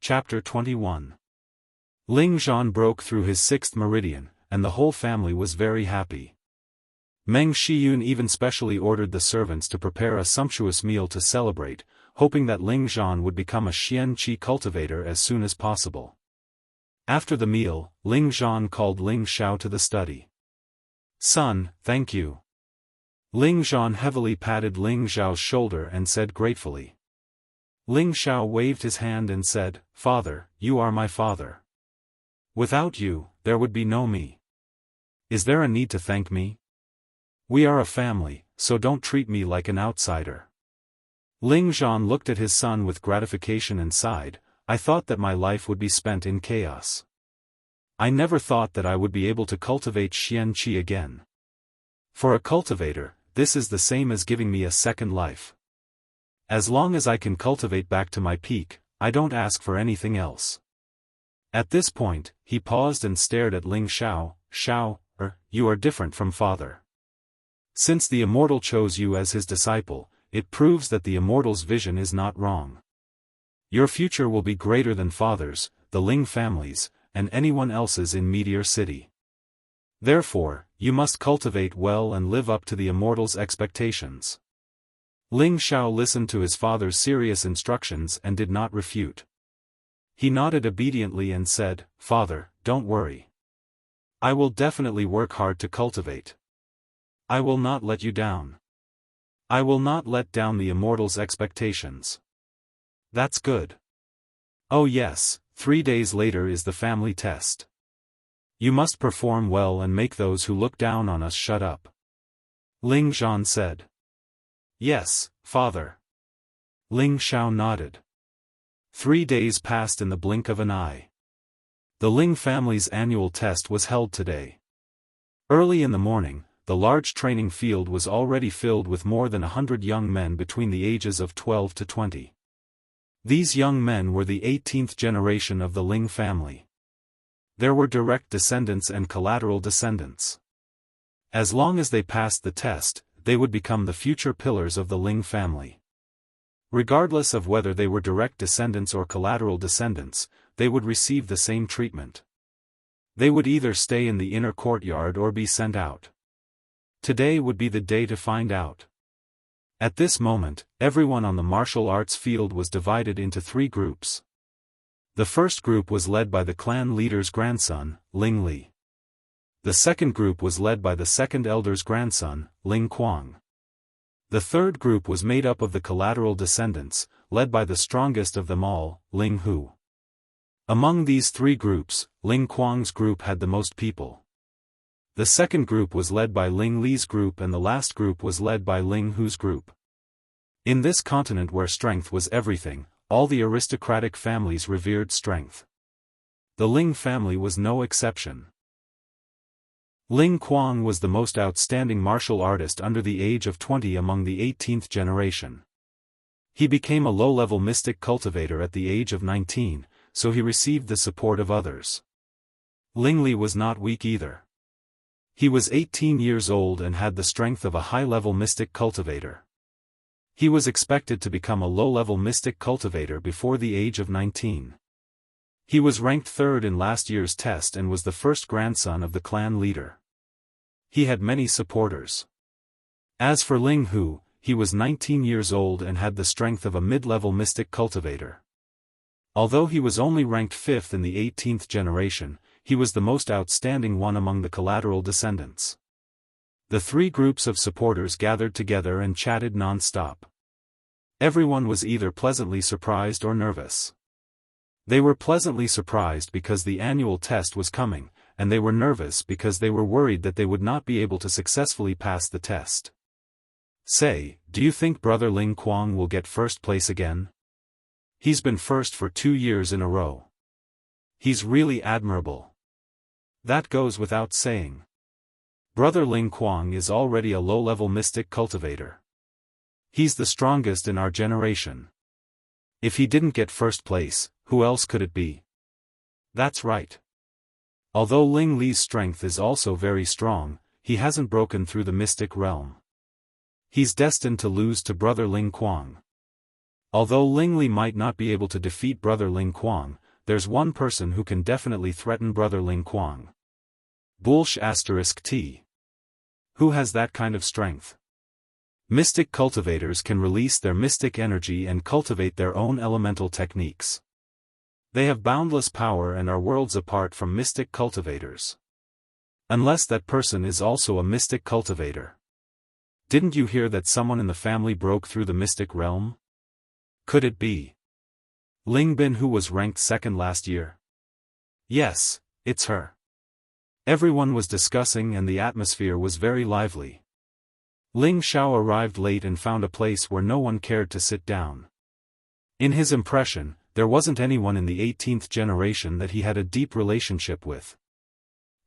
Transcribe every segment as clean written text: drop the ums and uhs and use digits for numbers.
Chapter 21. Ling Zhan broke through his sixth meridian, and the whole family was very happy. Meng Shiyun even specially ordered the servants to prepare a sumptuous meal to celebrate, hoping that Ling Zhan would become a Xianqi cultivator as soon as possible. After the meal, Ling Zhan called Ling Xiao to the study. "Son, thank you." Ling Zhan heavily patted Ling Xiao's shoulder and said gratefully. Ling Xiao waved his hand and said, "Father, you are my father. Without you, there would be no me. Is there a need to thank me? We are a family, so don't treat me like an outsider." Ling Zhan looked at his son with gratification and sighed, "I thought that my life would be spent in chaos. I never thought that I would be able to cultivate Xianqi again. For a cultivator, this is the same as giving me a second life. As long as I can cultivate back to my peak, I don't ask for anything else." At this point, he paused and stared at Ling Xiao. "Xiao, you are different from father. Since the Immortal chose you as his disciple, it proves that the Immortal's vision is not wrong. Your future will be greater than father's, the Ling family's, and anyone else's in Meteor City. Therefore, you must cultivate well and live up to the Immortal's expectations." Ling Xiao listened to his father's serious instructions and did not refute. He nodded obediently and said, "Father, don't worry. I will definitely work hard to cultivate. I will not let you down. I will not let down the Immortal's expectations." "That's good. Oh yes, 3 days later is the family test. You must perform well and make those who look down on us shut up," Ling Zhan said. "Yes, father." Ling Xiao nodded. 3 days passed in the blink of an eye. The Ling family's annual test was held today. Early in the morning, the large training field was already filled with more than 100 young men between the ages of 12 to 20. These young men were the 18th generation of the Ling family. There were direct descendants and collateral descendants. As long as they passed the test, they would become the future pillars of the Ling family. Regardless of whether they were direct descendants or collateral descendants, they would receive the same treatment. They would either stay in the inner courtyard or be sent out. Today would be the day to find out. At this moment, everyone on the martial arts field was divided into 3 groups. The first group was led by the clan leader's grandson, Ling Li. The second group was led by the second elder's grandson, Ling Kuang. The third group was made up of the collateral descendants, led by the strongest of them all, Ling Hu. Among these 3 groups, Ling Kuang's group had the most people. The second group was led by Ling Li's group and the last group was led by Ling Hu's group. In this continent where strength was everything, all the aristocratic families revered strength. The Ling family was no exception. Ling Kuang was the most outstanding martial artist under the age of 20 among the 18th generation. He became a low-level mystic cultivator at the age of 19, so he received the support of others. Ling Li was not weak either. He was 18 years old and had the strength of a high-level mystic cultivator. He was expected to become a low-level mystic cultivator before the age of 19. He was ranked 3rd in last year's test and was the first grandson of the clan leader. He had many supporters. As for Ling Hu, he was 19 years old and had the strength of a mid-level mystic cultivator. Although he was only ranked 5th in the 18th generation, he was the most outstanding one among the collateral descendants. The 3 groups of supporters gathered together and chatted non-stop. Everyone was either pleasantly surprised or nervous. They were pleasantly surprised because the annual test was coming, and they were nervous because they were worried that they would not be able to successfully pass the test. "Say, do you think brother Ling Kuang will get first place again? He's been first for 2 years in a row. He's really admirable." "That goes without saying. Brother Ling Kuang is already a low-level mystic cultivator. He's the strongest in our generation. If he didn't get first place, who else could it be?" "That's right. Although Ling Li's strength is also very strong, he hasn't broken through the mystic realm. He's destined to lose to brother Ling Kuang." Although Ling Li might not be able to defeat brother Ling Kuang, there's one person who can definitely threaten brother Ling Kuang. T. Who has that kind of strength? Mystic cultivators can release their mystic energy and cultivate their own elemental techniques. They have boundless power and are worlds apart from mystic cultivators. Unless that person is also a mystic cultivator. Didn't you hear that someone in the family broke through the mystic realm? Could it be Ling Bin, who was ranked second last year? Yes, it's her. Everyone was discussing and the atmosphere was very lively. Ling Xiao arrived late and found a place where no one cared to sit down. In his impression, there wasn't anyone in the 18th generation that he had a deep relationship with.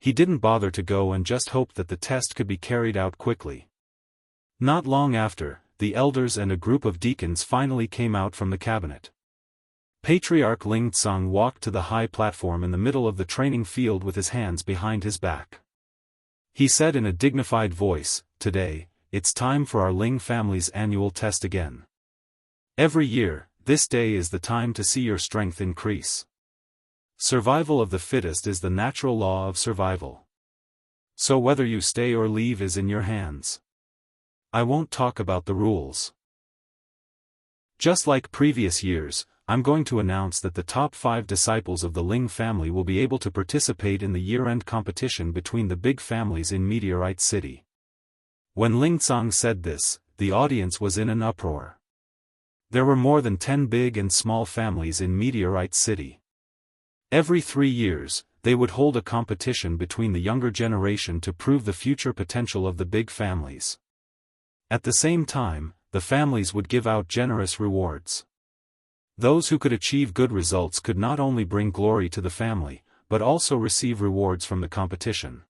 He didn't bother to go and just hoped that the test could be carried out quickly. Not long after, the elders and a group of deacons finally came out from the cabinet. Patriarch Ling Tsang walked to the high platform in the middle of the training field with his hands behind his back. He said in a dignified voice, "Today, it's time for our Ling family's annual test again. Every year, this day is the time to see your strength increase. Survival of the fittest is the natural law of survival. So whether you stay or leave is in your hands. I won't talk about the rules. Just like previous years, I'm going to announce that the top 5 disciples of the Ling family will be able to participate in the year-end competition between the big families in Meteorite City." When Ling Tsang said this, the audience was in an uproar. There were more than 10 big and small families in Meteorite City. Every 3 years, they would hold a competition between the younger generation to prove the future potential of the big families. At the same time, the families would give out generous rewards. Those who could achieve good results could not only bring glory to the family, but also receive rewards from the competition.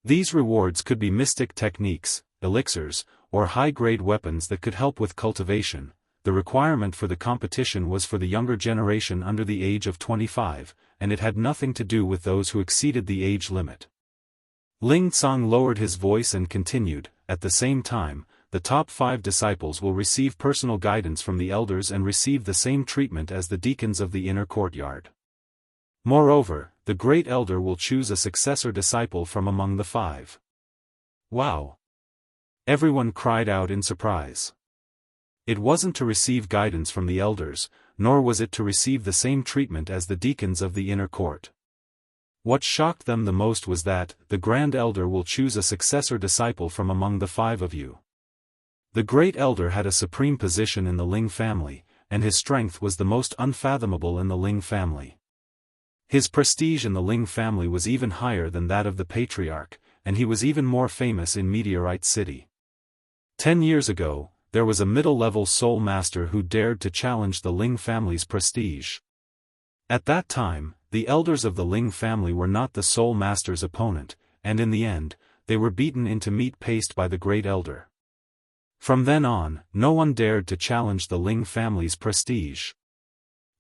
These rewards could be mystic techniques, elixirs, or high-grade weapons that could help with cultivation. The requirement for the competition was for the younger generation under the age of 25, and it had nothing to do with those who exceeded the age limit. Ling Tsang lowered his voice and continued, "At the same time, the top 5 disciples will receive personal guidance from the elders and receive the same treatment as the deacons of the inner courtyard. Moreover, the great elder will choose a successor disciple from among the 5. Wow! Everyone cried out in surprise. It wasn't to receive guidance from the elders, nor was it to receive the same treatment as the deacons of the inner court. What shocked them the most was that, the Grand Elder will choose a successor disciple from among the 5 of you. The Great Elder had a supreme position in the Ling family, and his strength was the most unfathomable in the Ling family. His prestige in the Ling family was even higher than that of the Patriarch, and he was even more famous in Meteorite City. 10 years ago, there was a middle-level soul master who dared to challenge the Ling family's prestige. At that time, the elders of the Ling family were not the soul master's opponent, and in the end, they were beaten into meat paste by the Great Elder. From then on, no one dared to challenge the Ling family's prestige.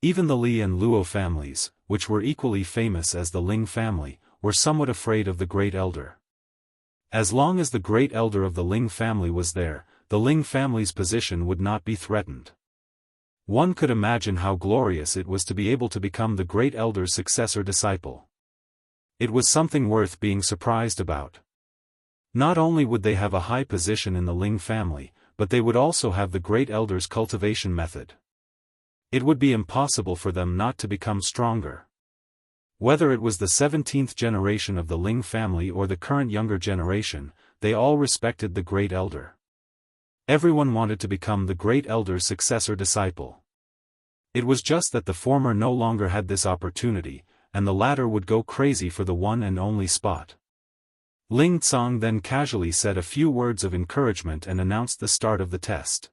Even the Li and Luo families, which were equally famous as the Ling family, were somewhat afraid of the Great Elder. As long as the Great Elder of the Ling family was there, the Ling family's position would not be threatened. One could imagine how glorious it was to be able to become the Great Elder's successor disciple. It was something worth being surprised about. Not only would they have a high position in the Ling family, but they would also have the Great Elder's cultivation method. It would be impossible for them not to become stronger. Whether it was the 17th generation of the Ling family or the current younger generation, they all respected the Great Elder. Everyone wanted to become the Great Elder's successor disciple. It was just that the former no longer had this opportunity, and the latter would go crazy for the one and only spot. Ling Tsang then casually said a few words of encouragement and announced the start of the test.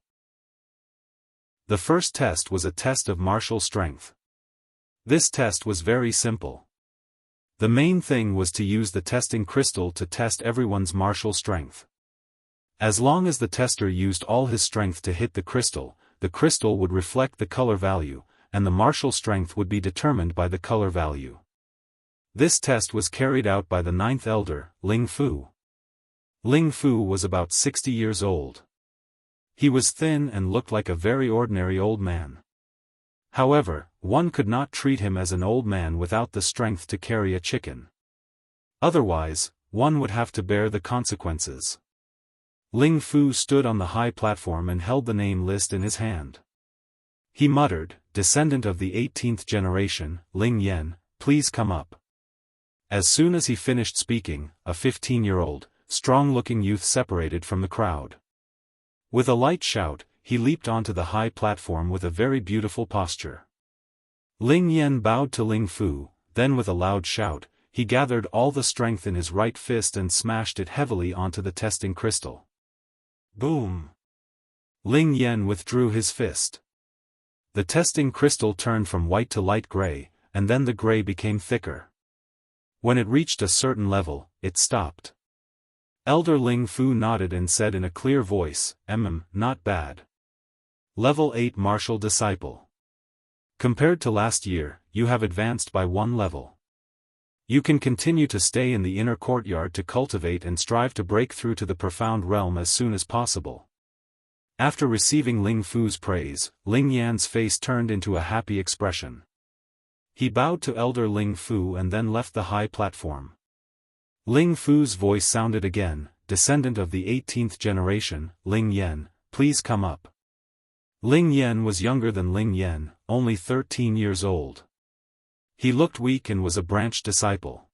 The first test was a test of martial strength. This test was very simple. The main thing was to use the testing crystal to test everyone's martial strength. As long as the tester used all his strength to hit the crystal would reflect the color value, and the martial strength would be determined by the color value. This test was carried out by the 9th elder, Ling Fu. Ling Fu was about 60 years old. He was thin and looked like a very ordinary old man. However, one could not treat him as an old man without the strength to carry a chicken. Otherwise, one would have to bear the consequences. Ling Fu stood on the high platform and held the name list in his hand. He muttered, "Descendant of the 18th generation, Ling Yan, please come up." As soon as he finished speaking, a 15-year-old, strong-looking youth separated from the crowd. With a light shout, he leaped onto the high platform with a very beautiful posture. Ling Yan bowed to Ling Fu, then with a loud shout, he gathered all the strength in his right fist and smashed it heavily onto the testing crystal. Boom! Ling Yan withdrew his fist. The testing crystal turned from white to light gray, and then the gray became thicker. When it reached a certain level, it stopped. Elder Ling Fu nodded and said in a clear voice, "Not bad. Level 8 Martial Disciple. Compared to last year, you have advanced by 1 level. You can continue to stay in the inner courtyard to cultivate and strive to break through to the profound realm as soon as possible." After receiving Ling Fu's praise, Ling Yan's face turned into a happy expression. He bowed to Elder Ling Fu and then left the high platform. Ling Fu's voice sounded again, "Descendant of the 18th generation, Ling Yan, please come up." Ling Yan was younger than Ling Yan, only 13 years old. He looked weak and was a branch disciple.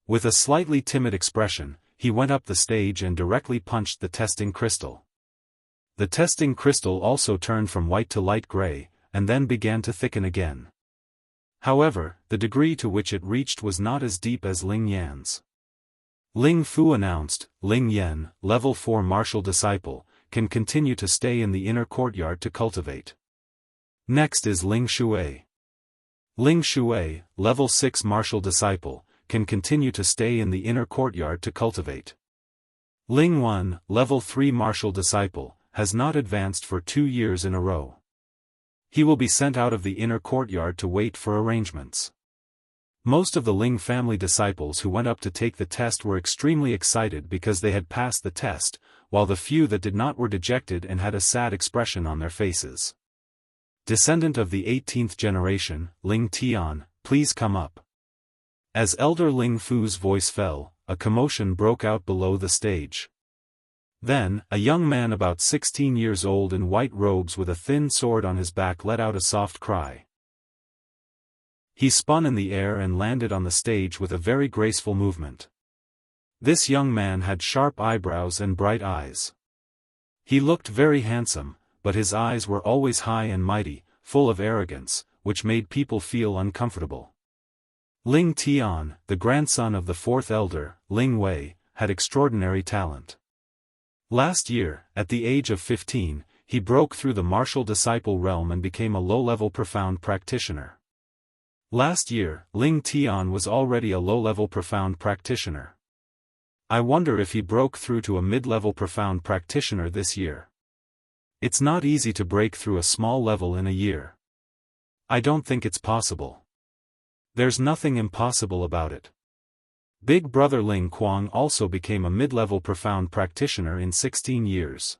With a slightly timid expression, he went up the stage and directly punched the testing crystal. The testing crystal also turned from white to light gray, and then began to thicken again. However, the degree to which it reached was not as deep as Ling Yan's. Ling Fu announced, "Ling Yan, level 4 martial disciple, can continue to stay in the inner courtyard to cultivate." Next is Ling Shui. Ling Shui, level 6 martial disciple, can continue to stay in the inner courtyard to cultivate. Ling Wan, level 3 martial disciple, has not advanced for 2 years in a row. He will be sent out of the inner courtyard to wait for arrangements. Most of the Ling family disciples who went up to take the test were extremely excited because they had passed the test, while the few that did not were dejected and had a sad expression on their faces. Descendant of the 18th generation, Ling Tian, please come up. As Elder Ling Fu's voice fell, a commotion broke out below the stage. Then, a young man about 16 years old in white robes with a thin sword on his back let out a soft cry. He spun in the air and landed on the stage with a very graceful movement. This young man had sharp eyebrows and bright eyes. He looked very handsome, but his eyes were always high and mighty, full of arrogance, which made people feel uncomfortable. Ling Tian, the grandson of the 4th elder, Ling Wei, had extraordinary talent. Last year, at the age of 15, he broke through the martial disciple realm and became a low-level profound practitioner. Last year, Ling Tian was already a low-level profound practitioner. I wonder if he broke through to a mid-level profound practitioner this year. It's not easy to break through a small level in a year. I don't think it's possible. There's nothing impossible about it. Big brother Ling Kuang also became a mid-level profound practitioner in 16 years.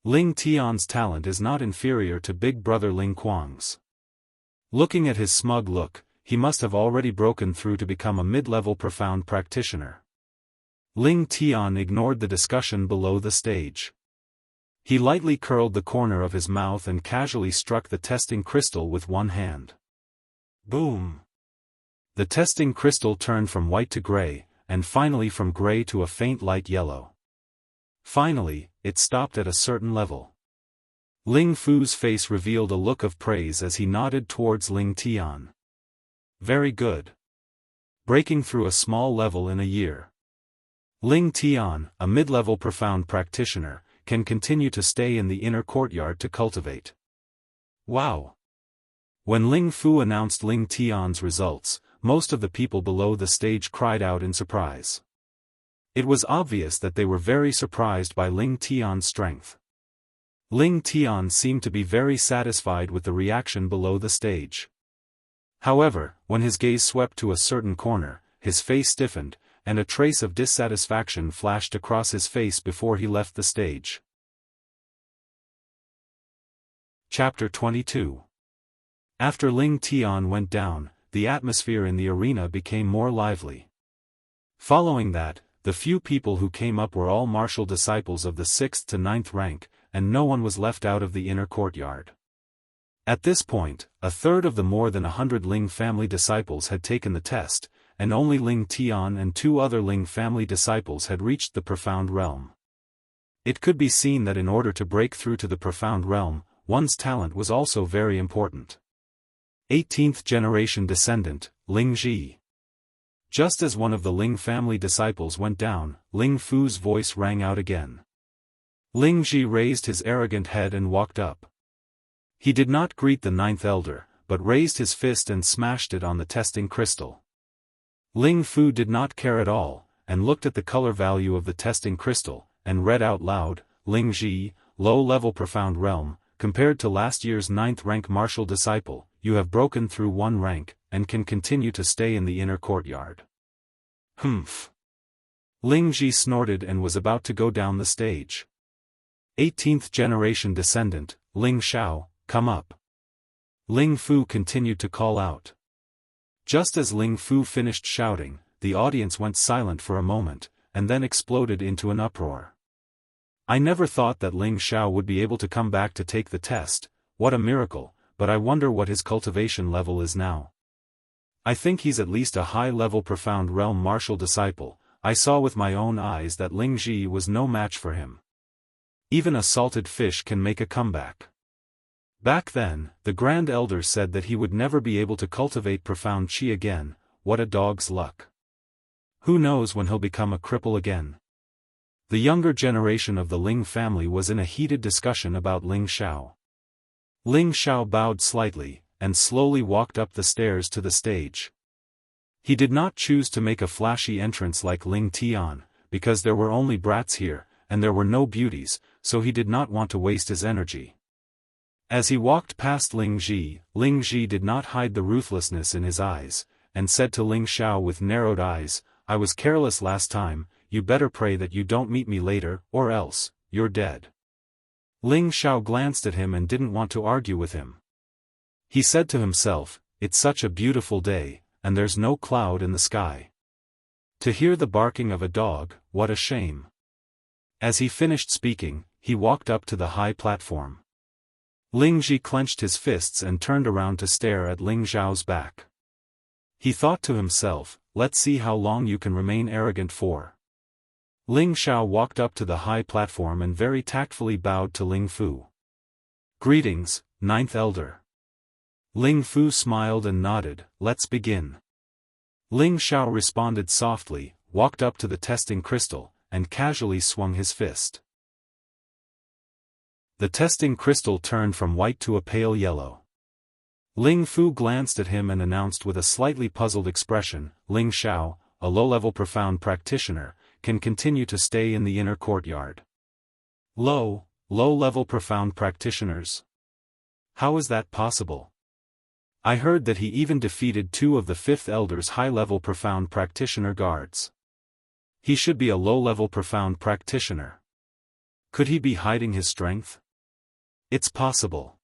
Ling Tian's talent is not inferior to big brother Ling Kuang's. Looking at his smug look, he must have already broken through to become a mid-level profound practitioner. Ling Tian ignored the discussion below the stage. He lightly curled the corner of his mouth and casually struck the testing crystal with one hand. Boom! The testing crystal turned from white to gray, and finally from gray to a faint light yellow. Finally, it stopped at a certain level. Ling Fu's face revealed a look of praise as he nodded towards Ling Tian. Very good. Breaking through a small level in a year. Ling Tian, a mid-level profound practitioner, can continue to stay in the inner courtyard to cultivate. Wow! When Ling Fu announced Ling Tian's results, most of the people below the stage cried out in surprise. It was obvious that they were very surprised by Ling Tian's strength. Ling Tian seemed to be very satisfied with the reaction below the stage. However, when his gaze swept to a certain corner, his face stiffened, and a trace of dissatisfaction flashed across his face before he left the stage. Chapter 22. After Ling Tian went down, the atmosphere in the arena became more lively. Following that, the few people who came up were all martial disciples of the 6th to 9th rank, and no one was left out of the inner courtyard. At this point, a third of the more than 100 Ling family disciples had taken the test, and only Ling Tian and 2 other Ling family disciples had reached the profound realm. It could be seen that in order to break through to the profound realm, one's talent was also very important. 18th generation descendant, Ling Ji. Just as one of the Ling family disciples went down, Ling Fu's voice rang out again. Ling Ji raised his arrogant head and walked up. He did not greet the 9th elder, but raised his fist and smashed it on the testing crystal. Ling Fu did not care at all, and looked at the color value of the testing crystal, and read out loud, Ling Ji, low-level profound realm, compared to last year's 9th rank martial disciple, you have broken through 1 rank, and can continue to stay in the inner courtyard. Humph. Ling Ji snorted and was about to go down the stage. 18th generation descendant, Ling Xiao, come up. Ling Fu continued to call out. Just as Ling Fu finished shouting, the audience went silent for a moment, and then exploded into an uproar. I never thought that Ling Xiao would be able to come back to take the test, what a miracle, but I wonder what his cultivation level is now. I think he's at least a high-level profound realm martial disciple. I saw with my own eyes that Ling Ji was no match for him. Even a salted fish can make a comeback. Back then, the Grand Elder said that he would never be able to cultivate profound chi again. What a dog's luck. Who knows when he'll become a cripple again? The younger generation of the Ling family was in a heated discussion about Ling Xiao. Ling Xiao bowed slightly, and slowly walked up the stairs to the stage. He did not choose to make a flashy entrance like Ling Tian, because there were only brats here, and there were no beauties, so he did not want to waste his energy. As he walked past Ling Ji did not hide the ruthlessness in his eyes, and said to Ling Xiao with narrowed eyes, I was careless last time, you better pray that you don't meet me later, or else, you're dead. Ling Xiao glanced at him and didn't want to argue with him. He said to himself, it's such a beautiful day, and there's no cloud in the sky. To hear the barking of a dog, what a shame. As he finished speaking, he walked up to the high platform. Ling Ji clenched his fists and turned around to stare at Ling Xiao's back. He thought to himself, let's see how long you can remain arrogant for. Ling Xiao walked up to the high platform and very tactfully bowed to Ling Fu. Greetings, 9th elder. Ling Fu smiled and nodded, let's begin. Ling Xiao responded softly, walked up to the testing crystal, and casually swung his fist. The testing crystal turned from white to a pale yellow. Ling Fu glanced at him and announced with a slightly puzzled expression, Ling Xiao, a low-level profound practitioner, can continue to stay in the inner courtyard. Low-level profound practitioners? How is that possible? I heard that he even defeated 2 of the 5th elder's high-level profound practitioner guards. He should be a low-level profound practitioner. Could he be hiding his strength? It's possible.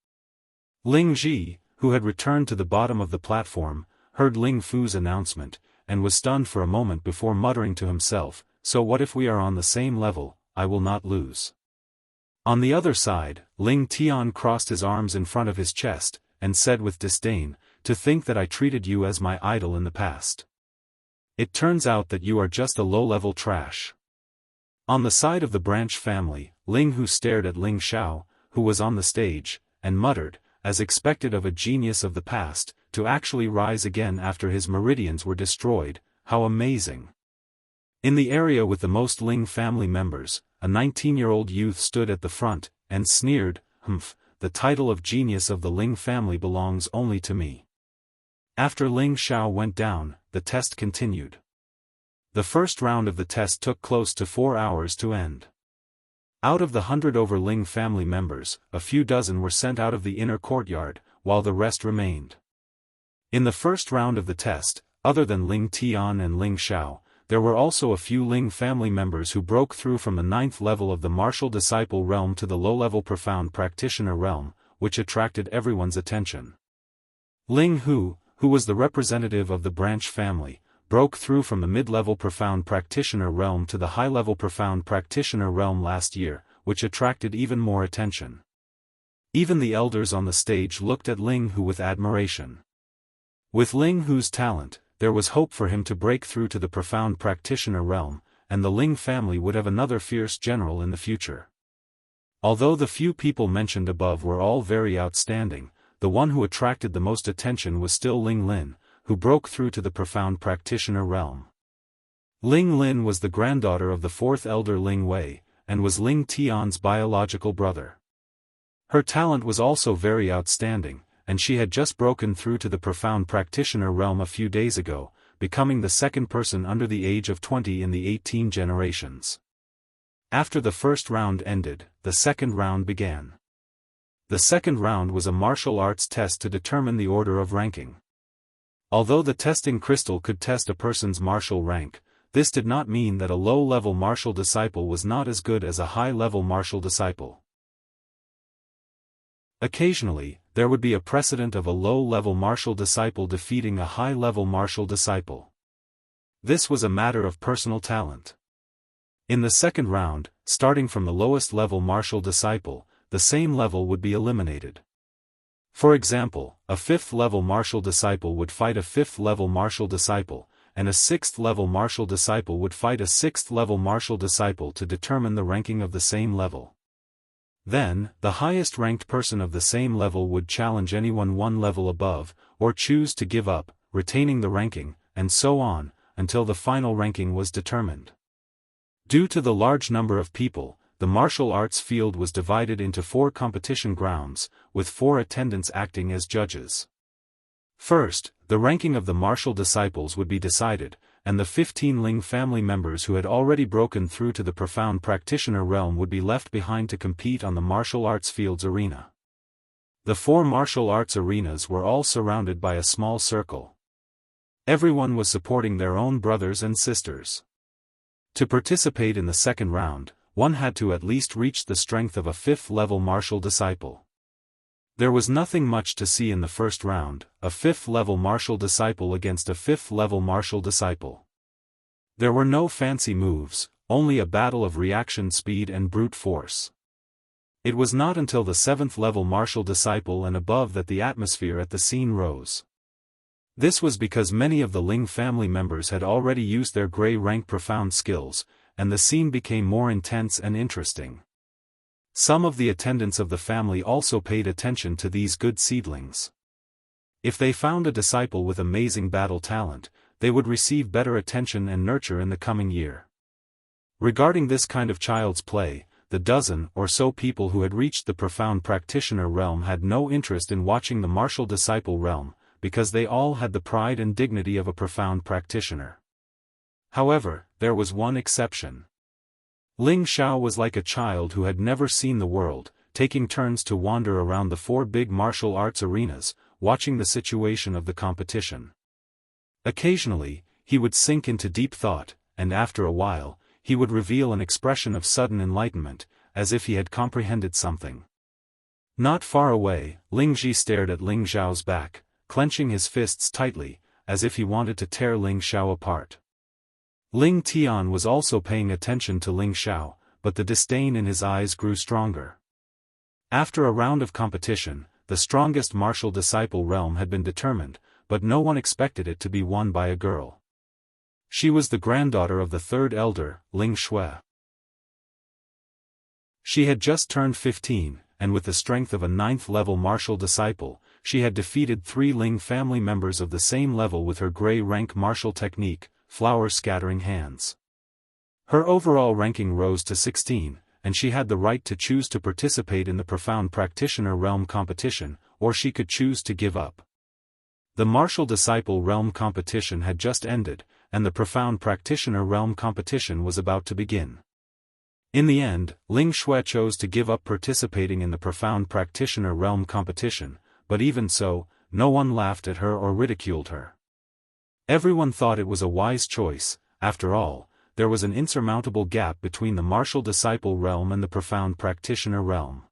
Ling Ji, who had returned to the bottom of the platform, heard Ling Fu's announcement, and was stunned for a moment before muttering to himself, so what if we are on the same level, I will not lose. On the other side, Ling Tian crossed his arms in front of his chest, and said with disdain, to think that I treated you as my idol in the past. It turns out that you are just a low-level trash. On the side of the branch family, Ling Hu stared at Ling Xiao, who was on the stage, and muttered, as expected of a genius of the past, to actually rise again after his meridians were destroyed, how amazing. In the area with the most Ling family members, a 19-year-old youth stood at the front, and sneered, humph, the title of genius of the Ling family belongs only to me. After Ling Xiao went down, the test continued. The first round of the test took close to 4 hours to end. Out of the 100 over Ling family members, a few dozen were sent out of the inner courtyard, while the rest remained. In the first round of the test, other than Ling Tian and Ling Xiao, there were also a few Ling family members who broke through from the 9th level of the martial disciple realm to the low-level profound practitioner realm, which attracted everyone's attention. Ling Hu, who was the representative of the branch family, broke through from the mid-level profound practitioner realm to the high-level profound practitioner realm last year, which attracted even more attention. Even the elders on the stage looked at Ling Hu with admiration. With Ling Hu's talent, there was hope for him to break through to the profound practitioner realm, and the Ling family would have another fierce general in the future. Although the few people mentioned above were all very outstanding, the one who attracted the most attention was still Ling Lin, who broke through to the profound practitioner realm. Ling Lin was the granddaughter of the fourth elder Ling Wei, and was Ling Tian's biological brother. Her talent was also very outstanding, and she had just broken through to the profound practitioner realm a few days ago, becoming the second person under the age of 20 in the 18 generations. After the first round ended, the second round began. The second round was a martial arts test to determine the order of ranking. Although the testing crystal could test a person's martial rank, this did not mean that a low-level martial disciple was not as good as a high-level martial disciple. Occasionally, there would be a precedent of a low-level martial disciple defeating a high-level martial disciple. This was a matter of personal talent. In the second round, starting from the lowest level martial disciple, the same level would be eliminated. For example, a 5th-level martial disciple would fight a 5th-level martial disciple, and a 6th-level martial disciple would fight a 6th-level martial disciple to determine the ranking of the same level. Then, the highest-ranked person of the same level would challenge anyone one level above, or choose to give up, retaining the ranking, and so on, until the final ranking was determined. Due to the large number of people, the martial arts field was divided into 4 competition grounds, with 4 attendants acting as judges. First, the ranking of the martial disciples would be decided, and the 15 Ling family members who had already broken through to the profound practitioner realm would be left behind to compete on the martial arts field's arena. The 4 martial arts arenas were all surrounded by a small circle. Everyone was supporting their own brothers and sisters. To participate in the second round, one had to at least reach the strength of a 5th-level martial disciple. There was nothing much to see in the first round, a 5th-level martial disciple against a 5th-level martial disciple. There were no fancy moves, only a battle of reaction speed and brute force. It was not until the 7th-level martial disciple and above that the atmosphere at the scene rose. This was because many of the Ling family members had already used their gray rank profound skills, and the scene became more intense and interesting. Some of the attendants of the family also paid attention to these good seedlings. If they found a disciple with amazing battle talent, they would receive better attention and nurture in the coming year. Regarding this kind of child's play, the dozen or so people who had reached the profound practitioner realm had no interest in watching the martial disciple realm, because they all had the pride and dignity of a profound practitioner. However, there was one exception. Ling Xiao was like a child who had never seen the world, taking turns to wander around the 4 big martial arts arenas, watching the situation of the competition. Occasionally, he would sink into deep thought, and after a while, he would reveal an expression of sudden enlightenment, as if he had comprehended something. Not far away, Ling Ji stared at Ling Xiao's back, clenching his fists tightly, as if he wanted to tear Ling Xiao apart. Ling Tian was also paying attention to Ling Xiao, but the disdain in his eyes grew stronger. After a round of competition, the strongest martial disciple realm had been determined, but no one expected it to be won by a girl. She was the granddaughter of the 3rd elder, Ling Shui. She had just turned 15, and with the strength of a 9th-level martial disciple, she had defeated 3 Ling family members of the same level with her gray rank martial technique, flower-scattering hands. Her overall ranking rose to 16, and she had the right to choose to participate in the profound practitioner realm competition, or she could choose to give up. The martial disciple realm competition had just ended, and the profound practitioner realm competition was about to begin. In the end, Ling Shui chose to give up participating in the profound practitioner realm competition, but even so, no one laughed at her or ridiculed her. Everyone thought it was a wise choice. After all, there was an insurmountable gap between the martial disciple realm and the profound practitioner realm.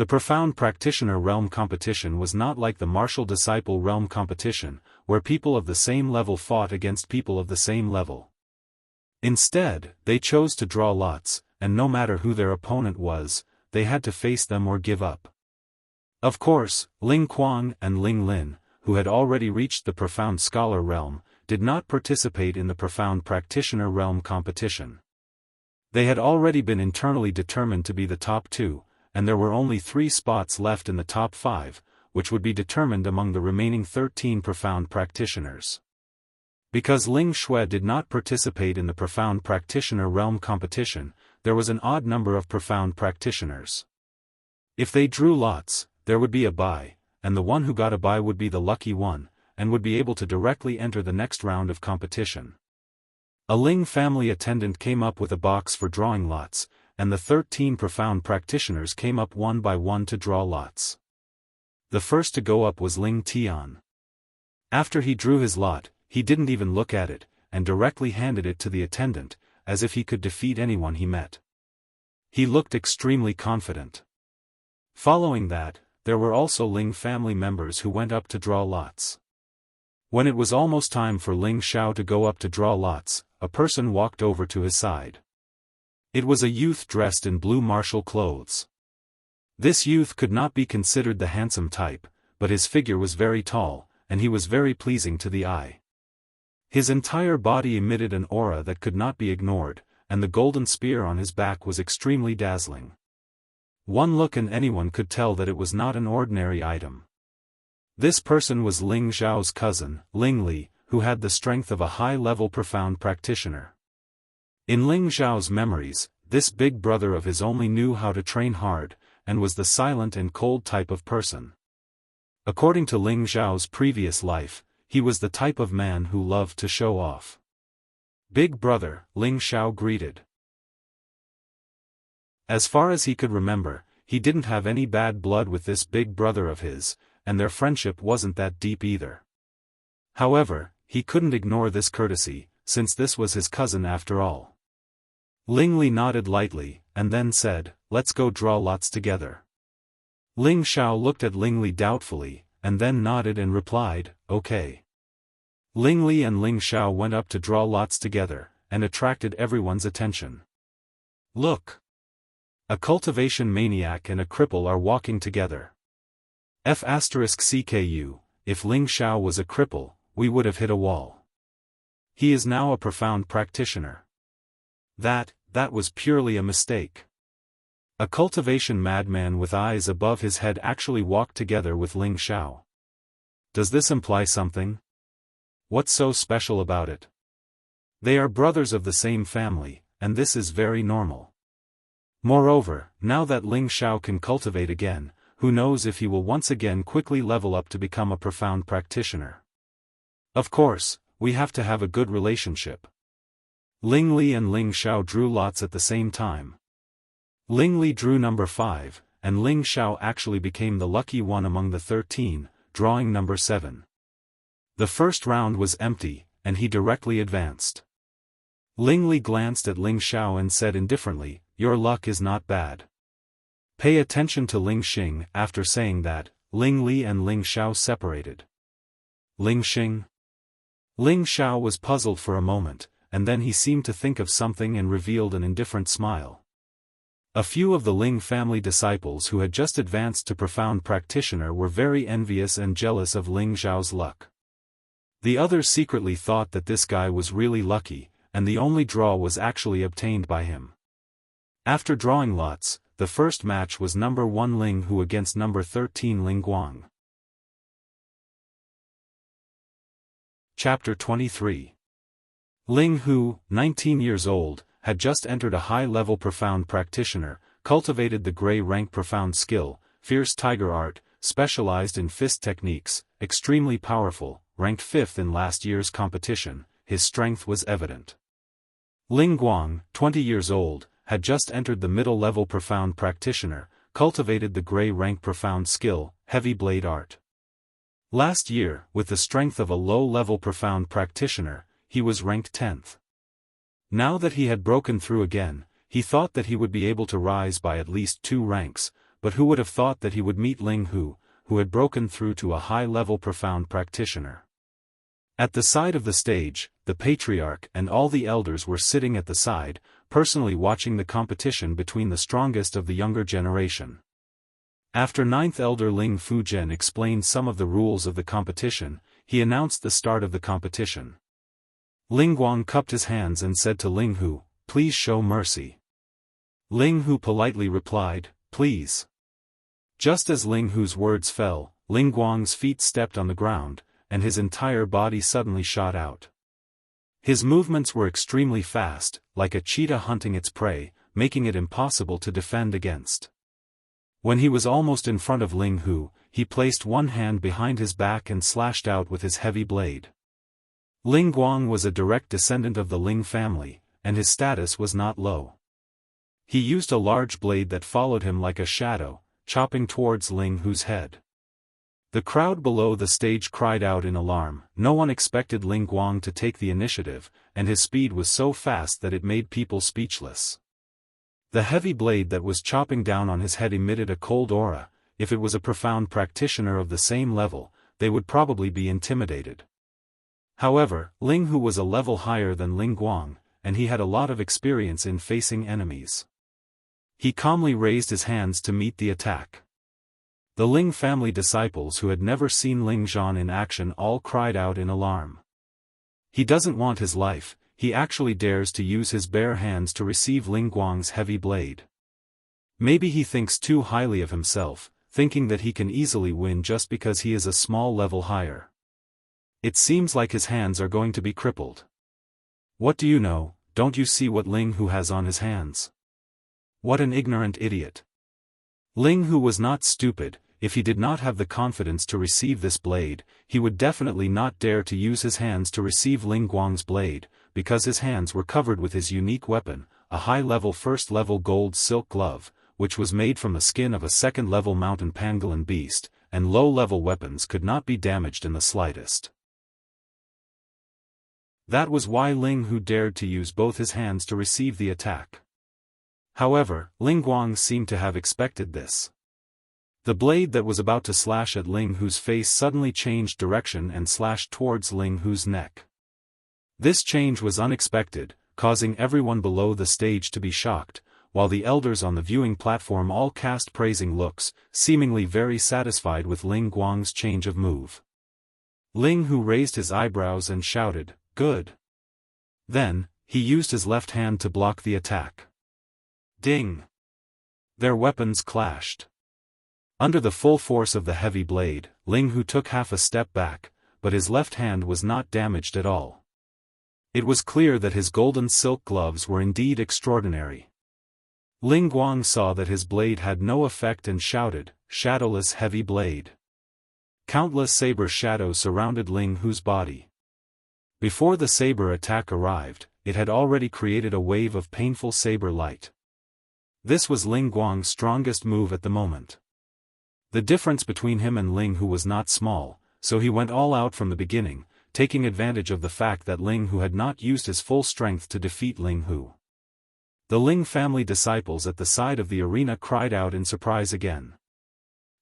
The Profound Practitioner Realm competition was not like the Martial Disciple Realm competition, where people of the same level fought against people of the same level. Instead, they chose to draw lots, and no matter who their opponent was, they had to face them or give up. Of course, Ling Quan and Ling Lin, who had already reached the Profound Scholar Realm, did not participate in the Profound Practitioner Realm competition. They had already been internally determined to be the top 2, and there were only 3 spots left in the top 5, which would be determined among the remaining 13 Profound Practitioners. Because Ling Shui did not participate in the Profound Practitioner Realm competition, there was an odd number of Profound Practitioners. If they drew lots, there would be a bye, and the one who got a bye would be the lucky one, and would be able to directly enter the next round of competition. A Ling family attendant came up with a box for drawing lots, and the 13 Profound Practitioners came up one by one to draw lots. The first to go up was Ling Tian. After he drew his lot, he didn't even look at it, and directly handed it to the attendant, as if he could defeat anyone he met. He looked extremely confident. Following that, there were also Ling family members who went up to draw lots. When it was almost time for Ling Xiao to go up to draw lots, a person walked over to his side. It was a youth dressed in blue martial clothes. This youth could not be considered the handsome type, but his figure was very tall, and he was very pleasing to the eye. His entire body emitted an aura that could not be ignored, and the golden spear on his back was extremely dazzling. One look and anyone could tell that it was not an ordinary item. This person was Ling Xiao's cousin, Ling Li, who had the strength of a high-level Profound Practitioner. In Ling Xiao's memories, this big brother of his only knew how to train hard, and was the silent and cold type of person. According to Ling Xiao's previous life, he was the type of man who loved to show off. Big brother, Ling Xiao greeted. As far as he could remember, he didn't have any bad blood with this big brother of his, and their friendship wasn't that deep either. However, he couldn't ignore this courtesy, since this was his cousin after all. Ling Li nodded lightly, and then said, "Let's go draw lots together." Ling Xiao looked at Ling Li doubtfully, and then nodded and replied, "Okay." Ling Li and Ling Xiao went up to draw lots together, and attracted everyone's attention. Look! A cultivation maniac and a cripple are walking together. *CKU, if Ling Xiao was a cripple, we would have hit a wall. He is now a Profound Practitioner. That was purely a mistake. A cultivation madman with eyes above his head actually walked together with Ling Xiao. Does this imply something? What's so special about it? They are brothers of the same family, and this is very normal. Moreover, now that Ling Xiao can cultivate again, who knows if he will once again quickly level up to become a Profound Practitioner. Of course, we have to have a good relationship. Ling Li and Ling Xiao drew lots at the same time. Ling Li drew number 5, and Ling Xiao actually became the lucky one among the 13, drawing number 7. The first round was empty, and he directly advanced. Ling Li glanced at Ling Xiao and said indifferently, "Your luck is not bad. Pay attention to Ling Xing." After saying that, Ling Li and Ling Xiao separated. Ling Xing? Ling Xiao was puzzled for a moment, and then he seemed to think of something and revealed an indifferent smile. A few of the Ling family disciples who had just advanced to Profound Practitioner were very envious and jealous of Ling Xiao's luck. The others secretly thought that this guy was really lucky, and the only draw was actually obtained by him. After drawing lots, the first match was number 1 Ling Hu against number 13 Ling Guang. Chapter 23. Ling Hu, 19 years old, had just entered a high-level Profound Practitioner, cultivated the Grey rank Profound Skill, Fierce Tiger Art, specialized in fist techniques, extremely powerful, ranked 5th in last year's competition. His strength was evident. Ling Guang, 20 years old, had just entered the middle-level Profound Practitioner, cultivated the Grey rank Profound Skill, Heavy Blade Art. Last year, with the strength of a low-level Profound Practitioner, he was ranked 10th. Now that he had broken through again, he thought that he would be able to rise by at least 2 ranks, but who would have thought that he would meet Ling Hu, who had broken through to a high-level profound practitioner. At the side of the stage, the patriarch and all the elders were sitting at the side, personally watching the competition between the strongest of the younger generation. After ninth elder Ling Fujian explained some of the rules of the competition, he announced the start of the competition. Ling Guang cupped his hands and said to Ling Hu, "Please show mercy." Ling Hu politely replied, "Please." Just as Ling Hu's words fell, Ling Guang's feet stepped on the ground, and his entire body suddenly shot out. His movements were extremely fast, like a cheetah hunting its prey, making it impossible to defend against. When he was almost in front of Ling Hu, he placed one hand behind his back and slashed out with his heavy blade. Ling Guang was a direct descendant of the Ling family, and his status was not low. He used a large blade that followed him like a shadow, chopping towards Ling Hu's head. The crowd below the stage cried out in alarm. No one expected Ling Guang to take the initiative, and his speed was so fast that it made people speechless. The heavy blade that was chopping down on his head emitted a cold aura. If it was a profound practitioner of the same level, they would probably be intimidated. However, Ling Hu was a level higher than Ling Guang, and he had a lot of experience in facing enemies. He calmly raised his hands to meet the attack. The Ling family disciples who had never seen Ling Zhan in action all cried out in alarm. He doesn't want his life, he actually dares to use his bare hands to receive Ling Guang's heavy blade. Maybe he thinks too highly of himself, thinking that he can easily win just because he is a small level higher. It seems like his hands are going to be crippled. What do you know? Don't you see what Ling Hu has on his hands? What an ignorant idiot. Ling Hu was not stupid. If he did not have the confidence to receive this blade, he would definitely not dare to use his hands to receive Ling Guang's blade, because his hands were covered with his unique weapon, a high-level first-level gold silk glove, which was made from the skin of a second-level mountain pangolin beast, and low-level weapons could not be damaged in the slightest. That was why Ling Hu dared to use both his hands to receive the attack. However, Ling Guang seemed to have expected this. The blade that was about to slash at Ling Hu's face suddenly changed direction and slashed towards Ling Hu's neck. This change was unexpected, causing everyone below the stage to be shocked, while the elders on the viewing platform all cast praising looks, seemingly very satisfied with Ling Guang's change of move. Ling Hu raised his eyebrows and shouted, "Good." Then, he used his left hand to block the attack. Ding! Their weapons clashed. Under the full force of the heavy blade, Ling Hu took half a step back, but his left hand was not damaged at all. It was clear that his golden silk gloves were indeed extraordinary. Ling Guang saw that his blade had no effect and shouted, "Shadowless heavy blade." Countless saber shadows surrounded Ling Hu's body. Before the saber attack arrived, it had already created a wave of painful saber light. This was Ling Guang's strongest move at the moment. The difference between him and Ling Hu was not small, so he went all out from the beginning, taking advantage of the fact that Ling Hu had not used his full strength to defeat Ling Hu. The Ling family disciples at the side of the arena cried out in surprise again.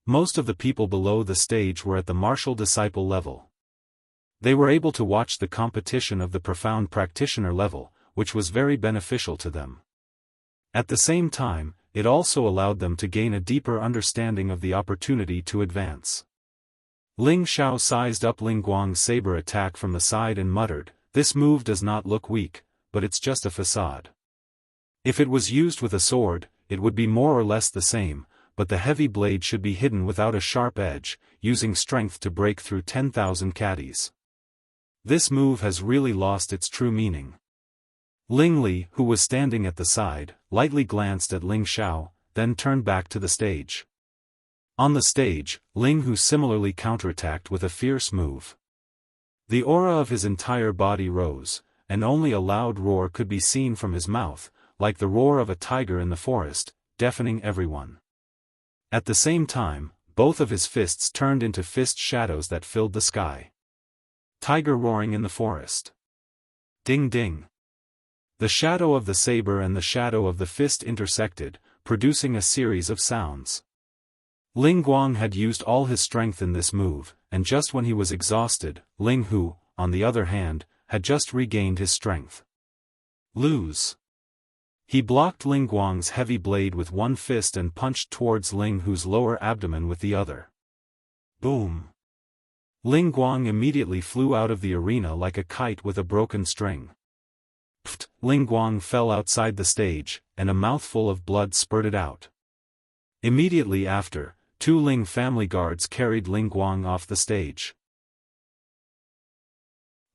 Most of the people below the stage were at the martial disciple level. They were able to watch the competition of the profound practitioner level, which was very beneficial to them. At the same time, it also allowed them to gain a deeper understanding of the opportunity to advance. Ling Xiao sized up Ling Guang's saber attack from the side and muttered, "This move does not look weak, but it's just a facade. If it was used with a sword, it would be more or less the same, but the heavy blade should be hidden without a sharp edge, using strength to break through 10,000 caddies. This move has really lost its true meaning." Ling Li, who was standing at the side, lightly glanced at Ling Xiao, then turned back to the stage. On the stage, Ling Hu similarly counterattacked with a fierce move. The aura of his entire body rose, and only a loud roar could be seen from his mouth, like the roar of a tiger in the forest, deafening everyone. At the same time, both of his fists turned into fist shadows that filled the sky. Tiger roaring in the forest. Ding ding. The shadow of the saber and the shadow of the fist intersected, producing a series of sounds. Ling Guang had used all his strength in this move, and just when he was exhausted, Ling Hu, on the other hand, had just regained his strength. Lose. He blocked Ling Guang's heavy blade with one fist and punched towards Ling Hu's lower abdomen with the other. Boom. Ling Guang immediately flew out of the arena like a kite with a broken string. Pfft! Ling Guang fell outside the stage, and a mouthful of blood spurted out. Immediately after, 2 Ling family guards carried Ling Guang off the stage.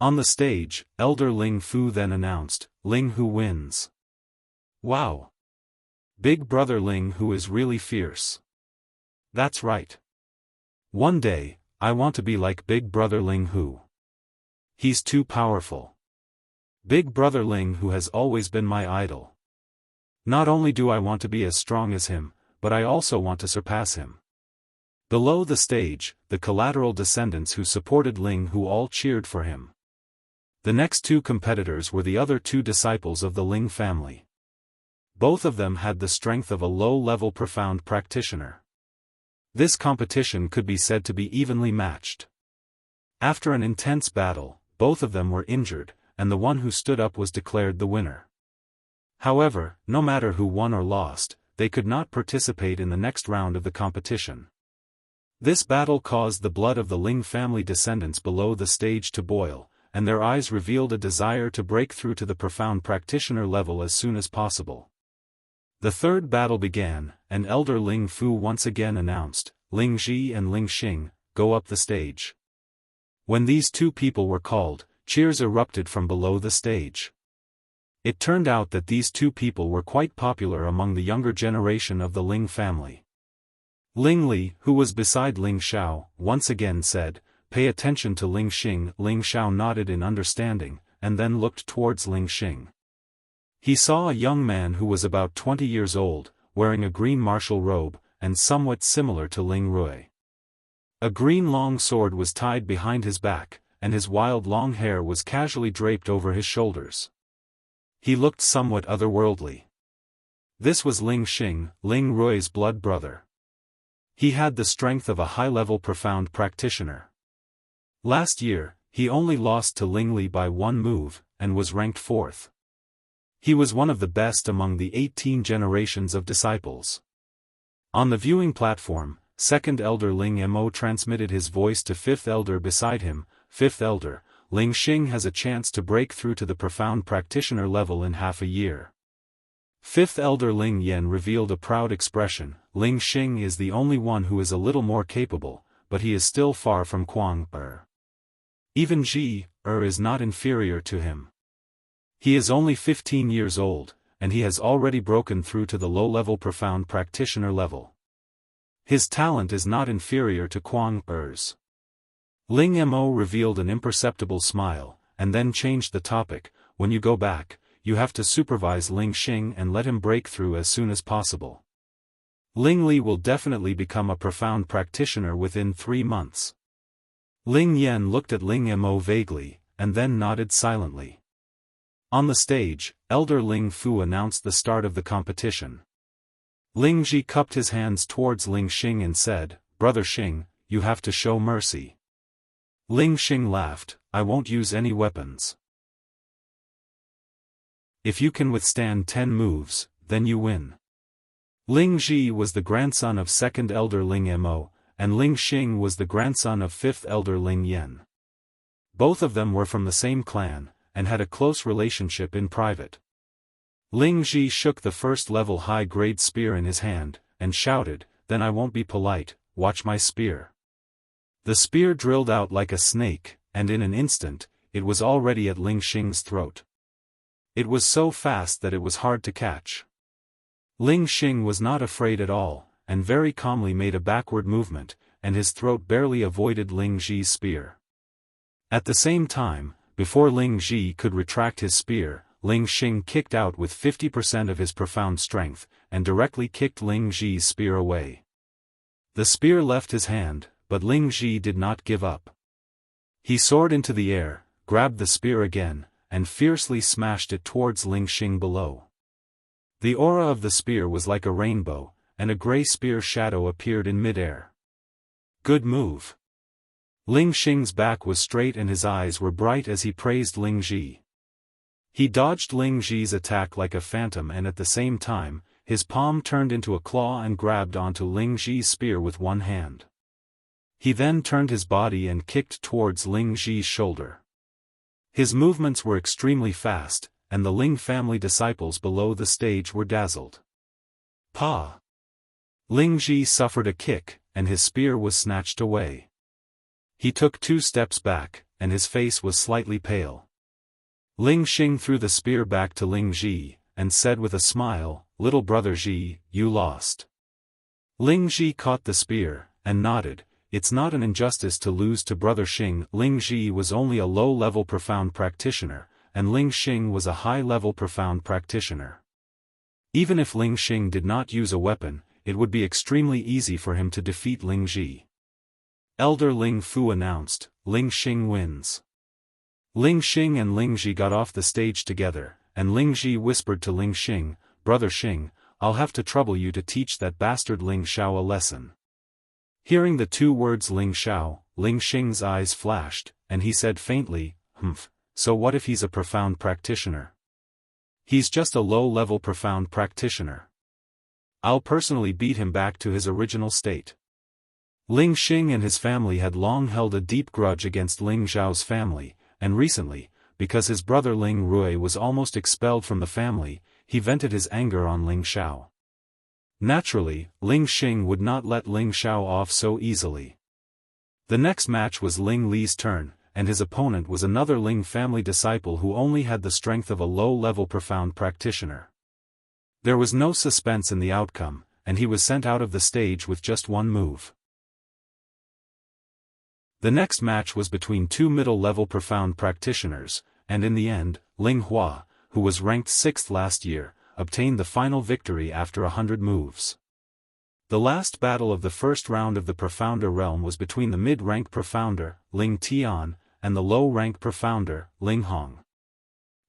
On the stage, Elder Ling Fu then announced, "Ling Hu wins." Wow! Big brother Ling Hu is really fierce. That's right. One day, I want to be like Big Brother Ling Hu. He's too powerful. Big Brother Ling Hu has always been my idol. Not only do I want to be as strong as him, but I also want to surpass him. Below the stage, the collateral descendants who supported Ling Hu all cheered for him. The next 2 competitors were the other 2 disciples of the Ling family. Both of them had the strength of a low-level profound practitioner. This competition could be said to be evenly matched. After an intense battle, both of them were injured, and the one who stood up was declared the winner. However, no matter who won or lost, they could not participate in the next round of the competition. This battle caused the blood of the Ling family descendants below the stage to boil, and their eyes revealed a desire to break through to the profound practitioner level as soon as possible. The third battle began, and Elder Ling Fu once again announced, "Ling Ji and Ling Xing, go up the stage." When these 2 people were called, cheers erupted from below the stage. It turned out that these 2 people were quite popular among the younger generation of the Ling family. Ling Li, who was beside Ling Xiao, once again said, "Pay attention to Ling Xing." Ling Xiao nodded in understanding, and then looked towards Ling Xing. He saw a young man who was about 20 years old, wearing a green martial robe, and somewhat similar to Ling Rui. A green long sword was tied behind his back, and his wild long hair was casually draped over his shoulders. He looked somewhat otherworldly. This was Ling Xing, Ling Rui's blood brother. He had the strength of a high-level profound practitioner. Last year, he only lost to Ling Li by 1 move, and was ranked 4th. He was one of the best among the 18 generations of disciples. On the viewing platform, 2nd Elder Ling Mo transmitted his voice to 5th Elder beside him. "5th Elder, Ling Xing has a chance to break through to the profound practitioner level in half a year." 5th Elder Ling Yan revealed a proud expression. "Ling Xing is the only one who is a little more capable, but he is still far from Kuang Er. Even Ji Er is not inferior to him. He is only 15 years old, and he has already broken through to the low-level profound practitioner level. His talent is not inferior to Kuang Er's." Ling Mo revealed an imperceptible smile, and then changed the topic. "When you go back, you have to supervise Ling Xing and let him break through as soon as possible. Ling Li will definitely become a profound practitioner within 3 months." Ling Yan looked at Ling Mo vaguely, and then nodded silently. On the stage, Elder Ling Fu announced the start of the competition. Ling Ji cupped his hands towards Ling Xing and said, "Brother Xing, you have to show mercy." Ling Xing laughed, "I won't use any weapons. If you can withstand 10 moves, then you win." Ling Ji was the grandson of 2nd Elder Ling Mo, and Ling Xing was the grandson of 5th Elder Ling Yan. Both of them were from the same clan, and had a close relationship in private. Ling Ji shook the first-level high-grade spear in his hand, and shouted, "Then I won't be polite, watch my spear." The spear drilled out like a snake, and in an instant, it was already at Ling Xing's throat. It was so fast that it was hard to catch. Ling Xing was not afraid at all, and very calmly made a backward movement, and his throat barely avoided Ling Ji's spear. At the same time, before Ling Ji could retract his spear, Ling Xing kicked out with 50% of his profound strength, and directly kicked Ling Ji's spear away. The spear left his hand, but Ling Ji did not give up. He soared into the air, grabbed the spear again, and fiercely smashed it towards Ling Xing below. The aura of the spear was like a rainbow, and a gray spear shadow appeared in midair. Good move. Ling Xing's back was straight and his eyes were bright as he praised Ling Ji. He dodged Ling Ji's attack like a phantom, and at the same time, his palm turned into a claw and grabbed onto Ling Ji's spear with one hand. He then turned his body and kicked towards Ling Ji's shoulder. His movements were extremely fast, and the Ling family disciples below the stage were dazzled. Pa! Ling Ji suffered a kick, and his spear was snatched away. He took 2 steps back, and his face was slightly pale. Ling Xing threw the spear back to Ling Ji, and said with a smile, "Little brother Ji, you lost." Ling Ji caught the spear, and nodded. It's not an injustice to lose to brother Xing. Ling Ji was only a low-level profound practitioner, and Ling Xing was a high-level profound practitioner. Even if Ling Xing did not use a weapon, it would be extremely easy for him to defeat Ling Ji. Elder Ling Fu announced, "Ling Xing wins." Ling Xing and Ling Ji got off the stage together, and Ling Ji whispered to Ling Xing, "Brother Xing, I'll have to trouble you to teach that bastard Ling Xiao a lesson." Hearing the 2 words Ling Xiao, Ling Xing's eyes flashed, and he said faintly, "Humph, so what if he's a profound practitioner? He's just a low-level profound practitioner. I'll personally beat him back to his original state." Ling Xing and his family had long held a deep grudge against Ling Xiao's family, and recently, because his brother Ling Rui was almost expelled from the family, he vented his anger on Ling Xiao. Naturally, Ling Xing would not let Ling Xiao off so easily. The next match was Ling Li's turn, and his opponent was another Ling family disciple who only had the strength of a low-level profound practitioner. There was no suspense in the outcome, and he was sent out of the stage with just 1 move. The next match was between 2 middle-level profound practitioners, and in the end, Ling Hua, who was ranked 6th last year, obtained the final victory after 100 moves. The last battle of the first round of the Profounder realm was between the mid-rank Profounder, Ling Tian, and the low-rank Profounder, Ling Hong.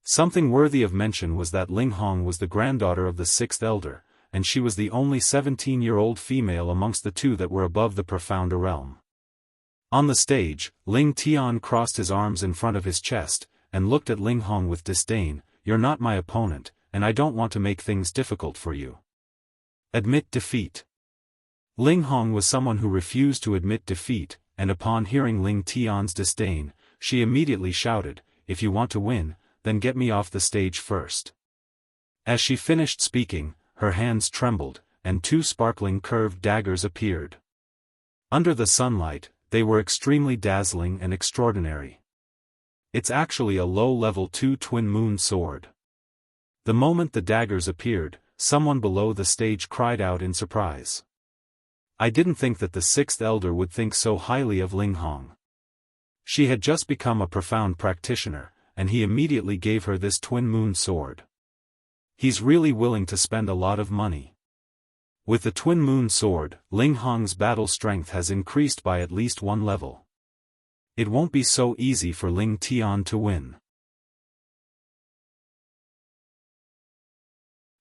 Something worthy of mention was that Ling Hong was the granddaughter of the 6th Elder, and she was the only 17-year-old female amongst the 2 that were above the Profounder realm. On the stage, Ling Tian crossed his arms in front of his chest, and looked at Ling Hong with disdain. "You're not my opponent, and I don't want to make things difficult for you. Admit defeat." Ling Hong was someone who refused to admit defeat, and upon hearing Ling Tian's disdain, she immediately shouted, "If you want to win, then get me off the stage first." As she finished speaking, her hands trembled, and 2 sparkling curved daggers appeared. Under the sunlight, they were extremely dazzling and extraordinary. It's actually a low-level 2 twin moon sword. The moment the daggers appeared, someone below the stage cried out in surprise. I didn't think that the 6th Elder would think so highly of Ling Hong. She had just become a profound practitioner, and he immediately gave her this twin moon sword. He's really willing to spend a lot of money. With the twin moon sword, Ling Hong's battle strength has increased by at least 1 level. It won't be so easy for Ling Tian to win.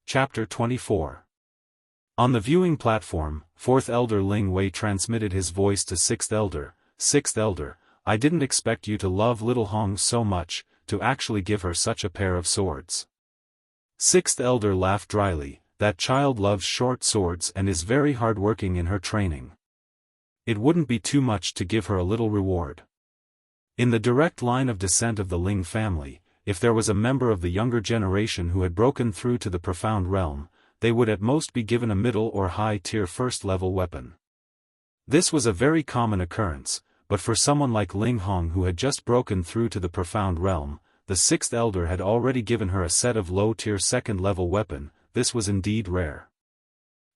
Chapter 24. On the viewing platform, 4th Elder Ling Wei transmitted his voice to 6th Elder. 6th Elder, I didn't expect you to love little Hong so much, to actually give her such a pair of swords. 6th Elder laughed dryly. That child loves short swords and is very hard-working in her training. It wouldn't be too much to give her a little reward. In the direct line of descent of the Ling family, if there was a member of the younger generation who had broken through to the profound realm, they would at most be given a middle or high-tier first-level weapon. This was a very common occurrence, but for someone like Ling Hong who had just broken through to the profound realm, the 6th Elder had already given her a set of low-tier second-level weapon. This was indeed rare.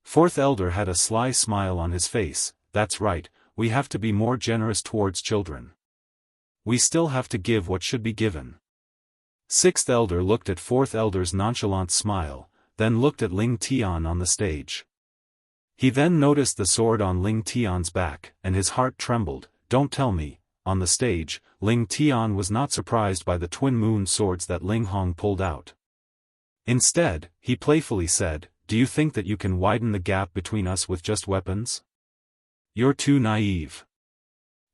4th Elder had a sly smile on his face. That's right, we have to be more generous towards children. We still have to give what should be given. 6th Elder looked at 4th Elder's nonchalant smile, then looked at Ling Tian on the stage. He then noticed the sword on Ling Tian's back, and his heart trembled. Don't tell me. On the stage, Ling Tian was not surprised by the twin moon swords that Ling Hong pulled out. Instead, he playfully said, do you think that you can widen the gap between us with just weapons? You're too naive.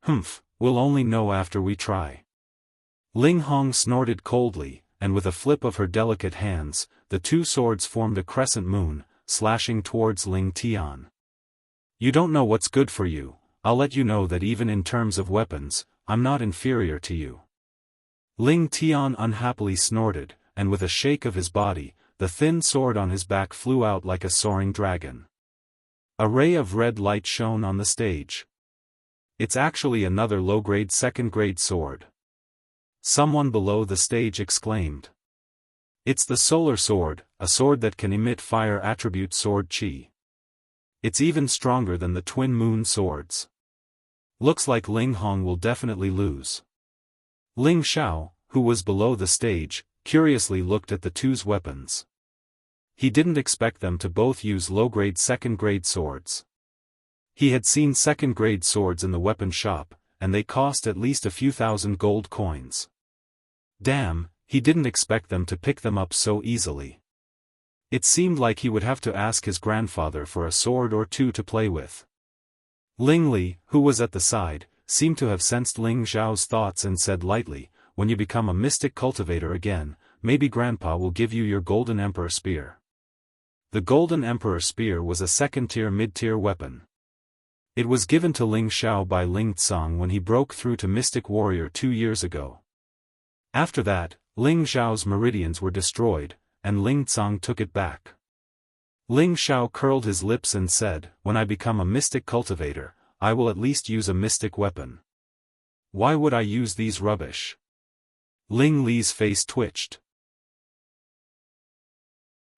Humph, we'll only know after we try. Ling Hong snorted coldly, and with a flip of her delicate hands, the two swords formed a crescent moon, slashing towards Ling Tian. You don't know what's good for you. I'll let you know that even in terms of weapons, I'm not inferior to you. Ling Tian unhappily snorted, and with a shake of his body, the thin sword on his back flew out like a soaring dragon. A ray of red light shone on the stage. It's actually another low-grade second-grade sword. Someone below the stage exclaimed. It's the solar sword, a sword that can emit fire attribute sword chi. It's even stronger than the twin moon swords. Looks like Ling Hong will definitely lose. Ling Xiao, who was below the stage, curiously looked at the two's weapons. He didn't expect them to both use low-grade second-grade swords. He had seen second-grade swords in the weapon shop, and they cost at least a few thousand gold coins. Damn, he didn't expect them to pick them up so easily. It seemed like he would have to ask his grandfather for a sword or two to play with. Ling Li, who was at the side, seemed to have sensed Ling Xiao's thoughts and said lightly, when you become a mystic cultivator again, maybe Grandpa will give you your Golden Emperor Spear. The Golden Emperor Spear was a second-tier mid-tier weapon. It was given to Ling Xiao by Ling Tsang when he broke through to Mystic Warrior 2 years ago. After that, Ling Xiao's meridians were destroyed, and Ling Tsang took it back. Ling Xiao curled his lips and said, when I become a mystic cultivator, I will at least use a mystic weapon. Why would I use these rubbish? Ling Li's face twitched.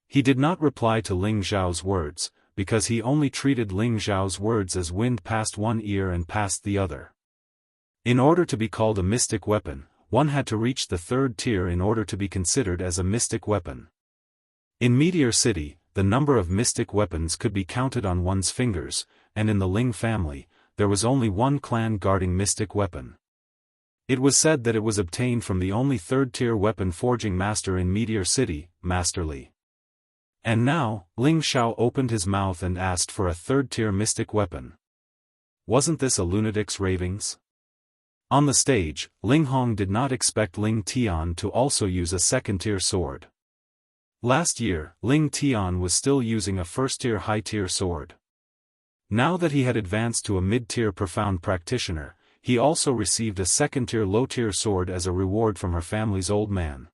He did not reply to Ling Xiao's words, because he only treated Ling Xiao's words as wind past one ear and past the other. In order to be called a mystic weapon, one had to reach the 3rd tier in order to be considered as a mystic weapon. In Meteor City, the number of mystic weapons could be counted on one's fingers, and in the Ling family, there was only one clan guarding mystic weapon. It was said that it was obtained from the only 3rd-tier weapon forging master in Meteor City, Master Li. And now, Ling Xiao opened his mouth and asked for a 3rd-tier mystic weapon. Wasn't this a lunatic's ravings? On the stage, Ling Hong did not expect Ling Tian to also use a 2nd-tier sword. Last year, Ling Tian was still using a 1st-tier high-tier sword. Now that he had advanced to a mid-tier profound practitioner, he also received a 2nd-tier low-tier sword as a reward from her family's old man.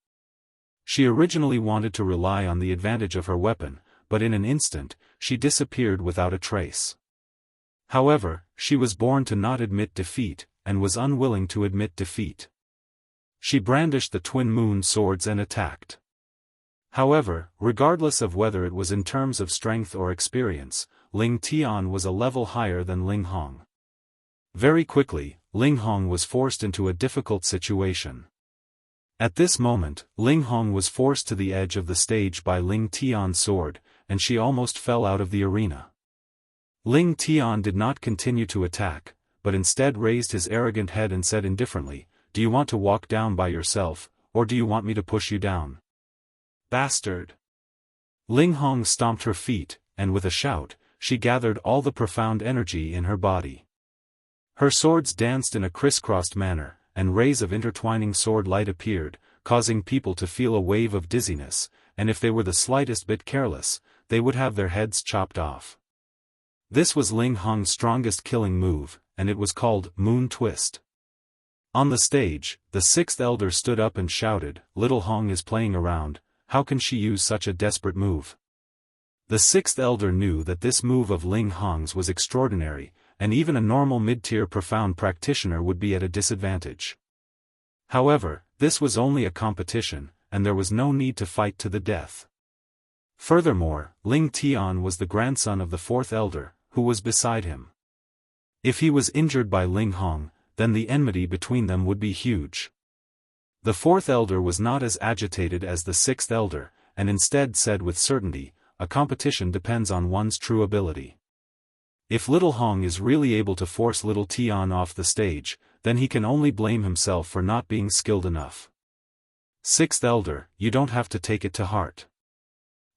She originally wanted to rely on the advantage of her weapon, but in an instant, she disappeared without a trace. However, she was born to not admit defeat, and was unwilling to admit defeat. She brandished the twin moon swords and attacked. However, regardless of whether it was in terms of strength or experience, Ling Tian was a level higher than Ling Hong. Very quickly, Ling Hong was forced into a difficult situation. At this moment, Ling Hong was forced to the edge of the stage by Ling Tian's sword, and she almost fell out of the arena. Ling Tian did not continue to attack, but instead raised his arrogant head and said indifferently, "Do you want to walk down by yourself, or do you want me to push you down? Bastard!" Ling Hong stomped her feet, and with a shout, she gathered all the profound energy in her body. Her swords danced in a crisscrossed manner, and rays of intertwining sword light appeared, causing people to feel a wave of dizziness, and if they were the slightest bit careless, they would have their heads chopped off. This was Ling Hong's strongest killing move, and it was called Moon Twist. On the stage, the 6th elder stood up and shouted, "Little Hong is playing around, how can she use such a desperate move?" The 6th elder knew that this move of Ling Hong's was extraordinary, and even a normal mid-tier profound practitioner would be at a disadvantage. However, this was only a competition, and there was no need to fight to the death. Furthermore, Ling Tian was the grandson of the 4th elder, who was beside him. If he was injured by Ling Hong, then the enmity between them would be huge. The 4th elder was not as agitated as the 6th elder, and instead said with certainty, "A competition depends on one's true ability. If Little Hong is really able to force Little Tian off the stage, then he can only blame himself for not being skilled enough. 6th elder, you don't have to take it to heart.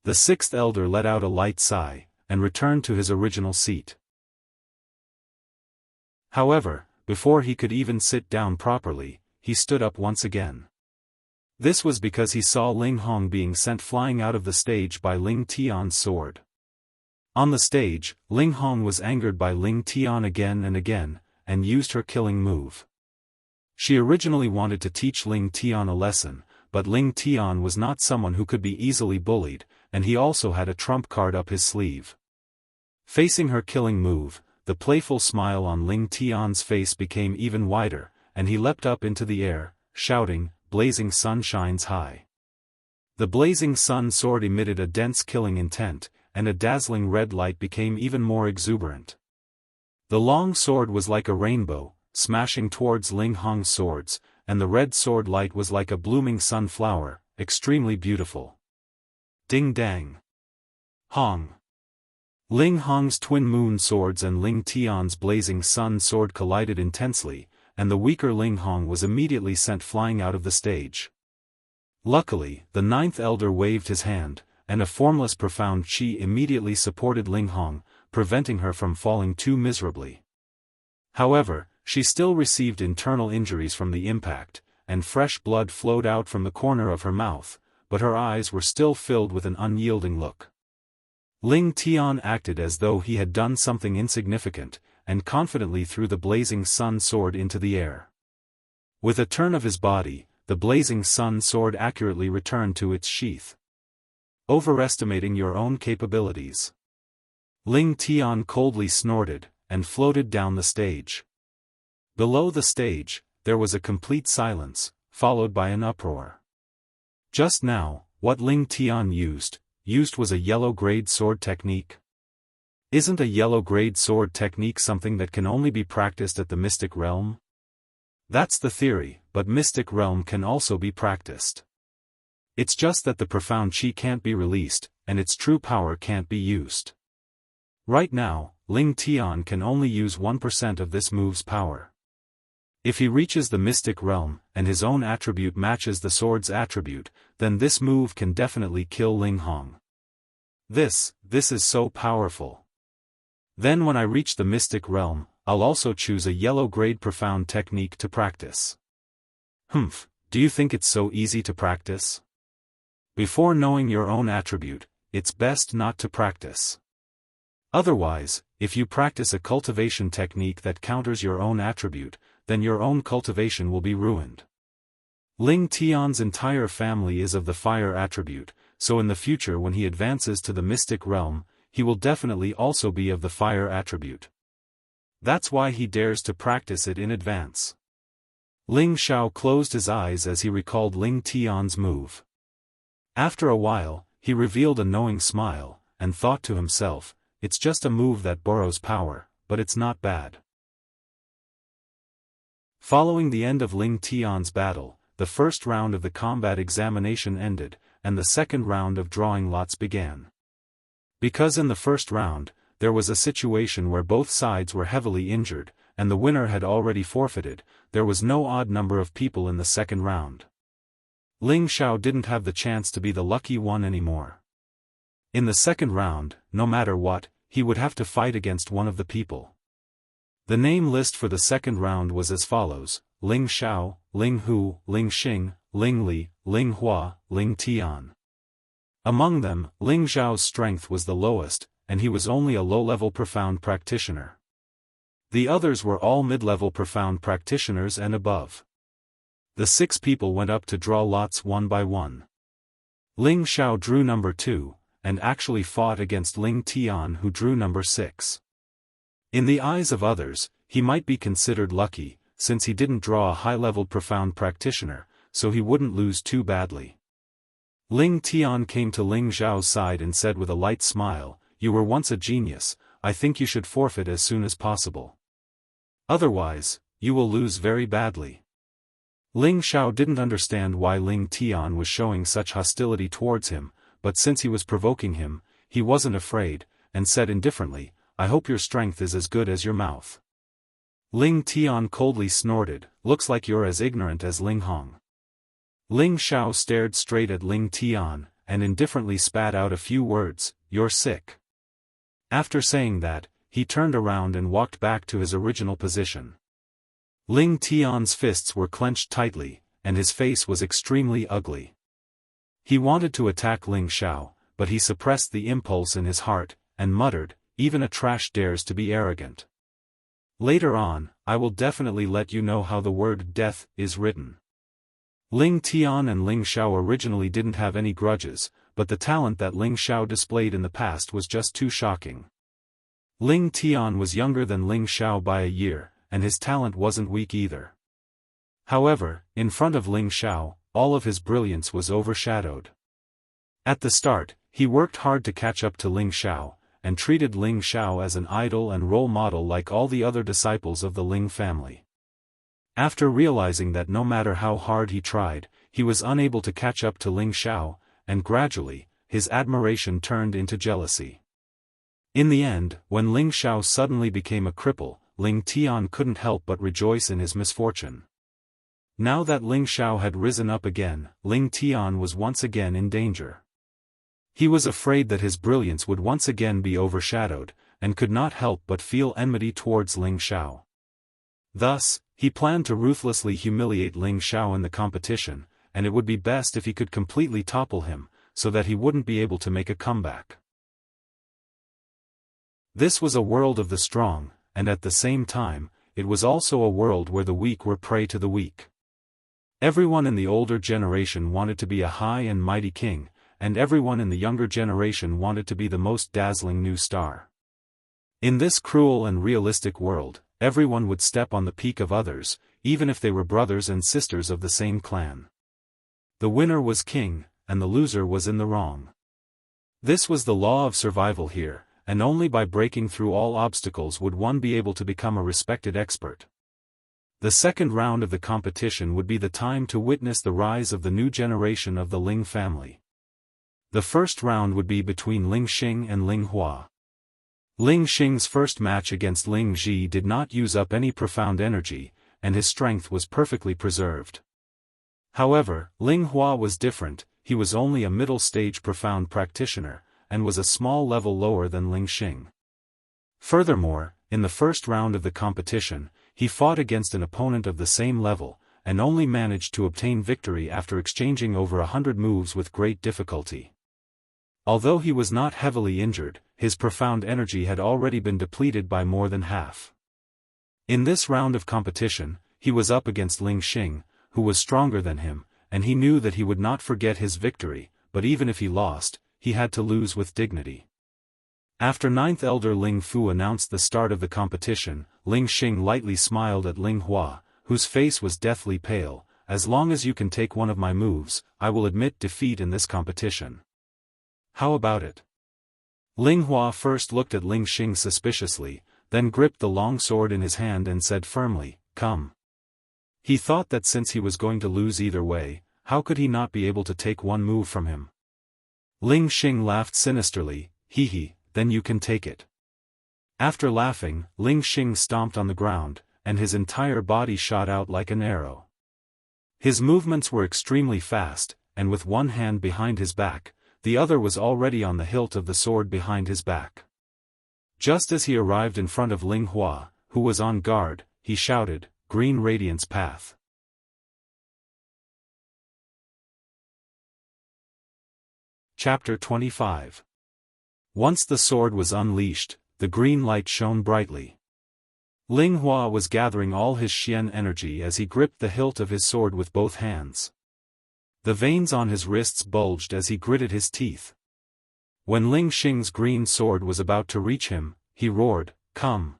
The sixth elder let out a light sigh, and returned to his original seat. However, before he could even sit down properly, he stood up once again. This was because he saw Ling Hong being sent flying out of the stage by Ling Tian's sword. On the stage, Ling Hong was angered by Ling Tian again and again, and used her killing move. She originally wanted to teach Ling Tian a lesson, but Ling Tian was not someone who could be easily bullied, and he also had a trump card up his sleeve. Facing her killing move, the playful smile on Ling Tian's face became even wider, and he leapt up into the air, shouting, "Blazing sun shines high." The blazing sun sword emitted a dense killing intent, and a dazzling red light became even more exuberant. The long sword was like a rainbow, smashing towards Ling Hong's swords, and the red sword light was like a blooming sunflower, extremely beautiful. Ding dang. Hong. Ling Hong's twin moon swords and Ling Tian's blazing sun sword collided intensely, and the weaker Ling Hong was immediately sent flying out of the stage. Luckily, the ninth elder waved his hand, and a formless profound chi immediately supported Ling Hong, preventing her from falling too miserably. However, she still received internal injuries from the impact, and fresh blood flowed out from the corner of her mouth, but her eyes were still filled with an unyielding look. Ling Tian acted as though he had done something insignificant, and confidently threw the blazing sun sword into the air. With a turn of his body, the blazing sun sword accurately returned to its sheath. Overestimating your own capabilities. Ling Tian coldly snorted, and floated down the stage. Below the stage, there was a complete silence, followed by an uproar. Just now, what Ling Tian used was a yellow-grade sword technique. Isn't a yellow-grade sword technique something that can only be practiced at the mystic realm? That's the theory, but mystic realm can also be practiced. It's just that the profound chi can't be released, and its true power can't be used. Right now, Ling Tian can only use 1% of this move's power. If he reaches the mystic realm, and his own attribute matches the sword's attribute, then this move can definitely kill Ling Hong. This is so powerful. Then when I reach the mystic realm, I'll also choose a yellow-grade profound technique to practice. Do you think it's so easy to practice? Before knowing your own attribute, it's best not to practice. Otherwise, if you practice a cultivation technique that counters your own attribute, then your own cultivation will be ruined. Ling Tian's entire family is of the fire attribute, so in the future when he advances to the mystic realm, he will definitely also be of the fire attribute. That's why he dares to practice it in advance. Ling Xiao closed his eyes as he recalled Ling Tian's move. After a while, he revealed a knowing smile, and thought to himself, it's just a move that borrows power, but it's not bad. Following the end of Ling Tian's battle, the first round of the combat examination ended, and the second round of drawing lots began. Because in the first round, there was a situation where both sides were heavily injured, and the winner had already forfeited, there was no odd number of people in the second round. Ling Xiao didn't have the chance to be the lucky one anymore. In the second round, no matter what, he would have to fight against one of the people. The name list for the second round was as follows: Ling Xiao, Ling Hu, Ling Xing, Ling Li, Ling Hua, Ling Tian. Among them, Ling Xiao's strength was the lowest, and he was only a low-level profound practitioner. The others were all mid-level profound practitioners and above. The 6 people went up to draw lots one by one. Ling Xiao drew number 2, and actually fought against Ling Tian who drew number 6. In the eyes of others, he might be considered lucky, since he didn't draw a high-level profound practitioner, so he wouldn't lose too badly. Ling Tian came to Ling Xiao's side and said with a light smile, "You were once a genius, I think you should forfeit as soon as possible. Otherwise, you will lose very badly." Ling Xiao didn't understand why Ling Tian was showing such hostility towards him, but since he was provoking him, he wasn't afraid, and said indifferently, "I hope your strength is as good as your mouth." Ling Tian coldly snorted, "Looks like you're as ignorant as Ling Hong." Ling Xiao stared straight at Ling Tian, and indifferently spat out a few words, "You're sick." After saying that, he turned around and walked back to his original position. Ling Tian's fists were clenched tightly, and his face was extremely ugly. He wanted to attack Ling Xiao, but he suppressed the impulse in his heart, and muttered, "Even a trash dares to be arrogant. Later on, I will definitely let you know how the word death is written." Ling Tian and Ling Xiao originally didn't have any grudges, but the talent that Ling Xiao displayed in the past was just too shocking. Ling Tian was younger than Ling Xiao by a year, and his talent wasn't weak either. However, in front of Ling Xiao, all of his brilliance was overshadowed. At the start, he worked hard to catch up to Ling Xiao, and treated Ling Xiao as an idol and role model like all the other disciples of the Ling family. After realizing that no matter how hard he tried, he was unable to catch up to Ling Xiao, and gradually, his admiration turned into jealousy. In the end, when Ling Xiao suddenly became a cripple, Ling Tian couldn't help but rejoice in his misfortune. Now that Ling Xiao had risen up again, Ling Tian was once again in danger. He was afraid that his brilliance would once again be overshadowed, and could not help but feel enmity towards Ling Xiao. Thus, he planned to ruthlessly humiliate Ling Xiao in the competition, and it would be best if he could completely topple him, so that he wouldn't be able to make a comeback. This was a world of the strong, and at the same time, it was also a world where the weak were prey to the weak. Everyone in the older generation wanted to be a high and mighty king, and everyone in the younger generation wanted to be the most dazzling new star. In this cruel and realistic world, everyone would step on the peak of others, even if they were brothers and sisters of the same clan. The winner was king, and the loser was in the wrong. This was the law of survival here, and only by breaking through all obstacles would one be able to become a respected expert. The second round of the competition would be the time to witness the rise of the new generation of the Ling family. The first round would be between Ling Xing and Ling Hua. Ling Xing's first match against Ling Ji did not use up any profound energy, and his strength was perfectly preserved. However, Ling Hua was different. He was only a middle-stage profound practitioner, and was a small level lower than Ling Xing. Furthermore, in the first round of the competition, he fought against an opponent of the same level, and only managed to obtain victory after exchanging over 100 moves with great difficulty. Although he was not heavily injured, his profound energy had already been depleted by more than half. In this round of competition, he was up against Ling Xing, who was stronger than him, and he knew that he would not forget his victory, but even if he lost, he had to lose with dignity. After Ninth Elder Ling Fu announced the start of the competition, Ling Xing lightly smiled at Ling Hua, whose face was deathly pale. "As long as you can take one of my moves, I will admit defeat in this competition. How about it?" Ling Hua first looked at Ling Xing suspiciously, then gripped the long sword in his hand and said firmly, "Come." He thought that since he was going to lose either way, how could he not be able to take one move from him? Ling Xing laughed sinisterly, "Hee, then you can take it." After laughing, Ling Xing stomped on the ground, and his entire body shot out like an arrow. His movements were extremely fast, and with one hand behind his back, the other was already on the hilt of the sword behind his back. Just as he arrived in front of Ling Hua, who was on guard, he shouted, "Green Radiance Path." Chapter 25. Once the sword was unleashed, the green light shone brightly. Ling Hua was gathering all his Xian energy as he gripped the hilt of his sword with both hands. The veins on his wrists bulged as he gritted his teeth. When Ling Xing's green sword was about to reach him, he roared, "Come!"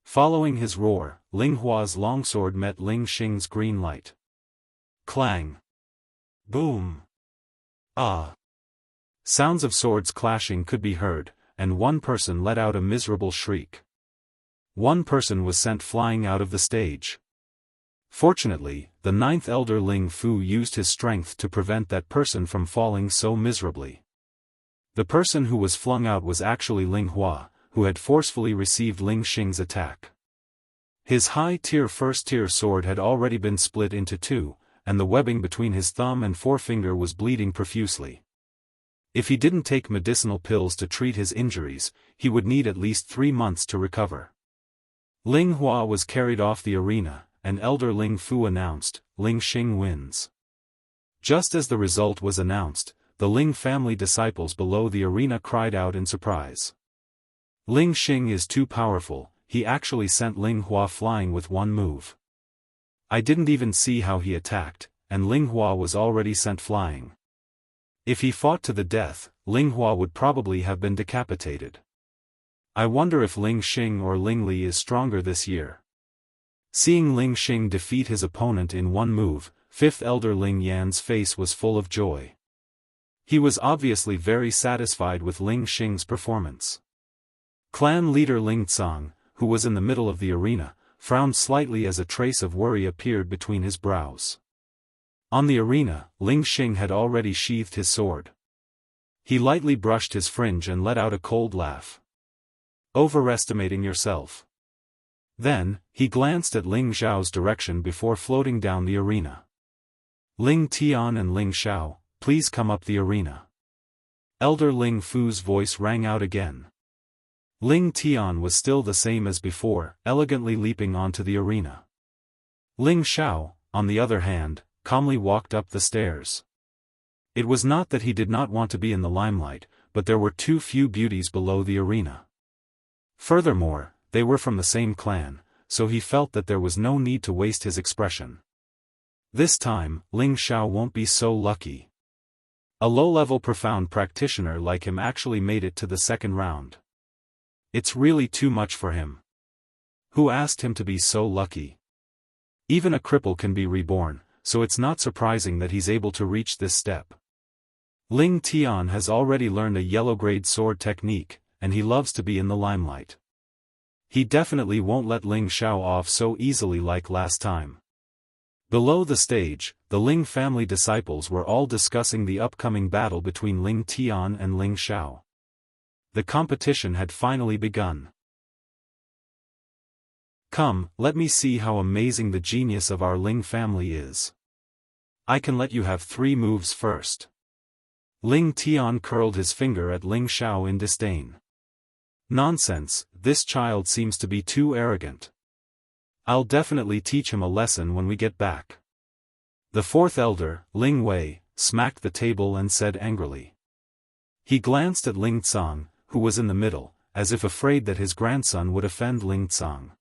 Following his roar, Ling Hua's longsword met Ling Xing's green light. Clang! Boom! Ah! Sounds of swords clashing could be heard, and one person let out a miserable shriek. One person was sent flying out of the stage. Fortunately, the ninth elder Ling Fu used his strength to prevent that person from falling so miserably. The person who was flung out was actually Ling Hua, who had forcefully received Ling Xing's attack. His high-tier first-tier sword had already been split into two, and the webbing between his thumb and forefinger was bleeding profusely. If he didn't take medicinal pills to treat his injuries, he would need at least 3 months to recover. Ling Hua was carried off the arena, and Elder Ling Fu announced, Ling Xing wins. Just as the result was announced, the Ling family disciples below the arena cried out in surprise. Ling Xing is too powerful, he actually sent Ling Hua flying with one move. I didn't even see how he attacked, and Ling Hua was already sent flying. If he fought to the death, Ling Hua would probably have been decapitated. I wonder if Ling Xing or Ling Li is stronger this year. Seeing Ling Xing defeat his opponent in one move, 5th Elder Ling Yan's face was full of joy. He was obviously very satisfied with Ling Xing's performance. Clan leader Ling Tsang, who was in the middle of the arena, frowned slightly as a trace of worry appeared between his brows. On the arena, Ling Xing had already sheathed his sword. He lightly brushed his fringe and let out a cold laugh. Overestimating yourself. Then, he glanced at Ling Xiao's direction before floating down the arena. Ling Tian and Ling Xiao, please come up the arena. Elder Ling Fu's voice rang out again. Ling Tian was still the same as before, elegantly leaping onto the arena. Ling Xiao, on the other hand, calmly walked up the stairs. It was not that he did not want to be in the limelight, but there were too few beauties below the arena. Furthermore, they were from the same clan, so he felt that there was no need to waste his expression. This time, Ling Xiao won't be so lucky. A low-level profound practitioner like him actually made it to the second round. It's really too much for him. Who asked him to be so lucky? Even a cripple can be reborn, so it's not surprising that he's able to reach this step. Ling Tian has already learned a yellow-grade sword technique, and he loves to be in the limelight. He definitely won't let Ling Xiao off so easily like last time. Below the stage, the Ling family disciples were all discussing the upcoming battle between Ling Tian and Ling Xiao. The competition had finally begun. Come, let me see how amazing the genius of our Ling family is. I can let you have 3 moves first. Ling Tian curled his finger at Ling Xiao in disdain. Nonsense, this child seems to be too arrogant. I'll definitely teach him a lesson when we get back. The 4th elder, Ling Wei, smacked the table and said angrily. He glanced at Ling Tsang, who was in the middle, as if afraid that his grandson would offend Ling Tsang.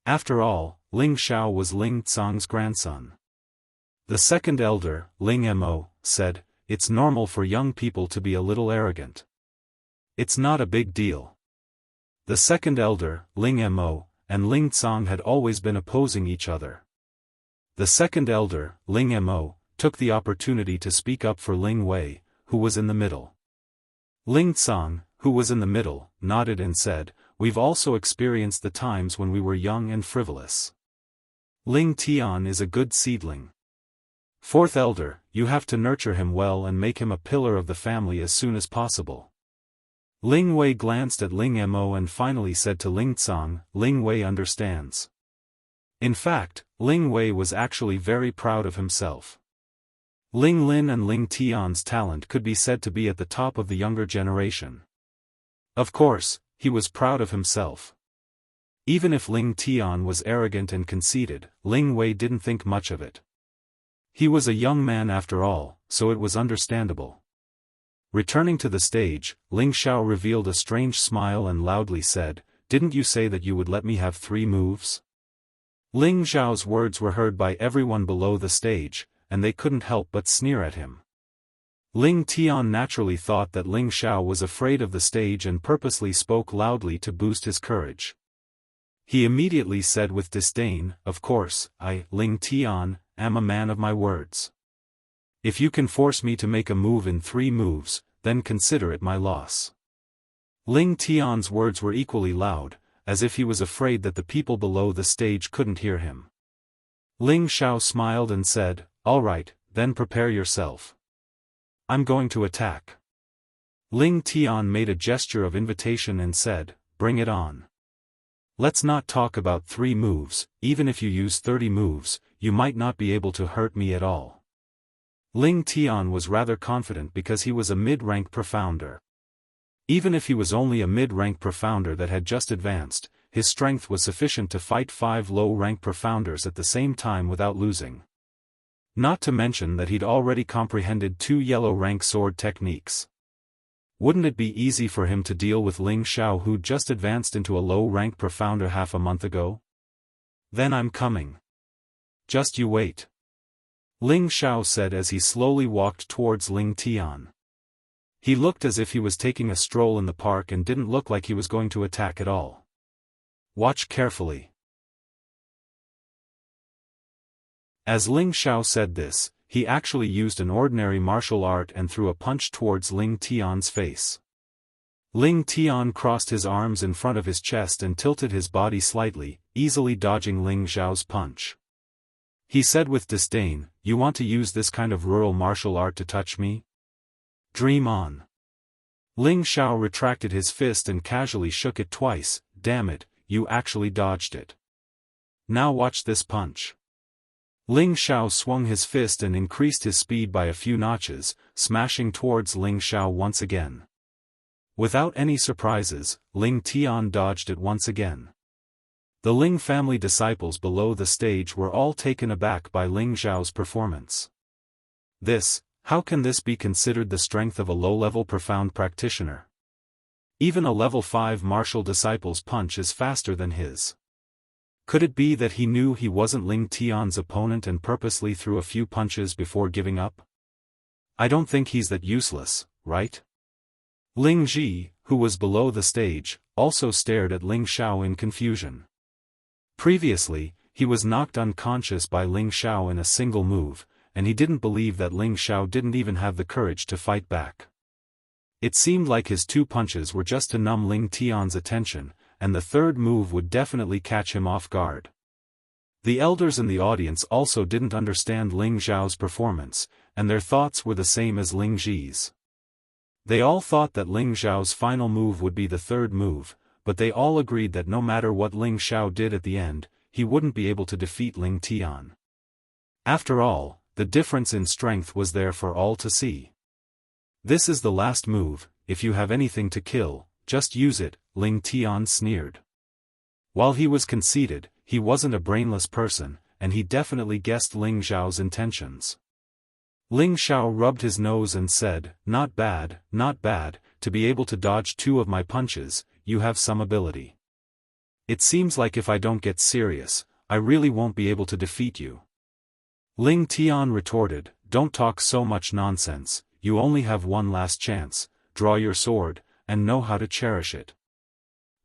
After all, Ling Xiao was Ling Tsang's grandson. The 2nd elder, Ling Mo, said, it's normal for young people to be a little arrogant. It's not a big deal. The 2nd elder, Ling Mo, and Ling Tsang had always been opposing each other. The 2nd elder, Ling Mo, took the opportunity to speak up for Ling Wei, who was in the middle. Ling Tsang, who was in the middle, nodded and said, we've also experienced the times when we were young and frivolous. Ling Tian is a good seedling. 4th elder, you have to nurture him well and make him a pillar of the family as soon as possible. Ling Wei glanced at Ling Mo and finally said to Ling Tsang, Ling Wei understands. In fact, Ling Wei was actually very proud of himself. Ling Lin and Ling Tian's talent could be said to be at the top of the younger generation. Of course, he was proud of himself. Even if Ling Tian was arrogant and conceited, Ling Wei didn't think much of it. He was a young man after all, so it was understandable. Returning to the stage, Ling Xiao revealed a strange smile and loudly said, didn't you say that you would let me have 3 moves? Ling Xiao's words were heard by everyone below the stage, and they couldn't help but sneer at him. Ling Tian naturally thought that Ling Xiao was afraid of the stage and purposely spoke loudly to boost his courage. He immediately said with disdain, of course, I, Ling Tian, am a man of my words. If you can force me to make a move in 3 moves, then consider it my loss. Ling Tian's words were equally loud, as if he was afraid that the people below the stage couldn't hear him. Ling Xiao smiled and said, all right, then prepare yourself. I'm going to attack. Ling Tian made a gesture of invitation and said, bring it on. Let's not talk about 3 moves, even if you use 30 moves, you might not be able to hurt me at all. Ling Tian was rather confident because he was a mid-rank profounder. Even if he was only a mid-rank profounder that had just advanced, his strength was sufficient to fight 5 low-rank profounders at the same time without losing. Not to mention that he'd already comprehended 2 yellow-rank sword techniques. Wouldn't it be easy for him to deal with Ling Xiao, who'd just advanced into a low-rank profounder half a month ago? Then I'm coming. Just you wait. Ling Xiao said as he slowly walked towards Ling Tian. He looked as if he was taking a stroll in the park and didn't look like he was going to attack at all. Watch carefully. As Ling Xiao said this, he actually used an ordinary martial art and threw a punch towards Ling Tian's face. Ling Tian crossed his arms in front of his chest and tilted his body slightly, easily dodging Ling Xiao's punch. He said with disdain, "You want to use this kind of rural martial art to touch me? Dream on." Ling Xiao retracted his fist and casually shook it twice. "Damn it, you actually dodged it. Now watch this punch." Ling Xiao swung his fist and increased his speed by a few notches, smashing towards Ling Xiao once again. Without any surprises, Ling Tian dodged it once again. The Ling family disciples below the stage were all taken aback by Ling Xiao's performance. How can this be considered the strength of a low-level profound practitioner? Even a level 5 martial disciple's punch is faster than his. Could it be that he knew he wasn't Ling Tian's opponent and purposely threw a few punches before giving up? I don't think he's that useless, right? Ling Ji, who was below the stage, also stared at Ling Xiao in confusion. Previously, he was knocked unconscious by Ling Xiao in a single move, and he didn't believe that Ling Xiao didn't even have the courage to fight back. It seemed like his 2 punches were just to numb Ling Tian's attention, and the third move would definitely catch him off guard. The elders in the audience also didn't understand Ling Xiao's performance, and their thoughts were the same as Ling Ji's. They all thought that Ling Xiao's final move would be the third move, but they all agreed that no matter what Ling Xiao did at the end, he wouldn't be able to defeat Ling Tian. After all, the difference in strength was there for all to see. "This is the last move. If you have anything to kill, just use it," Ling Tian sneered. While he was conceited, he wasn't a brainless person, and he definitely guessed Ling Xiao's intentions. Ling Xiao rubbed his nose and said, not bad, to be able to dodge 2 of my punches, you have some ability. It seems like if I don't get serious, I really won't be able to defeat you." Ling Tian retorted, "Don't talk so much nonsense, you only have one last chance, draw your sword, and know how to cherish it."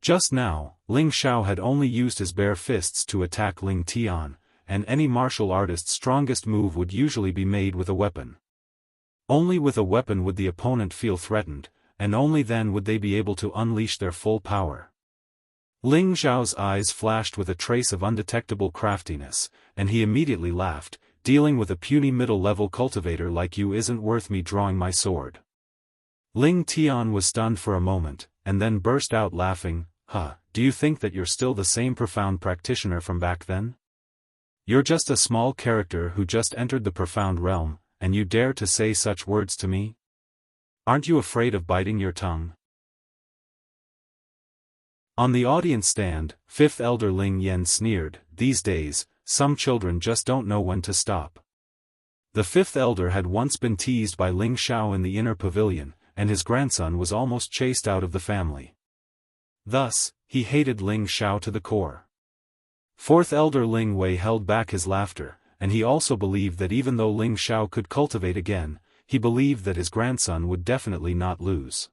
Just now, Ling Xiao had only used his bare fists to attack Ling Tian, and any martial artist's strongest move would usually be made with a weapon. Only with a weapon would the opponent feel threatened, and only then would they be able to unleash their full power. Ling Xiao's eyes flashed with a trace of undetectable craftiness, and he immediately laughed, "Dealing with a puny middle-level cultivator like you isn't worth me drawing my sword." Ling Tian was stunned for a moment, and then burst out laughing, Do you think that you're still the same profound practitioner from back then? You're just a small character who just entered the profound realm, and you dare to say such words to me? Aren't you afraid of biting your tongue?" On the audience stand, 5th Elder Ling Yan sneered, "These days, some children just don't know when to stop." The 5th Elder had once been teased by Ling Xiao in the inner pavilion, and his grandson was almost chased out of the family. Thus, he hated Ling Xiao to the core. 4th Elder Ling Wei held back his laughter, and he also believed that even though Ling Xiao could cultivate again, he believed that his grandson would definitely not lose.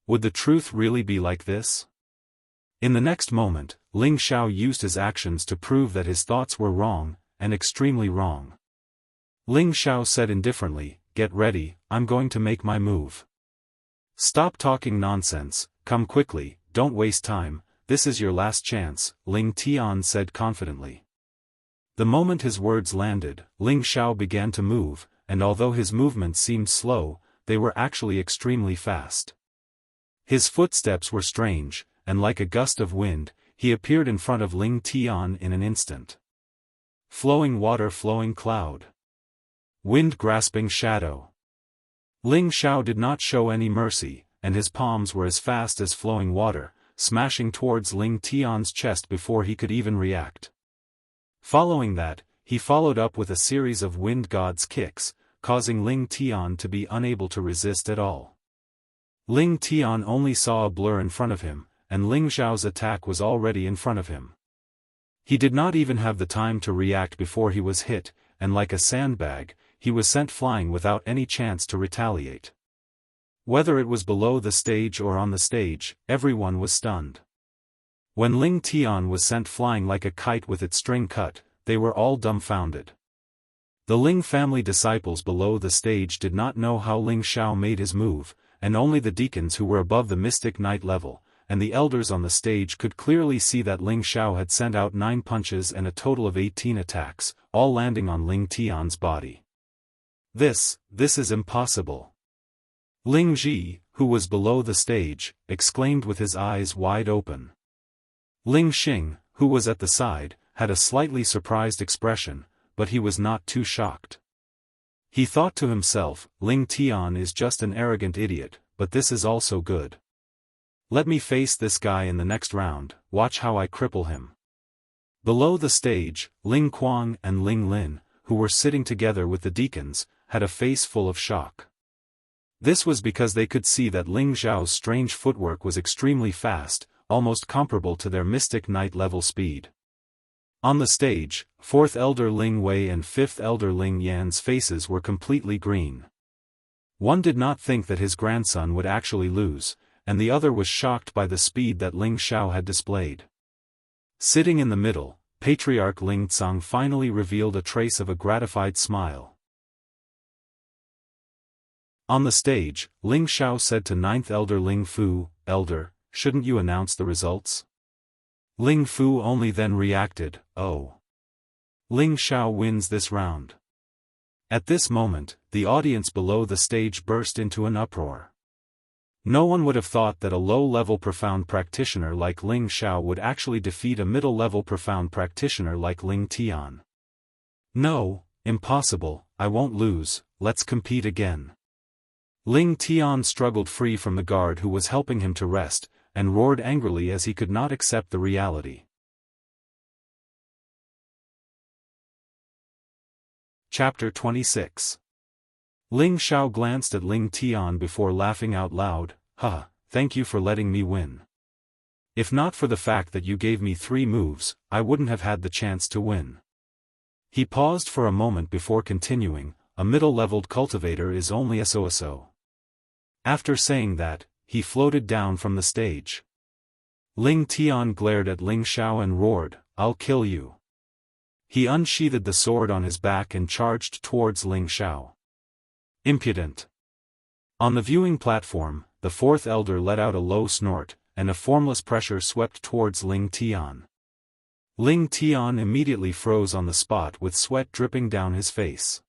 Would the truth really be like this? In the next moment, Ling Xiao used his actions to prove that his thoughts were wrong, and extremely wrong. Ling Xiao said indifferently, "Get ready, I'm going to make my move." "Stop talking nonsense, come quickly, don't waste time, this is your last chance," Ling Tian said confidently. The moment his words landed, Ling Xiao began to move, and although his movements seemed slow, they were actually extremely fast. His footsteps were strange, and like a gust of wind, he appeared in front of Ling Tian in an instant. Flowing water, flowing cloud. Wind-grasping shadow. Ling Xiao did not show any mercy, and his palms were as fast as flowing water, smashing towards Ling Tian's chest before he could even react. Following that, he followed up with a series of wind god's kicks, causing Ling Tian to be unable to resist at all. Ling Tian only saw a blur in front of him, and Ling Xiao's attack was already in front of him. He did not even have the time to react before he was hit, and like a sandbag, he was sent flying without any chance to retaliate. Whether it was below the stage or on the stage, everyone was stunned. When Ling Tian was sent flying like a kite with its string cut, they were all dumbfounded. The Ling family disciples below the stage did not know how Ling Xiao made his move, and only the deacons who were above the mystic knight level, and the elders on the stage could clearly see that Ling Xiao had sent out 9 punches and a total of 18 attacks, all landing on Ling Tian's body. This is impossible. Ling Ji, who was below the stage, exclaimed with his eyes wide open. Ling Xing, who was at the side, had a slightly surprised expression, but he was not too shocked. He thought to himself, Ling Tian is just an arrogant idiot, but this is also good. Let me face this guy in the next round, watch how I cripple him. Below the stage, Ling Kuang and Ling Lin, who were sitting together with the deacons, had a face full of shock. This was because they could see that Ling Xiao's strange footwork was extremely fast, almost comparable to their mystic knight level speed. On the stage, 4th Elder Ling Wei and 5th Elder Ling Yan's faces were completely green. One did not think that his grandson would actually lose, and the other was shocked by the speed that Ling Xiao had displayed. Sitting in the middle, Patriarch Ling Tsang finally revealed a trace of a gratified smile. On the stage, Ling Xiao said to 9th Elder Ling Fu, "Elder, shouldn't you announce the results?" Ling Fu only then reacted, "Oh. Ling Xiao wins this round." At this moment, the audience below the stage burst into an uproar. No one would have thought that a low-level profound practitioner like Ling Xiao would actually defeat a middle-level profound practitioner like Ling Tian. "No, impossible, I won't lose, let's compete again." Ling Tian struggled free from the guard who was helping him to rest, and roared angrily as he could not accept the reality. Chapter 26. Ling Xiao glanced at Ling Tian before laughing out loud, "Ha, thank you for letting me win. If not for the fact that you gave me 3 moves, I wouldn't have had the chance to win." He paused for a moment before continuing, "A middle-leveled cultivator is only a so-so." After saying that, he floated down from the stage. Ling Tian glared at Ling Xiao and roared, "I'll kill you." He unsheathed the sword on his back and charged towards Ling Xiao. Impudent. On the viewing platform, the 4th elder let out a low snort, and a formless pressure swept towards Ling Tian. Ling Tian immediately froze on the spot with sweat dripping down his face.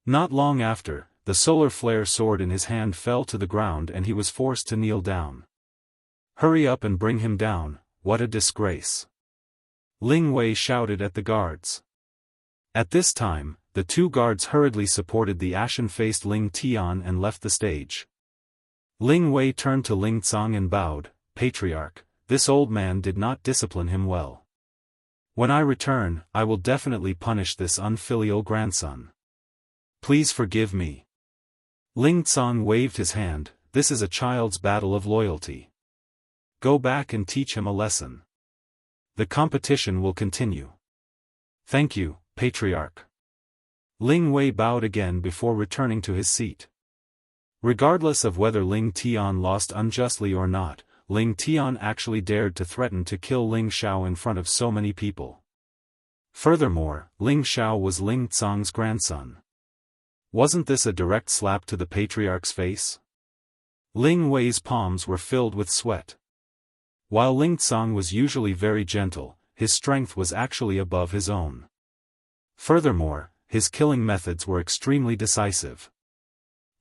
Not long after, the solar flare sword in his hand fell to the ground and he was forced to kneel down. "Hurry up and bring him down, what a disgrace!" Ling Wei shouted at the guards. At this time, the 2 guards hurriedly supported the ashen-faced Ling Tian and left the stage. Ling Wei turned to Ling Tsang and bowed, "Patriarch, this old man did not discipline him well. When I return, I will definitely punish this unfilial grandson. Please forgive me." Ling Tsang waved his hand, "This is a child's battle of loyalty. Go back and teach him a lesson. The competition will continue." "Thank you, Patriarch." Ling Wei bowed again before returning to his seat. Regardless of whether Ling Tian lost unjustly or not, Ling Tian actually dared to threaten to kill Ling Xiao in front of so many people. Furthermore, Ling Xiao was Ling Tsang's grandson. Wasn't this a direct slap to the Patriarch's face? Ling Wei's palms were filled with sweat. While Ling Tsang was usually very gentle, his strength was actually above his own. Furthermore, his killing methods were extremely decisive.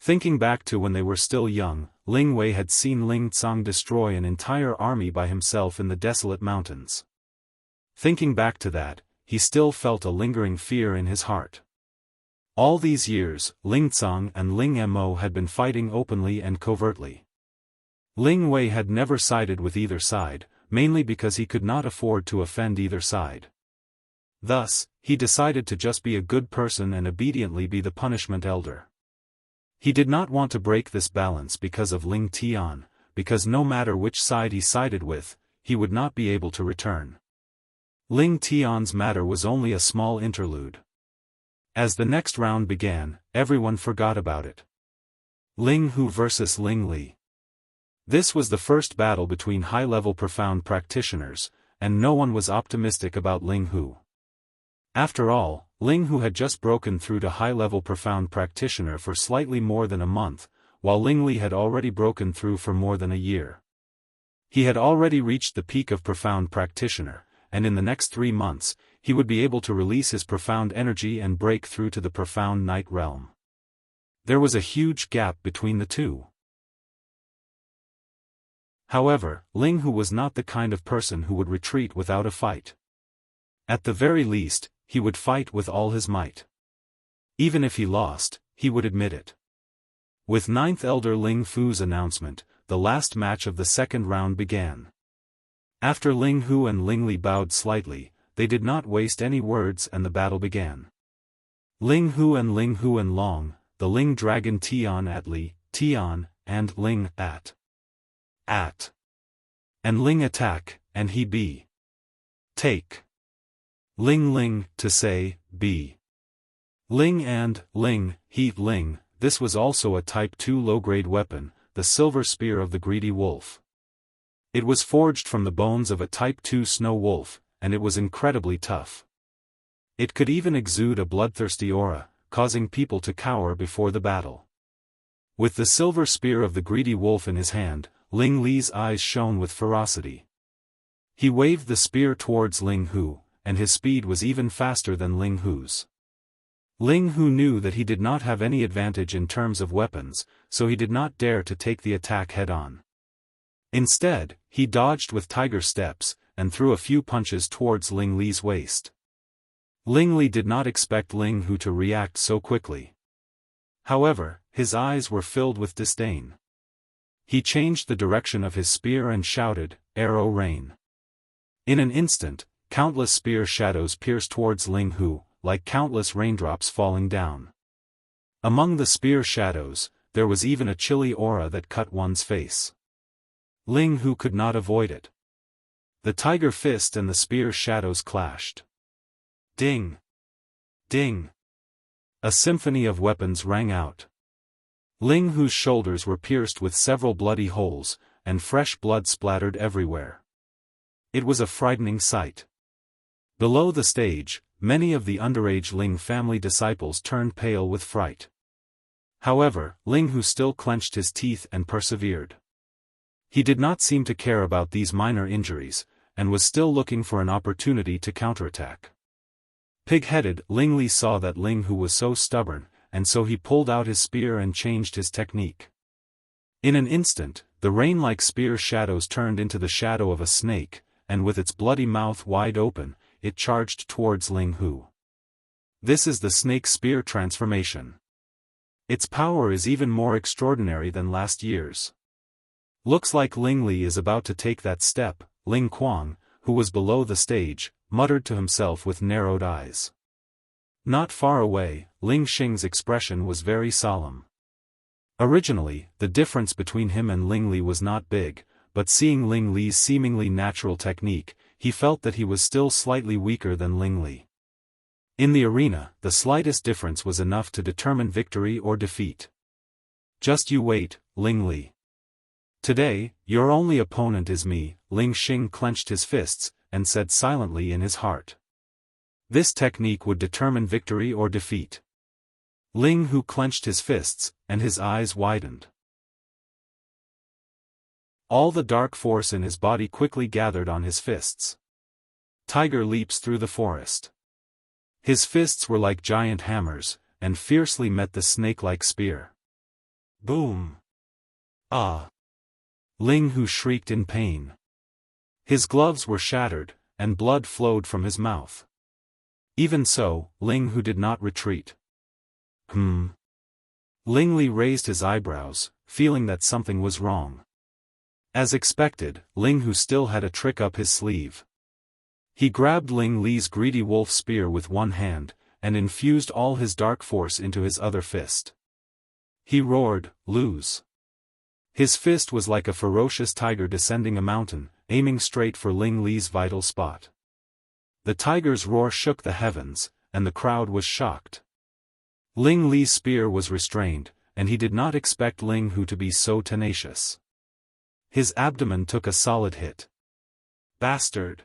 Thinking back to when they were still young, Ling Wei had seen Ling Tsang destroy an entire army by himself in the desolate mountains. Thinking back to that, he still felt a lingering fear in his heart. All these years, Ling Tsang and Ling Mo had been fighting openly and covertly. Ling Wei had never sided with either side, mainly because he could not afford to offend either side. Thus, he decided to just be a good person and obediently be the punishment elder. He did not want to break this balance because of Ling Tian, because no matter which side he sided with, he would not be able to return. Ling Tian's matter was only a small interlude. As the next round began, everyone forgot about it. Ling Hu versus Ling Li. This was the first battle between high-level profound practitioners, and no one was optimistic about Ling Hu. After all, Ling Hu had just broken through to high-level profound practitioner for slightly more than a month, while Ling Li had already broken through for more than a year. He had already reached the peak of profound practitioner, and in the next 3 months, he would be able to release his profound energy and break through to the profound night realm. There was a huge gap between the two. However, Ling Hu was not the kind of person who would retreat without a fight. At the very least, he would fight with all his might. Even if he lost, he would admit it. With 9th Elder Ling Fu's announcement, the last match of the second round began. After Ling Hu and Ling Li bowed slightly, they did not waste any words and the battle began. Ling Hu and Long, the Ling Dragon Tian at Li, Tian, and Ling at. And Ling attack, and he be. Take. Ling to say, be. Ling and Ling, he Ling, this was also a Type 2 low-grade weapon, the silver spear of the greedy wolf. It was forged from the bones of a Type 2 snow wolf, and it was incredibly tough. It could even exude a bloodthirsty aura, causing people to cower before the battle. With the silver spear of the greedy wolf in his hand, Ling Li's eyes shone with ferocity. He waved the spear towards Ling Hu, and his speed was even faster than Ling Hu's. Ling Hu knew that he did not have any advantage in terms of weapons, so he did not dare to take the attack head-on. Instead, he dodged with tiger steps, and threw a few punches towards Ling Li's waist. Ling Li did not expect Ling Hu to react so quickly. However, his eyes were filled with disdain. He changed the direction of his spear and shouted, "Arrow rain." In an instant, countless spear shadows pierced towards Ling Hu, like countless raindrops falling down. Among the spear shadows, there was even a chilly aura that cut one's face. Ling Hu could not avoid it. The tiger fist and the spear shadows clashed. Ding! Ding! A symphony of weapons rang out. Ling Hu's shoulders were pierced with several bloody holes, and fresh blood splattered everywhere. It was a frightening sight. Below the stage, many of the underage Ling family disciples turned pale with fright. However, Ling Hu still clenched his teeth and persevered. He did not seem to care about these minor injuries, and was still looking for an opportunity to counterattack. Pig-headed Ling Li saw that Ling Hu was so stubborn, and so he pulled out his spear and changed his technique. In an instant, the rain-like spear shadows turned into the shadow of a snake, and with its bloody mouth wide open, it charged towards Ling Hu. This is the snake spear transformation. Its power is even more extraordinary than last year's. Looks like Ling Li is about to take that step, Ling Kuang, who was below the stage, muttered to himself with narrowed eyes. Not far away, Ling Xing's expression was very solemn. Originally, the difference between him and Ling Li was not big, but seeing Ling Li's seemingly natural technique, he felt that he was still slightly weaker than Ling Li. In the arena, the slightest difference was enough to determine victory or defeat. Just you wait, Ling Li. Today, your only opponent is me, Ling Xing clenched his fists, and said silently in his heart. This technique would determine victory or defeat. Ling Hu clenched his fists, and his eyes widened. All the dark force in his body quickly gathered on his fists. Tiger leaps through the forest. His fists were like giant hammers, and fiercely met the snake-like spear. Boom! Ah! Ling Hu shrieked in pain. His gloves were shattered, and blood flowed from his mouth. Even so, Ling Hu did not retreat. Ling Li raised his eyebrows, feeling that something was wrong. As expected, Ling Hu still had a trick up his sleeve. He grabbed Ling Li's greedy wolf spear with one hand, and infused all his dark force into his other fist. He roared, "Lose!" His fist was like a ferocious tiger descending a mountain, aiming straight for Ling Li's vital spot. The tiger's roar shook the heavens, and the crowd was shocked. Ling Li's spear was restrained, and he did not expect Ling Hu to be so tenacious. His abdomen took a solid hit. "Bastard!"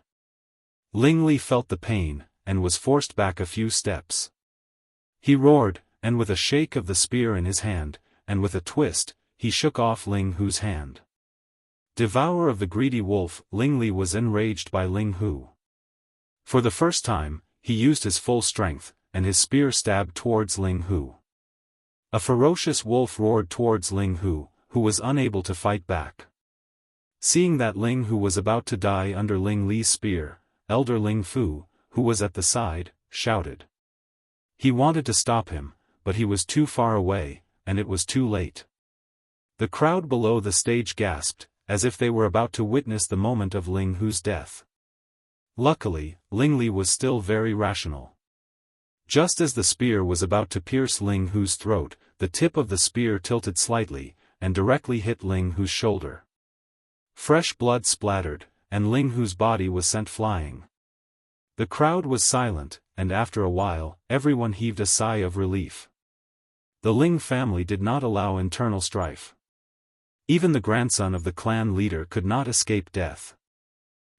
Ling Li felt the pain, and was forced back a few steps. He roared, and with a shake of the spear in his hand, and with a twist, he shook off Ling Hu's hand. Devourer of the greedy wolf, Ling Li was enraged by Ling Hu. For the first time, he used his full strength, and his spear stabbed towards Ling Hu. A ferocious wolf roared towards Ling Hu, who was unable to fight back. Seeing that Ling Hu was about to die under Ling Li's spear, Elder Ling Fu, who was at the side, shouted. He wanted to stop him, but he was too far away, and it was too late. The crowd below the stage gasped, as if they were about to witness the moment of Ling Hu's death. Luckily, Ling Li was still very rational. Just as the spear was about to pierce Ling Hu's throat, the tip of the spear tilted slightly, and directly hit Ling Hu's shoulder. Fresh blood splattered, and Ling Hu's body was sent flying. The crowd was silent, and after a while, everyone heaved a sigh of relief. The Ling family did not allow internal strife. Even the grandson of the clan leader could not escape death.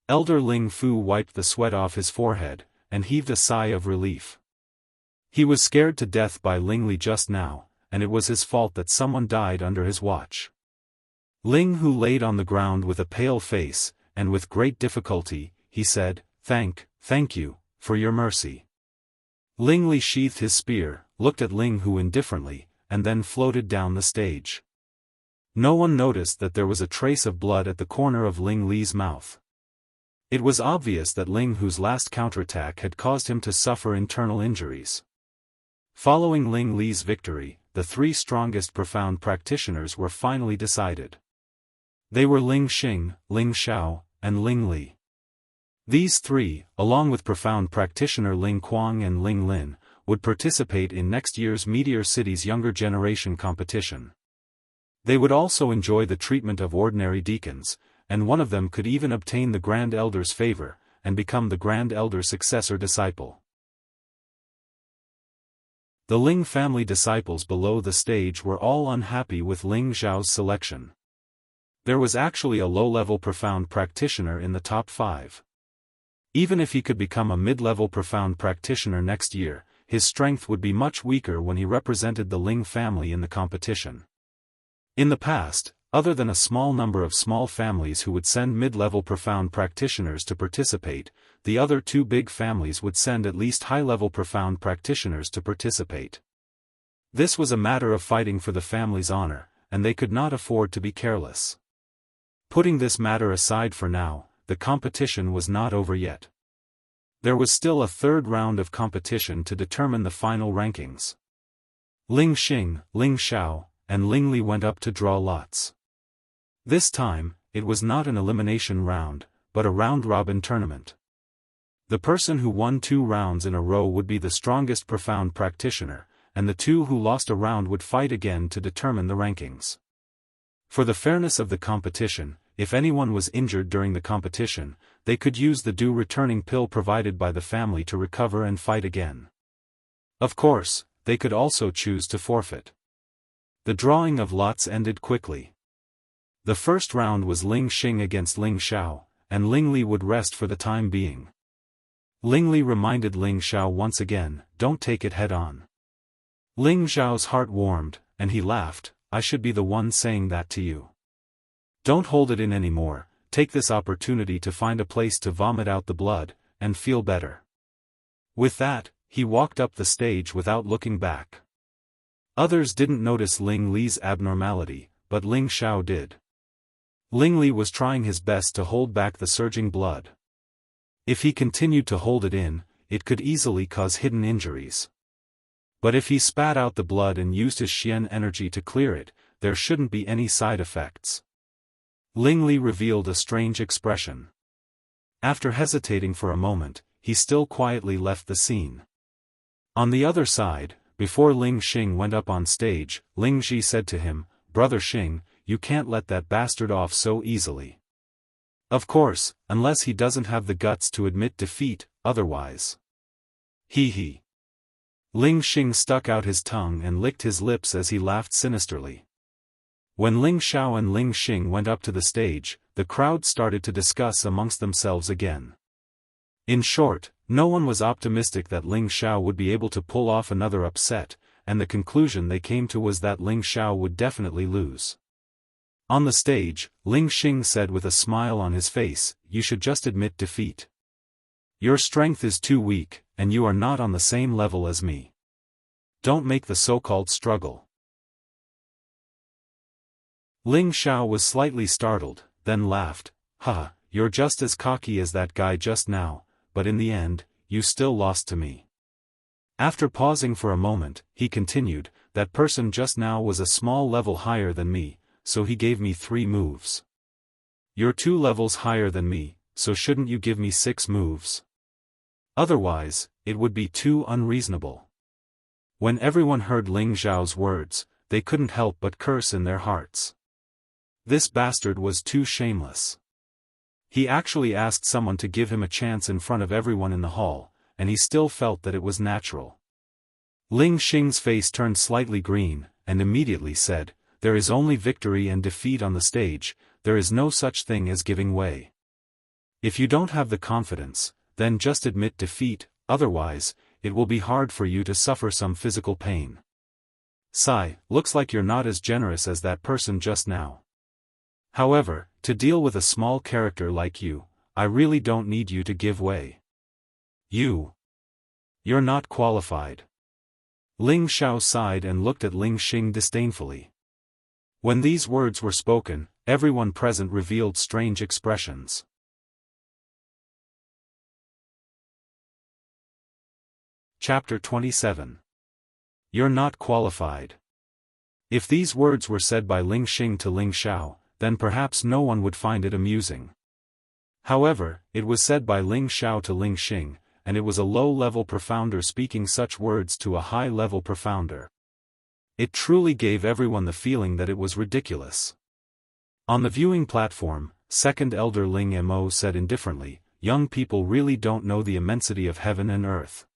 Elder Ling Fu wiped the sweat off his forehead, and heaved a sigh of relief. He was scared to death by Ling Li just now, and it was his fault that someone died under his watch. Ling Hu laid on the ground with a pale face, and with great difficulty, he said, Thank you, for your mercy." Ling Li sheathed his spear, looked at Ling Hu indifferently, and then floated down the stage. No one noticed that there was a trace of blood at the corner of Ling Li's mouth. It was obvious that Ling Hu's last counterattack had caused him to suffer internal injuries. Following Ling Li's victory, the three strongest profound practitioners were finally decided. They were Ling Xing, Ling Xiao, and Ling Li. These three, along with profound practitioner Ling Kuang and Ling Lin, would participate in next year's Meteor City's Younger Generation competition. They would also enjoy the treatment of ordinary deacons, and one of them could even obtain the Grand Elder's favor, and become the Grand Elder's successor disciple. The Ling family disciples below the stage were all unhappy with Ling Zhao's selection. There was actually a low-level profound practitioner in the top 5. Even if he could become a mid-level profound practitioner next year, his strength would be much weaker when he represented the Ling family in the competition. In the past, other than a small number of small families who would send mid-level profound practitioners to participate, the other two big families would send at least high-level profound practitioners to participate. This was a matter of fighting for the family's honor, and they could not afford to be careless. Putting this matter aside for now, the competition was not over yet. There was still a third round of competition to determine the final rankings. Ling Xing, Ling Xiao, and Ling Li went up to draw lots. This time, it was not an elimination round, but a round-robin tournament. The person who won 2 rounds in a row would be the strongest profound practitioner, and the 2 who lost a round would fight again to determine the rankings. For the fairness of the competition, if anyone was injured during the competition, they could use the due returning pill provided by the family to recover and fight again. Of course, they could also choose to forfeit. The drawing of lots ended quickly. The first round was Ling Xing against Ling Xiao, and Ling Li would rest for the time being. Ling Li reminded Ling Xiao once again, "Don't take it head-on." Ling Xiao's heart warmed, and he laughed, "I should be the one saying that to you. Don't hold it in anymore, take this opportunity to find a place to vomit out the blood, and feel better." With that, he walked up the stage without looking back. Others didn't notice Ling Li's abnormality, but Ling Xiao did. Ling Li was trying his best to hold back the surging blood. If he continued to hold it in, it could easily cause hidden injuries. But if he spat out the blood and used his Xian energy to clear it, there shouldn't be any side effects. Ling Li revealed a strange expression. After hesitating for a moment, he still quietly left the scene. On the other side, before Ling Xing went up on stage, Ling Ji said to him, "Brother Xing, you can't let that bastard off so easily. Of course, unless he doesn't have the guts to admit defeat, otherwise." He. Ling Xing stuck out his tongue and licked his lips as he laughed sinisterly. When Ling Xiao and Ling Xing went up to the stage, the crowd started to discuss amongst themselves again. In short, no one was optimistic that Ling Xiao would be able to pull off another upset, and the conclusion they came to was that Ling Xiao would definitely lose. On the stage, Ling Xing said with a smile on his face, "You should just admit defeat. Your strength is too weak, and you are not on the same level as me. Don't make the so-called struggle." Ling Xiao was slightly startled, then laughed, "Ha, you're just as cocky as that guy just now, but in the end, you still lost to me." After pausing for a moment, he continued, "That person just now was a small level higher than me, so he gave me 3 moves. You're 2 levels higher than me, so shouldn't you give me 6 moves? Otherwise, it would be too unreasonable." When everyone heard Ling Xiao's words, they couldn't help but curse in their hearts. This bastard was too shameless. He actually asked someone to give him a chance in front of everyone in the hall, and he still felt that it was natural. Ling Xing's face turned slightly green, and immediately said, "There is only victory and defeat on the stage, there is no such thing as giving way. If you don't have the confidence, then just admit defeat, otherwise, it will be hard for you to suffer some physical pain. Sigh, looks like you're not as generous as that person just now. However, to deal with a small character like you, I really don't need you to give way. You're not qualified." Ling Xiao sighed and looked at Ling Xing disdainfully. When these words were spoken, everyone present revealed strange expressions. Chapter 27. You're not qualified. If these words were said by Ling Xing to Ling Xiao, then perhaps no one would find it amusing. However, it was said by Ling Xiao to Ling Xing, and it was a low-level profounder speaking such words to a high-level profounder. It truly gave everyone the feeling that it was ridiculous. On the viewing platform, second elder Ling Mo said indifferently, "Young people really don't know the immensity of heaven and earth.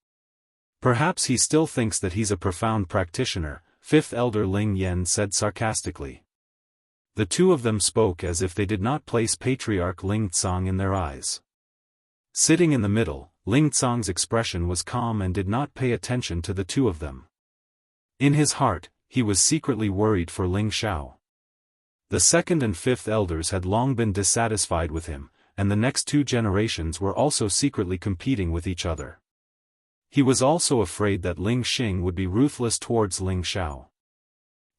Perhaps he still thinks that he's a profound practitioner," fifth elder Ling Yen said sarcastically. The two of them spoke as if they did not place Patriarch Ling Tsang in their eyes. Sitting in the middle, Ling Tsang's expression was calm and did not pay attention to the two of them. In his heart, he was secretly worried for Ling Xiao. The second and fifth elders had long been dissatisfied with him, and the next 2 generations were also secretly competing with each other. He was also afraid that Ling Xing would be ruthless towards Ling Xiao.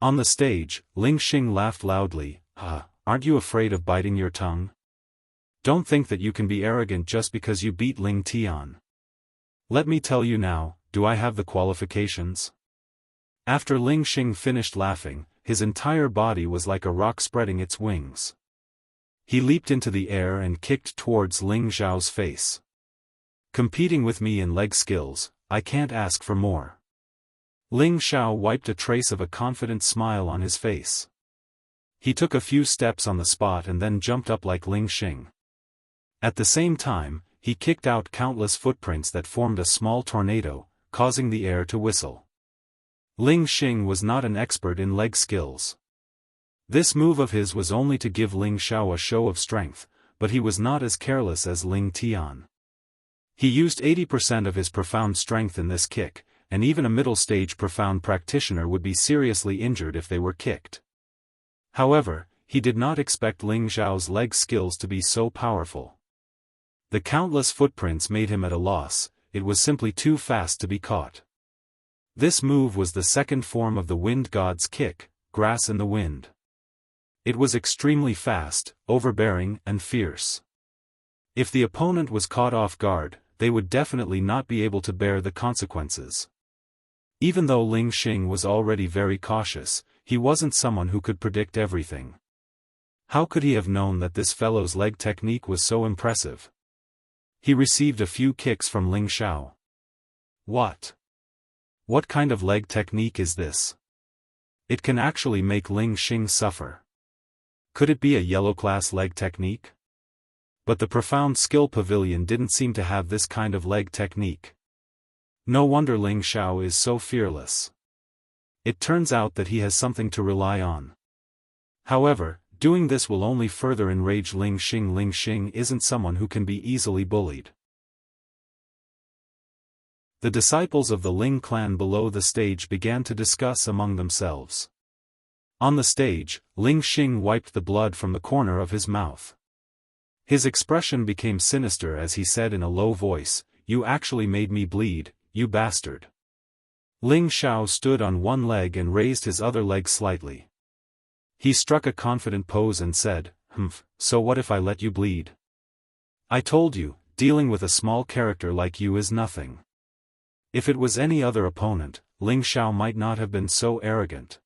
On the stage, Ling Xing laughed loudly, "Aren't you afraid of biting your tongue? Don't think that you can be arrogant just because you beat Ling Tian. Let me tell you now, do I have the qualifications?" After Ling Xing finished laughing, his entire body was like a rock spreading its wings. He leaped into the air and kicked towards Ling Xiao's face. "Competing with me in leg skills, I can't ask for more." Ling Xiao wiped a trace of a confident smile on his face. He took a few steps on the spot and then jumped up like Ling Xing. At the same time, he kicked out countless footprints that formed a small tornado, causing the air to whistle. Ling Xing was not an expert in leg skills. This move of his was only to give Ling Xiao a show of strength, but he was not as careless as Ling Tian. He used 80% of his profound strength in this kick, and even a middle-stage profound practitioner would be seriously injured if they were kicked. However, he did not expect Ling Xiao's leg skills to be so powerful. The countless footprints made him at a loss, it was simply too fast to be caught. This move was the second form of the wind god's kick, grass in the wind. It was extremely fast, overbearing and fierce. If the opponent was caught off guard, they would definitely not be able to bear the consequences. Even though Ling Xing was already very cautious, he wasn't someone who could predict everything. How could he have known that this fellow's leg technique was so impressive? He received a few kicks from Ling Xiao. What? What kind of leg technique is this? It can actually make Ling Xing suffer. Could it be a yellow class leg technique? But the profound skill pavilion didn't seem to have this kind of leg technique. No wonder Ling Xiao is so fearless. It turns out that he has something to rely on. However, doing this will only further enrage Ling Xing. Ling Xing isn't someone who can be easily bullied. The disciples of the Ling clan below the stage began to discuss among themselves. On the stage, Ling Xing wiped the blood from the corner of his mouth. His expression became sinister as he said in a low voice, "You actually made me bleed, you bastard." Ling Xiao stood on one leg and raised his other leg slightly. He struck a confident pose and said, "So what if I let you bleed? I told you, dealing with a small character like you is nothing." If it was any other opponent, Ling Xiao might not have been so arrogant.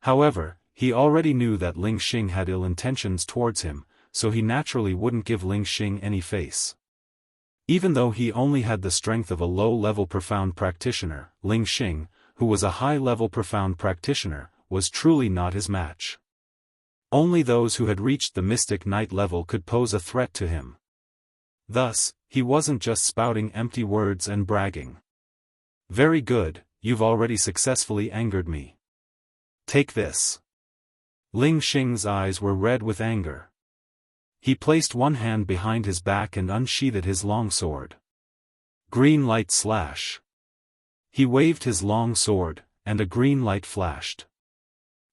However, he already knew that Ling Xing had ill intentions towards him, so he naturally wouldn't give Ling Xing any face. Even though he only had the strength of a low-level profound practitioner, Ling Xing, who was a high-level profound practitioner, was truly not his match. Only those who had reached the Mystic Knight level could pose a threat to him. Thus, he wasn't just spouting empty words and bragging. "Very good, you've already successfully angered me. Take this." Ling Xing's eyes were red with anger. He placed one hand behind his back and unsheathed his long sword. Green light slash. He waved his long sword, and a green light flashed.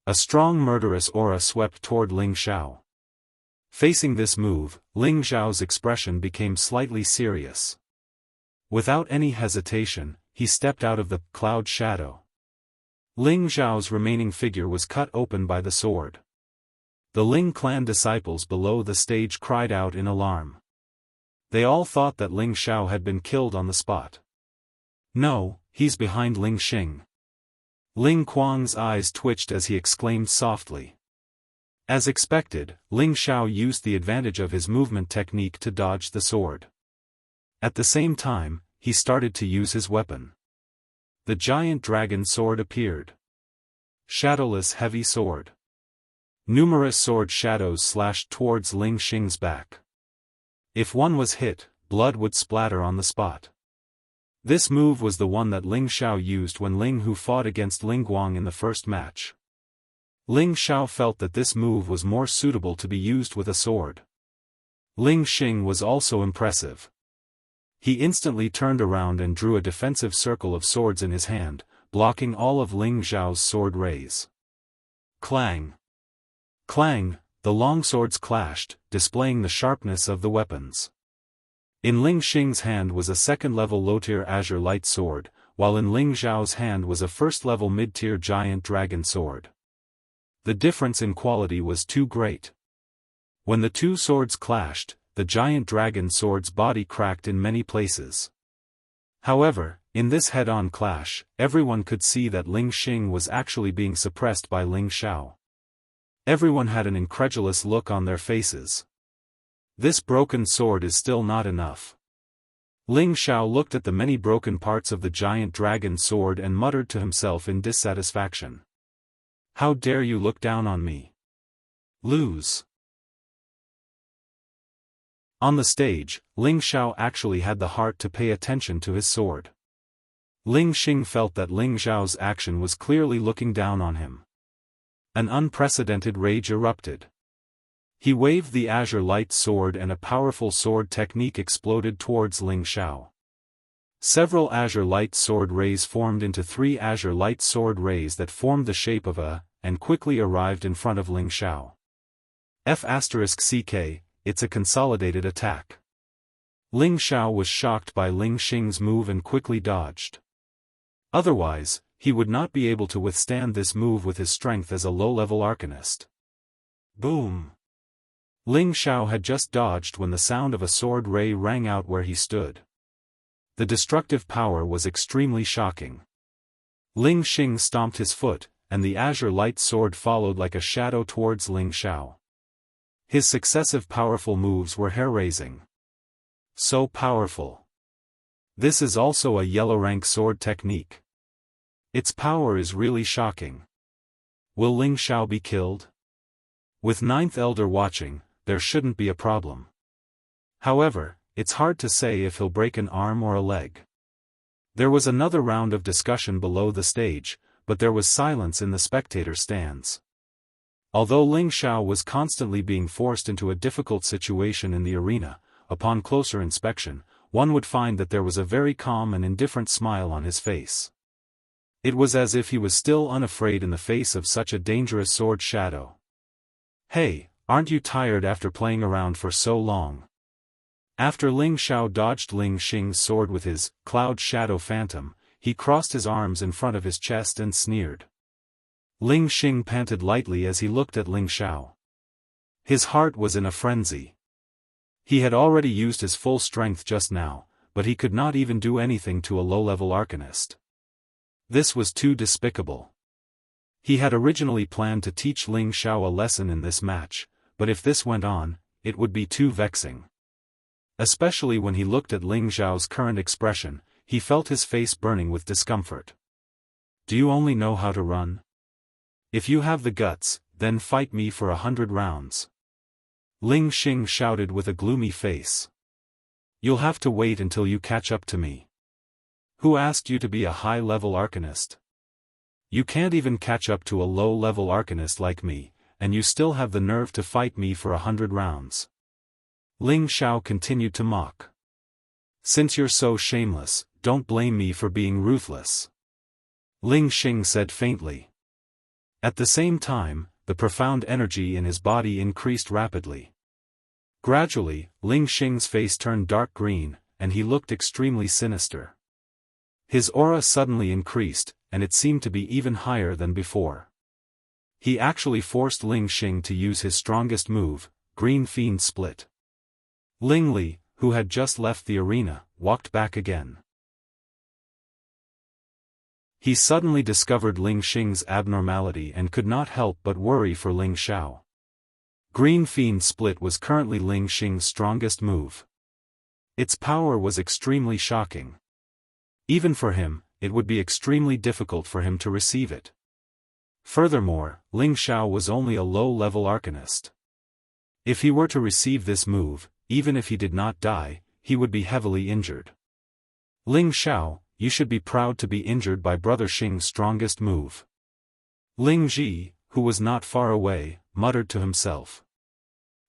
A strong murderous aura swept toward Ling Xiao. Facing this move, Ling Xiao's expression became slightly serious. Without any hesitation, he stepped out of the cloud shadow. Ling Xiao's remaining figure was cut open by the sword. The Ling clan disciples below the stage cried out in alarm. They all thought that Ling Xiao had been killed on the spot. "No, he's behind Ling Xing." Ling Quang's eyes twitched as he exclaimed softly. As expected, Ling Xiao used the advantage of his movement technique to dodge the sword. At the same time, he started to use his weapon. The giant dragon sword appeared. Shadowless heavy sword. Numerous sword shadows slashed towards Ling Xing's back. If one was hit, blood would splatter on the spot. This move was the one that Ling Xiao used when Ling Hu fought against Ling Guang in the first match. Ling Xiao felt that this move was more suitable to be used with a sword. Ling Xing was also impressive. He instantly turned around and drew a defensive circle of swords in his hand, blocking all of Ling Xiao's sword rays. Clang! Clang! The long swords clashed, displaying the sharpness of the weapons. In Ling Xing's hand was a second-level low-tier azure light sword, while in Ling Xiao's hand was a first-level mid-tier giant dragon sword. The difference in quality was too great. When the two swords clashed, the giant dragon sword's body cracked in many places. However, in this head-on clash, everyone could see that Ling Xing was actually being suppressed by Ling Xiao. Everyone had an incredulous look on their faces. This broken sword is still not enough. Ling Xiao looked at the many broken parts of the giant dragon sword and muttered to himself in dissatisfaction. "How dare you look down on me? Lose." On the stage, Ling Xiao actually had the heart to pay attention to his sword. Ling Xing felt that Ling Xiao's action was clearly looking down on him. An unprecedented rage erupted. He waved the azure light sword and a powerful sword technique exploded towards Ling Xiao. Several azure light sword rays formed into 3 azure light sword rays that formed the shape of a, and quickly arrived in front of Ling Xiao. F***CK, it's a consolidated attack. Ling Xiao was shocked by Ling Xing's move and quickly dodged. Otherwise, he would not be able to withstand this move with his strength as a low-level arcanist. Boom! Ling Xiao had just dodged when the sound of a sword ray rang out where he stood. The destructive power was extremely shocking. Ling Xing stomped his foot, and the azure light sword followed like a shadow towards Ling Xiao. His successive powerful moves were hair-raising. So powerful. This is also a yellow rank sword technique. Its power is really shocking. Will Ling Xiao be killed? With Ninth Elder watching, there shouldn't be a problem. However, it's hard to say if he'll break an arm or a leg. There was another round of discussion below the stage, but there was silence in the spectator stands. Although Ling Xiao was constantly being forced into a difficult situation in the arena, upon closer inspection, one would find that there was a very calm and indifferent smile on his face. It was as if he was still unafraid in the face of such a dangerous sword shadow. Hey, aren't you tired after playing around for so long? After Ling Xiao dodged Ling Xing's sword with his cloud shadow phantom, he crossed his arms in front of his chest and sneered. Ling Xing panted lightly as he looked at Ling Xiao. His heart was in a frenzy. He had already used his full strength just now, but he could not even do anything to a low-level arcanist. This was too despicable. He had originally planned to teach Ling Xiao a lesson in this match, but if this went on, it would be too vexing. Especially when he looked at Ling Xiao's current expression, he felt his face burning with discomfort. Do you only know how to run? If you have the guts, then fight me for 100 rounds. Ling Xing shouted with a gloomy face. You'll have to wait until you catch up to me. Who asked you to be a high-level arcanist? You can't even catch up to a low-level arcanist like me, and you still have the nerve to fight me for 100 rounds. Ling Xiao continued to mock. Since you're so shameless, don't blame me for being ruthless. Ling Xing said faintly. At the same time, the profound energy in his body increased rapidly. Gradually, Ling Xing's face turned dark green, and he looked extremely sinister. His aura suddenly increased, and it seemed to be even higher than before. He actually forced Ling Xing to use his strongest move, Green Fiend Split. Ling Li, who had just left the arena, walked back again. He suddenly discovered Ling Xing's abnormality and could not help but worry for Ling Xiao. Green Fiend Split was currently Ling Xing's strongest move. Its power was extremely shocking. Even for him, it would be extremely difficult for him to receive it. Furthermore, Ling Xiao was only a low-level arcanist. If he were to receive this move, even if he did not die, he would be heavily injured. Ling Xiao, you should be proud to be injured by Brother Xing's strongest move. Ling Ji, who was not far away, muttered to himself.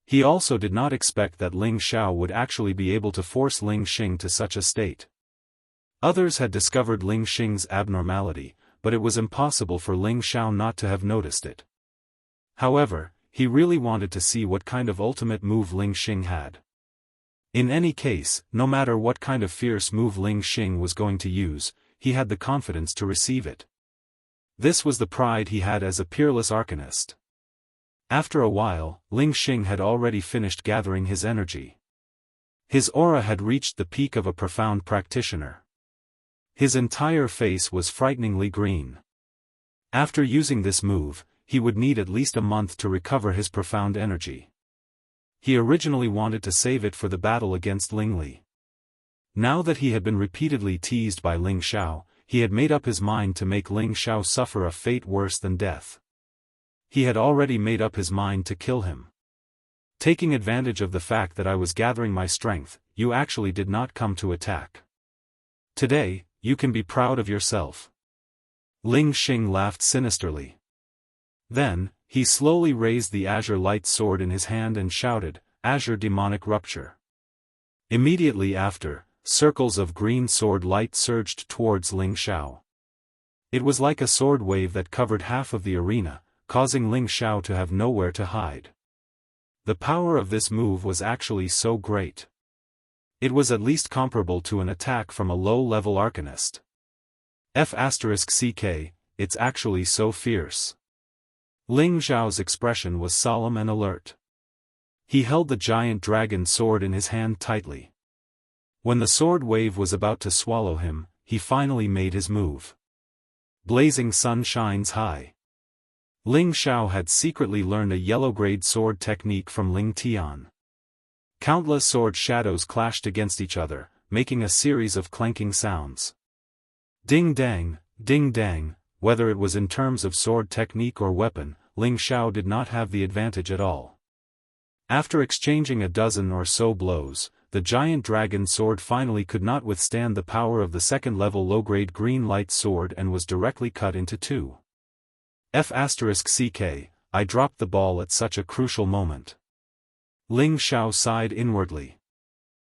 He also did not expect that Ling Xiao would actually be able to force Ling Xing to such a state. Others had discovered Ling Xing's abnormality, but it was impossible for Ling Xiao not to have noticed it. However, he really wanted to see what kind of ultimate move Ling Xing had. In any case, no matter what kind of fierce move Ling Xing was going to use, he had the confidence to receive it. This was the pride he had as a peerless arcanist. After a while, Ling Xing had already finished gathering his energy. His aura had reached the peak of a profound practitioner. His entire face was frighteningly green. After using this move, he would need at least a month to recover his profound energy. He originally wanted to save it for the battle against Ling Li. Now that he had been repeatedly teased by Ling Xiao, he had made up his mind to make Ling Xiao suffer a fate worse than death. He had already made up his mind to kill him. Taking advantage of the fact that I was gathering my strength, you actually did not come to attack. Today, you can be proud of yourself. Ling Xing laughed sinisterly. Then, he slowly raised the azure light sword in his hand and shouted, "Azure Demonic Rupture." Immediately after, circles of green sword light surged towards Ling Xiao. It was like a sword wave that covered half of the arena, causing Ling Xiao to have nowhere to hide. The power of this move was actually so great. It was at least comparable to an attack from a low-level arcanist. F***ck, it's actually so fierce. Ling Xiao's expression was solemn and alert. He held the giant dragon sword in his hand tightly. When the sword wave was about to swallow him, he finally made his move. Blazing sun shines high. Ling Xiao had secretly learned a yellow-grade sword technique from Ling Tian. Countless sword shadows clashed against each other, making a series of clanking sounds. Ding dang, whether it was in terms of sword technique or weapon, Ling Xiao did not have the advantage at all. After exchanging a dozen or so blows, the giant dragon sword finally could not withstand the power of the second-level low-grade green light sword and was directly cut into two. F***ck, I dropped the ball at such a crucial moment. Ling Xiao sighed inwardly.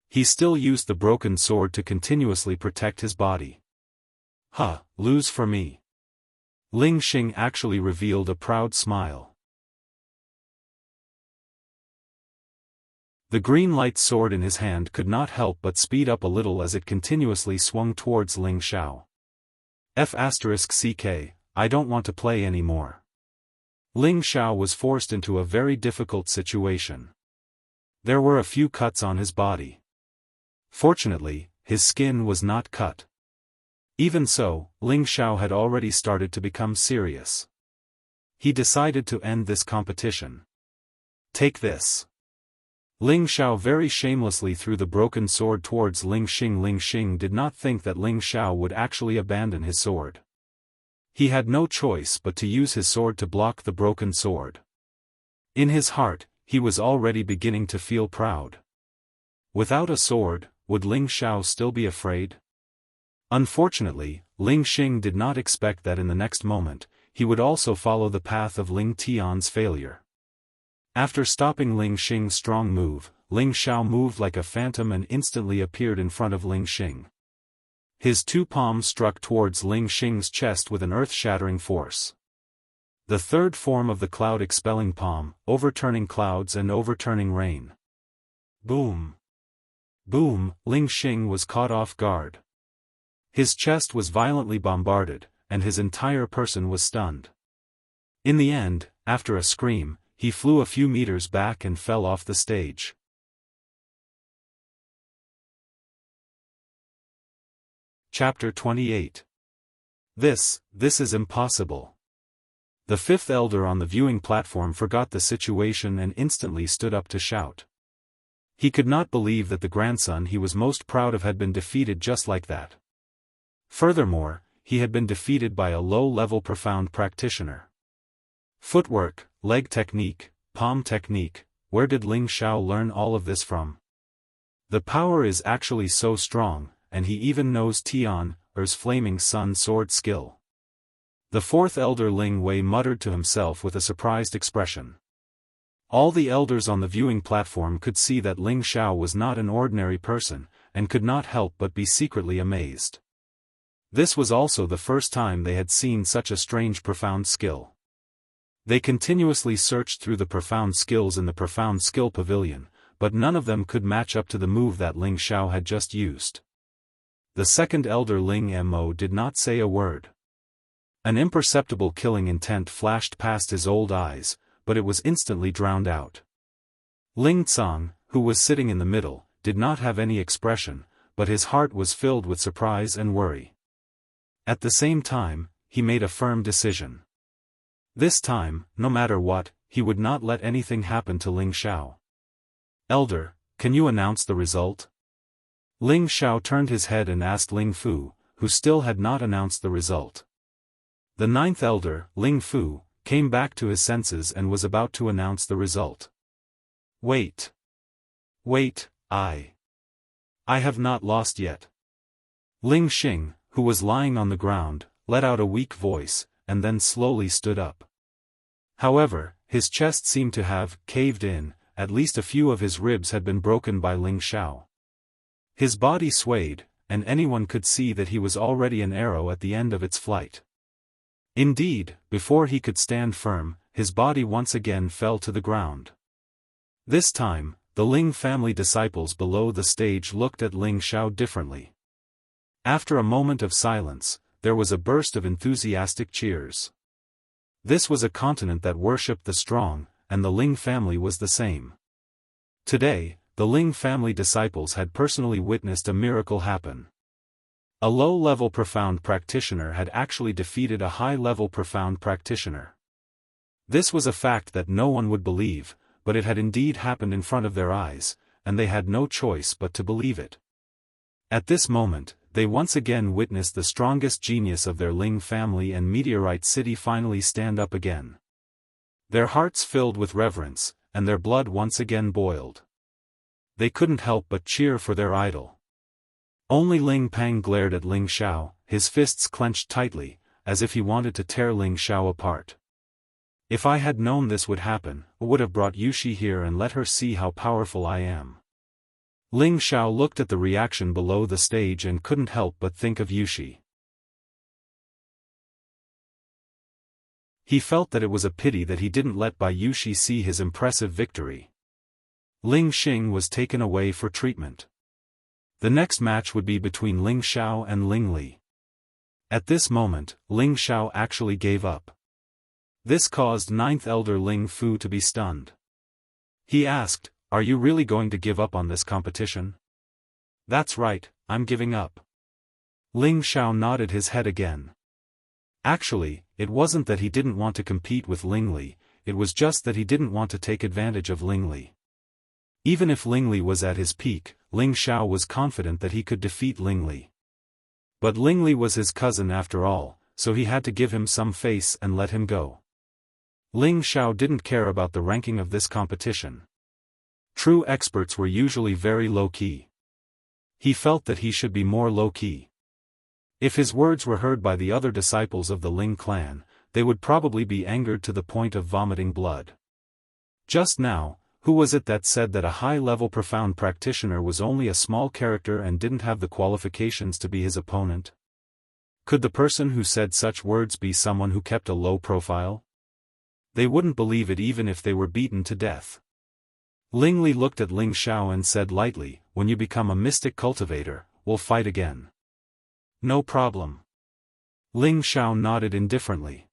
He still used the broken sword to continuously protect his body. Lose for me. Ling Xing actually revealed a proud smile. The green light sword in his hand could not help but speed up a little as it continuously swung towards Ling Xiao. F***ck, I don't want to play anymore. Ling Xiao was forced into a very difficult situation. There were a few cuts on his body. Fortunately, his skin was not cut. Even so, Ling Xiao had already started to become serious. He decided to end this competition. Take this. Ling Xiao very shamelessly threw the broken sword towards Ling Xing. Ling Xing did not think that Ling Xiao would actually abandon his sword. He had no choice but to use his sword to block the broken sword. In his heart, he was already beginning to feel proud. Without a sword, would Ling Xiao still be afraid? Unfortunately, Ling Xing did not expect that in the next moment, he would also follow the path of Ling Tian's failure. After stopping Ling Xing's strong move, Ling Xiao moved like a phantom and instantly appeared in front of Ling Xing. His two palms struck towards Ling Xing's chest with an earth-shattering force. The third form of the cloud-expelling palm, overturning clouds and overturning rain. Boom! Boom! Ling Xing was caught off guard. His chest was violently bombarded, and his entire person was stunned. In the end, after a scream, he flew a few meters back and fell off the stage. Chapter 28. This is impossible. The fifth elder on the viewing platform forgot the situation and instantly stood up to shout. He could not believe that the grandson he was most proud of had been defeated just like that. Furthermore, he had been defeated by a low-level profound practitioner. Footwork, leg technique, palm technique, where did Ling Xiao learn all of this from? The power is actually so strong, and he even knows Tian's flaming sun sword skill. The fourth elder Ling Wei muttered to himself with a surprised expression. All the elders on the viewing platform could see that Ling Xiao was not an ordinary person, and could not help but be secretly amazed. This was also the first time they had seen such a strange profound skill. They continuously searched through the profound skills in the profound skill pavilion, but none of them could match up to the move that Ling Xiao had just used. The second elder Ling Mo did not say a word. An imperceptible killing intent flashed past his old eyes, but it was instantly drowned out. Ling Tsang, who was sitting in the middle, did not have any expression, but his heart was filled with surprise and worry. At the same time, he made a firm decision. This time, no matter what, he would not let anything happen to Ling Xiao. Elder, can you announce the result? Ling Xiao turned his head and asked Ling Fu, who still had not announced the result. The ninth elder, Ling Fu, came back to his senses and was about to announce the result. Wait, I have not lost yet. Ling Xing, who was lying on the ground, let out a weak voice, and then slowly stood up. However, his chest seemed to have caved in, at least a few of his ribs had been broken by Ling Xiao. His body swayed, and anyone could see that he was already an arrow at the end of its flight. Indeed, before he could stand firm, his body once again fell to the ground. This time, the Ling family disciples below the stage looked at Ling Xiao differently. After a moment of silence, there was a burst of enthusiastic cheers. This was a continent that worshipped the strong, and the Ling family was the same. Today, the Ling family disciples had personally witnessed a miracle happen. A low-level profound practitioner had actually defeated a high-level profound practitioner. This was a fact that no one would believe, but it had indeed happened in front of their eyes, and they had no choice but to believe it. At this moment, they once again witnessed the strongest genius of their Ling family and Meteorite City finally stand up again. Their hearts filled with reverence, and their blood once again boiled. They couldn't help but cheer for their idol. Only Ling Pang glared at Ling Xiao, his fists clenched tightly, as if he wanted to tear Ling Xiao apart. If I had known this would happen, I would have brought Yushi here and let her see how powerful I am. Ling Xiao looked at the reaction below the stage and couldn't help but think of Yushi. He felt that it was a pity that he didn't let Bai Yushi see his impressive victory. Ling Xing was taken away for treatment. The next match would be between Ling Xiao and Ling Li. At this moment, Ling Xiao actually gave up. This caused 9th Elder Ling Fu to be stunned. He asked, "Are you really going to give up on this competition?" "That's right, I'm giving up." Ling Xiao nodded his head again. Actually, it wasn't that he didn't want to compete with Ling Li, it was just that he didn't want to take advantage of Ling Li. Even if Ling Li was at his peak, Ling Xiao was confident that he could defeat Ling Li. But Ling Li was his cousin after all, so he had to give him some face and let him go. Ling Xiao didn't care about the ranking of this competition. True experts were usually very low-key. He felt that he should be more low-key. If his words were heard by the other disciples of the Ling clan, they would probably be angered to the point of vomiting blood. Just now, who was it that said that a high-level profound practitioner was only a small character and didn't have the qualifications to be his opponent? Could the person who said such words be someone who kept a low profile? They wouldn't believe it even if they were beaten to death. Ling Li looked at Ling Xiao and said lightly, "When you become a mystic cultivator, we'll fight again." "No problem." Ling Xiao nodded indifferently.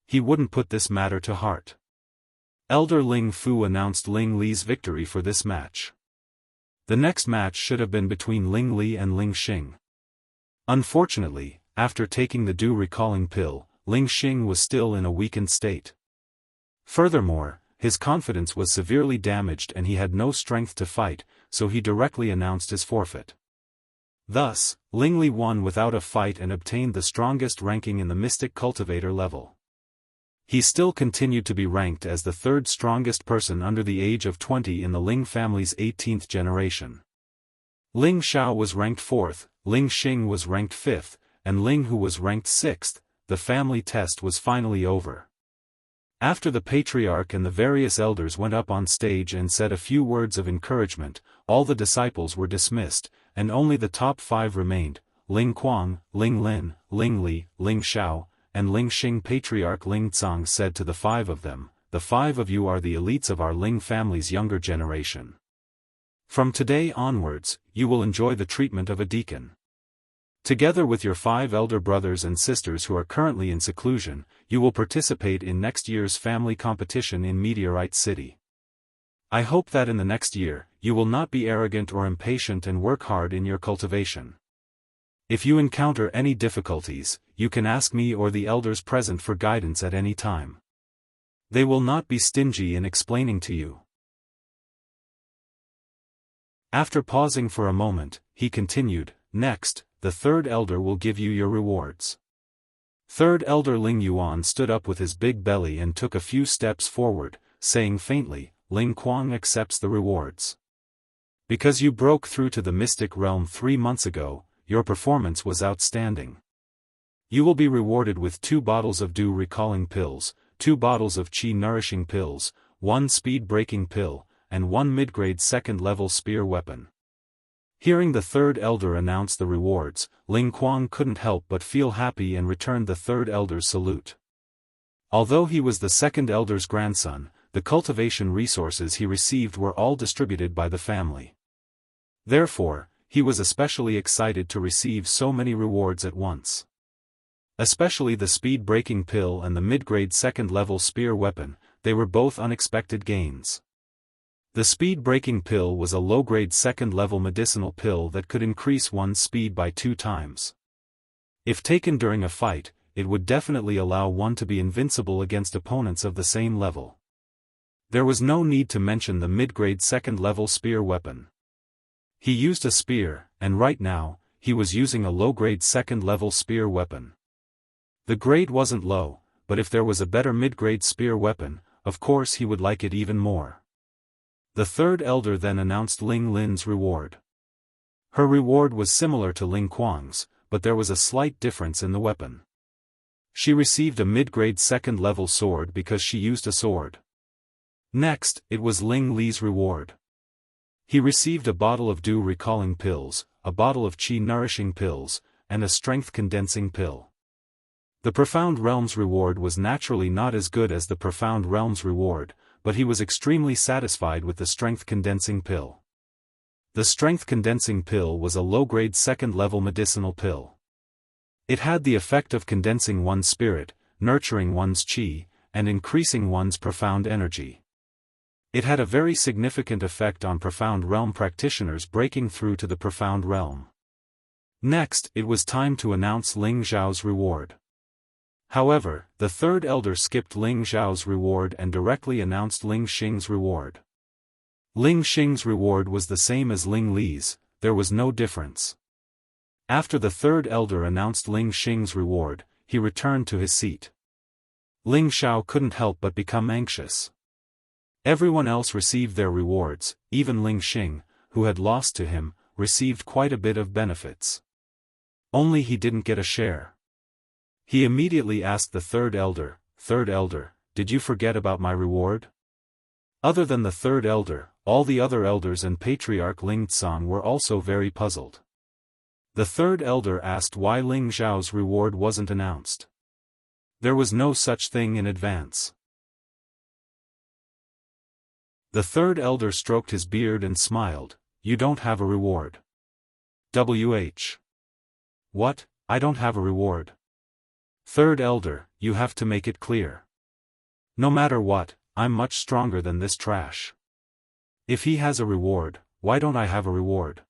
He wouldn't put this matter to heart. Elder Ling Fu announced Ling Li's victory for this match. The next match should have been between Ling Li and Ling Xing. Unfortunately, after taking the Do recalling pill, Ling Xing was still in a weakened state. Furthermore, his confidence was severely damaged and he had no strength to fight, so he directly announced his forfeit. Thus, Ling Li won without a fight and obtained the strongest ranking in the Mystic Cultivator level. He still continued to be ranked as the third strongest person under the age of 20 in the Ling family's 18th generation. Ling Xiao was ranked 4th, Ling Xing was ranked 5th, and Ling Hu was ranked 6th. The family test was finally over. After the patriarch and the various elders went up on stage and said a few words of encouragement, all the disciples were dismissed, and only the top 5 remained: Ling Kuang, Ling Lin, Ling Li, Ling Xiao, and Ling Xing. Patriarch Ling Tsang said to the 5 of them, "The 5 of you are the elites of our Ling family's younger generation. From today onwards, you will enjoy the treatment of a deacon. Together with your 5 elder brothers and sisters who are currently in seclusion, you will participate in next year's family competition in Meteorite City. I hope that in the next year, you will not be arrogant or impatient and work hard in your cultivation. If you encounter any difficulties, you can ask me or the elders present for guidance at any time. They will not be stingy in explaining to you." After pausing for a moment, he continued, "Next, the third elder will give you your rewards." Third Elder Ling Yuan stood up with his big belly and took a few steps forward, saying faintly, "Ling Kuang accepts the rewards. Because you broke through to the mystic realm 3 months ago, your performance was outstanding. You will be rewarded with 2 bottles of Do recalling pills, 2 bottles of Qi nourishing pills, 1 speed breaking pill, and 1 mid-grade 2nd level spear weapon." Hearing the third elder announce the rewards, Ling Kuang couldn't help but feel happy and returned the third elder's salute. Although he was the second elder's grandson, the cultivation resources he received were all distributed by the family. Therefore, he was especially excited to receive so many rewards at once. Especially the speed-breaking pill and the mid-grade 2nd level spear weapon, they were both unexpected gains. The speed-breaking pill was a low-grade second-level medicinal pill that could increase one's speed by 2 times. If taken during a fight, it would definitely allow one to be invincible against opponents of the same level. There was no need to mention the mid-grade second-level spear weapon. He used a spear, and right now, he was using a low-grade second-level spear weapon. The grade wasn't low, but if there was a better mid-grade spear weapon, of course he would like it even more. The third elder then announced Ling Lin's reward. Her reward was similar to Ling Kuang's, but there was a slight difference in the weapon. She received a mid-grade second-level sword because she used a sword. Next, it was Ling Li's reward. He received a bottle of dew recalling pills, a bottle of qi nourishing pills, and a strength condensing pill. The Profound Realm's reward was naturally not as good as the Profound Realm's reward, but he was extremely satisfied with the strength condensing pill. The strength condensing pill was a low-grade second-level medicinal pill. It had the effect of condensing one's spirit, nurturing one's qi, and increasing one's profound energy. It had a very significant effect on Profound Realm practitioners breaking through to the Profound Realm. Next, it was time to announce Ling Zhao's reward. However, the third elder skipped Ling Zhao's reward and directly announced Ling Xing's reward. Ling Xing's reward was the same as Ling Li's, there was no difference. After the third elder announced Ling Xing's reward, he returned to his seat. Ling Xiao couldn't help but become anxious. Everyone else received their rewards, even Ling Xing, who had lost to him, received quite a bit of benefits. Only he didn't get a share. He immediately asked the third elder, did you forget about my reward? Other than the third elder, all the other elders and Patriarch Ling Tsang were also very puzzled. The third elder asked why Ling Zhao's reward wasn't announced. There was no such thing in advance. The third elder stroked his beard and smiled, you don't have a reward. What, I don't have a reward? Third elder, you have to make it clear. No matter what, I'm much stronger than this trash. If he has a reward, why don't I have a reward?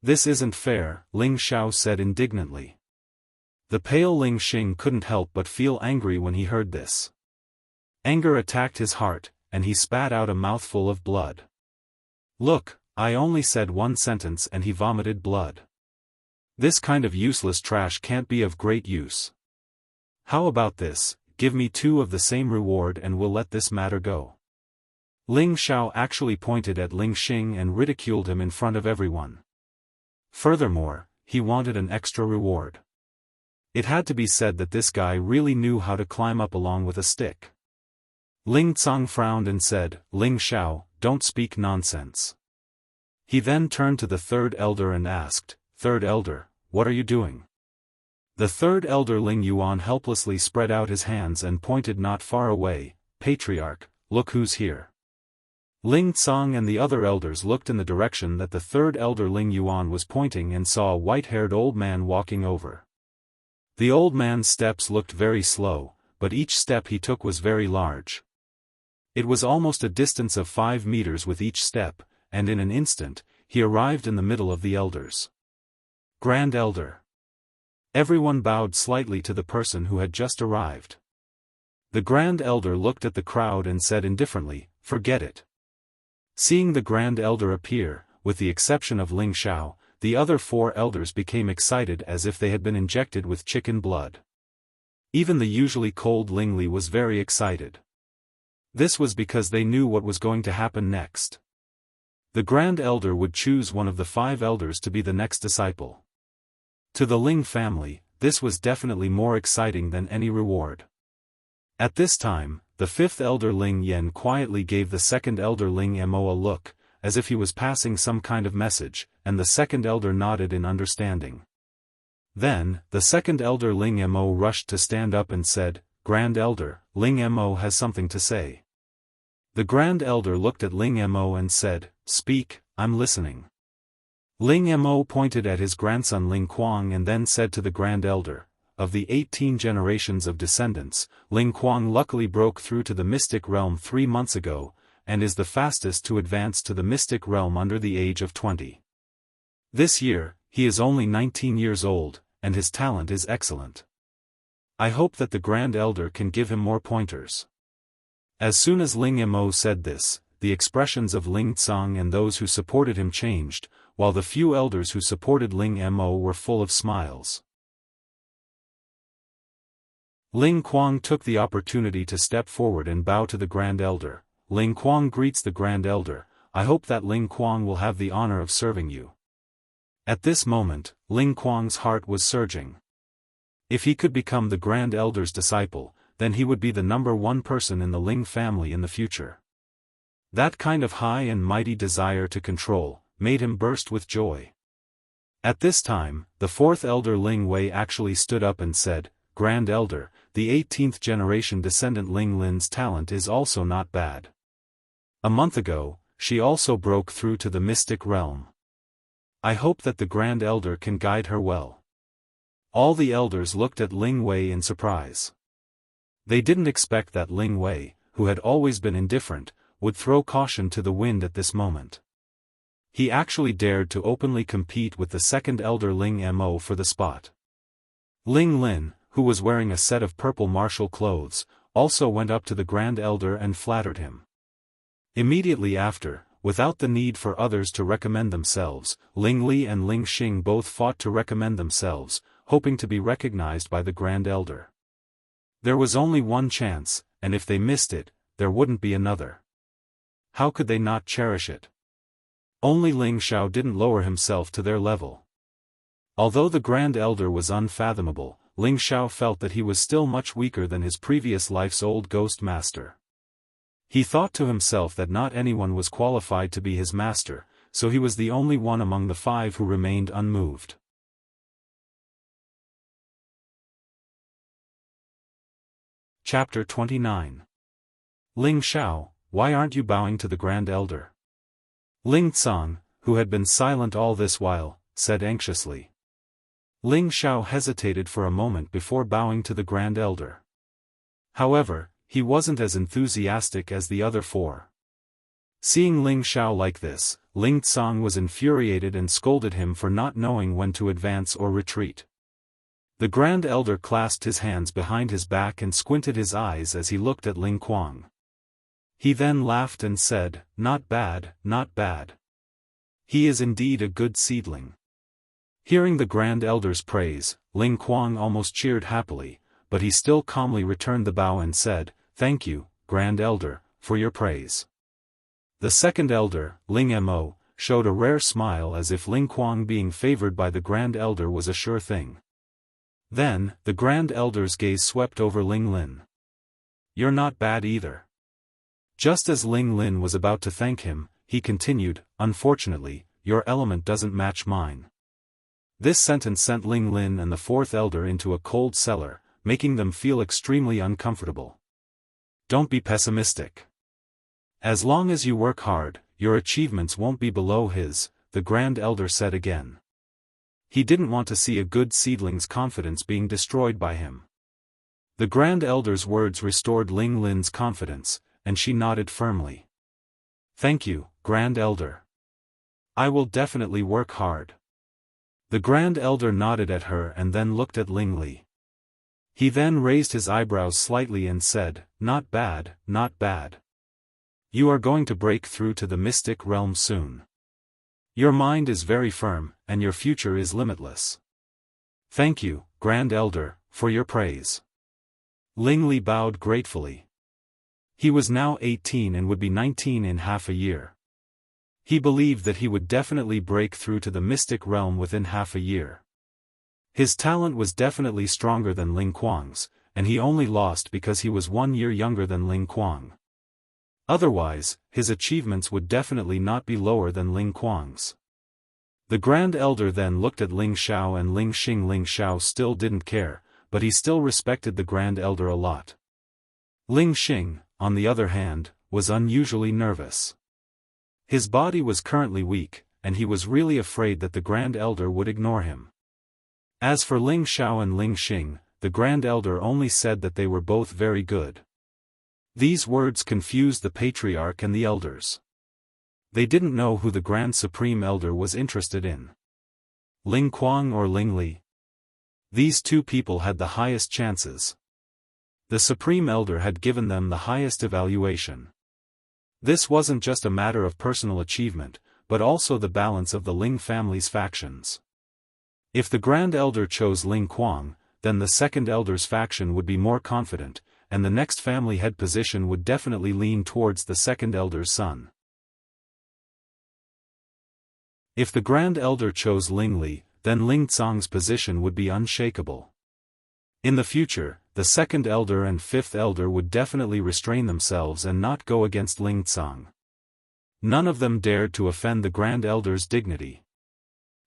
This isn't fair, Ling Xiao said indignantly. The pale Ling Xing couldn't help but feel angry when he heard this. Anger attacked his heart, and he spat out a mouthful of blood. Look, I only said one sentence and he vomited blood. This kind of useless trash can't be of great use. How about this, give me 2 of the same reward and we'll let this matter go. Ling Xiao actually pointed at Ling Xing and ridiculed him in front of everyone. Furthermore, he wanted an extra reward. It had to be said that this guy really knew how to climb up along with a stick. Ling Tsang frowned and said, Ling Xiao, don't speak nonsense. He then turned to the third elder and asked, Third elder, what are you doing? The third elder Ling Yuan helplessly spread out his hands and pointed not far away, Patriarch, look who's here. Ling Tsang and the other elders looked in the direction that the third elder Ling Yuan was pointing and saw a white-haired old man walking over. The old man's steps looked very slow, but each step he took was very large. It was almost a distance of 5 meters with each step, and in an instant, he arrived in the middle of the elders. Grand Elder. Everyone bowed slightly to the person who had just arrived. The Grand Elder looked at the crowd and said indifferently, forget it. Seeing the Grand Elder appear, with the exception of Ling Xiao, the other 4 elders became excited as if they had been injected with chicken blood. Even the usually cold Ling Li was very excited. This was because they knew what was going to happen next. The Grand Elder would choose one of the 5 elders to be the next disciple. To the Ling family, this was definitely more exciting than any reward. At this time, the 5th elder Ling Yan quietly gave the 2nd elder Ling Mo a look, as if he was passing some kind of message, and the 2nd elder nodded in understanding. Then, the 2nd elder Ling Mo rushed to stand up and said, Grand Elder, Ling Mo has something to say. The Grand Elder looked at Ling Mo and said, Speak, I'm listening. Ling Mo pointed at his grandson Ling Kuang and then said to the Grand Elder, of the 18 generations of descendants, Ling Kuang luckily broke through to the mystic realm 3 months ago, and is the fastest to advance to the mystic realm under the age of 20. This year, he is only 19 years old, and his talent is excellent. I hope that the Grand Elder can give him more pointers. As soon as Ling Mo said this, the expressions of Ling Tsang and those who supported him changed, while the few elders who supported Ling Mo were full of smiles. Ling Kuang took the opportunity to step forward and bow to the Grand Elder. Ling Kuang greets the Grand Elder. I hope that Ling Kuang will have the honor of serving you. At this moment, Ling Kuang's heart was surging. If he could become the Grand Elder's disciple, then he would be the #1 person in the Ling family in the future. That kind of high and mighty desire to control made him burst with joy. At this time, the 4th elder Ling Wei actually stood up and said, Grand Elder, the 18th generation descendant Ling Lin's talent is also not bad. A month ago, she also broke through to the mystic realm. I hope that the Grand Elder can guide her well. All the elders looked at Ling Wei in surprise. They didn't expect that Ling Wei, who had always been indifferent, would throw caution to the wind at this moment. He actually dared to openly compete with the 2nd elder Ling Mo for the spot. Ling Lin, who was wearing a set of purple martial clothes, also went up to the Grand Elder and flattered him. Immediately after, without the need for others to recommend themselves, Ling Li and Ling Xing both fought to recommend themselves, hoping to be recognized by the Grand Elder. There was only one chance, and if they missed it, there wouldn't be another. How could they not cherish it? Only Ling Xiao didn't lower himself to their level. Although the Grand Elder was unfathomable, Ling Xiao felt that he was still much weaker than his previous life's old ghost master. He thought to himself that not anyone was qualified to be his master, so he was the only one among the 5 who remained unmoved. Chapter 29. Ling Xiao, why aren't you bowing to the Grand Elder? Ling Tsang, who had been silent all this while, said anxiously. Ling Xiao hesitated for a moment before bowing to the Grand Elder. However, he wasn't as enthusiastic as the other 4. Seeing Ling Xiao like this, Ling Tsang was infuriated and scolded him for not knowing when to advance or retreat. The Grand Elder clasped his hands behind his back and squinted his eyes as he looked at Ling Kuang. He then laughed and said, Not bad, not bad. He is indeed a good seedling. Hearing the Grand Elder's praise, Ling Kuang almost cheered happily, but he still calmly returned the bow and said, Thank you, Grand Elder, for your praise. The 2nd elder, Ling Mo, showed a rare smile as if Ling Kuang being favored by the Grand Elder was a sure thing. Then, the Grand Elder's gaze swept over Ling Lin. You're not bad either. Just as Ling Lin was about to thank him, he continued, Unfortunately, your element doesn't match mine. This sentence sent Ling Lin and the 4th elder into a cold cellar, making them feel extremely uncomfortable. Don't be pessimistic. As long as you work hard, your achievements won't be below his, the Grand Elder said again. He didn't want to see a good seedling's confidence being destroyed by him. The Grand Elder's words restored Ling Lin's confidence, and she nodded firmly. Thank you, Grand Elder. I will definitely work hard. The Grand Elder nodded at her and then looked at Ling Li. He then raised his eyebrows slightly and said, Not bad, not bad. You are going to break through to the mystic realm soon. Your mind is very firm, and your future is limitless. Thank you, Grand Elder, for your praise. Ling Li bowed gratefully. He was now 18 and would be 19 in half a year. He believed that he would definitely break through to the mystic realm within half a year. His talent was definitely stronger than Ling Kuang's, and he only lost because he was 1 year younger than Ling Kuang. Otherwise, his achievements would definitely not be lower than Ling Kuang's. The Grand Elder then looked at Ling Xiao and Ling Xing. Ling Xiao still didn't care, but he still respected the Grand Elder a lot. Ling Xing, on the other hand, was unusually nervous. His body was currently weak, and he was really afraid that the Grand Elder would ignore him. As for Ling Xiao and Ling Xing, the Grand Elder only said that they were both very good. These words confused the patriarch and the elders. They didn't know who the Grand Supreme Elder was interested in. Ling Kuang or Ling Li? These two people had the highest chances. The Supreme Elder had given them the highest evaluation. This wasn't just a matter of personal achievement, but also the balance of the Ling family's factions. If the Grand Elder chose Ling Kuang, then the Second Elder's faction would be more confident, and the next family head position would definitely lean towards the Second Elder's son. If the Grand Elder chose Ling Li, then Ling Tsang's position would be unshakable. In the future, the Second Elder and Fifth Elder would definitely restrain themselves and not go against Ling Tsang. None of them dared to offend the Grand Elder's dignity.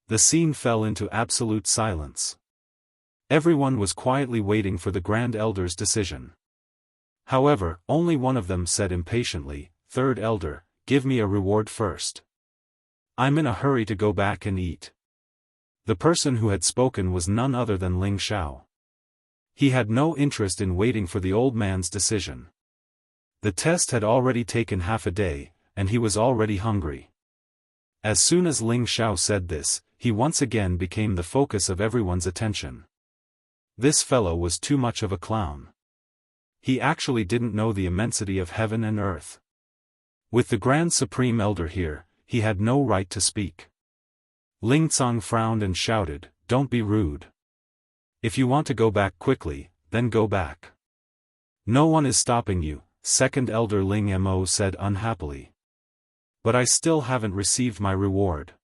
The scene fell into absolute silence. Everyone was quietly waiting for the Grand Elder's decision. However, only one of them said impatiently, "Third Elder, give me a reward first. I'm in a hurry to go back and eat." The person who had spoken was none other than Ling Xiao. He had no interest in waiting for the old man's decision. The test had already taken half a day, and he was already hungry. As soon as Ling Xiao said this, he once again became the focus of everyone's attention. This fellow was too much of a clown. He actually didn't know the immensity of heaven and earth. With the Grand Supreme Elder here, he had no right to speak. Ling Tsang frowned and shouted, "Don't be rude. If you want to go back quickly, then go back. No one is stopping you," Second Elder Ling Mo said unhappily. "But I still haven't received my reward,"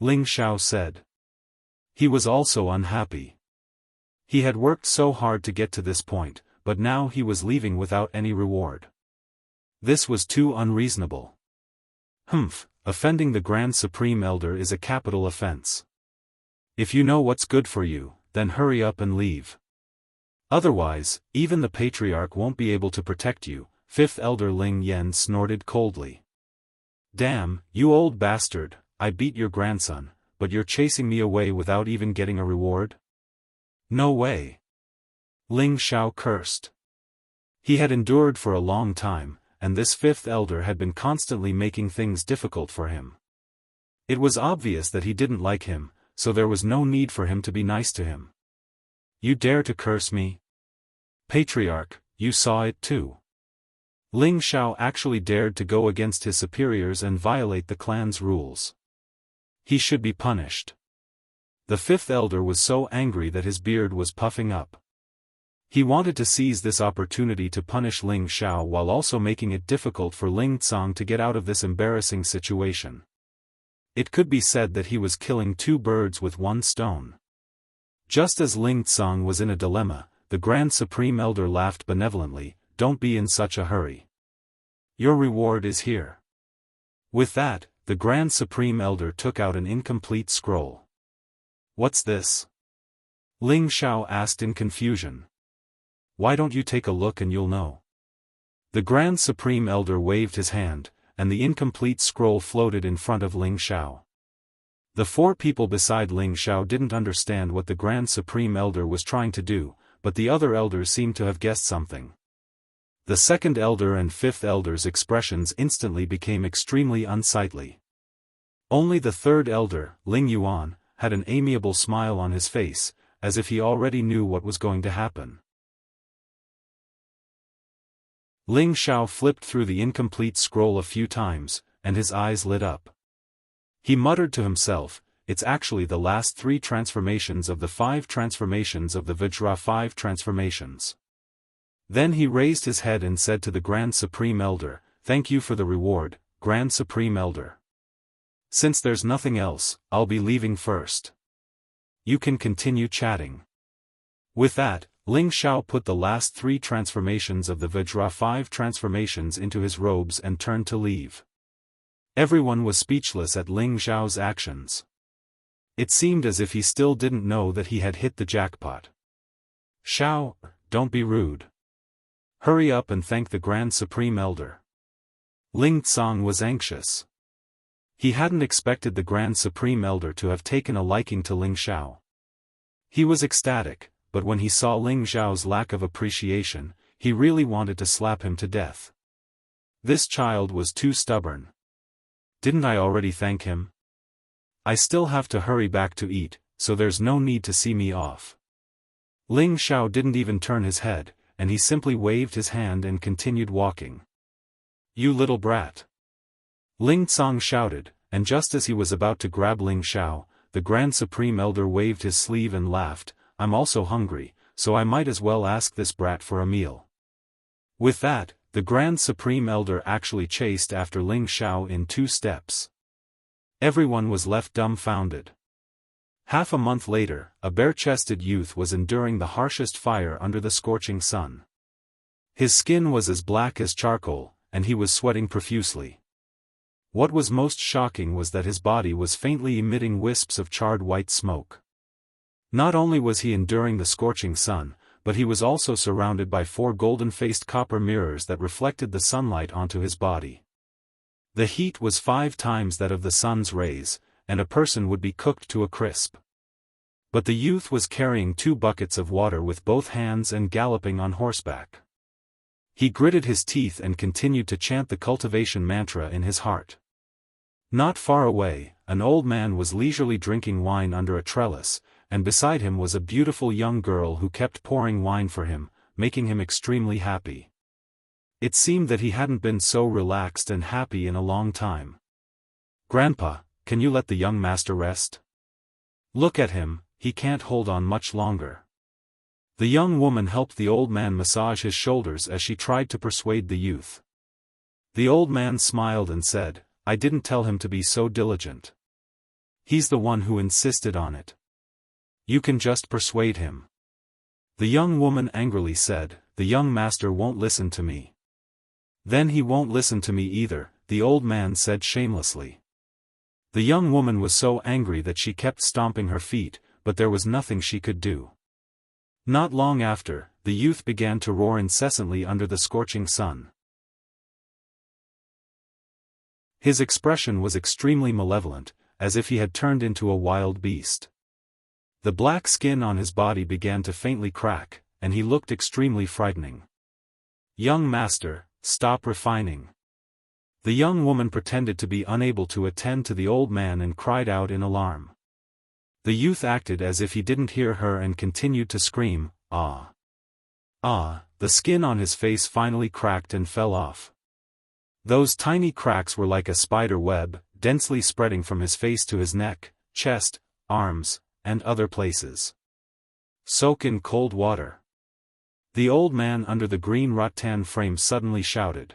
Ling Xiao said. He was also unhappy. He had worked so hard to get to this point, but now he was leaving without any reward. This was too unreasonable. Offending the Grand Supreme Elder is a capital offense. If you know what's good for you, then hurry up and leave. Otherwise, even the Patriarch won't be able to protect you, Fifth Elder Ling Yen snorted coldly. "Damn, you old bastard, I beat your grandson, but you're chasing me away without even getting a reward? No way." Ling Xiao cursed. He had endured for a long time, and this Fifth Elder had been constantly making things difficult for him. It was obvious that he didn't like him, so there was no need for him to be nice to him. "You dare to curse me? Patriarch, you saw it too." Ling Xiao actually dared to go against his superiors and violate the clan's rules. He should be punished. The Fifth Elder was so angry that his beard was puffing up. He wanted to seize this opportunity to punish Ling Xiao while also making it difficult for Ling Tsang to get out of this embarrassing situation. It could be said that he was killing two birds with one stone. Just as Ling Tsang was in a dilemma, the Grand Supreme Elder laughed benevolently, "Don't be in such a hurry. Your reward is here." With that, the Grand Supreme Elder took out an incomplete scroll. "What's this?" Ling Xiao asked in confusion. "Why don't you take a look and you'll know." The Grand Supreme Elder waved his hand, and the incomplete scroll floated in front of Ling Xiao. The four people beside Ling Xiao didn't understand what the Grand Supreme Elder was trying to do, but the other elders seemed to have guessed something. The Second Elder and Fifth Elder's expressions instantly became extremely unsightly. Only the Third Elder, Ling Yuan, had an amiable smile on his face, as if he already knew what was going to happen. Ling Xiao flipped through the incomplete scroll a few times, and his eyes lit up. He muttered to himself, "It's actually the last 3 transformations of the 5 transformations of the Vajra 5 transformations." Then he raised his head and said to the Grand Supreme Elder, "Thank you for the reward, Grand Supreme Elder. Since there's nothing else, I'll be leaving first. You can continue chatting." With that, Ling Xiao put the last 3 transformations of the Vajra 5 transformations into his robes and turned to leave. Everyone was speechless at Ling Xiao's actions. It seemed as if he still didn't know that he had hit the jackpot. "Xiao, don't be rude. Hurry up and thank the Grand Supreme Elder." Ling Tsang was anxious. He hadn't expected the Grand Supreme Elder to have taken a liking to Ling Xiao. He was ecstatic, but when he saw Ling Xiao's lack of appreciation, he really wanted to slap him to death. This child was too stubborn. Didn't I already thank him? I still have to hurry back to eat, so there's no need to see me off. Ling Xiao didn't even turn his head, and he simply waved his hand and continued walking. You little brat! Ling Tsang shouted, and just as he was about to grab Ling Xiao, the Grand Supreme Elder waved his sleeve and laughed, I'm also hungry, so I might as well ask this brat for a meal. With that, the Grand Supreme Elder actually chased after Ling Xiao in 2 steps. Everyone was left dumbfounded. Half a month later, a bare-chested youth was enduring the harshest fire under the scorching sun. His skin was as black as charcoal, and he was sweating profusely. What was most shocking was that his body was faintly emitting wisps of charred white smoke. Not only was he enduring the scorching sun, but he was also surrounded by 4 golden-faced copper mirrors that reflected the sunlight onto his body. The heat was 5 times that of the sun's rays, and a person would be cooked to a crisp. But the youth was carrying 2 buckets of water with both hands and galloping on horseback. He gritted his teeth and continued to chant the cultivation mantra in his heart. Not far away, an old man was leisurely drinking wine under a trellis, and beside him was a beautiful young girl who kept pouring wine for him, making him extremely happy. It seemed that he hadn't been so relaxed and happy in a long time. Grandpa, can you let the young master rest? Look at him, he can't hold on much longer. The young woman helped the old man massage his shoulders as she tried to persuade the youth. The old man smiled and said, I didn't tell him to be so diligent. He's the one who insisted on it. You can just persuade him. The young woman angrily said, the young master won't listen to me. Then he won't listen to me either, the old man said shamelessly. The young woman was so angry that she kept stomping her feet, but there was nothing she could do. Not long after, the youth began to roar incessantly under the scorching sun. His expression was extremely malevolent, as if he had turned into a wild beast. The black skin on his body began to faintly crack, and he looked extremely frightening. Young master, stop refining. The young woman pretended to be unable to attend to the old man and cried out in alarm. The youth acted as if he didn't hear her and continued to scream, ah. Ah, the skin on his face finally cracked and fell off. Those tiny cracks were like a spider web, densely spreading from his face to his neck, chest, arms, and other places. Soak in cold water. The old man under the green rattan frame suddenly shouted.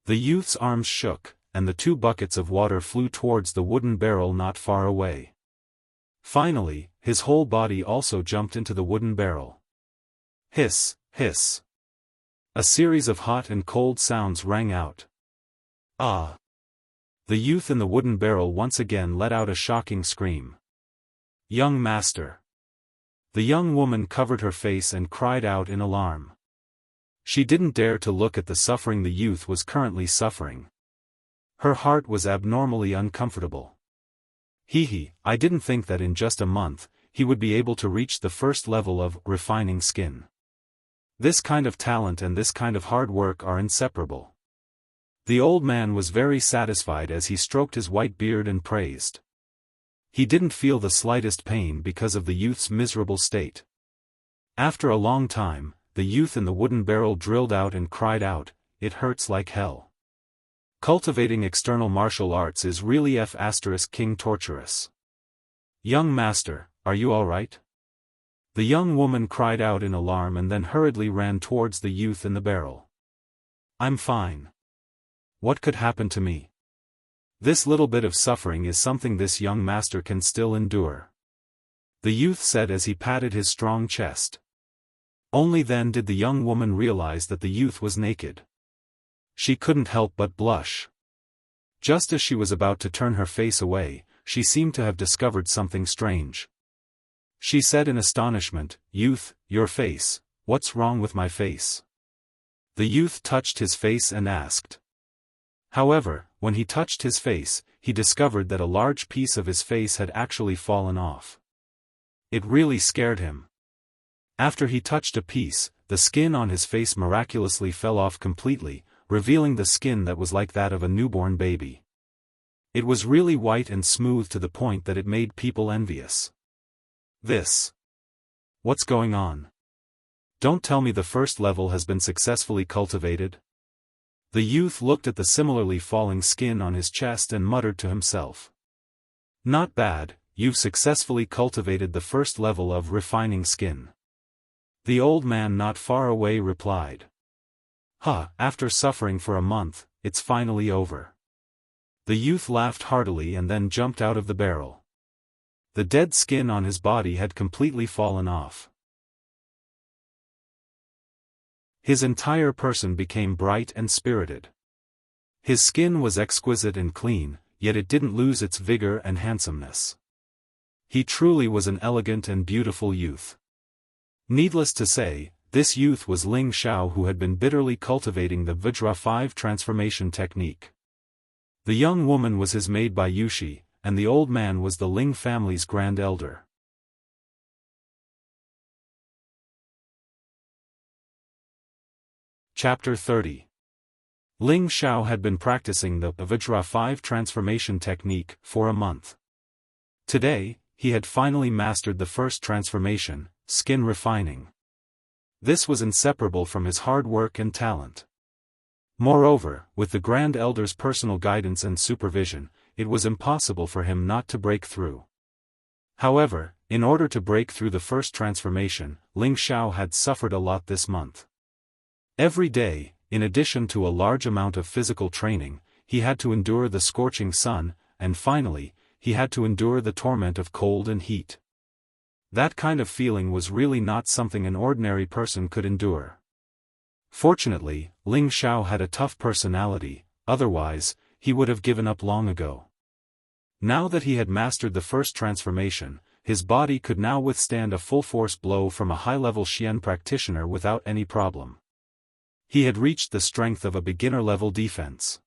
The youth's arms shook, and the 2 buckets of water flew towards the wooden barrel not far away. Finally, his whole body also jumped into the wooden barrel. Hiss, hiss. A series of hot and cold sounds rang out. Ah! The youth in the wooden barrel once again let out a shocking scream. Young master! The young woman covered her face and cried out in alarm. She didn't dare to look at the suffering the youth was currently suffering. Her heart was abnormally uncomfortable. I didn't think that in just a month, he would be able to reach the first level of refining skin. This kind of talent and this kind of hard work are inseparable. The old man was very satisfied as he stroked his white beard and praised. He didn't feel the slightest pain because of the youth's miserable state. After a long time, the youth in the wooden barrel drilled out and cried out, it hurts like hell. Cultivating external martial arts is really King torturous. Young master, are you all right? The young woman cried out in alarm and then hurriedly ran towards the youth in the barrel. I'm fine. What could happen to me? This little bit of suffering is something this young master can still endure. The youth said as he patted his strong chest. Only then did the young woman realize that the youth was naked. She couldn't help but blush. Just as she was about to turn her face away, she seemed to have discovered something strange. She said in astonishment, Youth, your face, what's wrong with my face? The youth touched his face and asked. However, when he touched his face, he discovered that a large piece of his face had actually fallen off. It really scared him. After he touched a piece, the skin on his face miraculously fell off completely, revealing the skin that was like that of a newborn baby. It was really white and smooth to the point that it made people envious. What's going on? Don't tell me the first level has been successfully cultivated? The youth looked at the similarly falling skin on his chest and muttered to himself. Not bad, you've successfully cultivated the first level of refining skin. The old man not far away replied. After suffering for a month, it's finally over. The youth laughed heartily and then jumped out of the barrel. The dead skin on his body had completely fallen off. His entire person became bright and spirited. His skin was exquisite and clean, yet it didn't lose its vigor and handsomeness. He truly was an elegant and beautiful youth. Needless to say, this youth was Ling Xiao, who had been bitterly cultivating the Vajra 5 transformation technique. The young woman was his maid by Yushi, and the old man was the Ling family's grand elder. Chapter 30. Ling Xiao had been practicing the Vajra 5 transformation technique for a month. Today, he had finally mastered the first transformation, skin refining. This was inseparable from his hard work and talent. Moreover, with the Grand Elder's personal guidance and supervision, it was impossible for him not to break through. However, in order to break through the first transformation, Ling Xiao had suffered a lot this month. Every day, in addition to a large amount of physical training, he had to endure the scorching sun, and finally, he had to endure the torment of cold and heat. That kind of feeling was really not something an ordinary person could endure. Fortunately, Ling Xiao had a tough personality, otherwise, he would have given up long ago. Now that he had mastered the first transformation, his body could now withstand a full-force blow from a high-level Xian practitioner without any problem. He had reached the strength of a beginner-level defense.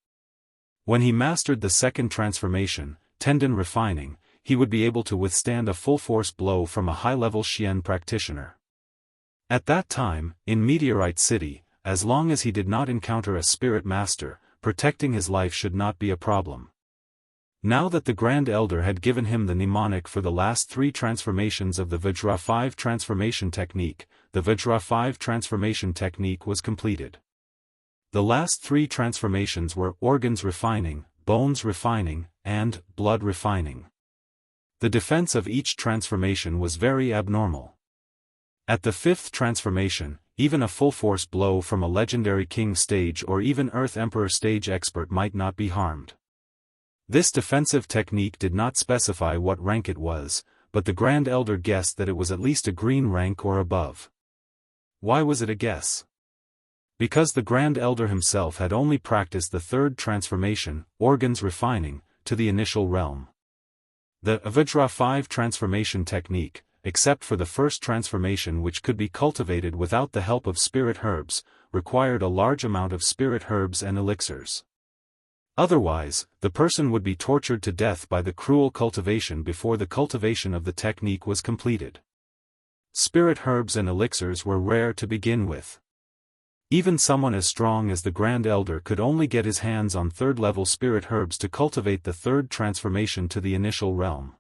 When he mastered the second transformation, tendon refining, he would be able to withstand a full-force blow from a high-level Xian practitioner. At that time, in Meteorite City, as long as he did not encounter a spirit master, protecting his life should not be a problem. Now that the Grand Elder had given him the mnemonic for the last 3 transformations of the Vajra 5 transformation technique, the Vajra 5 transformation technique was completed. The last 3 transformations were organs refining, bones refining, and blood refining. The defense of each transformation was very abnormal. At the 5th transformation, even a full-force blow from a legendary king stage or even Earth Emperor stage expert might not be harmed. This defensive technique did not specify what rank it was, but the Grand Elder guessed that it was at least a green rank or above. Why was it a guess? Because the Grand Elder himself had only practiced the 3rd transformation, organs refining, to the initial realm. The Vajra 5 transformation technique, except for the first transformation which could be cultivated without the help of spirit herbs, required a large amount of spirit herbs and elixirs. Otherwise, the person would be tortured to death by the cruel cultivation before the cultivation of the technique was completed. Spirit herbs and elixirs were rare to begin with. Even someone as strong as the Grand Elder could only get his hands on 3rd-level spirit herbs to cultivate the 3rd transformation to the initial realm.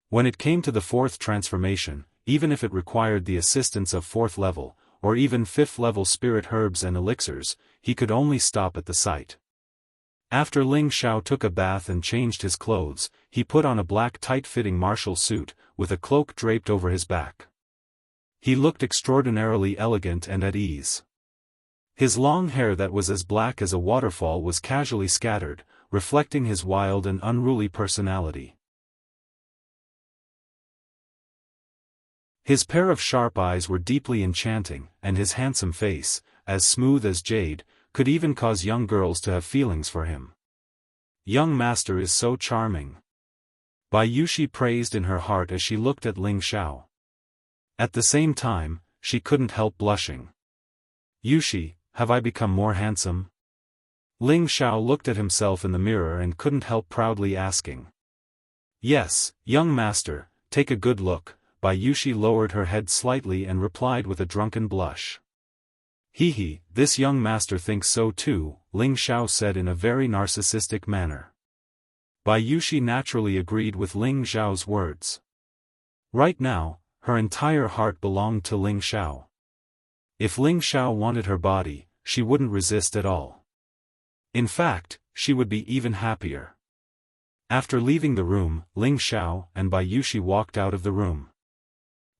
When it came to the 4th transformation, even if it required the assistance of 4th level, or even 5th level spirit herbs and elixirs, he could only stop at the sight. After Ling Xiao took a bath and changed his clothes, he put on a black tight-fitting martial suit, with a cloak draped over his back. He looked extraordinarily elegant and at ease. His long hair that was as black as a waterfall was casually scattered, reflecting his wild and unruly personality. His pair of sharp eyes were deeply enchanting, and his handsome face, as smooth as jade, could even cause young girls to have feelings for him. Young master is so charming. Bai Yushi praised in her heart as she looked at Ling Xiao. At the same time, she couldn't help blushing. Yushi, have I become more handsome? Ling Xiao looked at himself in the mirror and couldn't help proudly asking. Yes, young master, take a good look. Bai Yushi lowered her head slightly and replied with a drunken blush. Hee, this young master thinks so too, Ling Xiao said in a very narcissistic manner. Bai Yushi naturally agreed with Ling Xiao's words. Right now, her entire heart belonged to Ling Xiao. If Ling Xiao wanted her body, she wouldn't resist at all. In fact, she would be even happier. After leaving the room, Ling Xiao and Bai Yushi walked out of the room.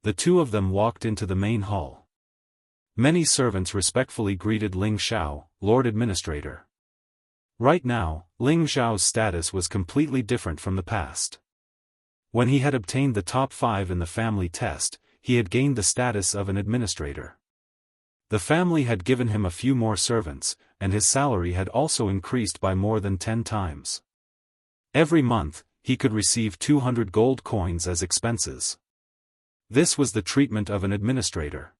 The two of them walked into the main hall. Many servants respectfully greeted Ling Xiao, Lord Administrator. Right now, Ling Xiao's status was completely different from the past. When he had obtained the top 5 in the family test, he had gained the status of an administrator. The family had given him a few more servants, and his salary had also increased by more than 10 times. Every month, he could receive 200 gold coins as expenses. This was the treatment of an administrator.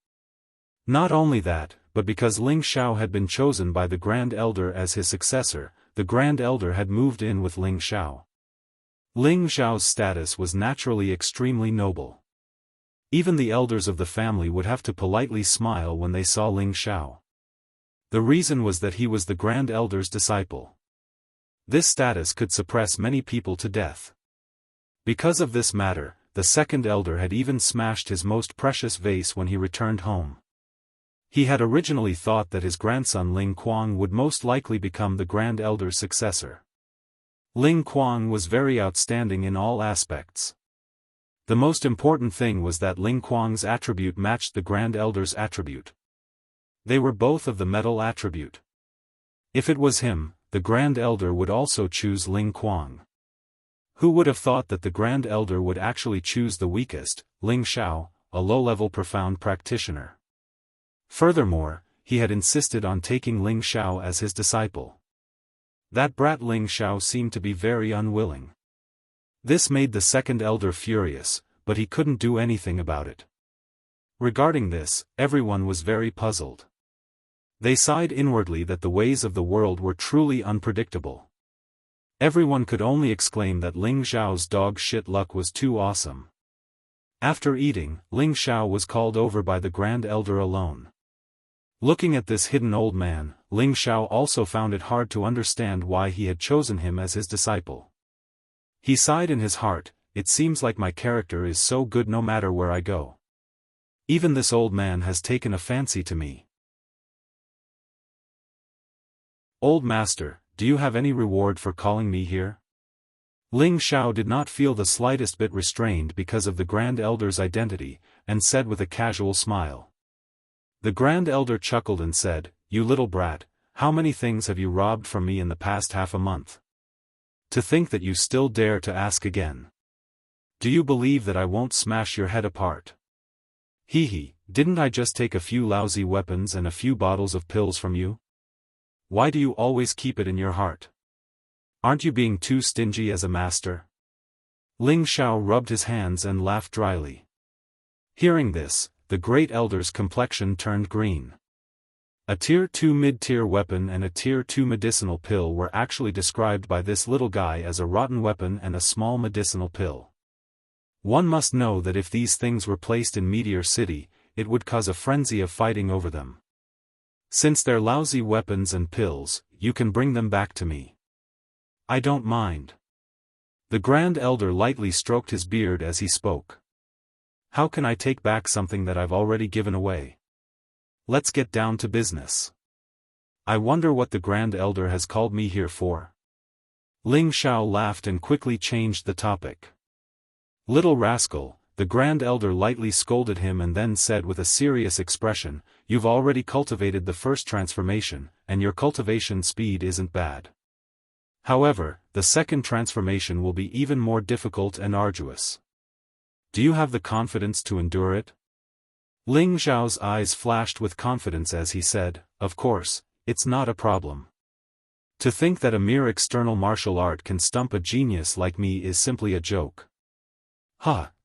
Not only that, but because Ling Xiao had been chosen by the Grand Elder as his successor, the Grand Elder had moved in with Ling Xiao. Ling Xiao's status was naturally extremely noble. Even the elders of the family would have to politely smile when they saw Ling Xiao. The reason was that he was the Grand Elder's disciple. This status could suppress many people to death. Because of this matter, the second elder had even smashed his most precious vase when he returned home. He had originally thought that his grandson Ling Kuang would most likely become the Grand Elder's successor. Ling Kuang was very outstanding in all aspects. The most important thing was that Ling Kuang's attribute matched the Grand Elder's attribute. They were both of the metal attribute. If it was him, the Grand Elder would also choose Ling Kuang. Who would have thought that the Grand Elder would actually choose the weakest, Ling Xiao, a low-level profound practitioner? Furthermore, he had insisted on taking Ling Xiao as his disciple. That brat Ling Xiao seemed to be very unwilling. This made the second elder furious, but he couldn't do anything about it. Regarding this, everyone was very puzzled. They sighed inwardly that the ways of the world were truly unpredictable. Everyone could only exclaim that Ling Xiao's dog shit luck was too awesome. After eating, Ling Xiao was called over by the Grand Elder alone. Looking at this hidden old man, Ling Xiao also found it hard to understand why he had chosen him as his disciple. He sighed in his heart, "It seems like my character is so good no matter where I go. Even this old man has taken a fancy to me." "Old master, do you have any reward for calling me here?" Ling Xiao did not feel the slightest bit restrained because of the Grand Elder's identity, and said with a casual smile. The Grand Elder chuckled and said, "You little brat, how many things have you robbed from me in the past half a month? To think that you still dare to ask again. Do you believe that I won't smash your head apart? Hee, didn't I just take a few lousy weapons and a few bottles of pills from you? Why do you always keep it in your heart? Aren't you being too stingy as a master?" Ling Xiao rubbed his hands and laughed dryly. Hearing this, the Great Elder's complexion turned green. A Tier 2 mid-tier weapon and a Tier 2 medicinal pill were actually described by this little guy as a rotten weapon and a small medicinal pill. One must know that if these things were placed in Meteor City, it would cause a frenzy of fighting over them. Since they're lousy weapons and pills, you can bring them back to me. I don't mind. The Grand Elder lightly stroked his beard as he spoke. How can I take back something that I've already given away? Let's get down to business. I wonder what the Grand Elder has called me here for. Ling Xiao laughed and quickly changed the topic. Little rascal, the Grand Elder lightly scolded him and then said with a serious expression, "You've already cultivated the first transformation, and your cultivation speed isn't bad. However, the second transformation will be even more difficult and arduous. Do you have the confidence to endure it?" Ling Xiao's eyes flashed with confidence as he said, "Of course, it's not a problem. To think that a mere external martial art can stump a genius like me is simply a joke.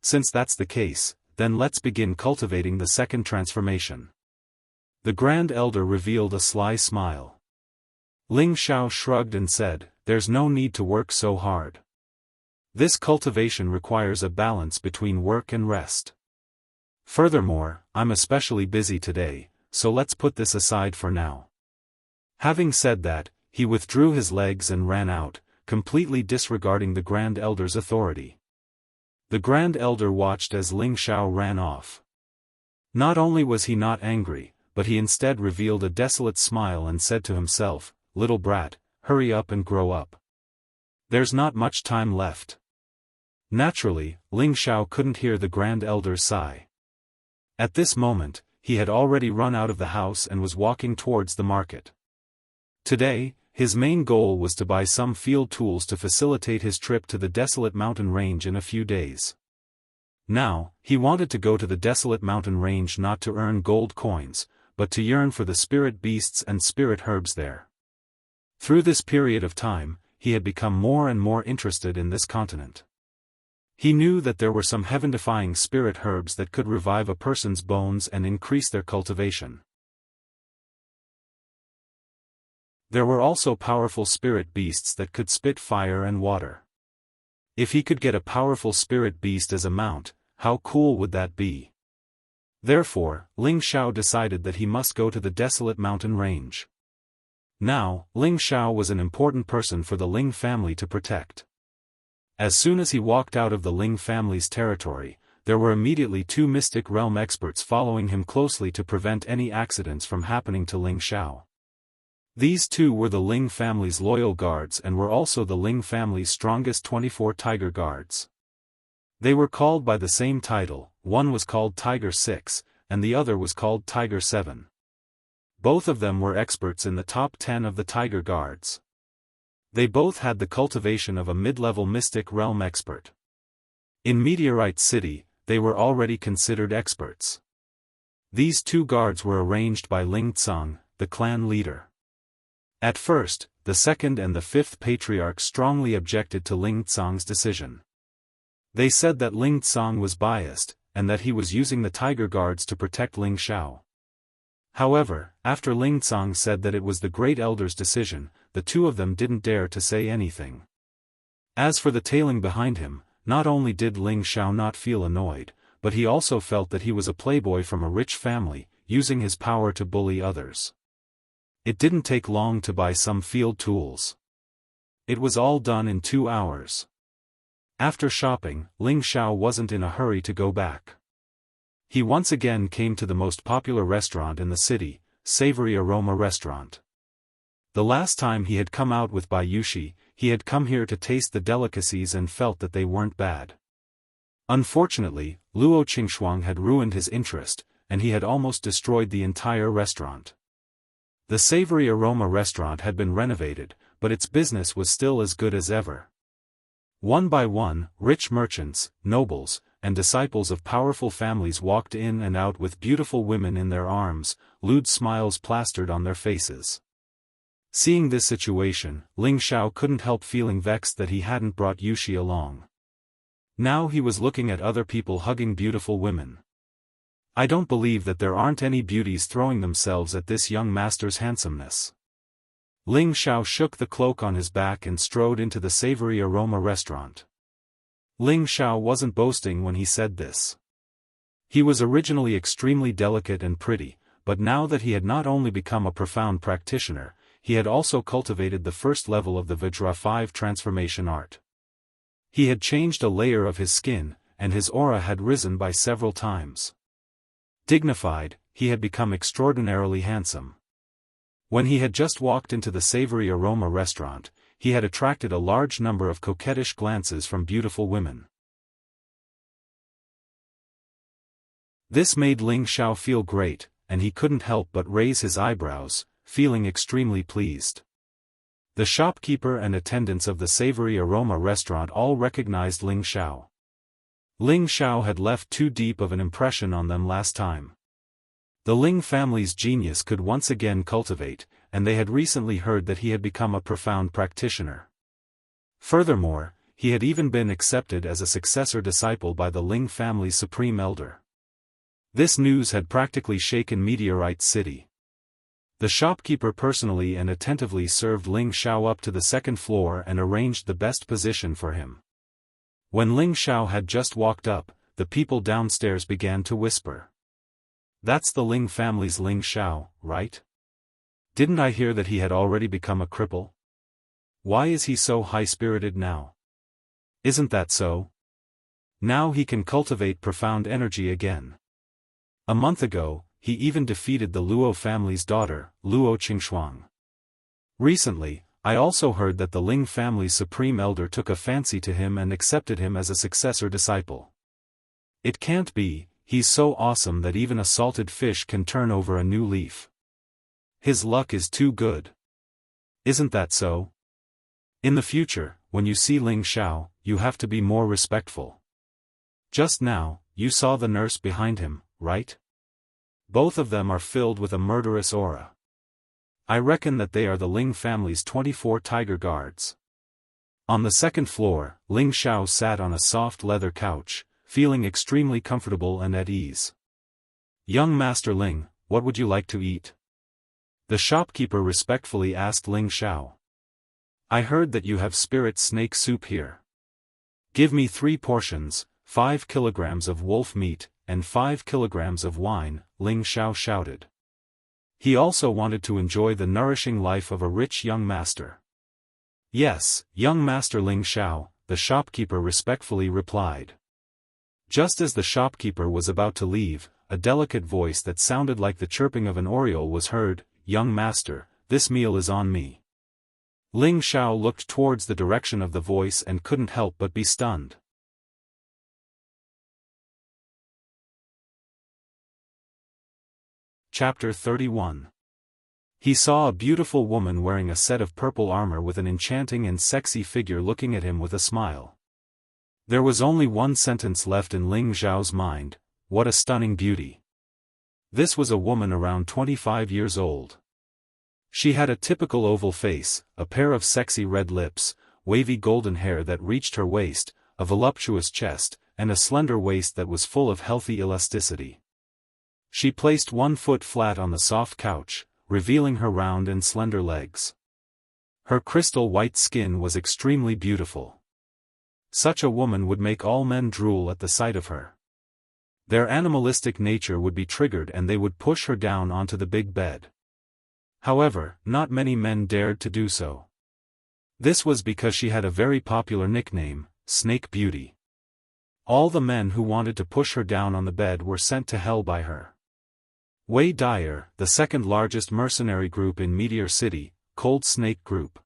Since that's the case, then let's begin cultivating the second transformation." The Grand Elder revealed a sly smile. Ling Xiao shrugged and said, "There's no need to work so hard. This cultivation requires a balance between work and rest. Furthermore, I'm especially busy today, so let's put this aside for now." Having said that, he withdrew his legs and ran out, completely disregarding the Grand Elder's authority. The Grand Elder watched as Ling Xiao ran off. Not only was he not angry, but he instead revealed a desolate smile and said to himself, "Little brat, hurry up and grow up. There's not much time left." Naturally, Ling Xiao couldn't hear the Grand Elder's sigh. At this moment, he had already run out of the house and was walking towards the market. Today, his main goal was to buy some field tools to facilitate his trip to the desolate mountain range in a few days. Now, he wanted to go to the desolate mountain range not to earn gold coins, but to yearn for the spirit beasts and spirit herbs there. Through this period of time, he had become more and more interested in this continent. He knew that there were some heaven-defying spirit herbs that could revive a person's bones and increase their cultivation. There were also powerful spirit beasts that could spit fire and water. If he could get a powerful spirit beast as a mount, how cool would that be? Therefore, Ling Xiao decided that he must go to the desolate mountain range. Now, Ling Xiao was an important person for the Ling family to protect. As soon as he walked out of the Ling family's territory, there were immediately 2 mystic realm experts following him closely to prevent any accidents from happening to Ling Xiao. These 2 were the Ling family's loyal guards and were also the Ling family's strongest 24 tiger guards. They were called by the same title, one was called Tiger 6, and the other was called Tiger 7. Both of them were experts in the top 10 of the tiger guards. They both had the cultivation of a mid-level mystic realm expert. In Meteorite City, they were already considered experts. These 2 guards were arranged by Ling Tsang, the clan leader. At first, the 2nd and the 5th patriarch strongly objected to Ling Tsang's decision. They said that Ling Tsang was biased, and that he was using the tiger guards to protect Ling Xiao. However, after Ling Tsang said that it was the Great Elder's decision, the 2 of them didn't dare to say anything. As for the tailing behind him, not only did Ling Xiao not feel annoyed, but he also felt that he was a playboy from a rich family, using his power to bully others. It didn't take long to buy some field tools. It was all done in 2 hours. After shopping, Ling Xiao wasn't in a hurry to go back. He once again came to the most popular restaurant in the city, Savory Aroma Restaurant. The last time he had come out with Bayushi, he had come here to taste the delicacies and felt that they weren't bad. Unfortunately, Luo Qingxuang had ruined his interest, and he had almost destroyed the entire restaurant. The Savory Aroma Restaurant had been renovated, but its business was still as good as ever. One by one, rich merchants, nobles, and disciples of powerful families walked in and out with beautiful women in their arms, lewd smiles plastered on their faces. Seeing this situation, Ling Xiao couldn't help feeling vexed that he hadn't brought Yushi along. Now he was looking at other people hugging beautiful women. I don't believe that there aren't any beauties throwing themselves at this young master's handsomeness. Ling Xiao shook the cloak on his back and strode into the Savory Aroma Restaurant. Ling Xiao wasn't boasting when he said this. He was originally extremely delicate and pretty, but now that he had not only become a profound practitioner, he had also cultivated the first level of the Vajra 5 transformation art. He had changed a layer of his skin, and his aura had risen by several times. Dignified, he had become extraordinarily handsome. When he had just walked into the Savory Aroma Restaurant, he had attracted a large number of coquettish glances from beautiful women. This made Ling Xiao feel great, and he couldn't help but raise his eyebrows, feeling extremely pleased. The shopkeeper and attendants of the Savory Aroma Restaurant all recognized Ling Xiao. Ling Xiao had left too deep of an impression on them last time. The Ling family's genius could once again cultivate, and they had recently heard that he had become a profound practitioner. Furthermore, he had even been accepted as a successor disciple by the Ling family's supreme elder. This news had practically shaken Meteorite City. The shopkeeper personally and attentively served Ling Xiao up to the 2nd floor and arranged the best position for him. When Ling Xiao had just walked up, the people downstairs began to whisper. That's the Ling family's Ling Xiao, right? Didn't I hear that he had already become a cripple? Why is he so high-spirited now? Isn't that so? Now he can cultivate profound energy again. A month ago, he even defeated the Luo family's daughter, Luo Qingxuang. Recently, I also heard that the Ling family's supreme elder took a fancy to him and accepted him as a successor disciple. It can't be, he's so awesome that even a salted fish can turn over a new leaf. His luck is too good. Isn't that so? In the future, when you see Ling Xiao, you have to be more respectful. Just now, you saw the nurse behind him, right? Both of them are filled with a murderous aura. I reckon that they are the Ling family's 24 tiger guards. On the second floor, Ling Xiao sat on a soft leather couch, feeling extremely comfortable and at ease. Young Master Ling, what would you like to eat? The shopkeeper respectfully asked Ling Xiao. I heard that you have spirit snake soup here. Give me 3 portions, 5 kilograms of wolf meat, and 5 kilograms of wine, Ling Xiao shouted. He also wanted to enjoy the nourishing life of a rich young master. Yes, young Master Ling Xiao, the shopkeeper respectfully replied. Just as the shopkeeper was about to leave, a delicate voice that sounded like the chirping of an oriole was heard, Young Master, this meal is on me. Ling Xiao looked towards the direction of the voice and couldn't help but be stunned. Chapter 31. He saw a beautiful woman wearing a set of purple armor with an enchanting and sexy figure looking at him with a smile. There was only one sentence left in Ling Xiao's mind: what a stunning beauty. This was a woman around 25 years old. She had a typical oval face, a pair of sexy red lips, wavy golden hair that reached her waist, a voluptuous chest, and a slender waist that was full of healthy elasticity. She placed one foot flat on the soft couch, revealing her round and slender legs. Her crystal white skin was extremely beautiful. Such a woman would make all men drool at the sight of her. Their animalistic nature would be triggered and they would push her down onto the big bed. However, not many men dared to do so. This was because she had a very popular nickname, Snake Beauty. All the men who wanted to push her down on the bed were sent to hell by her. Wei Dyer, the second largest mercenary group in Meteor City, Cold Snake Group.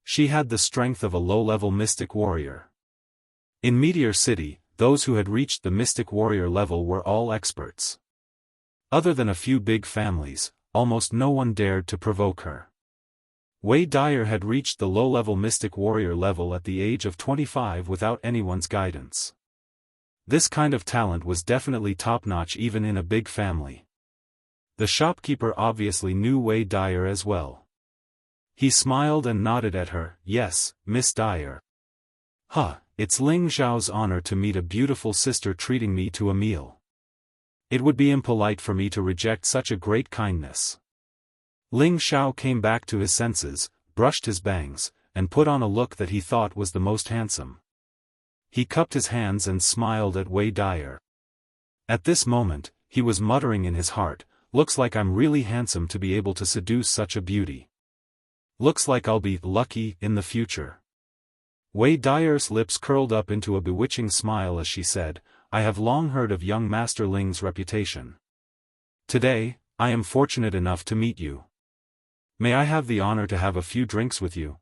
She had the strength of a low-level mystic warrior. In Meteor City, those who had reached the mystic warrior level were all experts. Other than a few big families, almost no one dared to provoke her. Wei Dyer had reached the low-level mystic warrior level at the age of 25 without anyone's guidance. This kind of talent was definitely top-notch even in a big family. The shopkeeper obviously knew Wei Dyer as well. He smiled and nodded at her. Yes, Miss Dyer. It's Ling Xiao's honor to meet a beautiful sister treating me to a meal. It would be impolite for me to reject such a great kindness. Ling Xiao came back to his senses, brushed his bangs, and put on a look that he thought was the most handsome. He cupped his hands and smiled at Wei Dyer. At this moment, he was muttering in his heart, looks like I'm really handsome to be able to seduce such a beauty. Looks like I'll be lucky in the future. Wei Dyer's lips curled up into a bewitching smile as she said, I have long heard of young Master Ling's reputation. Today, I am fortunate enough to meet you. May I have the honor to have a few drinks with you?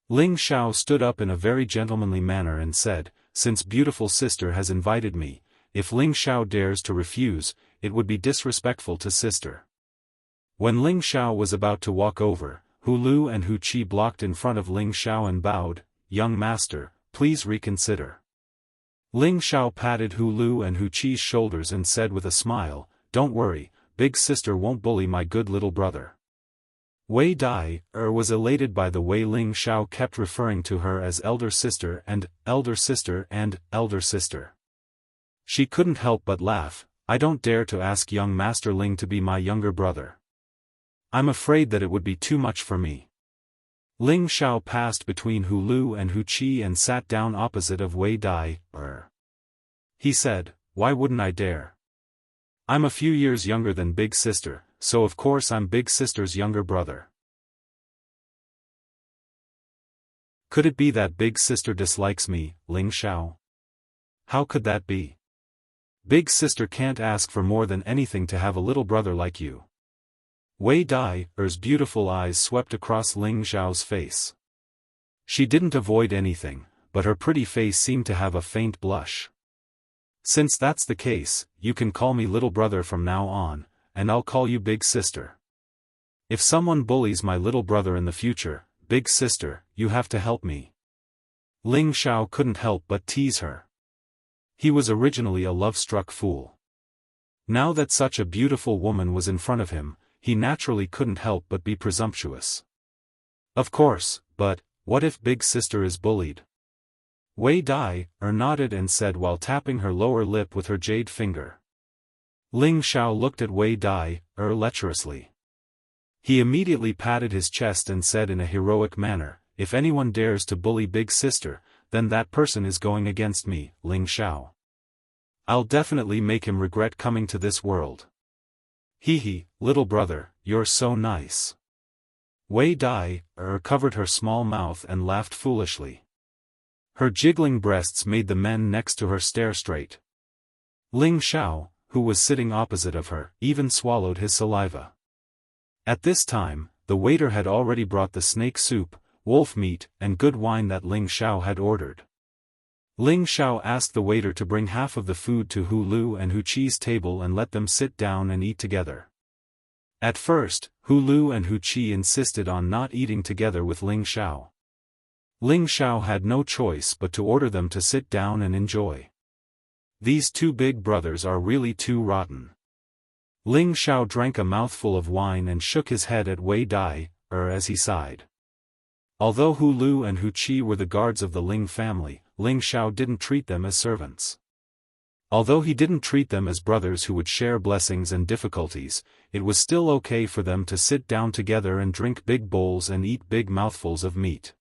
Ling Xiao stood up in a very gentlemanly manner and said, since beautiful sister has invited me, if Ling Xiao dares to refuse, it would be disrespectful to sister. When Ling Xiao was about to walk over, Hu Lu and Hu Qi blocked in front of Ling Xiao and bowed, young master, please reconsider. Ling Xiao patted Hu Lu and Hu Qi's shoulders and said with a smile, don't worry, big sister won't bully my good little brother. Wei Dyer was elated by the way Ling Xiao kept referring to her as elder sister and elder sister and elder sister. She couldn't help but laugh. I don't dare to ask young Master Ling to be my younger brother. I'm afraid that it would be too much for me. Ling Xiao passed between Hu Lu and Hu Qi and sat down opposite of Wei Dyer. He said, why wouldn't I dare? I'm a few years younger than Big Sister, so of course I'm Big Sister's younger brother. Could it be that Big Sister dislikes me, Ling Xiao? How could that be? Big Sister can't ask for more than anything to have a little brother like you. Wei Dai's beautiful eyes swept across Ling Xiao's face. She didn't avoid anything, but her pretty face seemed to have a faint blush. Since that's the case, you can call me little brother from now on, and I'll call you Big Sister. If someone bullies my little brother in the future, Big Sister, you have to help me. Ling Xiao couldn't help but tease her. He was originally a love-struck fool. Now that such a beautiful woman was in front of him, he naturally couldn't help but be presumptuous. Of course, but what if Big Sister is bullied? Wei Dai nodded and said while tapping her lower lip with her jade finger. Ling Xiao looked at Wei Dai lecherously. He immediately patted his chest and said in a heroic manner, "If anyone dares to bully Big Sister, then that person is going against me, Ling Xiao. I'll definitely make him regret coming to this world." Hee, little brother, you're so nice. Wei Dai covered her small mouth and laughed foolishly. Her jiggling breasts made the men next to her stare straight. Ling Xiao, who was sitting opposite of her, even swallowed his saliva. At this time, the waiter had already brought the snake soup, wolf meat, and good wine that Ling Xiao had ordered. Ling Xiao asked the waiter to bring half of the food to Hu Lu and Hu Qi's table and let them sit down and eat together. At first, Hu Lu and Hu Qi insisted on not eating together with Ling Xiao. Ling Xiao had no choice but to order them to sit down and enjoy. These two big brothers are really too rotten. Ling Xiao drank a mouthful of wine and shook his head at Wei Dai as he sighed. Although Hu Lu and Hu Qi were the guards of the Ling family, Ling Xiao didn't treat them as servants. Although he didn't treat them as brothers who would share blessings and difficulties, it was still okay for them to sit down together and drink big bowls and eat big mouthfuls of meat.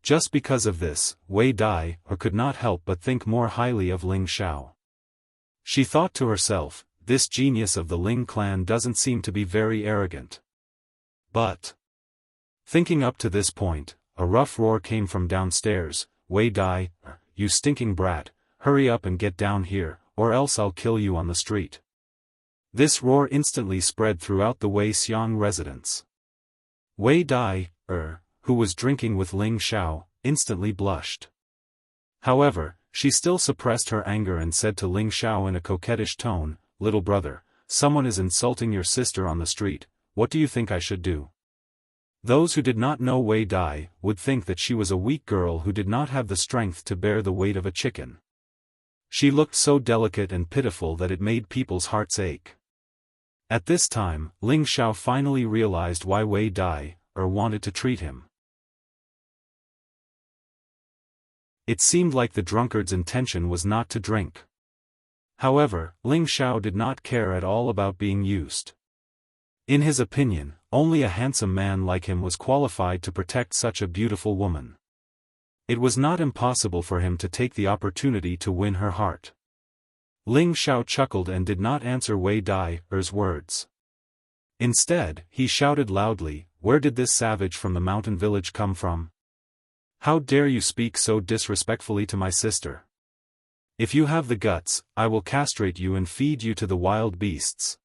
Just because of this, Wei Dai could not help but think more highly of Ling Xiao. She thought to herself, this genius of the Ling clan doesn't seem to be very arrogant. But thinking up to this point, a rough roar came from downstairs. Wei Dai, you stinking brat, hurry up and get down here, or else I'll kill you on the street. This roar instantly spread throughout the Wei Xiang residence. Wei Dai, who was drinking with Ling Xiao, instantly blushed. However, she still suppressed her anger and said to Ling Xiao in a coquettish tone, "Little brother, someone is insulting your sister on the street, what do you think I should do?" Those who did not know Wei Dai would think that she was a weak girl who did not have the strength to bear the weight of a chicken. She looked so delicate and pitiful that it made people's hearts ache. At this time, Ling Xiao finally realized why Wei Dai wanted to treat him. It seemed like the drunkard's intention was not to drink. However, Ling Xiao did not care at all about being used. In his opinion, only a handsome man like him was qualified to protect such a beautiful woman. It was not impossible for him to take the opportunity to win her heart. Ling Xiao chuckled and did not answer Wei Dai's words. Instead, he shouted loudly, "Where did this savage from the mountain village come from? How dare you speak so disrespectfully to my sister? If you have the guts, I will castrate you and feed you to the wild beasts."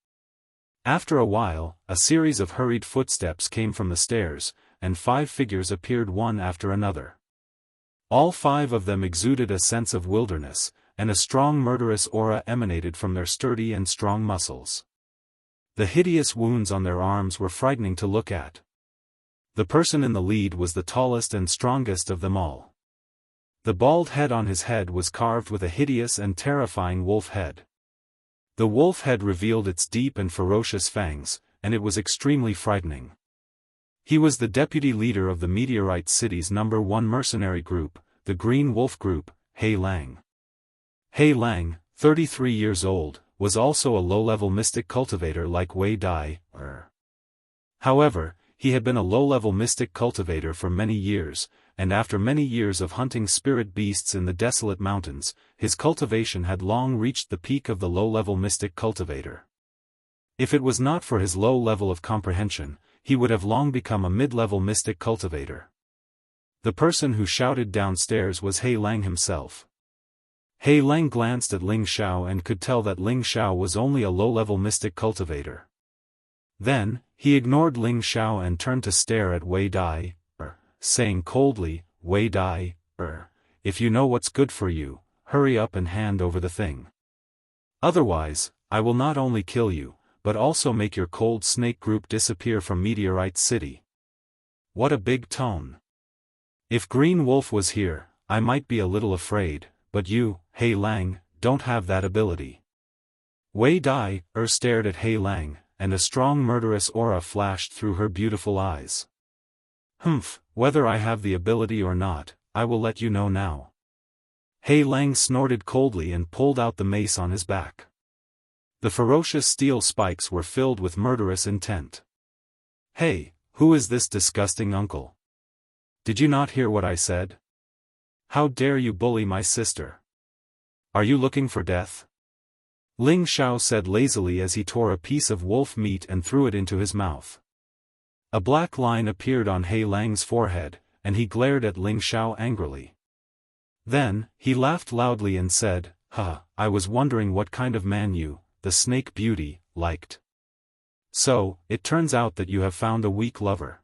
After a while, a series of hurried footsteps came from the stairs, and 5 figures appeared one after another. All 5 of them exuded a sense of wilderness, and a strong murderous aura emanated from their sturdy and strong muscles. The hideous wounds on their arms were frightening to look at. The person in the lead was the tallest and strongest of them all. The bald head on his head was carved with a hideous and terrifying wolf head. The wolf head revealed its deep and ferocious fangs, and it was extremely frightening. He was the deputy leader of the Meteorite City's #1 mercenary group, the Green Wolf Group, He Lang. He Lang, 33 years old, was also a low-level mystic cultivator like Wei Dai. However, He had been a low-level mystic cultivator for many years, and after many years of hunting spirit beasts in the desolate mountains, his cultivation had long reached the peak of the low-level mystic cultivator. If it was not for his low level of comprehension, he would have long become a mid-level mystic cultivator. The person who shouted downstairs was He Lang himself. He Lang glanced at Ling Xiao and could tell that Ling Xiao was only a low-level mystic cultivator. Then, he ignored Ling Xiao and turned to stare at Wei Dai, saying coldly, "Wei Dai, if you know what's good for you, hurry up and hand over the thing. Otherwise, I will not only kill you, but also make your cold snake group disappear from Meteorite City." What a big tone. If Green Wolf was here, I might be a little afraid, but you, He Lang, don't have that ability. Wei Dai, stared at He Lang, and a strong murderous aura flashed through her beautiful eyes. Whether I have the ability or not, I will let you know now. He Lang snorted coldly and pulled out the mace on his back. The ferocious steel spikes were filled with murderous intent. "Hey, who is this disgusting uncle? Did you not hear what I said? How dare you bully my sister? Are you looking for death?" Ling Xiao said lazily as he tore a piece of wolf meat and threw it into his mouth. A black line appeared on He Lang's forehead, and he glared at Ling Xiao angrily. Then, he laughed loudly and said, I was wondering what kind of man you, the snake beauty, liked. So, it turns out that you have found a weak lover.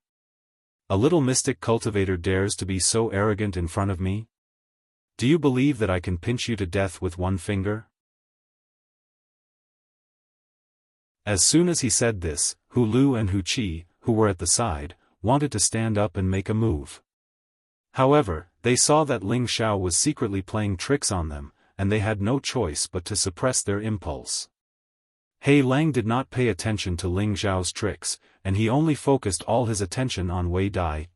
A little mystic cultivator dares to be so arrogant in front of me? Do you believe that I can pinch you to death with one finger?" As soon as he said this, Hu Lu and Hu Qi, who were at the side, wanted to stand up and make a move. However, they saw that Ling Xiao was secretly playing tricks on them, and they had no choice but to suppress their impulse. He Lang did not pay attention to Ling Xiao's tricks, and he only focused all his attention on Wei Dai.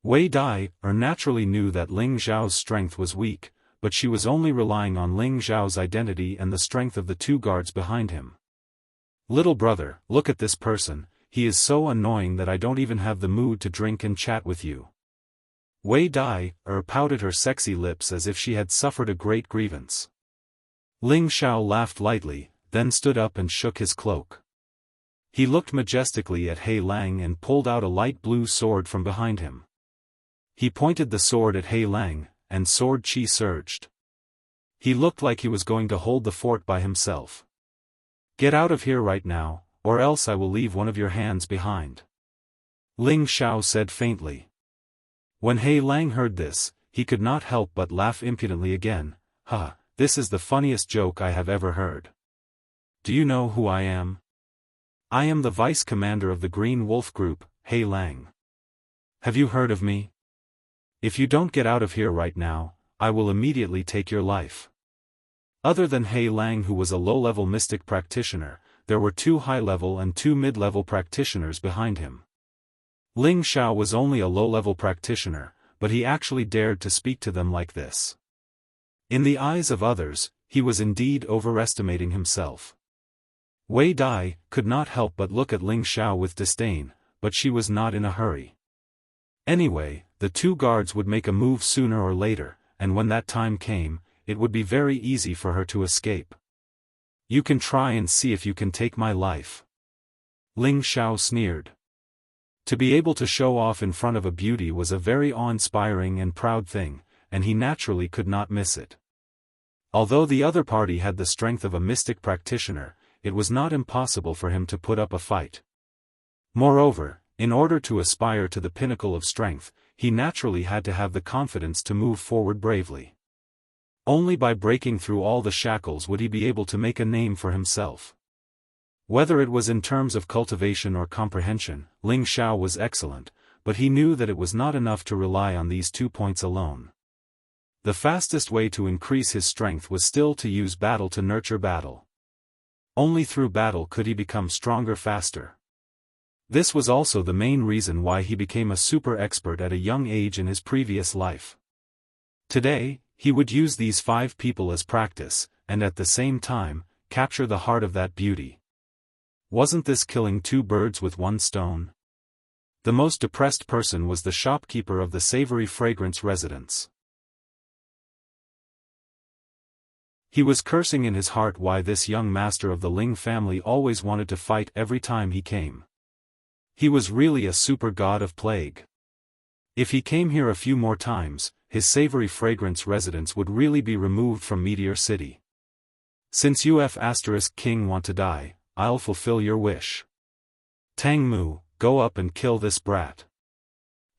Wei Dai naturally knew that Ling Xiao's strength was weak, but she was only relying on Ling Xiao's identity and the strength of the two guards behind him. "Little brother, look at this person, he is so annoying that I don't even have the mood to drink and chat with you." Wei Dai pouted her sexy lips as if she had suffered a great grievance. Ling Xiao laughed lightly, then stood up and shook his cloak. He looked majestically at He Lang and pulled out a light blue sword from behind him. He pointed the sword at He Lang, and sword chi surged. He looked like he was going to hold the fort by himself. "Get out of here right now, or else I will leave one of your hands behind," Ling Xiao said faintly. When He Lang heard this, he could not help but laugh impudently again. This is the funniest joke I have ever heard. Do you know who I am? I am the vice commander of the Green Wolf Group, He Lang. Have you heard of me? If you don't get out of here right now, I will immediately take your life. Other than He Lang, who was a low-level mystic practitioner, there were 2 high-level and 2 mid-level practitioners behind him. Ling Xiao was only a low-level practitioner, but he actually dared to speak to them like this. In the eyes of others, he was indeed overestimating himself. Wei Dai could not help but look at Ling Xiao with disdain, but she was not in a hurry. Anyway, the 2 guards would make a move sooner or later, and when that time came, it would be very easy for her to escape. "You can try and see if you can take my life," Ling Xiao sneered. To be able to show off in front of a beauty was a very awe-inspiring and proud thing, and he naturally could not miss it. Although the other party had the strength of a mystic practitioner, it was not impossible for him to put up a fight. Moreover, in order to aspire to the pinnacle of strength, he naturally had to have the confidence to move forward bravely. Only by breaking through all the shackles would he be able to make a name for himself. Whether it was in terms of cultivation or comprehension, Ling Xiao was excellent, but he knew that it was not enough to rely on these 2 points alone. The fastest way to increase his strength was still to use battle to nurture battle. Only through battle could he become stronger faster. This was also the main reason why he became a super expert at a young age in his previous life. Today, he would use these 5 people as practice, and at the same time, capture the heart of that beauty. Wasn't this killing 2 birds with 1 stone? The most depressed person was the shopkeeper of the savory fragrance residence. He was cursing in his heart why this young master of the Ling family always wanted to fight every time he came. He was really a super god of plague. If he came here a few more times, his savory fragrance residence would really be removed from Meteor City. Since King want to die, I'll fulfill your wish. Tang Mu, go up and kill this brat.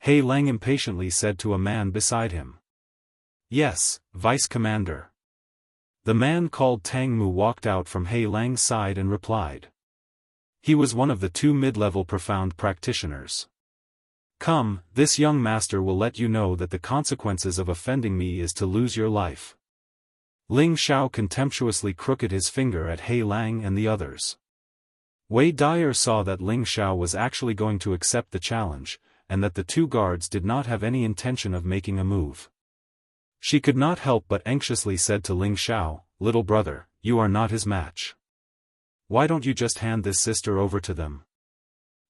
He Lang impatiently said to a man beside him. Yes, Vice Commander. The man called Tang Mu walked out from He Lang's side and replied. He was one of the two mid-level profound practitioners. Come, this young master will let you know that the consequences of offending me is to lose your life. Ling Xiao contemptuously crooked his finger at He Lang and the others. Wei Dyer saw that Ling Xiao was actually going to accept the challenge, and that the two guards did not have any intention of making a move. She could not help but anxiously said to Ling Xiao, "Little brother, you are not his match. Why don't you just hand this sister over to them?"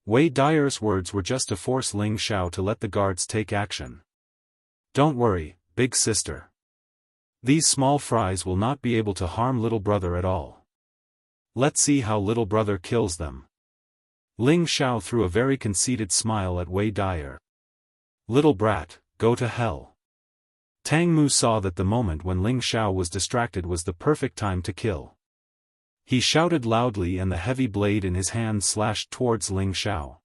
Wei Dyer's words were just to force Ling Xiao to let the guards take action. Don't worry, big sister. These small fries will not be able to harm little brother at all. Let's see how little brother kills them. Ling Xiao threw a very conceited smile at Wei Dyer. Little brat, go to hell. Tang Mu saw that the moment when Ling Xiao was distracted was the perfect time to kill. He shouted loudly and the heavy blade in his hand slashed towards Ling Xiao.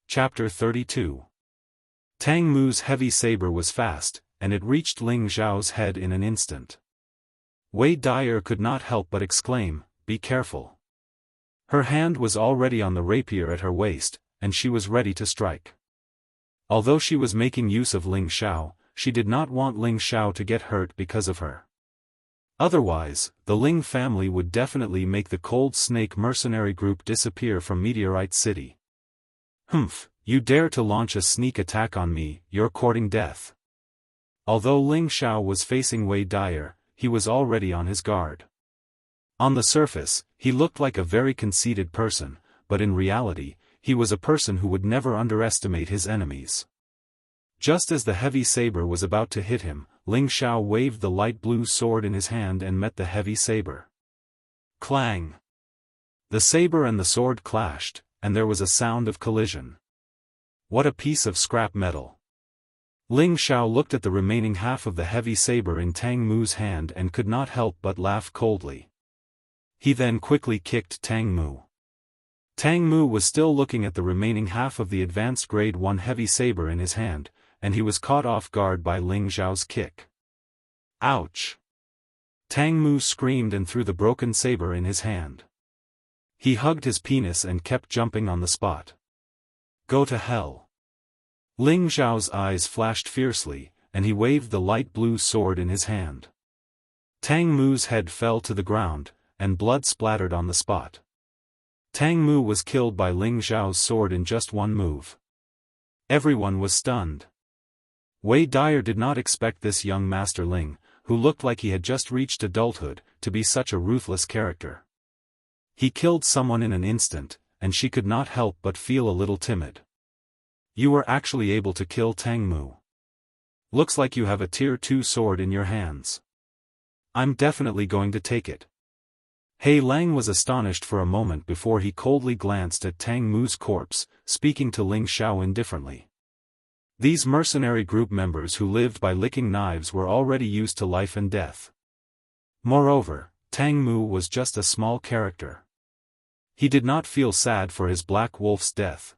Chapter 32. Tang Mu's heavy saber was fast, and it reached Ling Xiao's head in an instant. Wei Dyer could not help but exclaim, "Be careful." Her hand was already on the rapier at her waist, and she was ready to strike. Although she was making use of Ling Xiao, she did not want Ling Xiao to get hurt because of her. Otherwise, the Ling family would definitely make the Cold Snake mercenary group disappear from Meteorite City. Humph, you dare to launch a sneak attack on me, you're courting death. Although Ling Xiao was facing Wei Dyer, he was already on his guard. On the surface, he looked like a very conceited person, but in reality, he was a person who would never underestimate his enemies. Just as the heavy saber was about to hit him, Ling Xiao waved the light blue sword in his hand and met the heavy saber. Clang! The saber and the sword clashed, and there was a sound of collision. What a piece of scrap metal! Ling Xiao looked at the remaining half of the heavy saber in Tang Mu's hand and could not help but laugh coldly. He then quickly kicked Tang Mu. Tang Mu was still looking at the remaining half of the advanced grade 1 heavy saber in his hand, and he was caught off guard by Ling Xiao's kick. Ouch! Tang Mu screamed and threw the broken saber in his hand. He hugged his penis and kept jumping on the spot. Go to hell! Ling Xiao's eyes flashed fiercely, and he waved the light blue sword in his hand. Tang Mu's head fell to the ground, and blood splattered on the spot. Tang Mu was killed by Ling Xiao's sword in just one move. Everyone was stunned. Wei Dyer did not expect this young Master Ling, who looked like he had just reached adulthood, to be such a ruthless character. He killed someone in an instant, and she could not help but feel a little timid. You were actually able to kill Tang Mu. Looks like you have a tier 2 sword in your hands. I'm definitely going to take it. He Lang was astonished for a moment before he coldly glanced at Tang Mu's corpse, speaking to Ling Xiao indifferently. These mercenary group members who lived by licking knives were already used to life and death. Moreover, Tang Mu was just a small character. He did not feel sad for his black wolf's death.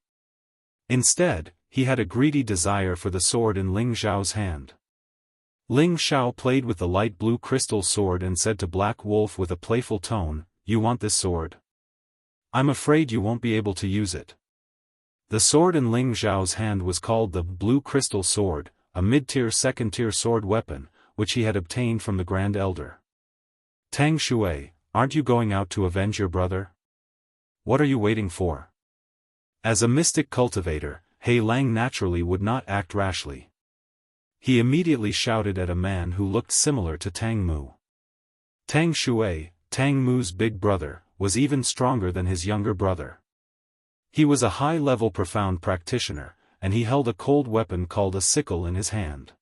Instead, he had a greedy desire for the sword in Ling Xiao's hand. Ling Xiao played with the light blue crystal sword and said to Black Wolf with a playful tone, "You want this sword? I'm afraid you won't be able to use it." The sword in Ling Xiao's hand was called the Blue Crystal Sword, a mid-tier second-tier sword weapon, which he had obtained from the Grand Elder. Tang Shui, aren't you going out to avenge your brother? What are you waiting for? As a mystic cultivator, He Lang naturally would not act rashly. He immediately shouted at a man who looked similar to Tang Mu. Tang Shui, Tang Mu's big brother, was even stronger than his younger brother. He was a high-level profound practitioner, and he held a cold weapon called a sickle in his hand.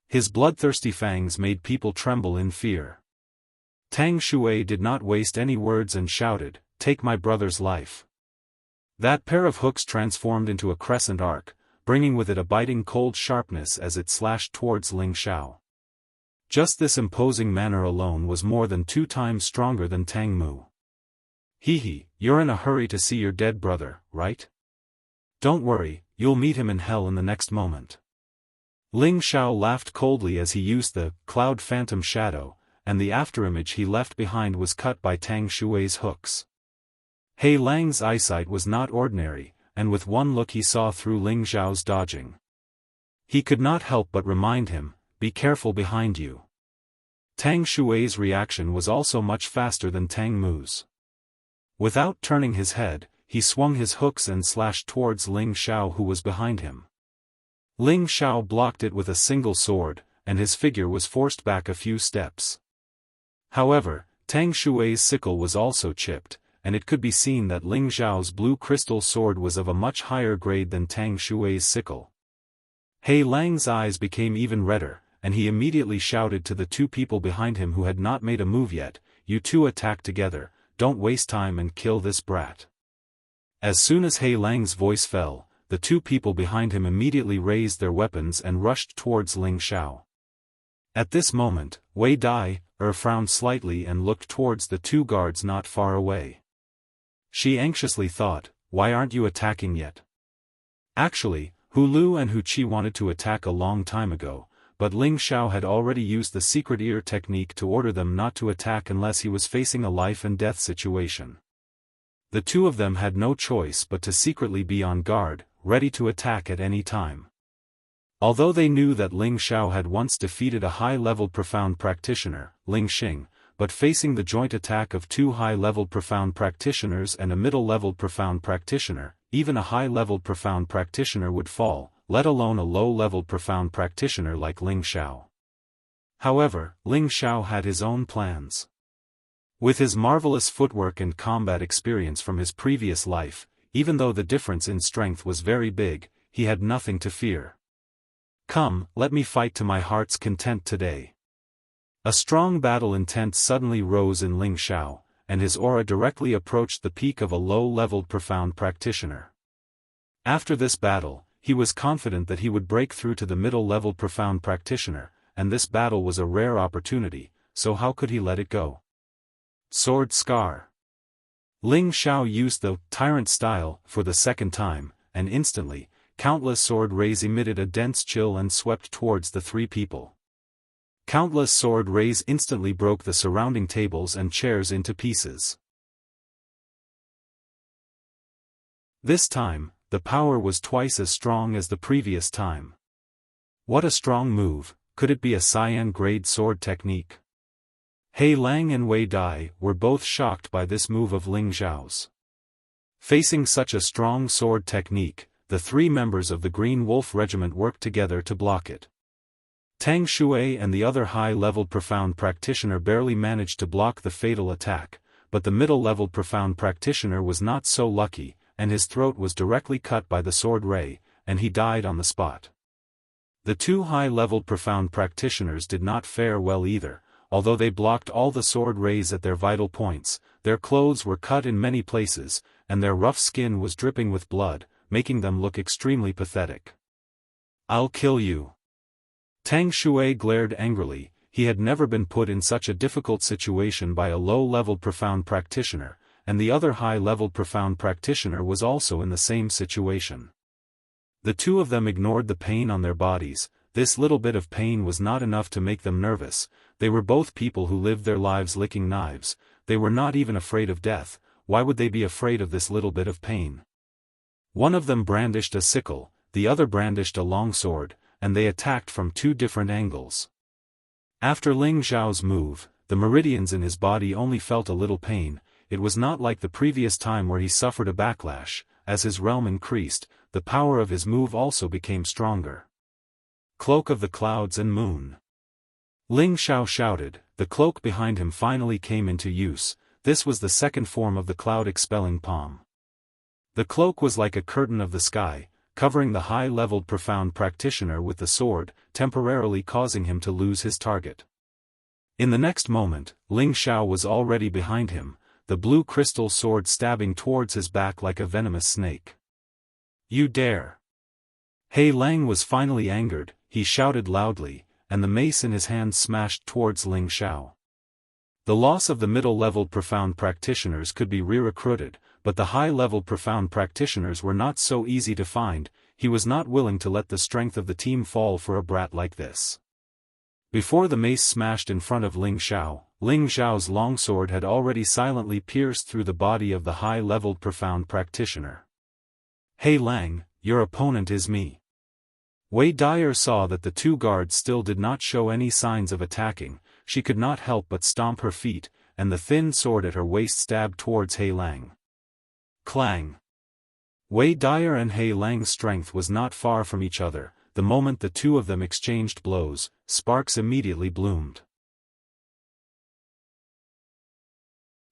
His bloodthirsty fangs made people tremble in fear. Tang Shui did not waste any words and shouted, "Take my brother's life." That pair of hooks transformed into a crescent arc, bringing with it a biting cold sharpness as it slashed towards Ling Xiao. Just this imposing manner alone was more than 2 times stronger than Tang Mu. "Hee, you're in a hurry to see your dead brother, right? Don't worry, you'll meet him in hell in the next moment." Ling Xiao laughed coldly as he used the cloud phantom shadow, and the afterimage he left behind was cut by Tang Shui's hooks. He Lang's eyesight was not ordinary, and with one look he saw through Ling Xiao's dodging. He could not help but remind him, "Be careful behind you." Tang Shui's reaction was also much faster than Tang Mu's. Without turning his head, he swung his hooks and slashed towards Ling Xiao who was behind him. Ling Xiao blocked it with a single sword, and his figure was forced back a few steps. However, Tang Shui's sickle was also chipped, and it could be seen that Ling Xiao's blue crystal sword was of a much higher grade than Tang Shui's sickle. He Lang's eyes became even redder, and he immediately shouted to the 2 people behind him who had not made a move yet, "You 2 attack together, don't waste time and kill this brat." As soon as He Lang's voice fell, the 2 people behind him immediately raised their weapons and rushed towards Ling Xiao. At this moment, Wei Dai frowned slightly and looked towards the 2 guards not far away. She anxiously thought, "Why aren't you attacking yet?" Actually, Hu Lu and Hu Qi wanted to attack a long time ago, but Ling Xiao had already used the secret ear technique to order them not to attack unless he was facing a life-and-death situation. The 2 of them had no choice but to secretly be on guard, ready to attack at any time. Although they knew that Ling Xiao had once defeated a high-level profound practitioner, Ling Xing, but facing the joint attack of 2 high-level profound practitioners and a middle-level profound practitioner, even a high-level profound practitioner would fall, let alone a low-level profound practitioner like Ling Xiao. However, Ling Xiao had his own plans. With his marvelous footwork and combat experience from his previous life, even though the difference in strength was very big, he had nothing to fear. "Come, let me fight to my heart's content today." A strong battle intent suddenly rose in Ling Xiao, and his aura directly approached the peak of a low-leveled profound practitioner. After this battle, he was confident that he would break through to the middle-level profound practitioner, and this battle was a rare opportunity, so how could he let it go? Sword Scar. Ling Xiao used the tyrant style for the second time, and instantly, countless sword rays emitted a dense chill and swept towards the 3 people. Countless sword rays instantly broke the surrounding tables and chairs into pieces. This time, the power was twice as strong as the previous time. What a strong move, could it be a Cyan-grade sword technique? He Lang and Wei Dai were both shocked by this move of Ling Xiao's. Facing such a strong sword technique, the 3 members of the Green Wolf Regiment worked together to block it. Tang Shui and the other high-level profound practitioner barely managed to block the fatal attack, but the middle-level profound practitioner was not so lucky, and his throat was directly cut by the sword ray, and he died on the spot. The 2 high-level profound practitioners did not fare well either, although they blocked all the sword rays at their vital points. Their clothes were cut in many places, and their rough skin was dripping with blood, making them look extremely pathetic. "I'll kill you." Tang Shui glared angrily. He had never been put in such a difficult situation by a low-level profound practitioner, and the other high-level profound practitioner was also in the same situation. The 2 of them ignored the pain on their bodies. This little bit of pain was not enough to make them nervous. They were both people who lived their lives licking knives. They were not even afraid of death. Why would they be afraid of this little bit of pain? One of them brandished a sickle, the other brandished a long sword, and they attacked from 2 different angles. After Ling Xiao's move, the meridians in his body only felt a little pain. It was not like the previous time where he suffered a backlash. As his realm increased, the power of his move also became stronger. Cloak of the Clouds and Moon. Ling Xiao shouted. The cloak behind him finally came into use. This was the second form of the cloud-expelling palm. The cloak was like a curtain of the sky, covering the high-leveled profound practitioner with the sword, temporarily causing him to lose his target. In the next moment, Ling Xiao was already behind him, the blue crystal sword stabbing towards his back like a venomous snake. You dare! He Lang was finally angered, he shouted loudly, and the mace in his hand smashed towards Ling Xiao. The loss of the middle-leveled profound practitioners could be re-recruited, but the high-leveled profound practitioners were not so easy to find. He was not willing to let the strength of the team fall for a brat like this. Before the mace smashed in front of Ling Xiao's longsword had already silently pierced through the body of the high-leveled profound practitioner. He Lang, your opponent is me. Wei Dyer saw that the two guards still did not show any signs of attacking. She could not help but stomp her feet, and the thin sword at her waist stabbed towards He Lang. Clang! Wei Dyer and He Lang's strength was not far from each other. The moment the two of them exchanged blows, sparks immediately bloomed.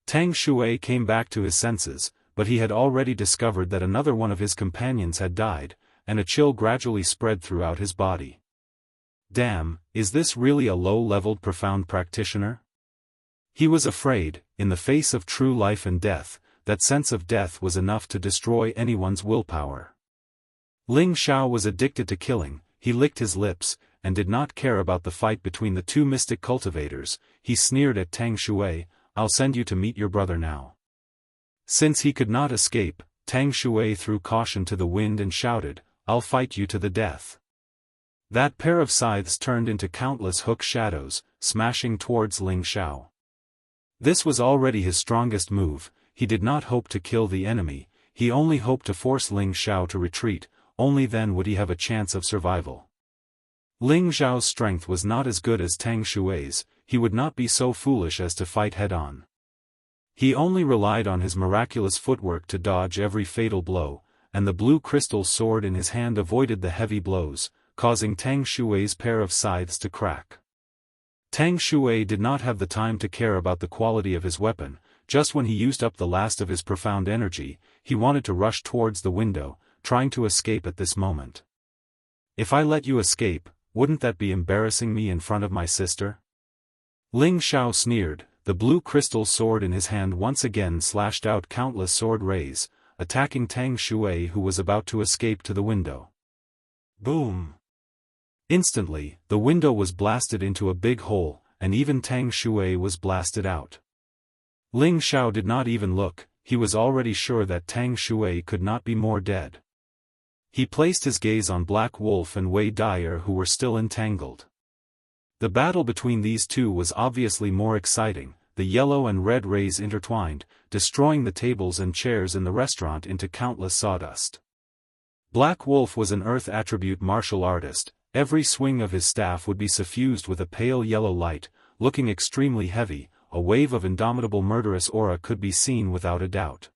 Tang Shui came back to his senses, but he had already discovered that another one of his companions had died, and a chill gradually spread throughout his body. Damn, is this really a low-leveled profound practitioner? He was afraid, in the face of true life and death, that sense of death was enough to destroy anyone's willpower. Ling Xiao was addicted to killing. He licked his lips, and did not care about the fight between the two mystic cultivators. He sneered at Tang Shui, I'll send you to meet your brother now. Since he could not escape, Tang Shui threw caution to the wind and shouted, I'll fight you to the death. That pair of scythes turned into countless hook shadows, smashing towards Ling Xiao. This was already his strongest move. He did not hope to kill the enemy, he only hoped to force Ling Xiao to retreat. Only then would he have a chance of survival. Ling Xiao's strength was not as good as Tang Shui's. He would not be so foolish as to fight head-on. He only relied on his miraculous footwork to dodge every fatal blow, and the blue crystal sword in his hand avoided the heavy blows, causing Tang Shui's pair of scythes to crack. Tang Shui did not have the time to care about the quality of his weapon. Just when he used up the last of his profound energy, he wanted to rush towards the window, trying to escape at this moment. If I let you escape, wouldn't that be embarrassing me in front of my sister? Ling Xiao sneered, the blue crystal sword in his hand once again slashed out countless sword rays, attacking Tang Shui who was about to escape to the window. Boom! Instantly, the window was blasted into a big hole, and even Tang Shui was blasted out. Ling Xiao did not even look, he was already sure that Tang Shui could not be more dead. He placed his gaze on Black Wolf and Wei Dyer who were still entangled. The battle between these two was obviously more exciting. The yellow and red rays intertwined, destroying the tables and chairs in the restaurant into countless sawdust. Black Wolf was an earth attribute martial artist. Every swing of his staff would be suffused with a pale yellow light, looking extremely heavy. A wave of indomitable murderous aura could be seen without a doubt.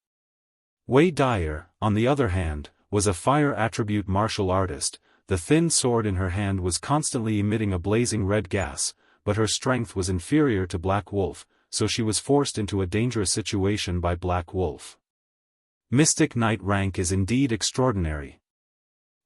Wei Dyer, on the other hand, was a fire attribute martial artist. The thin sword in her hand was constantly emitting a blazing red gas, but her strength was inferior to Black Wolf, so she was forced into a dangerous situation by Black Wolf. Mystic Knight rank is indeed extraordinary.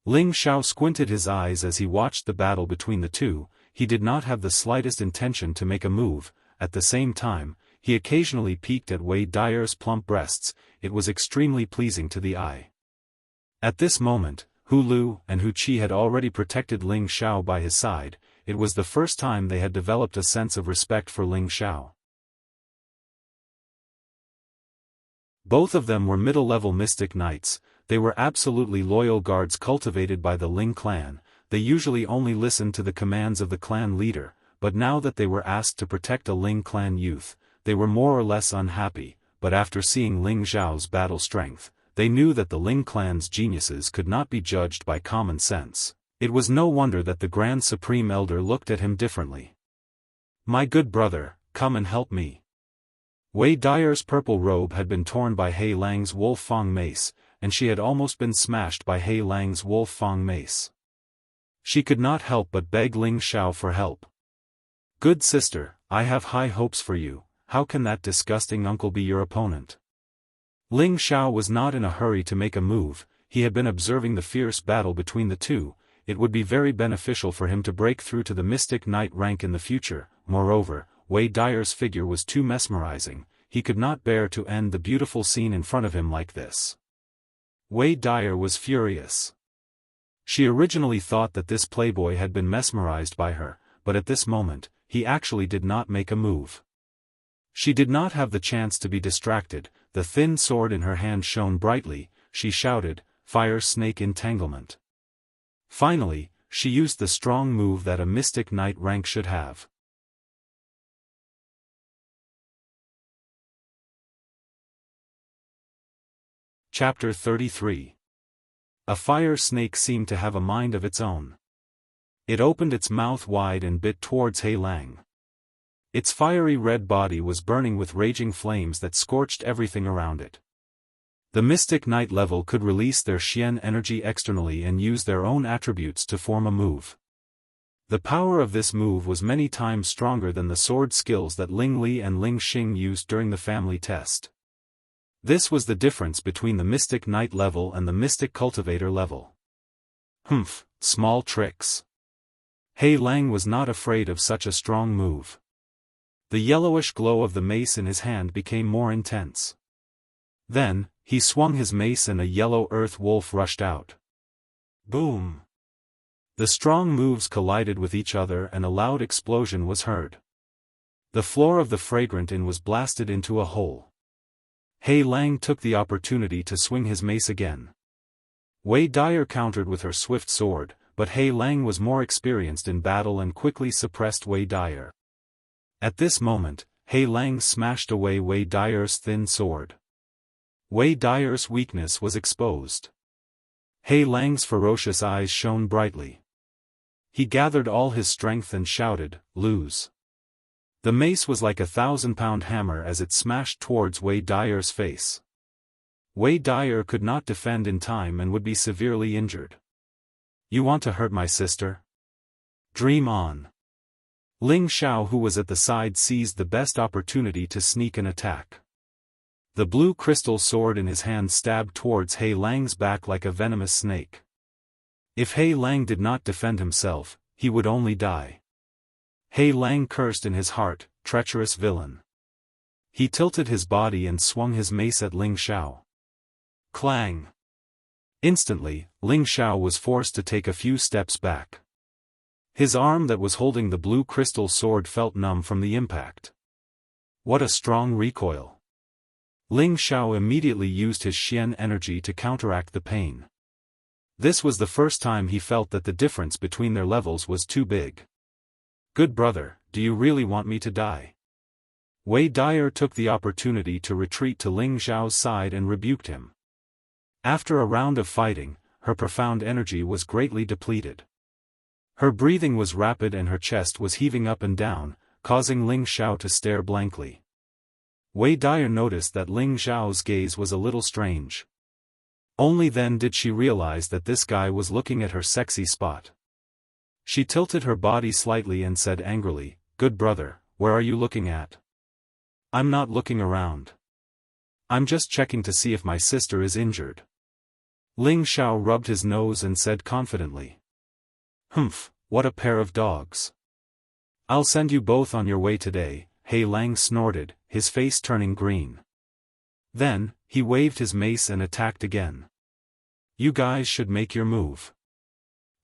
Ling Xiao squinted his eyes as he watched the battle between the two. He did not have the slightest intention to make a move. At the same time, he occasionally peeked at Wei Dyer's plump breasts. It was extremely pleasing to the eye. At this moment, Hu Lu and Hu Qi had already protected Ling Xiao by his side. It was the first time they had developed a sense of respect for Ling Xiao. Both of them were middle-level mystic knights. They were absolutely loyal guards cultivated by the Ling clan. They usually only listened to the commands of the clan leader, but now that they were asked to protect a Ling clan youth, they were more or less unhappy. But after seeing Ling Xiao's battle strength, they knew that the Ling clan's geniuses could not be judged by common sense. It was no wonder that the Grand Supreme Elder looked at him differently. My good brother, come and help me. Wei Dyer's purple robe had been torn by He Lang's Wolf Fang mace, and she had almost been smashed by He Lang's Wolf Fang mace. She could not help but beg Ling Xiao for help. Good sister, I have high hopes for you. How can that disgusting uncle be your opponent? Ling Xiao was not in a hurry to make a move. He had been observing the fierce battle between the two. It would be very beneficial for him to break through to the Mystic Knight rank in the future. Moreover, Wei Dyer's figure was too mesmerizing. He could not bear to end the beautiful scene in front of him like this. Wei Dyer was furious. She originally thought that this playboy had been mesmerized by her, but at this moment, he actually did not make a move. She did not have the chance to be distracted. The thin sword in her hand shone brightly. She shouted, "Fire snake entanglement." Finally, she used the strong move that a Mystic Knight rank should have. Chapter 33. A fire snake seemed to have a mind of its own. It opened its mouth wide and bit towards He Lang. Its fiery red body was burning with raging flames that scorched everything around it. The Mystic Knight level could release their Xian energy externally and use their own attributes to form a move. The power of this move was many times stronger than the sword skills that Ling Li and Ling Xing used during the family test. This was the difference between the Mystic Knight level and the Mystic Cultivator level. Humph, small tricks. He Lang was not afraid of such a strong move. The yellowish glow of the mace in his hand became more intense. Then, he swung his mace and a yellow earth wolf rushed out. Boom! The strong moves collided with each other and a loud explosion was heard. The floor of the Fragrant Inn was blasted into a hole. He Lang took the opportunity to swing his mace again. Wei Dyer countered with her swift sword, but He Lang was more experienced in battle and quickly suppressed Wei Dyer. At this moment, He Lang smashed away Wei Dyer's thin sword. Wei Dyer's weakness was exposed. He Lang's ferocious eyes shone brightly. He gathered all his strength and shouted, "Lose." The mace was like a 1,000-pound hammer as it smashed towards Wei Dyer's face. Wei Dyer could not defend in time and would be severely injured. "You want to hurt my sister? Dream on." Ling Xiao, who was at the side, seized the best opportunity to sneak an attack. The blue crystal sword in his hand stabbed towards He Lang's back like a venomous snake. If He Lang did not defend himself, he would only die. He Lang cursed in his heart, treacherous villain. He tilted his body and swung his mace at Ling Xiao. Clang! Instantly, Ling Xiao was forced to take a few steps back. His arm that was holding the blue crystal sword felt numb from the impact. What a strong recoil! Ling Xiao immediately used his Xian energy to counteract the pain. This was the first time he felt that the difference between their levels was too big. "Good brother, do you really want me to die?" Wei Dyer took the opportunity to retreat to Ling Xiao's side and rebuked him. After a round of fighting, her profound energy was greatly depleted. Her breathing was rapid and her chest was heaving up and down, causing Ling Xiao to stare blankly. Wei Dyer noticed that Ling Xiao's gaze was a little strange. Only then did she realize that this guy was looking at her sexy spot. She tilted her body slightly and said angrily, "Good brother, where are you looking at?" "I'm not looking around. I'm just checking to see if my sister is injured." Ling Xiao rubbed his nose and said confidently. "Humph, what a pair of dogs. I'll send you both on your way today," He Lang snorted, his face turning green. Then, he waved his mace and attacked again. "You guys should make your move.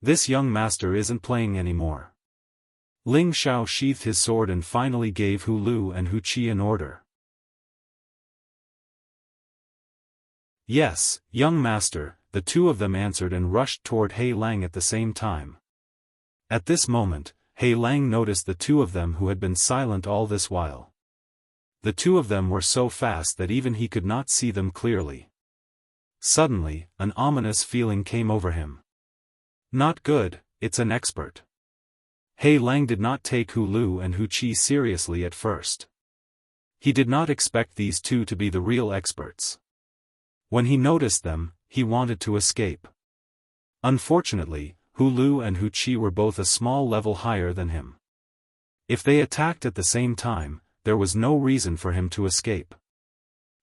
This young master isn't playing anymore." Ling Xiao sheathed his sword and finally gave Hu Lu and Hu Qi an order. "Yes, young master," the two of them answered and rushed toward He Lang at the same time. At this moment, He Lang noticed the two of them who had been silent all this while. The two of them were so fast that even he could not see them clearly. Suddenly, an ominous feeling came over him. "Not good, it's an expert." He Lang did not take Hu Lu and Hu Qi seriously at first. He did not expect these two to be the real experts. When he noticed them, he wanted to escape. Unfortunately, Hu Lu and Hu Qi were both a small level higher than him. If they attacked at the same time, there was no reason for him to escape.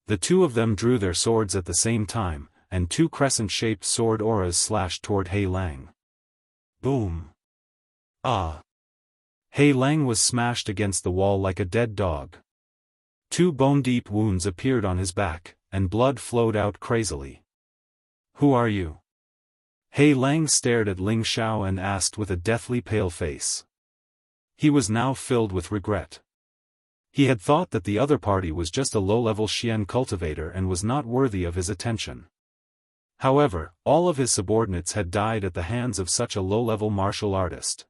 The two of them drew their swords at the same time, and two crescent-shaped sword auras slashed toward He Lang. Boom! Ah! He Lang was smashed against the wall like a dead dog. Two bone-deep wounds appeared on his back, and blood flowed out crazily. Who are you? He Lang stared at Ling Xiao and asked with a deathly pale face. He was now filled with regret. He had thought that the other party was just a low-level Xian cultivator and was not worthy of his attention. However, all of his subordinates had died at the hands of such a low-level martial artist.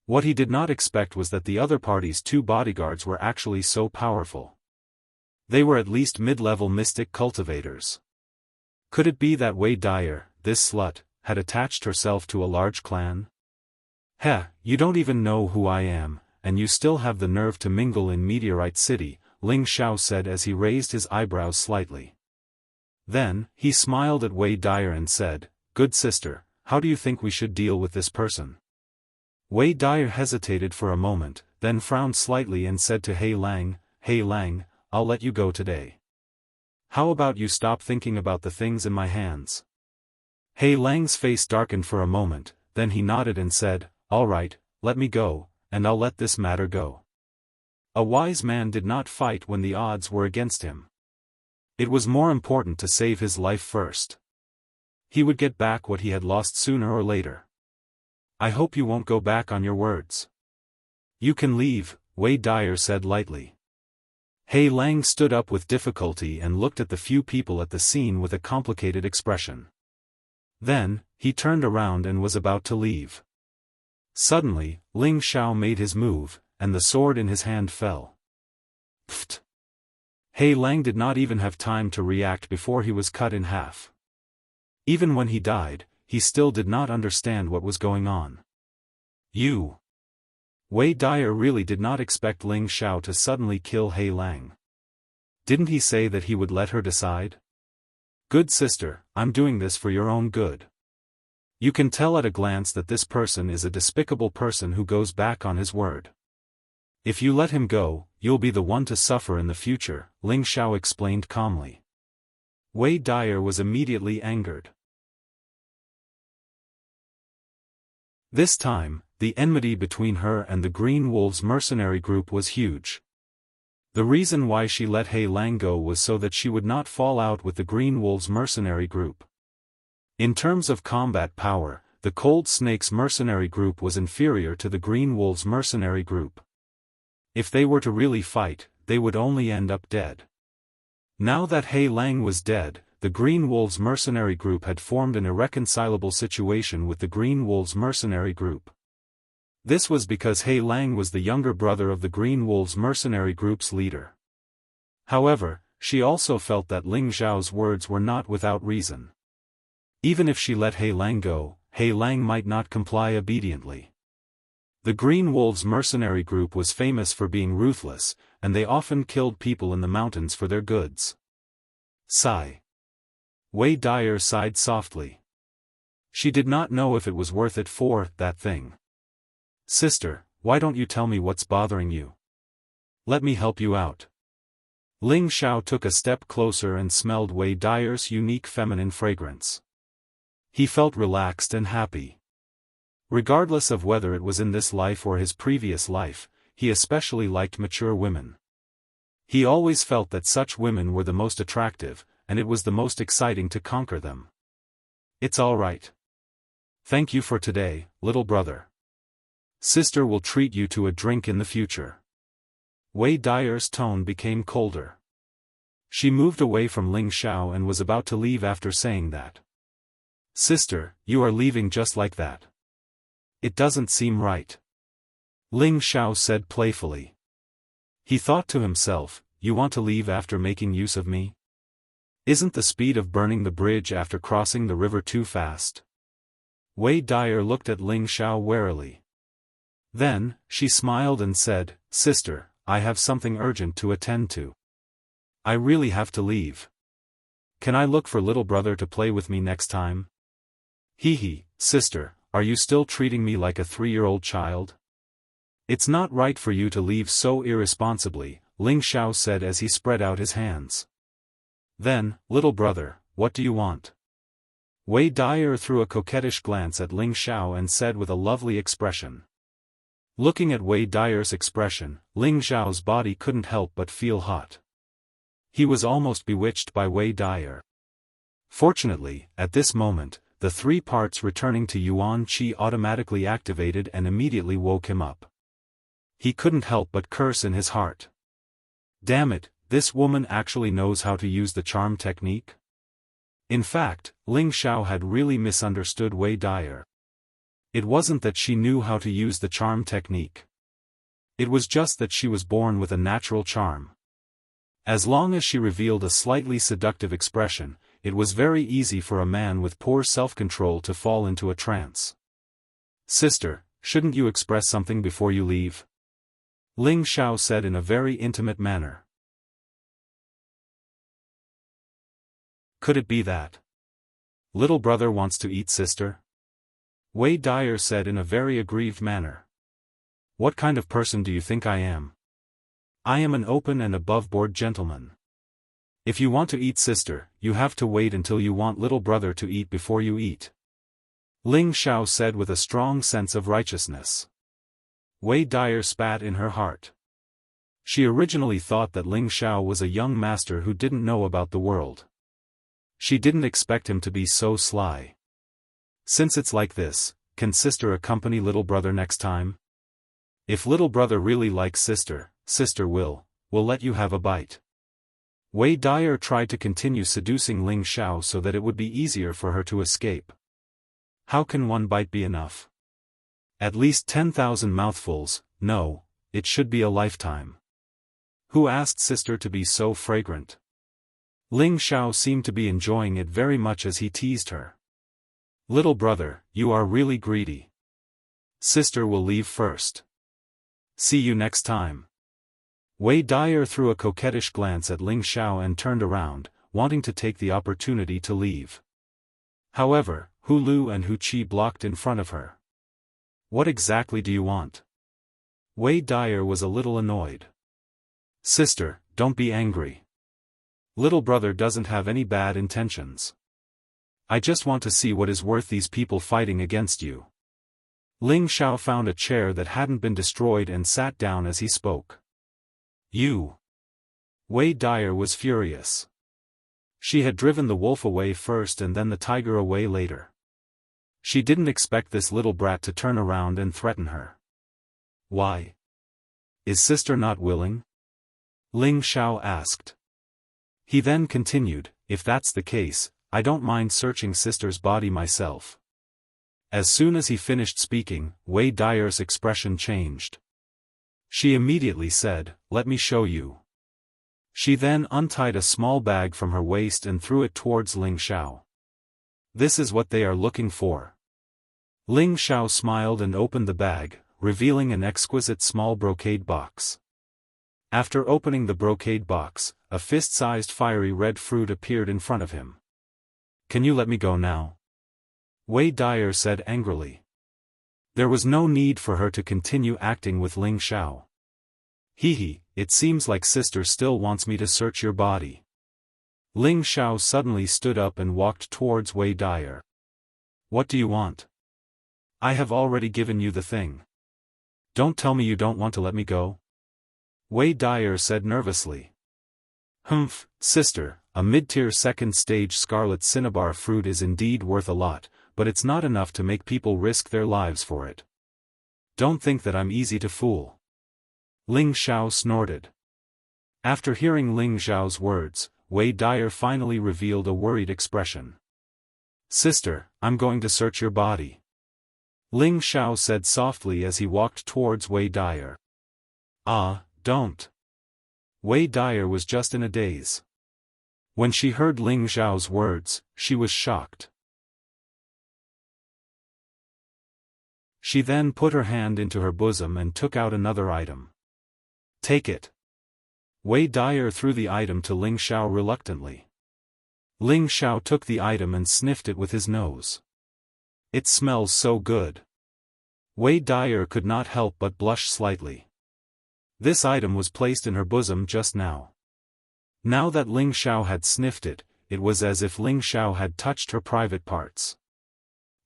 What he did not expect was that the other party's two bodyguards were actually so powerful. They were at least mid-level mystic cultivators. Could it be that Wei Dyer, this slut, had attached herself to a large clan? Heh, you don't even know who I am, and you still have the nerve to mingle in Meteorite City, Ling Xiao said as he raised his eyebrows slightly. Then, he smiled at Wei Dyer and said, "Good sister, how do you think we should deal with this person?" Wei Dyer hesitated for a moment, then frowned slightly and said to He Lang, "He Lang, I'll let you go today. How about you stop thinking about the things in my hands?" He Lang's face darkened for a moment, then he nodded and said, "All right, let me go, and I'll let this matter go." A wise man did not fight when the odds were against him. It was more important to save his life first. He would get back what he had lost sooner or later. "I hope you won't go back on your words." "You can leave," Wei Dyer said lightly. He Lang stood up with difficulty and looked at the few people at the scene with a complicated expression. Then, he turned around and was about to leave. Suddenly, Ling Xiao made his move, and the sword in his hand fell. Pfft! He Lang did not even have time to react before he was cut in half. Even when he died, he still did not understand what was going on. "You!" Wei Dyer really did not expect Ling Xiao to suddenly kill He Lang. Didn't he say that he would let her decide? "Good sister, I'm doing this for your own good. You can tell at a glance that this person is a despicable person who goes back on his word. If you let him go, you'll be the one to suffer in the future," Ling Xiao explained calmly. Wei Dyer was immediately angered. This time, the enmity between her and the Green Wolves mercenary group was huge. The reason why she let He Lang go was so that she would not fall out with the Green Wolves mercenary group. In terms of combat power, the Cold Snakes mercenary group was inferior to the Green Wolves mercenary group. If they were to really fight, they would only end up dead. Now that He Lang was dead, the Green Wolves mercenary group had formed an irreconcilable situation with the Green Wolves mercenary group. This was because He Lang was the younger brother of the Green Wolves mercenary group's leader. However, she also felt that Ling Xiao's words were not without reason. Even if she let He Lang go, He Lang might not comply obediently. The Green Wolves mercenary group was famous for being ruthless, and they often killed people in the mountains for their goods. Sigh. Wei Dyer sighed softly. She did not know if it was worth it for that thing. "Sister, why don't you tell me what's bothering you? Let me help you out." Ling Xiao took a step closer and smelled Wei Dyer's unique feminine fragrance. He felt relaxed and happy. Regardless of whether it was in this life or his previous life, he especially liked mature women. He always felt that such women were the most attractive, and it was the most exciting to conquer them. "It's all right. Thank you for today, little brother. Sister will treat you to a drink in the future." Wei Dyer's tone became colder. She moved away from Ling Xiao and was about to leave after saying that. "Sister, you are leaving just like that. It doesn't seem right," Ling Xiao said playfully. He thought to himself, "You want to leave after making use of me? Isn't the speed of burning the bridge after crossing the river too fast?" Wei Dyer looked at Ling Xiao warily. Then, she smiled and said, "Sister, I have something urgent to attend to. I really have to leave. Can I look for little brother to play with me next time?" "Hee hee, sister, are you still treating me like a 3-year-old child? It's not right for you to leave so irresponsibly, Ling Xiao said as he spread out his hands. Then, little brother, what do you want? Wei Dyer threw a coquettish glance at Ling Xiao and said with a lovely expression. Looking at Wei Dyer's expression, Ling Xiao's body couldn't help but feel hot. He was almost bewitched by Wei Dyer. Fortunately, at this moment, the 3 parts returning to Yuan Qi automatically activated and immediately woke him up. He couldn't help but curse in his heart. Damn it, this woman actually knows how to use the charm technique? In fact, Ling Xiao had really misunderstood Wei Dyer. It wasn't that she knew how to use the charm technique. It was just that she was born with a natural charm. As long as she revealed a slightly seductive expression, it was very easy for a man with poor self-control to fall into a trance. Sister, shouldn't you express something before you leave? Ling Xiao said in a very intimate manner. Could it be that little brother wants to eat sister? Wei Dyer said in a very aggrieved manner. What kind of person do you think I am? I am an open and above-board gentleman. If you want to eat sister, you have to wait until you want little brother to eat before you eat. Ling Xiao said with a strong sense of righteousness. Wei Dyer spat in her heart. She originally thought that Ling Xiao was a young master who didn't know about the world. She didn't expect him to be so sly. Since it's like this, can sister accompany little brother next time? If little brother really likes sister, sister will let you have a bite. Wei Dyer tried to continue seducing Ling Xiao so that it would be easier for her to escape. How can one bite be enough? At least 10,000 mouthfuls, no, it should be a lifetime. Who asked sister to be so fragrant? Ling Xiao seemed to be enjoying it very much as he teased her. Little brother, you are really greedy. Sister will leave first. See you next time. Wei Dyer threw a coquettish glance at Ling Xiao and turned around, wanting to take the opportunity to leave. However, Hu Lu and Hu Qi blocked in front of her. What exactly do you want? Wei Dyer was a little annoyed. Sister, don't be angry. Little brother doesn't have any bad intentions. I just want to see what is worth these people fighting against you. Ling Xiao found a chair that hadn't been destroyed and sat down as he spoke. You. Wei Dyer was furious. She had driven the wolf away first and then the tiger away later. She didn't expect this little brat to turn around and threaten her. Why? Is sister not willing? Ling Xiao asked. He then continued, if that's the case, I don't mind searching sister's body myself. As soon as he finished speaking, Wei Dyer's expression changed. She immediately said, let me show you. She then untied a small bag from her waist and threw it towards Ling Xiao. This is what they are looking for. Ling Xiao smiled and opened the bag, revealing an exquisite small brocade box. After opening the brocade box, a fist-sized fiery red fruit appeared in front of him. Can you let me go now? Wei Dyer said angrily. There was no need for her to continue acting with Ling Xiao. It seems like sister still wants me to search your body. Ling Xiao suddenly stood up and walked towards Wei Dyer. What do you want? I have already given you the thing. Don't tell me you don't want to let me go. Wei Dyer said nervously. Humph, sister, a mid-tier second-stage scarlet cinnabar fruit is indeed worth a lot, but it's not enough to make people risk their lives for it. Don't think that I'm easy to fool. Ling Xiao snorted. After hearing Ling Xiao's words, Wei Dyer finally revealed a worried expression. Sister, I'm going to search your body. Ling Xiao said softly as he walked towards Wei Dyer. Ah, don't. Wei Dyer was just in a daze. When she heard Ling Xiao's words, she was shocked. She then put her hand into her bosom and took out another item. Take it. Wei Dyer threw the item to Ling Xiao reluctantly. Ling Xiao took the item and sniffed it with his nose. It smells so good. Wei Dyer could not help but blush slightly. This item was placed in her bosom just now. Now that Ling Xiao had sniffed it, it was as if Ling Xiao had touched her private parts.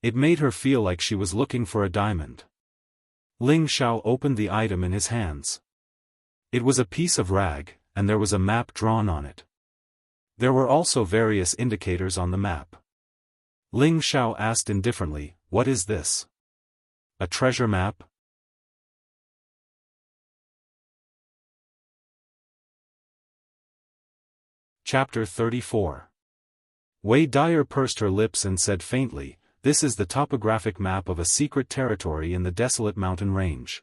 It made her feel like she was looking for a diamond. Ling Xiao opened the item in his hands. It was a piece of rag, and there was a map drawn on it. There were also various indicators on the map. Ling Xiao asked indifferently, "What is this? A treasure map?" Chapter 34. Wei Dyer pursed her lips and said faintly, "This is the topographic map of a secret territory in the desolate mountain range.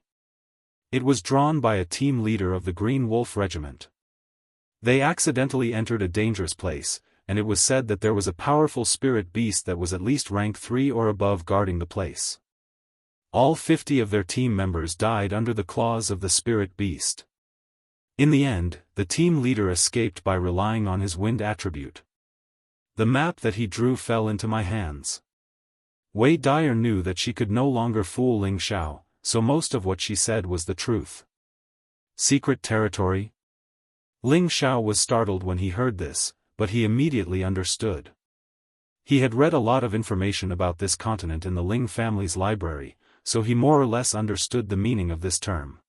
It was drawn by a team leader of the Green Wolf Regiment. They accidentally entered a dangerous place, and it was said that there was a powerful spirit beast that was at least rank 3 or above guarding the place. All 50 of their team members died under the claws of the spirit beast. In the end, the team leader escaped by relying on his wind attribute. The map that he drew fell into my hands." Wei Dyer knew that she could no longer fool Ling Xiao, so most of what she said was the truth. Secret territory? Ling Xiao was startled when he heard this, but he immediately understood. He had read a lot of information about this continent in the Ling family's library, so he more or less understood the meaning of this term.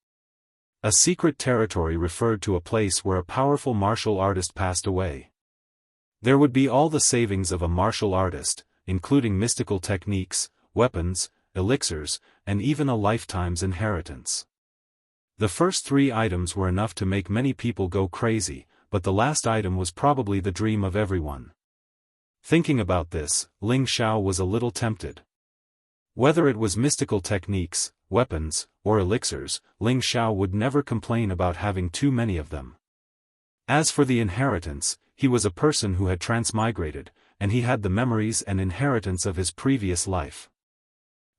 A secret territory referred to a place where a powerful martial artist passed away. There would be all the savings of a martial artist, including mystical techniques, weapons, elixirs, and even a lifetime's inheritance. The first 3 items were enough to make many people go crazy, but the last item was probably the dream of everyone. Thinking about this, Ling Xiao was a little tempted. Whether it was mystical techniques, weapons, or elixirs, Ling Xiao would never complain about having too many of them. As for the inheritance, he was a person who had transmigrated, and he had the memories and inheritance of his previous life.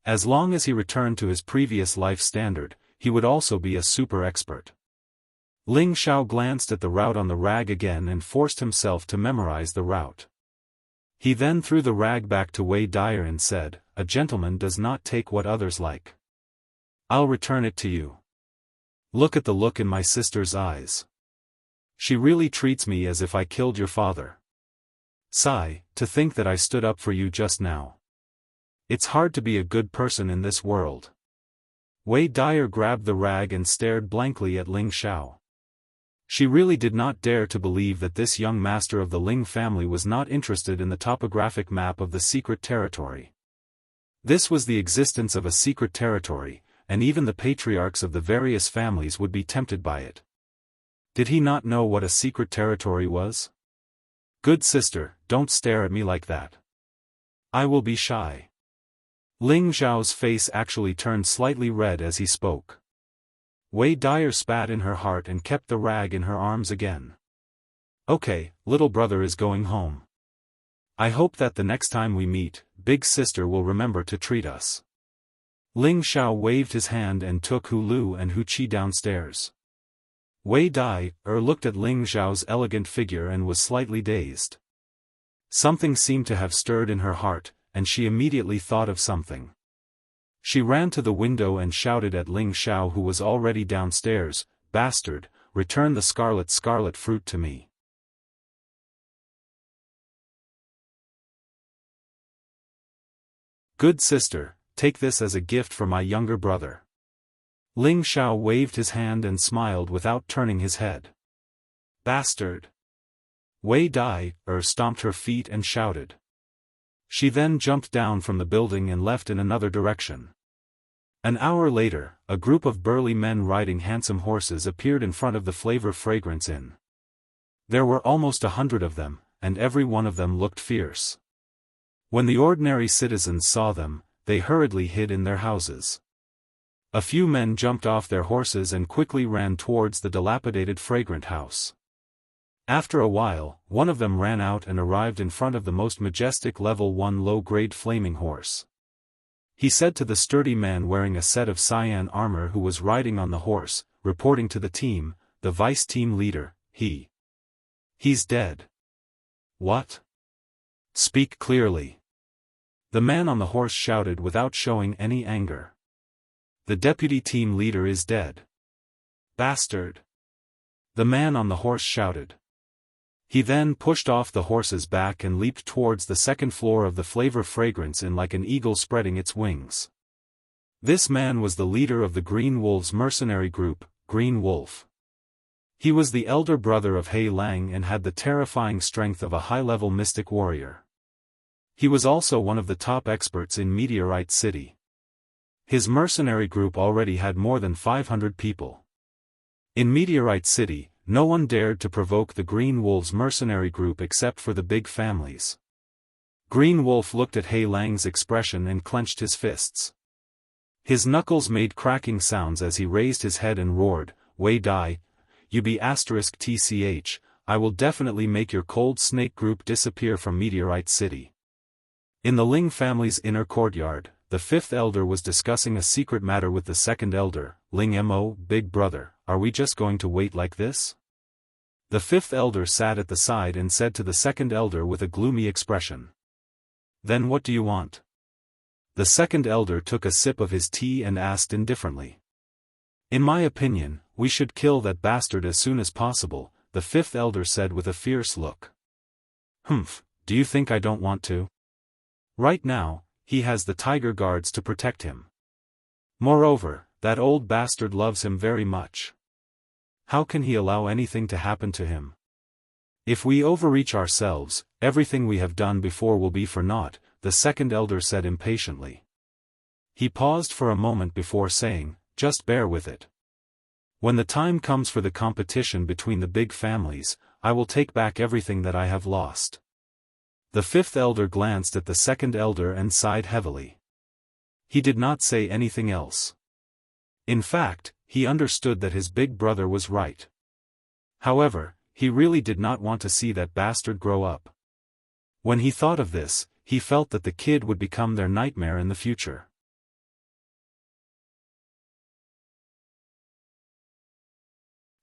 As long as he returned to his previous life standard, he would also be a super expert. Ling Xiao glanced at the route on the rag again and forced himself to memorize the route. He then threw the rag back to Wei Dyer and said, "A gentleman does not take what others like. I'll return it to you. Look at the look in my sister's eyes. She really treats me as if I killed your father. Sigh, to think that I stood up for you just now. It's hard to be a good person in this world." Wei Dyer grabbed the rag and stared blankly at Ling Xiao. She really did not dare to believe that this young master of the Ling family was not interested in the topographic map of the secret territory. This was the existence of a secret territory, and even the patriarchs of the various families would be tempted by it. Did he not know what a secret territory was? "Good sister, don't stare at me like that. I will be shy." Ling Xiao's face actually turned slightly red as he spoke. Wei Dyer spat in her heart and kept the rag in her arms again. "Okay, little brother is going home. I hope that the next time we meet, big sister will remember to treat us." Ling Xiao waved his hand and took Hu Lu and Hu Qi downstairs. Wei Dyer looked at Ling Xiao's elegant figure and was slightly dazed. Something seemed to have stirred in her heart, and she immediately thought of something. She ran to the window and shouted at Ling Xiao, who was already downstairs, "Bastard, return the scarlet fruit to me." "Good sister, take this as a gift for my younger brother." Ling Xiao waved his hand and smiled without turning his head. "Bastard!" Wei Dyer stomped her feet and shouted. She then jumped down from the building and left in another direction. An hour later, a group of burly men riding handsome horses appeared in front of the Flavor Fragrance Inn. There were almost 100 of them, and every one of them looked fierce. When the ordinary citizens saw them, they hurriedly hid in their houses. A few men jumped off their horses and quickly ran towards the dilapidated fragrant house. After a while, one of them ran out and arrived in front of the most majestic level 1 low-grade flaming horse. He said to the sturdy man wearing a set of cyan armor who was riding on the horse, reporting to the team, the vice-team leader, "He's dead." "What? Speak clearly." The man on the horse shouted without showing any anger. The deputy team leader is dead. Bastard! The man on the horse shouted. He then pushed off the horse's back and leaped towards the second floor of the flavor fragrance inn like an eagle spreading its wings. This man was the leader of the Green Wolves mercenary group, Green Wolf. He was the elder brother of Hei Lang and had the terrifying strength of a high-level mystic warrior. He was also one of the top experts in Meteorite City. His mercenary group already had more than 500 people. In Meteorite City, no one dared to provoke the Green Wolves mercenary group except for the big families. Green Wolf looked at Hei Lang's expression and clenched his fists. His knuckles made cracking sounds as he raised his head and roared, "Wei Dai, you be *tch, I will definitely make your cold snake group disappear from Meteorite City." In the Ling family's inner courtyard, the fifth elder was discussing a secret matter with the second elder, Ling Mo, "Big brother, are we just going to wait like this?" The fifth elder sat at the side and said to the second elder with a gloomy expression. "Then what do you want?" The second elder took a sip of his tea and asked indifferently. "In my opinion, we should kill that bastard as soon as possible," the fifth elder said with a fierce look. "Humph, do you think I don't want to? Right now, he has the tiger guards to protect him. Moreover, that old bastard loves him very much. How can he allow anything to happen to him? If we overreach ourselves, everything we have done before will be for naught," the second elder said impatiently. He paused for a moment before saying, "Just bear with it. When the time comes for the competition between the big families, I will take back everything that I have lost." The fifth elder glanced at the second elder and sighed heavily. He did not say anything else. In fact, he understood that his big brother was right. However, he really did not want to see that bastard grow up. When he thought of this, he felt that the kid would become their nightmare in the future.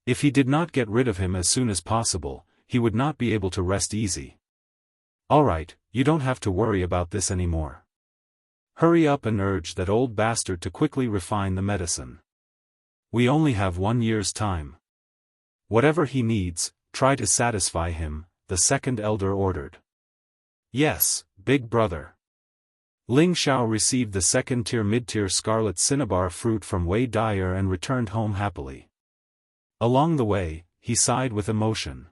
If he did not get rid of him as soon as possible, he would not be able to rest easy. "Alright, you don't have to worry about this anymore. Hurry up and urge that old bastard to quickly refine the medicine. We only have 1 year's time. Whatever he needs, try to satisfy him," the second elder ordered. "Yes, big brother." Ling Xiao received the second-tier mid-tier scarlet cinnabar fruit from Wei Dyer and returned home happily. Along the way, he sighed with emotion.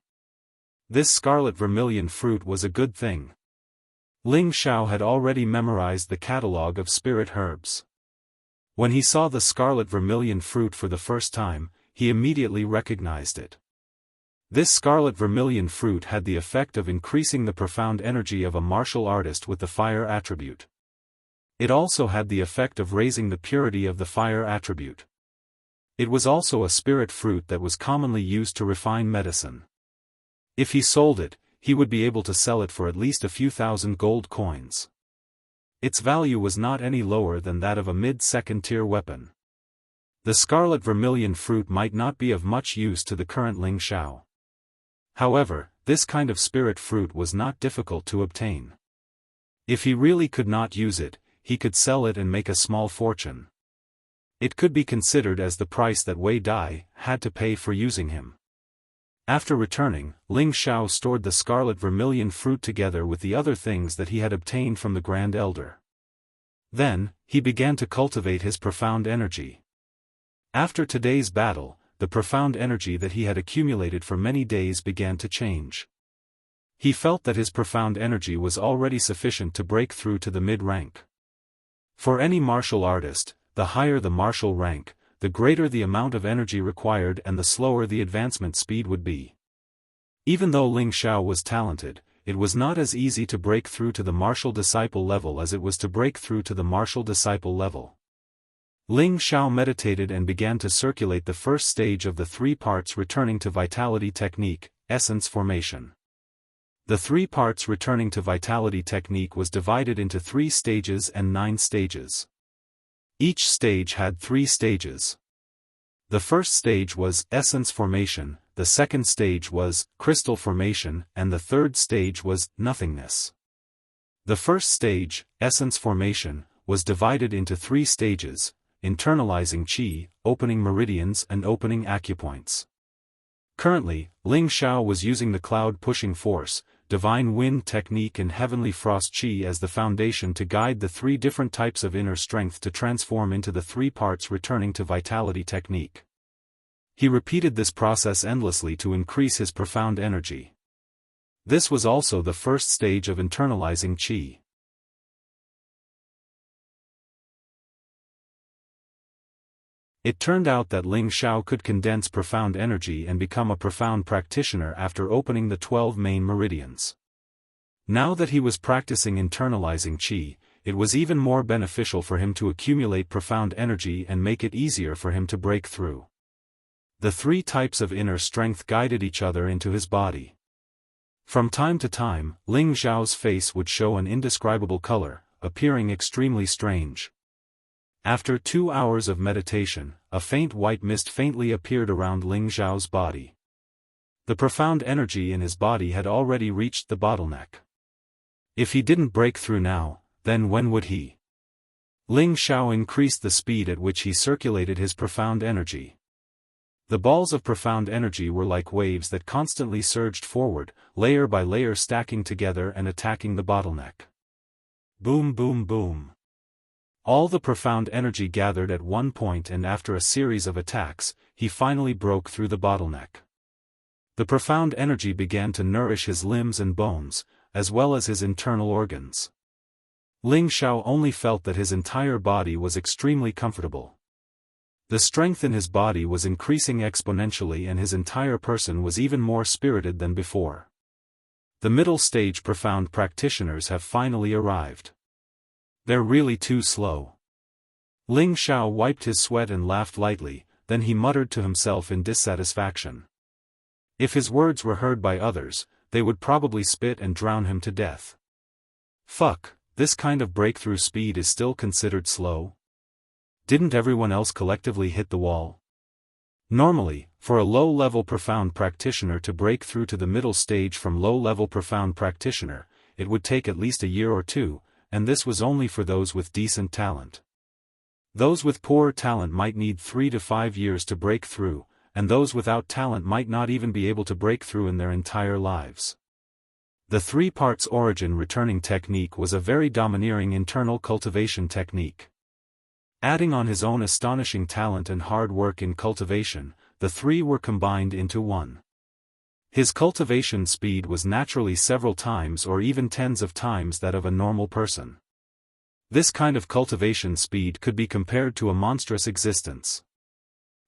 This scarlet vermilion fruit was a good thing. Ling Xiao had already memorized the catalogue of spirit herbs. When he saw the scarlet vermilion fruit for the first time, he immediately recognized it. This scarlet vermilion fruit had the effect of increasing the profound energy of a martial artist with the fire attribute. It also had the effect of raising the purity of the fire attribute. It was also a spirit fruit that was commonly used to refine medicine. If he sold it, he would be able to sell it for at least a few thousand gold coins. Its value was not any lower than that of a mid-second tier weapon. The scarlet vermilion fruit might not be of much use to the current Ling Xiao. However, this kind of spirit fruit was not difficult to obtain. If he really could not use it, he could sell it and make a small fortune. It could be considered as the price that Wei Dai had to pay for using him. After returning, Ling Xiao stored the scarlet vermilion fruit together with the other things that he had obtained from the Grand Elder. Then, he began to cultivate his profound energy. After today's battle, the profound energy that he had accumulated for many days began to change. He felt that his profound energy was already sufficient to break through to the mid-rank. For any martial artist, the higher the martial rank, the greater the amount of energy required and the slower the advancement speed would be. Even though Ling Xiao was talented, it was not as easy to break through to the martial disciple level as it was to break through to the martial disciple level. Ling Xiao meditated and began to circulate the first stage of the 3 parts returning to vitality technique, essence formation. The 3 parts returning to vitality technique was divided into 3 stages and 9 stages. Each stage had 3 stages. The first stage was essence formation, the second stage was crystal formation, and the third stage was nothingness. The first stage, essence formation, was divided into 3 stages, internalizing qi, opening meridians and opening acupoints. Currently, Ling Xiao was using the cloud-pushing force, divine wind technique and heavenly frost qi as the foundation to guide the three different types of inner strength to transform into the three parts returning to vitality technique. He repeated this process endlessly to increase his profound energy. This was also the first stage of internalizing qi. It turned out that Ling Xiao could condense profound energy and become a profound practitioner after opening the 12 main meridians. Now that he was practicing internalizing qi, it was even more beneficial for him to accumulate profound energy and make it easier for him to break through. The three types of inner strength guided each other into his body. From time to time, Ling Xiao's face would show an indescribable color, appearing extremely strange. After 2 hours of meditation, a faint white mist faintly appeared around Ling Xiao's body. The profound energy in his body had already reached the bottleneck. If he didn't break through now, then when would he? Ling Xiao increased the speed at which he circulated his profound energy. The balls of profound energy were like waves that constantly surged forward, layer by layer stacking together and attacking the bottleneck. Boom boom boom. All the profound energy gathered at one point, and after a series of attacks, he finally broke through the bottleneck. The profound energy began to nourish his limbs and bones, as well as his internal organs. Ling Xiao only felt that his entire body was extremely comfortable. The strength in his body was increasing exponentially and his entire person was even more spirited than before. The middle stage profound practitioners have finally arrived. They're really too slow. Ling Xiao wiped his sweat and laughed lightly, then he muttered to himself in dissatisfaction. If his words were heard by others, they would probably spit and drown him to death. Fuck, this kind of breakthrough speed is still considered slow? Didn't everyone else collectively hit the wall? Normally, for a low-level profound practitioner to break through to the middle stage from low-level profound practitioner, it would take at least a year or two, and this was only for those with decent talent. Those with poor talent might need 3 to 5 years to break through, and those without talent might not even be able to break through in their entire lives. The three parts origin returning technique was a very domineering internal cultivation technique. Adding on his own astonishing talent and hard work in cultivation, the three were combined into one. His cultivation speed was naturally several times or even tens of times that of a normal person. This kind of cultivation speed could be compared to a monstrous existence.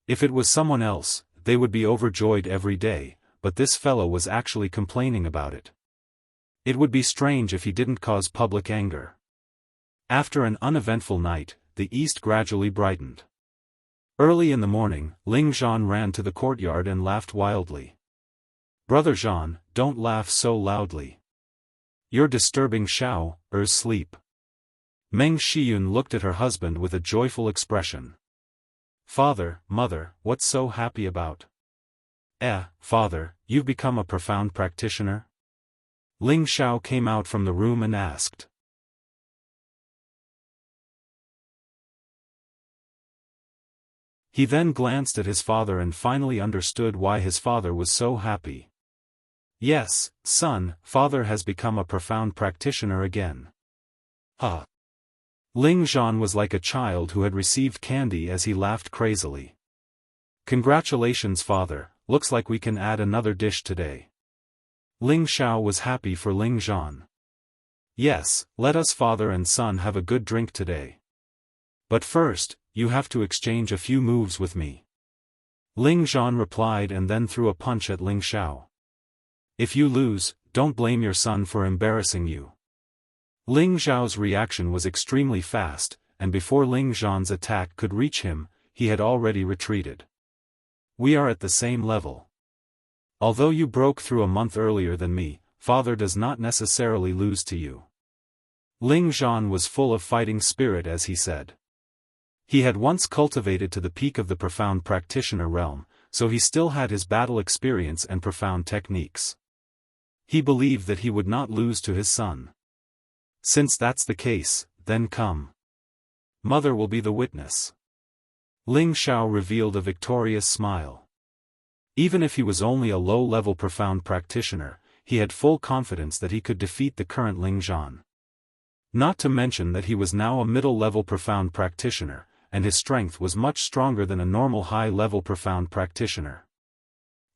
If it was someone else, they would be overjoyed every day, but this fellow was actually complaining about it. It would be strange if he didn't cause public anger. After an uneventful night, the east gradually brightened. Early in the morning, Ling Zhan ran to the courtyard and laughed wildly. "Brother Zhan, don't laugh so loudly. You're disturbing Xiao's sleep." Meng Shiyun looked at her husband with a joyful expression. "Father, mother, what's so happy about?" Father, you've become a profound practitioner?" Ling Xiao came out from the room and asked. He then glanced at his father and finally understood why his father was so happy. "Yes, son, father has become a profound practitioner again." "Huh." Ling Zhan was like a child who had received candy as he laughed crazily. "Congratulations father, looks like we can add another dish today." Ling Xiao was happy for Ling Zhan. "Yes, let us father and son have a good drink today. But first, you have to exchange a few moves with me." Ling Zhan replied and then threw a punch at Ling Xiao. "If you lose, don't blame your son for embarrassing you." Ling Xiao's reaction was extremely fast, and before Ling Zhan's attack could reach him, he had already retreated. "We are at the same level. Although you broke through a month earlier than me, father does not necessarily lose to you." Ling Zhan was full of fighting spirit as he said. He had once cultivated to the peak of the profound practitioner realm, so he still had his battle experience and profound techniques. He believed that he would not lose to his son. "Since that's the case, then come. Mother will be the witness." Ling Xiao revealed a victorious smile. Even if he was only a low-level profound practitioner, he had full confidence that he could defeat the current Ling Zhan. Not to mention that he was now a middle-level profound practitioner, and his strength was much stronger than a normal high-level profound practitioner.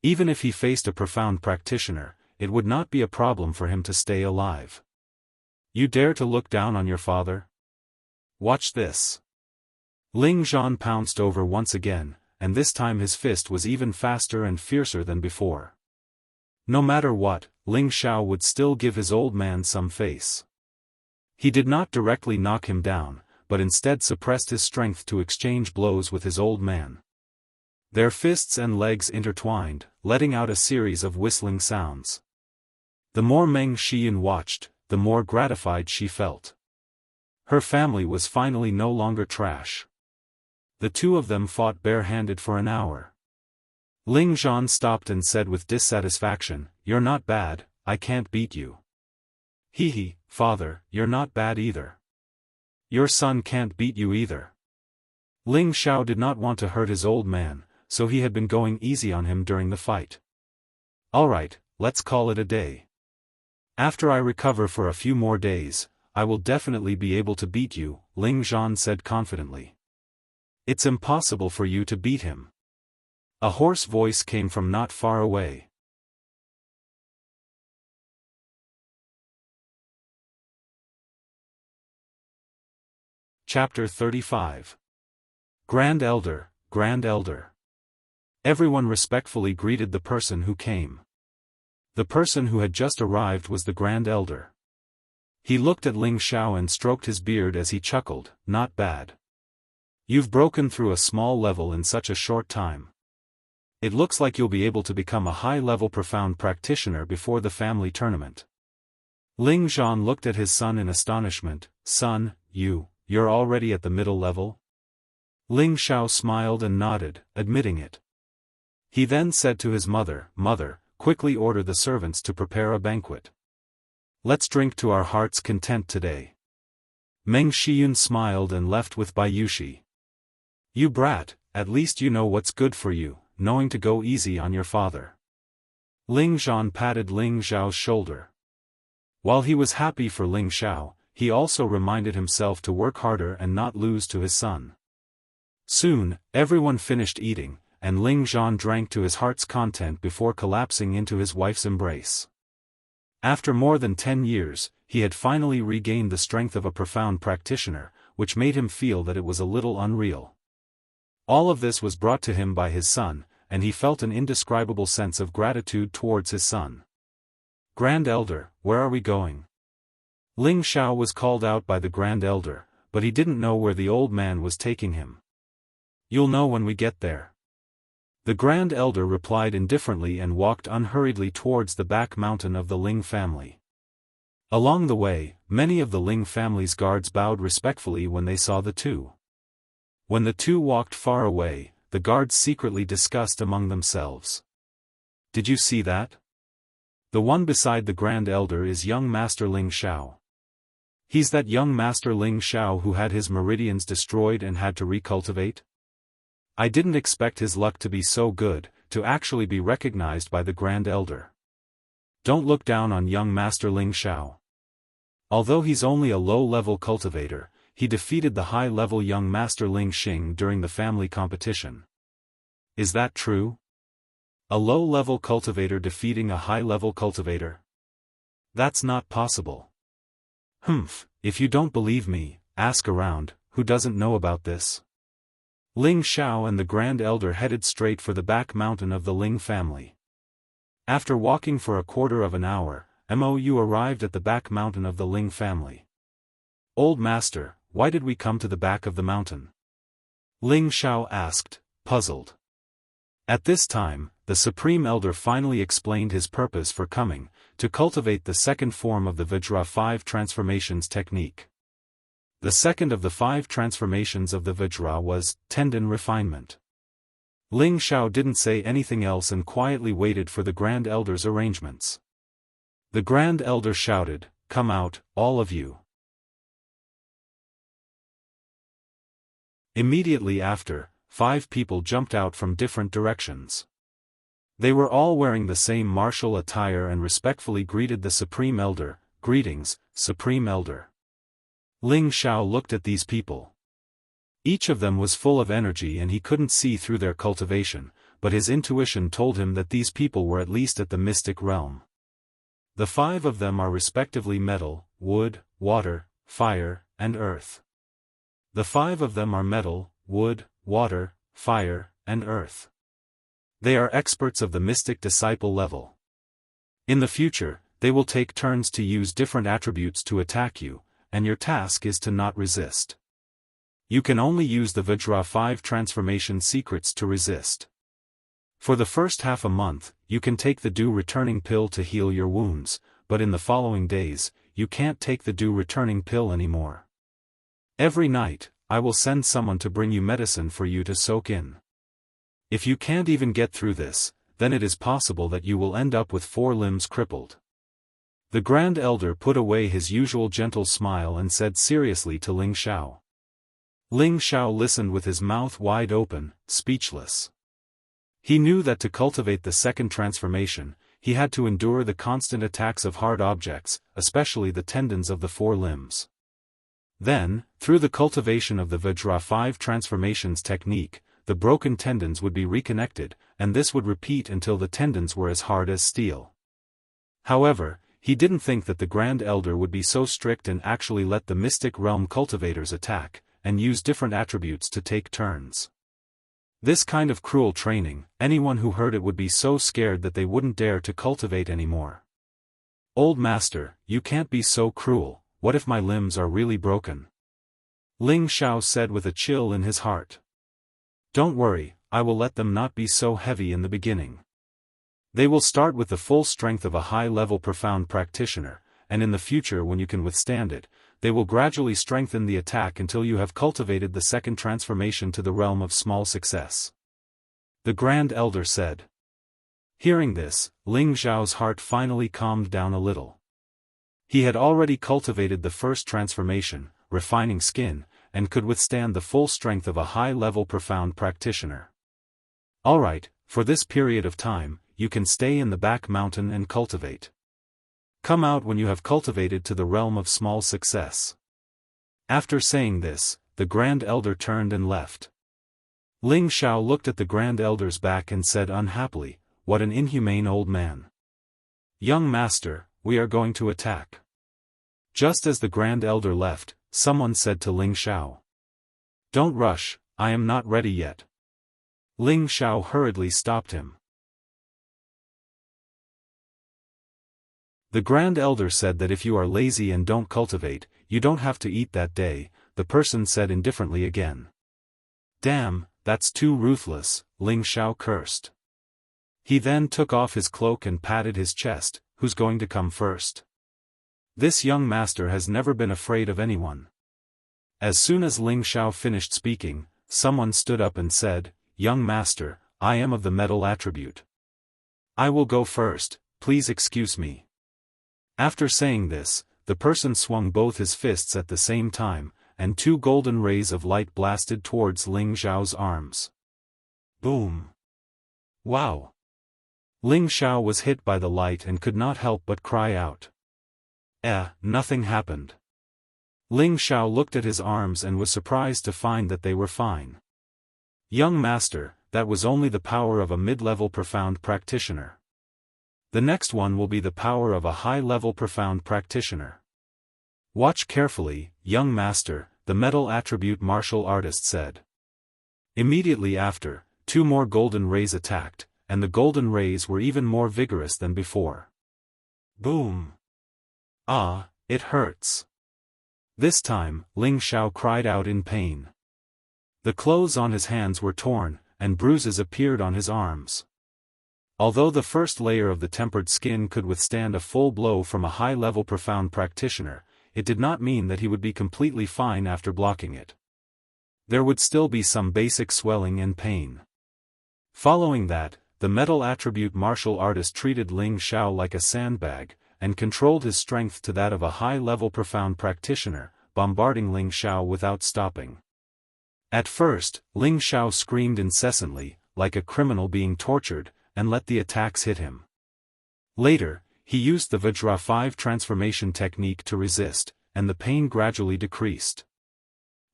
Even if he faced a profound practitioner, it would not be a problem for him to stay alive. You dare to look down on your father? Watch this. Ling Zhan pounced over once again, and this time his fist was even faster and fiercer than before. No matter what, Ling Xiao would still give his old man some face. He did not directly knock him down, but instead suppressed his strength to exchange blows with his old man. Their fists and legs intertwined, letting out a series of whistling sounds. The more Meng Shiyun watched, the more gratified she felt. Her family was finally no longer trash. The two of them fought barehanded for an hour. Ling Zhan stopped and said with dissatisfaction, "You're not bad, I can't beat you." "Hee, father, you're not bad either. Your son can't beat you either." Ling Xiao did not want to hurt his old man, so he had been going easy on him during the fight. "Alright, let's call it a day. After I recover for a few more days, I will definitely be able to beat you," Ling Zhan said confidently. "It's impossible for you to beat him." A hoarse voice came from not far away. Chapter 35. Grand Elder, Grand Elder. Everyone respectfully greeted the person who came. The person who had just arrived was the Grand Elder. He looked at Ling Xiao and stroked his beard as he chuckled, "Not bad. You've broken through a small level in such a short time. It looks like you'll be able to become a high-level profound practitioner before the family tournament." Ling Zhan looked at his son in astonishment. "Son, you're already at the middle level?" Ling Xiao smiled and nodded, admitting it. He then said to his mother, "Mother, quickly order the servants to prepare a banquet. Let's drink to our heart's content today." Meng Shiyun smiled and left with Bayushi. "You brat, at least you know what's good for you, knowing to go easy on your father." Ling Zhan patted Ling Xiao's shoulder. While he was happy for Ling Xiao, he also reminded himself to work harder and not lose to his son. Soon, everyone finished eating, and Ling Zhan drank to his heart's content before collapsing into his wife's embrace. After more than 10 years, he had finally regained the strength of a profound practitioner, which made him feel that it was a little unreal. All of this was brought to him by his son, and he felt an indescribable sense of gratitude towards his son. "Grand Elder, where are we going?" Ling Xiao was called out by the Grand Elder, but he didn't know where the old man was taking him. "You'll know when we get there." The Grand Elder replied indifferently and walked unhurriedly towards the back mountain of the Ling family. Along the way, many of the Ling family's guards bowed respectfully when they saw the two. When the two walked far away, the guards secretly discussed among themselves. "Did you see that? The one beside the Grand Elder is young Master Ling Xiao. He's that young Master Ling Xiao who had his meridians destroyed and had to recultivate? I didn't expect his luck to be so good, to actually be recognized by the Grand Elder. Don't look down on young Master Ling Xiao. Although he's only a low-level cultivator, he defeated the high-level young Master Ling Xing during the family competition. Is that true? A low-level cultivator defeating a high-level cultivator? That's not possible." If you don't believe me, ask around, who doesn't know about this?" Ling Xiao and the Grand Elder headed straight for the back mountain of the Ling family. After walking for a quarter of an hour, Mou arrived at the back mountain of the Ling family. "Old Master, why did we come to the back of the mountain?" Ling Xiao asked, puzzled. At this time, the Supreme Elder finally explained his purpose for coming, to cultivate the second form of the Vajra 5 transformations technique. The second of the 5 transformations of the Vajra was tendon refinement. Ling Xiao didn't say anything else and quietly waited for the Grand Elder's arrangements. The Grand Elder shouted, "Come out, all of you." Immediately after, 5 people jumped out from different directions. They were all wearing the same martial attire and respectfully greeted the Supreme Elder. "Greetings, Supreme Elder." Ling Xiao looked at these people. Each of them was full of energy and he couldn't see through their cultivation, but his intuition told him that these people were at least at the mystic realm. The 5 of them are respectively metal, wood, water, fire, and earth. The 5 of them are metal, wood, water, fire, and earth. They are experts of the mystic disciple level. In the future, they will take turns to use different attributes to attack you, and your task is to not resist. You can only use the Vajra 5 transformation secrets to resist. For the first half a month, you can take the dew returning pill to heal your wounds, but in the following days, you can't take the dew returning pill anymore. Every night, I will send someone to bring you medicine for you to soak in. If you can't even get through this, then it is possible that you will end up with 4 limbs crippled. The Grand Elder put away his usual gentle smile and said seriously to Ling Xiao. Ling Xiao listened with his mouth wide open, speechless. He knew that to cultivate the second transformation, he had to endure the constant attacks of hard objects, especially the tendons of the 4 limbs. Then, through the cultivation of the Vajra 5 transformations technique, the broken tendons would be reconnected, and this would repeat until the tendons were as hard as steel. However, he didn't think that the Grand Elder would be so strict and actually let the mystic realm cultivators attack, and use different attributes to take turns. This kind of cruel training, anyone who heard it would be so scared that they wouldn't dare to cultivate anymore. "Old Master, you can't be so cruel, what if my limbs are really broken?" Ling Xiao said with a chill in his heart. "Don't worry, I will let them not be so heavy in the beginning. They will start with the full strength of a high-level profound practitioner, and in the future when you can withstand it, they will gradually strengthen the attack until you have cultivated the second transformation to the realm of small success," the Grand Elder said. Hearing this, Ling Xiao's heart finally calmed down a little. He had already cultivated the first transformation, refining skin, and could withstand the full strength of a high-level profound practitioner. "Alright, for this period of time, you can stay in the back mountain and cultivate. Come out when you have cultivated to the realm of small success." After saying this, the Grand Elder turned and left. Ling Xiao looked at the Grand Elder's back and said unhappily, "What an inhumane old man. Young Master, we are going to attack." Just as the Grand Elder left, someone said to Ling Xiao, "Don't rush, I am not ready yet." Ling Xiao hurriedly stopped him. The Grand Elder said that if you are lazy and don't cultivate, you don't have to eat that day, the person said indifferently again. "Damn, that's too ruthless," Ling Xiao cursed. He then took off his cloak and patted his chest. "Who's going to come first? This young master has never been afraid of anyone." As soon as Ling Xiao finished speaking, someone stood up and said, "Young master, I am of the metal attribute. I will go first, please excuse me." After saying this, the person swung both his fists at the same time, and 2 golden rays of light blasted towards Ling Xiao's arms. Boom! Wow! Ling Xiao was hit by the light and could not help but cry out. Nothing happened. Ling Xiao looked at his arms and was surprised to find that they were fine. "Young master, that was only the power of a mid-level profound practitioner. The next one will be the power of a high-level profound practitioner. Watch carefully, young master," the metal attribute martial artist said. Immediately after, 2 more golden rays attacked, and the golden rays were even more vigorous than before. Boom! Ah, it hurts. This time, Ling Xiao cried out in pain. The clothes on his hands were torn, and bruises appeared on his arms. Although the first layer of the tempered skin could withstand a full blow from a high-level profound practitioner, it did not mean that he would be completely fine after blocking it. There would still be some basic swelling and pain. Following that, the metal attribute martial artist treated Ling Xiao like a sandbag, and controlled his strength to that of a high-level profound practitioner, bombarding Ling Xiao without stopping. At first, Ling Xiao screamed incessantly, like a criminal being tortured, and let the attacks hit him. Later, he used the Vajra 5 transformation technique to resist, and the pain gradually decreased.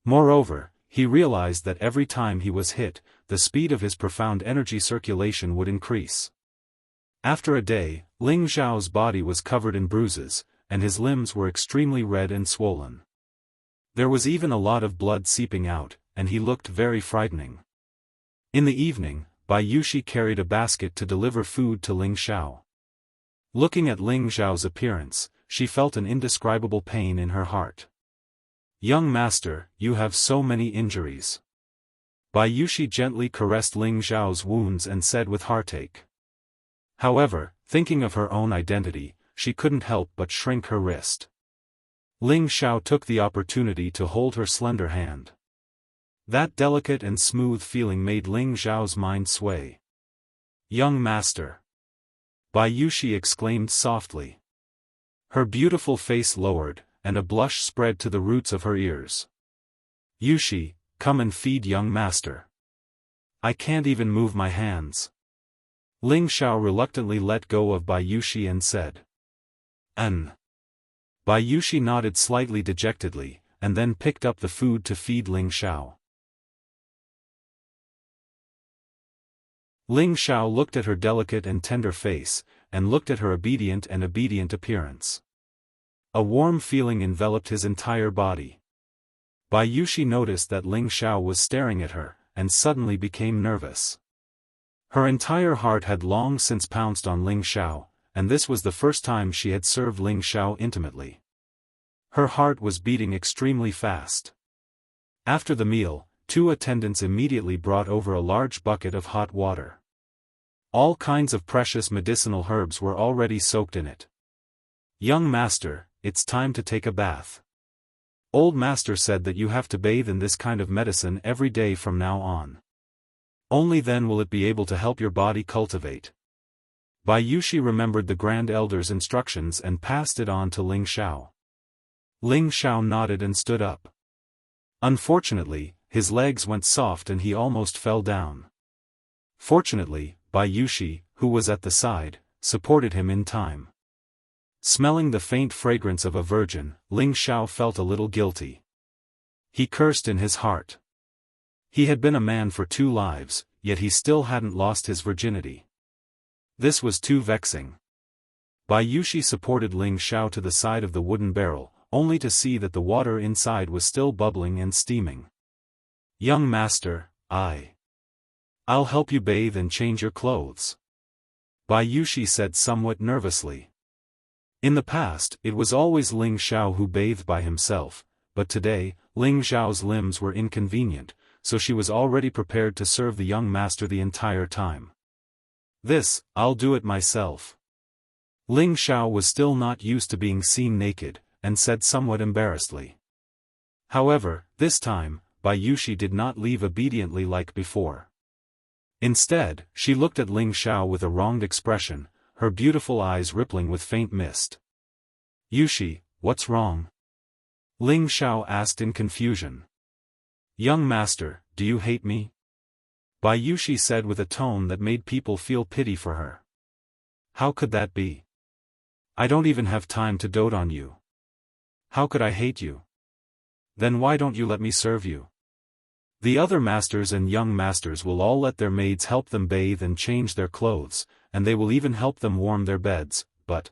Moreover, he realized that every time he was hit, the speed of his profound energy circulation would increase. After a day, Ling Xiao's body was covered in bruises, and his limbs were extremely red and swollen. There was even a lot of blood seeping out, and he looked very frightening. In the evening, Bai Yushi carried a basket to deliver food to Ling Xiao. Looking at Ling Xiao's appearance, she felt an indescribable pain in her heart. "Young master, you have so many injuries." Bai Yushi gently caressed Ling Xiao's wounds and said with heartache. However, thinking of her own identity, she couldn't help but shrink her wrist. Ling Xiao took the opportunity to hold her slender hand. That delicate and smooth feeling made Ling Xiao's mind sway. "Young master!" Bai Yushi exclaimed softly. Her beautiful face lowered, and a blush spread to the roots of her ears. "Yushi, come and feed young master. I can't even move my hands." Ling Xiao reluctantly let go of Bai Yushi and said, Bai Yushi nodded slightly dejectedly, and then picked up the food to feed Ling Xiao. Ling Xiao looked at her delicate and tender face, and looked at her obedient appearance. A warm feeling enveloped his entire body. Bai Yushi noticed that Ling Xiao was staring at her, and suddenly became nervous. Her entire heart had long since pounced on Ling Xiao, and this was the first time she had served Ling Xiao intimately. Her heart was beating extremely fast. After the meal, 2 attendants immediately brought over a large bucket of hot water. All kinds of precious medicinal herbs were already soaked in it. "Young master, it's time to take a bath. Old master said that you have to bathe in this kind of medicine every day from now on. Only then will it be able to help your body cultivate." Bai Yushi remembered the Grand Elder's instructions and passed it on to Ling Xiao. Ling Xiao nodded and stood up. Unfortunately, his legs went soft and he almost fell down. Fortunately, Bai Yushi, who was at the side, supported him in time. Smelling the faint fragrance of a virgin, Ling Xiao felt a little guilty. He cursed in his heart. He had been a man for 2 lives, yet he still hadn't lost his virginity. This was too vexing. Bai Yushi supported Ling Xiao to the side of the wooden barrel, only to see that the water inside was still bubbling and steaming. "Young master, I'll help you bathe and change your clothes," Bai Yushi said somewhat nervously. In the past, it was always Ling Xiao who bathed by himself, but today, Ling Xiao's limbs were inconvenient, so she was already prepared to serve the young master the entire time. "I'll do it myself." Ling Xiao was still not used to being seen naked, and said somewhat embarrassedly. However, this time, Bai Yushi did not leave obediently like before. Instead, she looked at Ling Xiao with a wronged expression, her beautiful eyes rippling with faint mist. "Yushi, what's wrong?" Ling Xiao asked in confusion. "Young master, do you hate me?" Bai Yushi said with a tone that made people feel pity for her. "How could that be? I don't even have time to dote on you. How could I hate you? Then why don't you let me serve you? The other masters and young masters will all let their maids help them bathe and change their clothes, and they will even help them warm their beds, but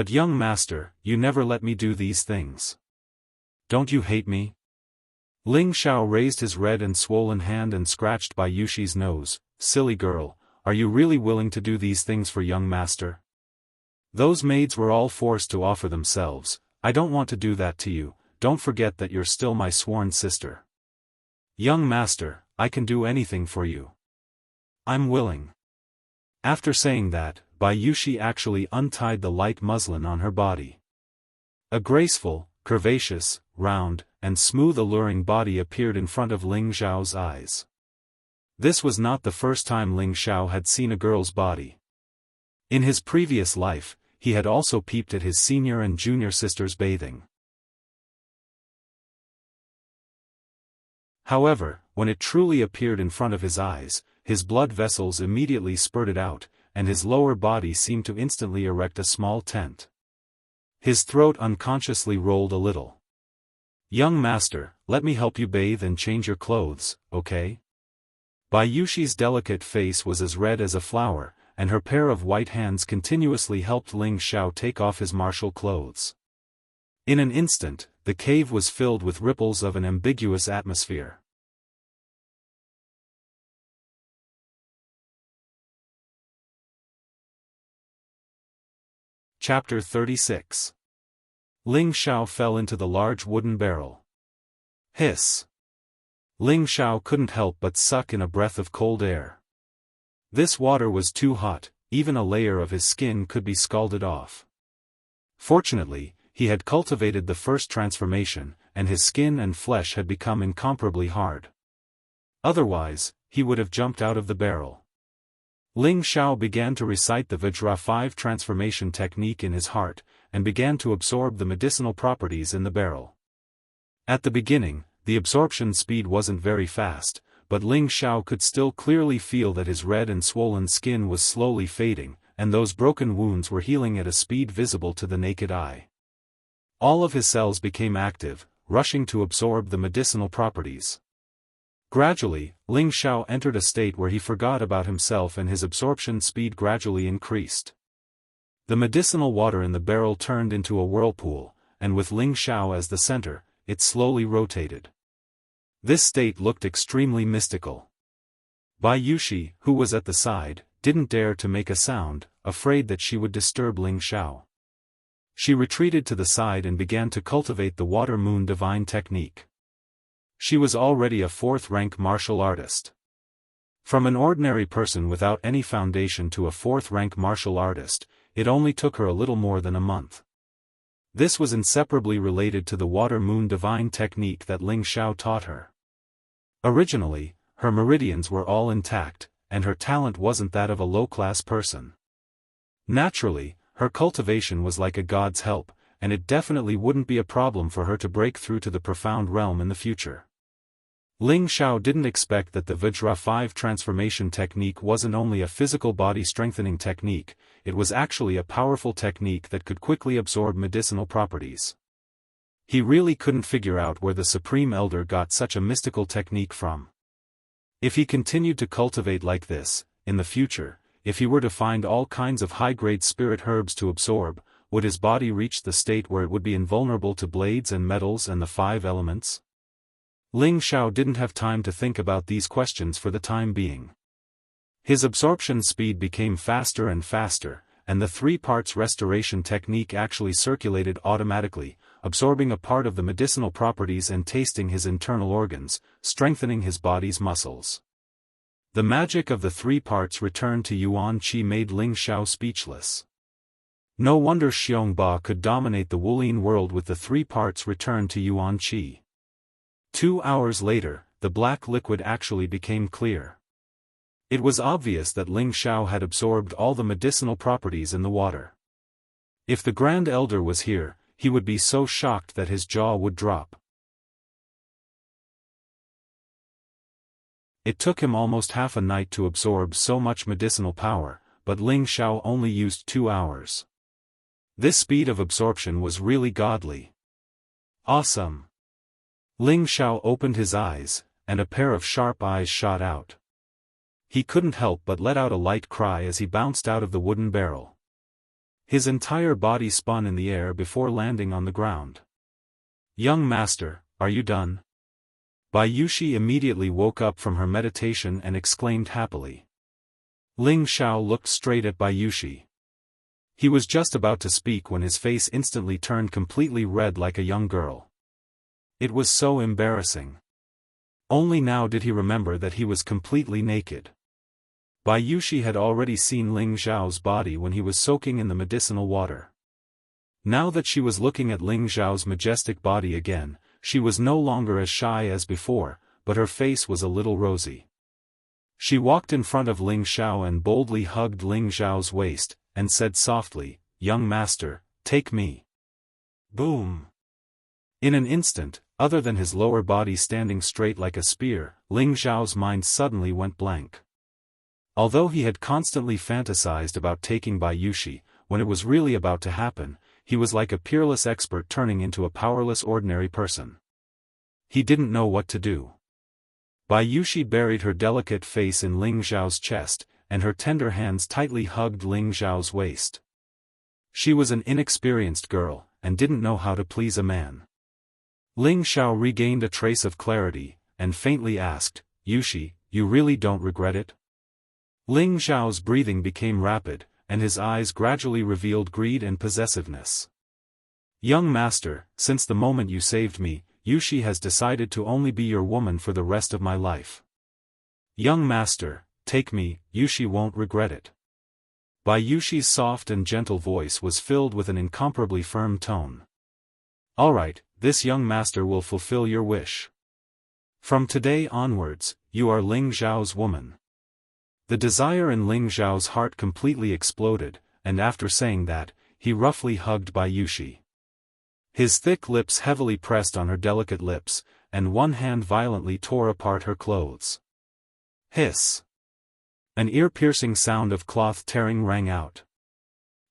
young master, you never let me do these things. Don't you hate me?" Ling Xiao raised his red and swollen hand and scratched Bai Yushi's nose. "Silly girl, are you really willing to do these things for young master? Those maids were all forced to offer themselves. I don't want to do that to you. Don't forget that you're still my sworn sister. Young master, I can do anything for you. I'm willing." After saying that, Bai Yushi actually untied the light muslin on her body. A graceful, curvaceous, round, and smooth alluring body appeared in front of Ling Xiao's eyes. This was not the first time Ling Xiao had seen a girl's body. In his previous life, he had also peeped at his senior and junior sisters bathing. However, when it truly appeared in front of his eyes, his blood vessels immediately spurted out, and his lower body seemed to instantly erect a small tent. His throat unconsciously rolled a little. "Young master, let me help you bathe and change your clothes, okay?" Bai Yushi's delicate face was as red as a flower, and her pair of white hands continuously helped Ling Xiao take off his martial clothes. In an instant, the cave was filled with ripples of an ambiguous atmosphere. Chapter 36. Ling Xiao fell into the large wooden barrel. Hiss! Ling Xiao couldn't help but suck in a breath of cold air. This water was too hot, even a layer of his skin could be scalded off. Fortunately, he had cultivated the first transformation, and his skin and flesh had become incomparably hard. Otherwise, he would have jumped out of the barrel. Ling Xiao began to recite the Vajra 5 transformation technique in his heart, and began to absorb the medicinal properties in the barrel. At the beginning, the absorption speed wasn't very fast, but Ling Xiao could still clearly feel that his red and swollen skin was slowly fading, and those broken wounds were healing at a speed visible to the naked eye. All of his cells became active, rushing to absorb the medicinal properties. Gradually, Ling Xiao entered a state where he forgot about himself and his absorption speed gradually increased. The medicinal water in the barrel turned into a whirlpool, and with Ling Xiao as the center, it slowly rotated. This state looked extremely mystical. Bai Yushi, who was at the side, didn't dare to make a sound, afraid that she would disturb Ling Xiao. She retreated to the side and began to cultivate the water moon divine technique. She was already a 4th-rank martial artist. From an ordinary person without any foundation to a 4th-rank martial artist, it only took her a little more than a month. This was inseparably related to the water moon divine technique that Ling Xiao taught her. Originally, her meridians were all intact, and her talent wasn't that of a low-class person. Naturally, her cultivation was like a god's help, and it definitely wouldn't be a problem for her to break through to the profound realm in the future. Ling Xiao didn't expect that the Vajra 5 transformation technique wasn't only a physical body strengthening technique, it was actually a powerful technique that could quickly absorb medicinal properties. He really couldn't figure out where the Supreme Elder got such a mystical technique from. If he continued to cultivate like this, in the future, if he were to find all kinds of high-grade spirit herbs to absorb, would his body reach the state where it would be invulnerable to blades and metals and the 5 elements? Ling Xiao didn't have time to think about these questions for the time being. His absorption speed became faster and faster, and the 3 parts restoration technique actually circulated automatically, absorbing a part of the medicinal properties and tasting his internal organs, strengthening his body's muscles. The magic of the 3 parts returned to Yuan Qi made Ling Xiao speechless. No wonder Xiongba could dominate the Wulin world with the 3 parts returned to Yuan Qi. 2 hours later, the black liquid actually became clear. It was obvious that Ling Xiao had absorbed all the medicinal properties in the water. If the Grand Elder was here, he would be so shocked that his jaw would drop. It took him almost half a night to absorb so much medicinal power, but Ling Xiao only used 2 hours. This speed of absorption was really godly. Awesome! Ling Xiao opened his eyes, and a pair of sharp eyes shot out. He couldn't help but let out a light cry as he bounced out of the wooden barrel. His entire body spun in the air before landing on the ground. "Young master, are you done?" Bai Yushi immediately woke up from her meditation and exclaimed happily. Ling Xiao looked straight at Bai Yushi. He was just about to speak when his face instantly turned completely red like a young girl. It was so embarrassing. Only now did he remember that he was completely naked. Bai Yushi had already seen Ling Xiao's body when he was soaking in the medicinal water. Now that she was looking at Ling Xiao's majestic body again, she was no longer as shy as before, but her face was a little rosy. She walked in front of Ling Xiao and boldly hugged Ling Xiao's waist, and said softly, "Young master, take me." Boom! In an instant, other than his lower body standing straight like a spear, Ling Xiao's mind suddenly went blank. Although he had constantly fantasized about taking Bai Yushi, when it was really about to happen, he was like a peerless expert turning into a powerless ordinary person. He didn't know what to do. Bai Yushi buried her delicate face in Ling Xiao's chest, and her tender hands tightly hugged Ling Xiao's waist. She was an inexperienced girl, and didn't know how to please a man. Ling Xiao regained a trace of clarity, and faintly asked, "Yushi, you really don't regret it?" Ling Xiao's breathing became rapid, and his eyes gradually revealed greed and possessiveness. "Young master, since the moment you saved me, Yushi has decided to only be your woman for the rest of my life. Young master, take me, Yushi won't regret it." Bai Yushi's soft and gentle voice was filled with an incomparably firm tone. "All right, this young master will fulfill your wish. From today onwards, you are Ling Xiao's woman." The desire in Ling Xiao's heart completely exploded, and after saying that, he roughly hugged Bai Yushi. His thick lips heavily pressed on her delicate lips, and one hand violently tore apart her clothes. Hiss! An ear-piercing sound of cloth tearing rang out.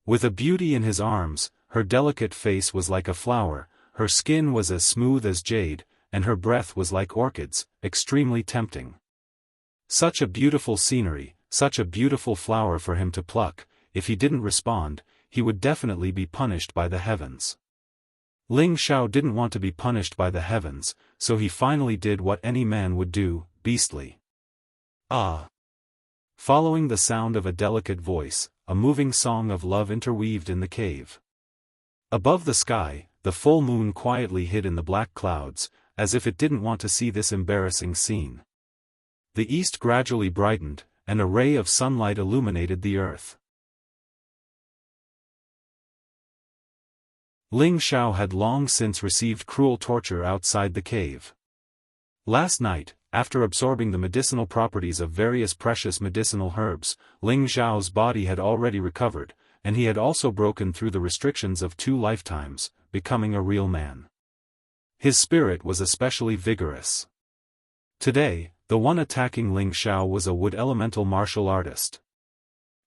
With a beauty in his arms, her delicate face was like a flower, her skin was as smooth as jade, and her breath was like orchids, extremely tempting. Such a beautiful scenery, such a beautiful flower for him to pluck. If he didn't respond, he would definitely be punished by the heavens. Ling Xiao didn't want to be punished by the heavens, so he finally did what any man would do, beastly. "Ah!" Following the sound of a delicate voice, a moving song of love interweaved in the cave. Above the sky, the full moon quietly hid in the black clouds, as if it didn't want to see this embarrassing scene. The east gradually brightened, and a ray of sunlight illuminated the earth. Ling Xiao had long since received cruel torture outside the cave. Last night, after absorbing the medicinal properties of various precious medicinal herbs, Ling Xiao's body had already recovered, and he had also broken through the restrictions of 2 lifetimes, becoming a real man. His spirit was especially vigorous. Today, the one attacking Ling Xiao was a wood elemental martial artist.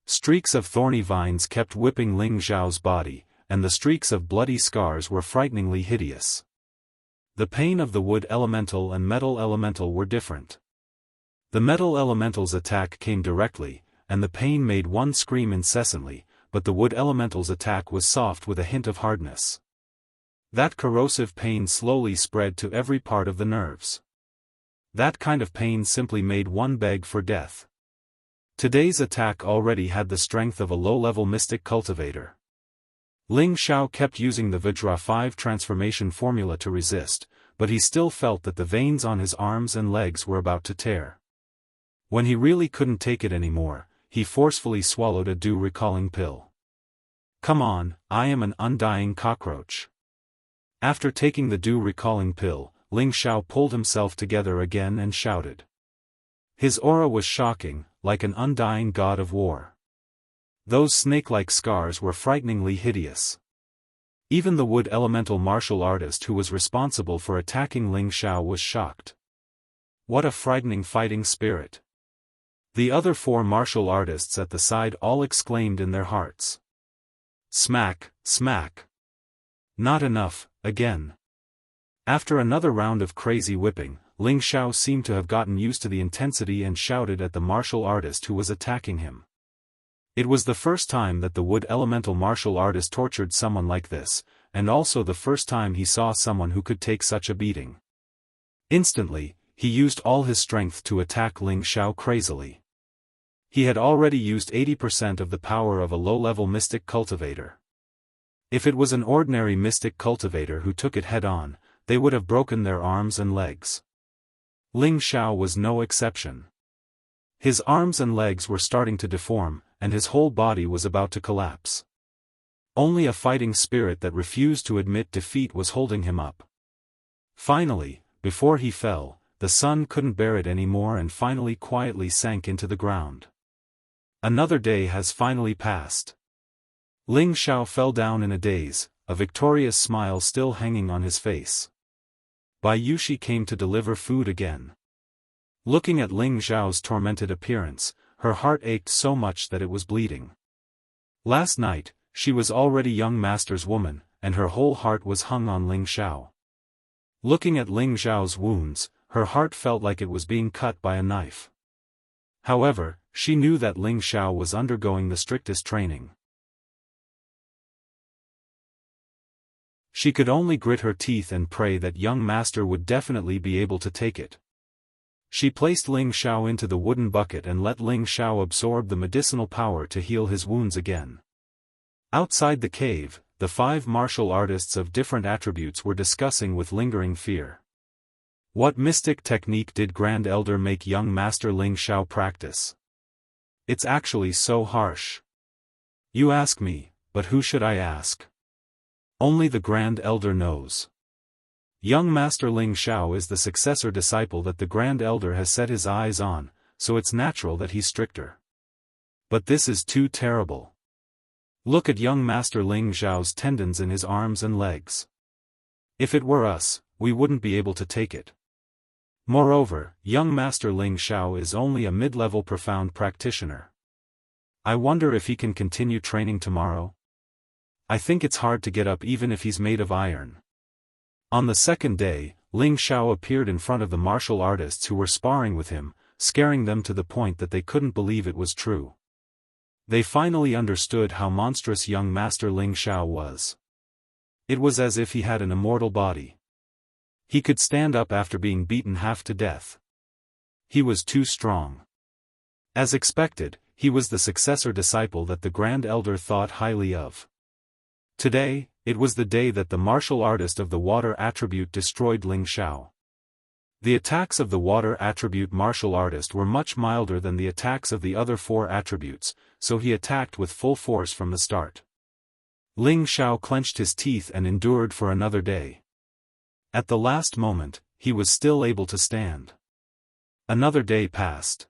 Streaks of thorny vines kept whipping Ling Xiao's body, and the streaks of bloody scars were frighteningly hideous. The pain of the wood elemental and metal elemental were different. The metal elemental's attack came directly, and the pain made one scream incessantly, but the wood elemental's attack was soft with a hint of hardness. That corrosive pain slowly spread to every part of the nerves. That kind of pain simply made one beg for death. Today's attack already had the strength of a low-level mystic cultivator. Ling Xiao kept using the Vajra 5 transformation formula to resist, but he still felt that the veins on his arms and legs were about to tear. When he really couldn't take it anymore, he forcefully swallowed a dew-recalling pill. "Come on, I am an undying cockroach." After taking the dew-recalling pill, Ling Xiao pulled himself together again and shouted. His aura was shocking, like an undying god of war. Those snake-like scars were frighteningly hideous. Even the wood elemental martial artist who was responsible for attacking Ling Xiao was shocked. What a frightening fighting spirit! The other 4 martial artists at the side all exclaimed in their hearts. Smack, smack! Not enough, again. After another round of crazy whipping, Ling Xiao seemed to have gotten used to the intensity and shouted at the martial artist who was attacking him. It was the first time that the wood elemental martial artist tortured someone like this, and also the first time he saw someone who could take such a beating. Instantly, he used all his strength to attack Ling Xiao crazily. He had already used 80% of the power of a low-level mystic cultivator. If it was an ordinary mystic cultivator who took it head-on, they would have broken their arms and legs. Ling Xiao was no exception. His arms and legs were starting to deform, and his whole body was about to collapse. Only a fighting spirit that refused to admit defeat was holding him up. Finally, before he fell, the sun couldn't bear it anymore and finally quietly sank into the ground. Another day has finally passed. Ling Xiao fell down in a daze, a victorious smile still hanging on his face. Bai Yushi came to deliver food again. Looking at Ling Xiao's tormented appearance, her heart ached so much that it was bleeding. Last night, she was already young master's woman, and her whole heart was hung on Ling Xiao. Looking at Ling Xiao's wounds, her heart felt like it was being cut by a knife. However, she knew that Ling Xiao was undergoing the strictest training. She could only grit her teeth and pray that young master would definitely be able to take it. She placed Ling Xiao into the wooden bucket and let Ling Xiao absorb the medicinal power to heal his wounds again. Outside the cave, the 5 martial artists of different attributes were discussing with lingering fear. What mystic technique did Grand Elder make young master Ling Xiao practice? It's actually so harsh. You ask me, but who should I ask? Only the Grand Elder knows. Young master Ling Xiao is the successor disciple that the Grand Elder has set his eyes on, so it's natural that he's stricter. But this is too terrible. Look at young master Ling Xiao's tendons in his arms and legs. If it were us, we wouldn't be able to take it. Moreover, young master Ling Xiao is only a mid-level profound practitioner. I wonder if he can continue training tomorrow? I think it's hard to get up even if he's made of iron. On the second day, Ling Xiao appeared in front of the martial artists who were sparring with him, scaring them to the point that they couldn't believe it was true. They finally understood how monstrous young master Ling Xiao was. It was as if he had an immortal body. He could stand up after being beaten half to death. He was too strong. As expected, he was the successor disciple that the Grand Elder thought highly of. Today, it was the day that the martial artist of the water attribute destroyed Ling Xiao. The attacks of the water attribute martial artist were much milder than the attacks of the other 4 attributes, so he attacked with full force from the start. Ling Xiao clenched his teeth and endured for another day. At the last moment, he was still able to stand. Another day passed.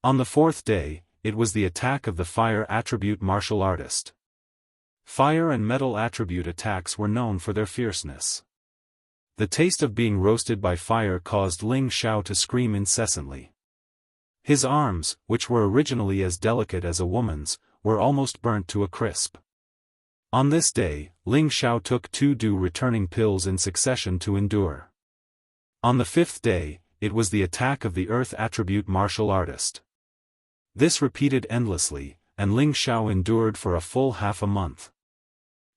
On the 4th day, it was the attack of the fire attribute martial artist. Fire and metal attribute attacks were known for their fierceness. The taste of being roasted by fire caused Ling Xiao to scream incessantly. His arms, which were originally as delicate as a woman's, were almost burnt to a crisp. On this day, Ling Xiao took 2 dew returning pills in succession to endure. On the 5th day, it was the attack of the earth attribute martial artist. This repeated endlessly, and Ling Xiao endured for a full half a month.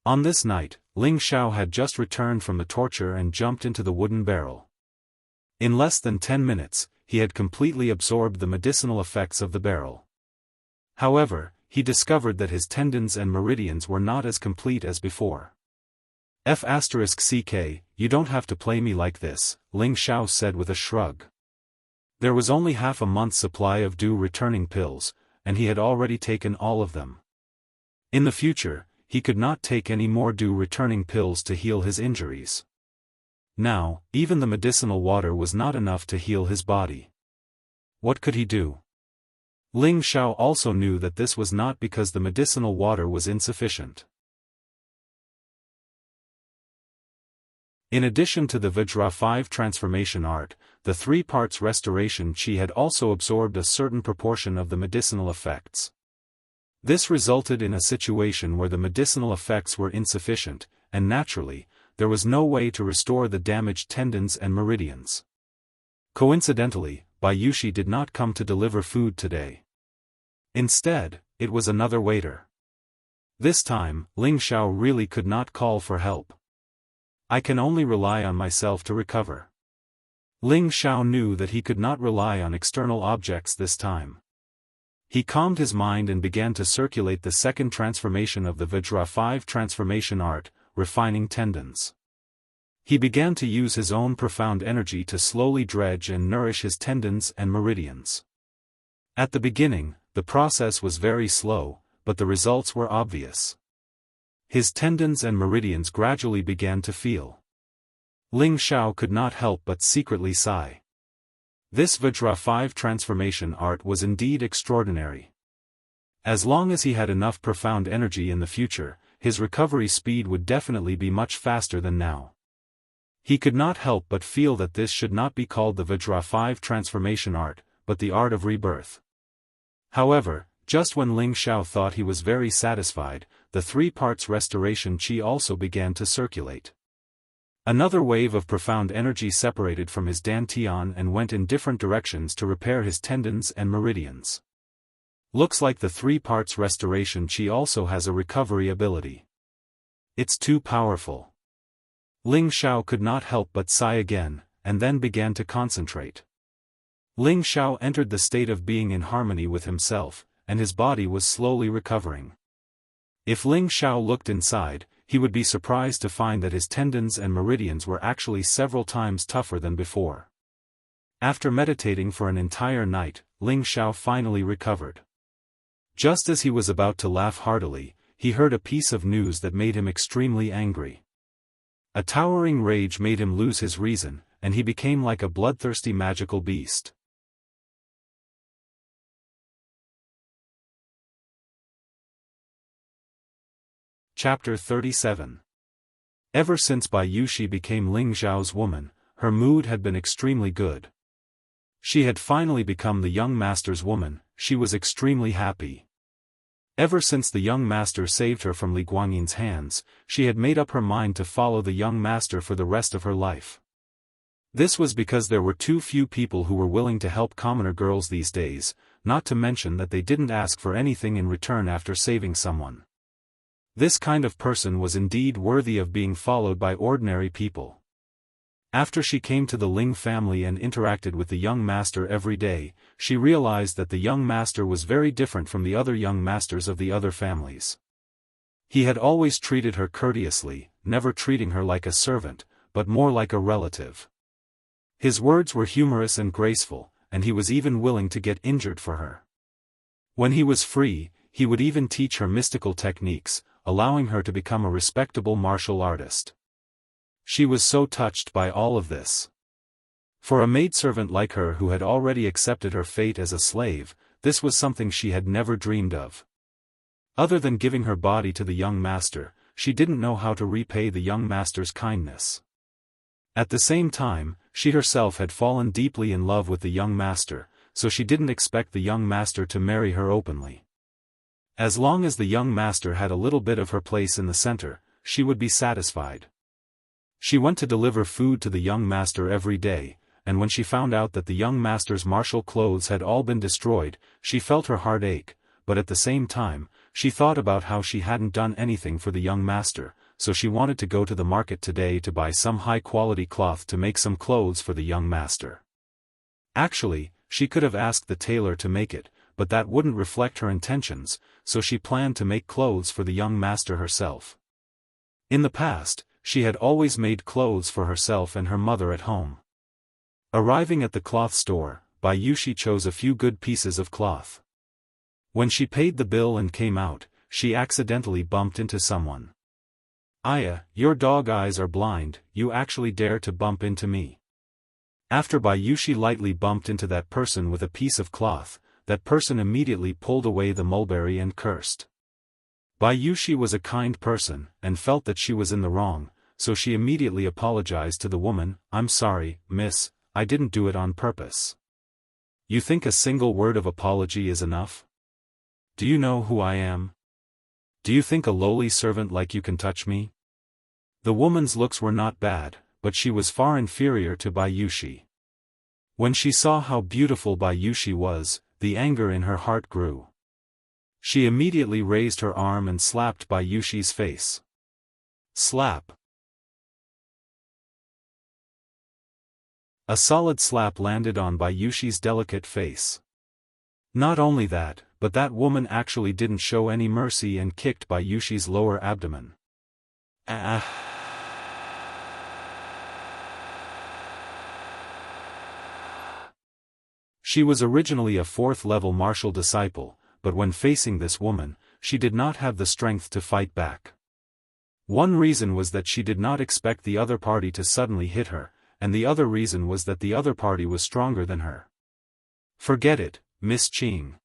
On this night, Ling Xiao had just returned from the torture and jumped into the wooden barrel. In less than 10 minutes, he had completely absorbed the medicinal effects of the barrel. However, he discovered that his tendons and meridians were not as complete as before. F***ck, you don't have to play me like this, Ling Xiao said with a shrug. There was only half a month's supply of dew returning pills, and he had already taken all of them. In the future, he could not take any more dew returning pills to heal his injuries. Now, even the medicinal water was not enough to heal his body. What could he do? Ling Xiao also knew that this was not because the medicinal water was insufficient. In addition to the Vajra 5 transformation art, the 3 parts restoration chi had also absorbed a certain proportion of the medicinal effects. This resulted in a situation where the medicinal effects were insufficient, and naturally, there was no way to restore the damaged tendons and meridians. Coincidentally, Bai Yushi did not come to deliver food today. Instead, it was another waiter. This time, Ling Xiao really could not call for help. I can only rely on myself to recover. Ling Xiao knew that he could not rely on external objects this time. He calmed his mind and began to circulate the second transformation of the Vajra 5 transformation art, refining tendons. He began to use his own profound energy to slowly dredge and nourish his tendons and meridians. At the beginning, the process was very slow, but the results were obvious. His tendons and meridians gradually began to feel. Ling Xiao could not help but secretly sigh. This Vajra 5 transformation art was indeed extraordinary. As long as he had enough profound energy in the future, his recovery speed would definitely be much faster than now. He could not help but feel that this should not be called the Vajra 5 transformation art, but the art of rebirth. However, just when Ling Xiao thought he was very satisfied, the 3 parts restoration qi also began to circulate. Another wave of profound energy separated from his dantian and went in different directions to repair his tendons and meridians. Looks like the 3 parts restoration qi also has a recovery ability. It's too powerful. Ling Xiao could not help but sigh again, and then began to concentrate. Ling Xiao entered the state of being in harmony with himself, and his body was slowly recovering. If Ling Xiao looked inside, he would be surprised to find that his tendons and meridians were actually several times tougher than before. After meditating for an entire night, Ling Xiao finally recovered. Just as he was about to laugh heartily, he heard a piece of news that made him extremely angry. A towering rage made him lose his reason, and he became like a bloodthirsty magical beast. Chapter 37. Ever since Bai Yushi became Ling Xiao's woman, her mood had been extremely good. She had finally become the young master's woman. She was extremely happy. Ever since the young master saved her from Li Guangyin's hands, she had made up her mind to follow the young master for the rest of her life. This was because there were too few people who were willing to help commoner girls these days, not to mention that they didn't ask for anything in return after saving someone. This kind of person was indeed worthy of being followed by ordinary people. After she came to the Ling family and interacted with the young master every day, she realized that the young master was very different from the other young masters of the other families. He had always treated her courteously, never treating her like a servant, but more like a relative. His words were humorous and graceful, and he was even willing to get injured for her. When he was free, he would even teach her mystical techniques, allowing her to become a respectable martial artist. She was so touched by all of this. For a maidservant like her who had already accepted her fate as a slave, this was something she had never dreamed of. Other than giving her body to the young master, she didn't know how to repay the young master's kindness. At the same time, she herself had fallen deeply in love with the young master, so she didn't expect the young master to marry her openly. As long as the young master had a little bit of her place in the center, she would be satisfied. She went to deliver food to the young master every day, and when she found out that the young master's martial clothes had all been destroyed, she felt her heart ache, but at the same time, she thought about how she hadn't done anything for the young master, so she wanted to go to the market today to buy some high-quality cloth to make some clothes for the young master. Actually, she could have asked the tailor to make it, but that wouldn't reflect her intentions, so she planned to make clothes for the young master herself. In the past, she had always made clothes for herself and her mother at home. Arriving at the cloth store, Bai Yushi chose a few good pieces of cloth. When she paid the bill and came out, she accidentally bumped into someone. "Aya, your dog eyes are blind, you actually dare to bump into me." After Bai Yushi lightly bumped into that person with a piece of cloth, that person immediately pulled away the mulberry and cursed. Bai Yushi was a kind person, and felt that she was in the wrong, so she immediately apologized to the woman. "I'm sorry, miss, I didn't do it on purpose." "You think a single word of apology is enough? Do you know who I am? Do you think a lowly servant like you can touch me?" The woman's looks were not bad, but she was far inferior to Bai Yushi. When she saw how beautiful Bai Yushi was, the anger in her heart grew. She immediately raised her arm and slapped Bai Yushi's face. Slap. A solid slap landed on Bai Yushi's delicate face. Not only that, but that woman actually didn't show any mercy and kicked Bai Yushi's lower abdomen. She was originally a 4th-level martial disciple, but when facing this woman, she did not have the strength to fight back. One reason was that she did not expect the other party to suddenly hit her, and the other reason was that the other party was stronger than her. "Forget it, Miss Qing.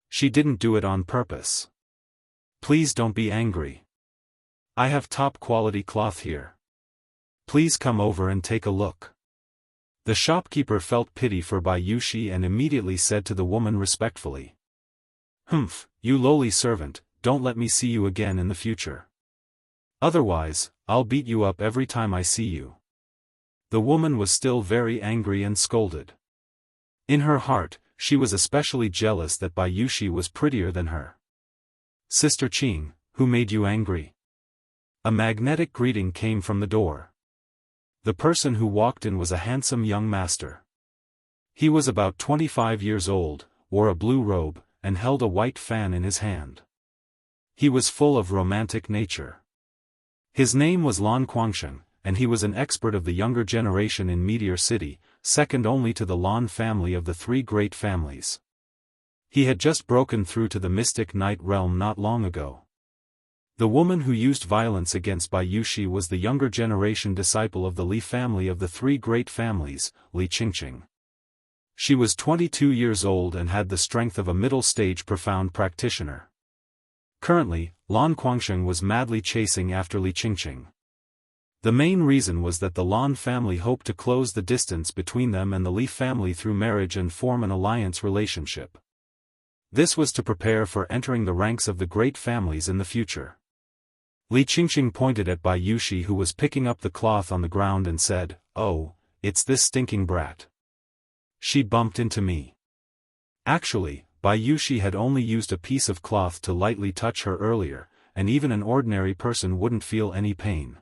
She didn't do it on purpose. Please don't be angry. I have top-quality cloth here. Please come over and take a look. The shopkeeper felt pity for Bai Yushi and immediately said to the woman respectfully. Humph, you lowly servant, don't let me see you again in the future. Otherwise, I'll beat you up every time I see you. The woman was still very angry and scolded. In her heart, she was especially jealous that Bai Yushi was prettier than her. Sister Qing, who made you angry? A magnetic greeting came from the door. The person who walked in was a handsome young master. He was about 25 years old, wore a blue robe, and held a white fan in his hand. He was full of romantic nature. His name was Lan Guangsheng, and he was an expert of the younger generation in Meteor City, second only to the Lan family of the three great families. He had just broken through to the mystic night realm not long ago. The woman who used violence against Bai Yushi was the younger generation disciple of the Li family of the three great families, Li Qingqing. She was 22 years old and had the strength of a middle-stage profound practitioner. Currently, Lan Guangsheng was madly chasing after Li Qingqing. The main reason was that the Lan family hoped to close the distance between them and the Li family through marriage and form an alliance relationship. This was to prepare for entering the ranks of the great families in the future. Li Qingqing pointed at Bai Yushi, who was picking up the cloth on the ground, and said, "Oh, it's this stinking brat. She bumped into me." Actually, Bai Yushi had only used a piece of cloth to lightly touch her earlier, and even an ordinary person wouldn't feel any pain.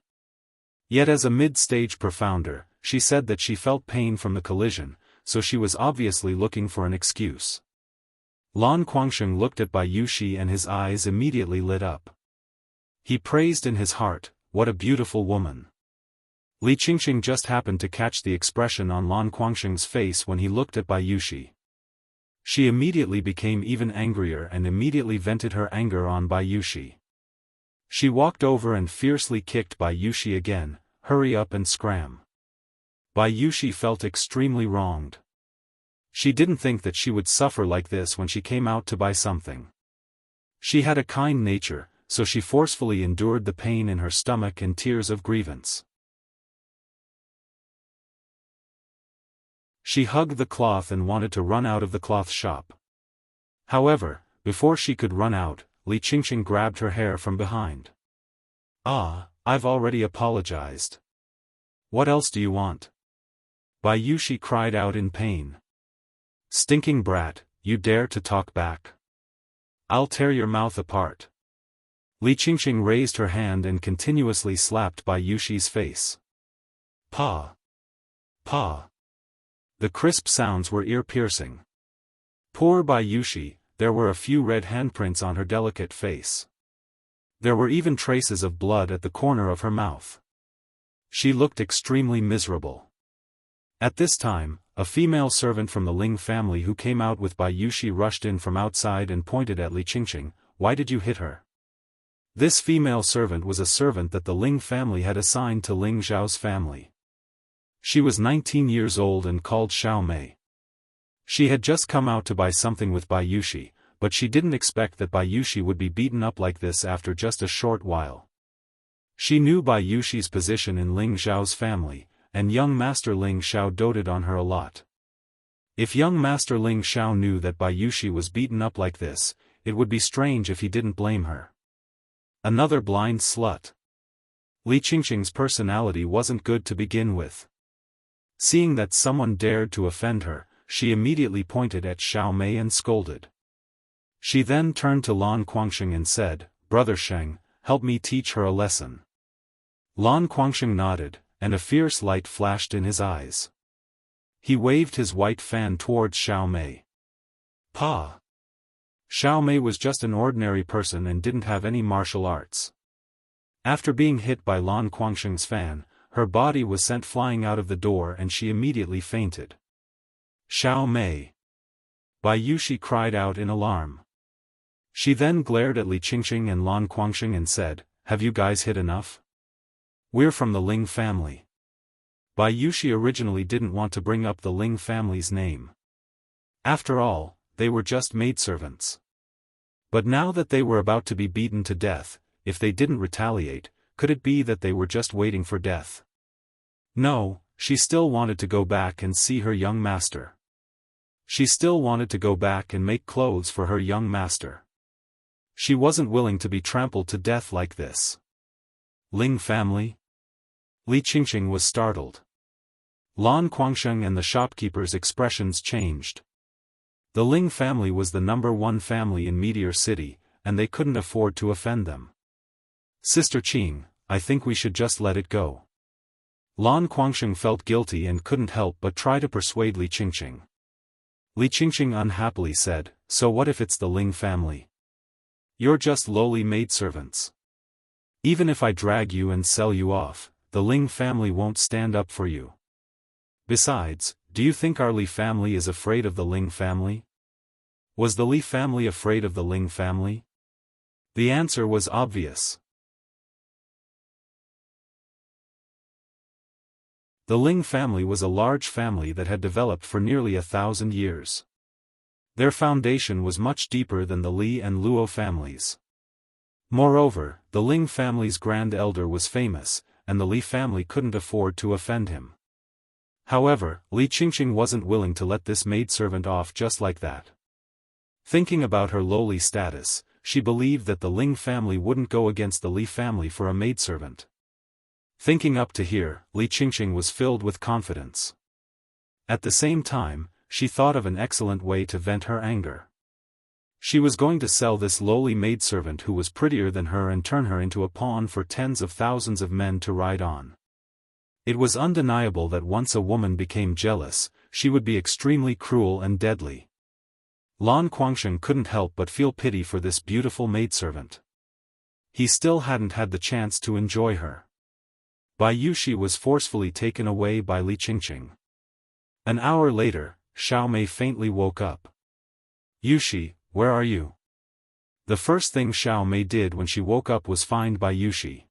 Yet as a mid-stage profounder, she said that she felt pain from the collision, so she was obviously looking for an excuse. Lan Guangsheng looked at Bai Yushi and his eyes immediately lit up. He praised in his heart, "What a beautiful woman." Li Qingqing just happened to catch the expression on Lan Guangsheng's face when he looked at Bai Yushi. She immediately became even angrier and immediately vented her anger on Bai Yushi. She walked over and fiercely kicked Bai Yushi again. "Hurry up and scram." Bai Yushi felt extremely wronged. She didn't think that she would suffer like this when she came out to buy something. She had a kind nature, so she forcefully endured the pain in her stomach and tears of grievance. She hugged the cloth and wanted to run out of the cloth shop. However, before she could run out, Li Qingqing grabbed her hair from behind. "Ah, I've already apologized. What else do you want?" Bai Yushi cried out in pain. "Stinking brat, you dare to talk back? I'll tear your mouth apart." Li Qingqing raised her hand and continuously slapped Bai Yushi's face. "Pa! Pa!" The crisp sounds were ear-piercing. Poor Bai Yushi, there were a few red handprints on her delicate face. There were even traces of blood at the corner of her mouth. She looked extremely miserable. At this time, a female servant from the Ling family who came out with Bai Yushi rushed in from outside and pointed at Li Qingqing. "Why did you hit her?" This female servant was a servant that the Ling family had assigned to Ling Zhao's family. She was 19 years old and called Xiao Mei. She had just come out to buy something with Bai Yushi, but she didn't expect that Bai Yushi would be beaten up like this after just a short while. She knew Bai Yushi's position in Ling Zhao's family, and young Master Ling Xiao doted on her a lot. If young Master Ling Xiao knew that Bai Yushi was beaten up like this, it would be strange if he didn't blame her. Another blind slut. Li Qingqing's personality wasn't good to begin with. Seeing that someone dared to offend her, she immediately pointed at Xiao Mei and scolded. She then turned to Lan Guangsheng and said, "Brother Sheng, help me teach her a lesson." Lan Guangsheng nodded, and a fierce light flashed in his eyes. He waved his white fan towards Xiao Mei. "Pa!" Xiao Mei was just an ordinary person and didn't have any martial arts. After being hit by Lan Guangsheng's fan, her body was sent flying out of the door and she immediately fainted. "Xiao Mei!" Bai Yushi cried out in alarm. She then glared at Li Qingqing and Lan Guangsheng and said, "Have you guys hit enough? We're from the Ling family." Bai Yushi originally didn't want to bring up the Ling family's name. After all, they were just maidservants. But now that they were about to be beaten to death, if they didn't retaliate, could it be that they were just waiting for death? No, she still wanted to go back and see her young master. She still wanted to go back and make clothes for her young master. She wasn't willing to be trampled to death like this. Ling family? Li Qingqing was startled. Lan Guangsheng and the shopkeeper's expressions changed. The Ling family was the #1 family in Meteor City, and they couldn't afford to offend them. Sister Qing, I think we should just let it go. Lan Guangsheng felt guilty and couldn't help but try to persuade Li Qingqing. Li Qingqing unhappily said, so what if it's the Ling family? You're just lowly maidservants. Even if I drag you and sell you off, the Ling family won't stand up for you. Besides, do you think our Li family is afraid of the Ling family? Was the Li family afraid of the Ling family? The answer was obvious. The Ling family was a large family that had developed for nearly 1,000 years. Their foundation was much deeper than the Li and Luo families. Moreover, the Ling family's grand elder was famous, and the Li family couldn't afford to offend him. However, Li Qingqing wasn't willing to let this maidservant off just like that. Thinking about her lowly status, she believed that the Ling family wouldn't go against the Li family for a maidservant. Thinking up to here, Li Qingqing was filled with confidence. At the same time, she thought of an excellent way to vent her anger. She was going to sell this lowly maidservant who was prettier than her and turn her into a pawn for tens of thousands of men to ride on. It was undeniable that once a woman became jealous, she would be extremely cruel and deadly. Lan Guangsheng couldn't help but feel pity for this beautiful maidservant. He still hadn't had the chance to enjoy her. Bai Yushi was forcefully taken away by Li Qingqing. An hour later, Xiao Mei faintly woke up. Yushi, where are you? The first thing Xiao Mei did when she woke up was find Bai Yushi.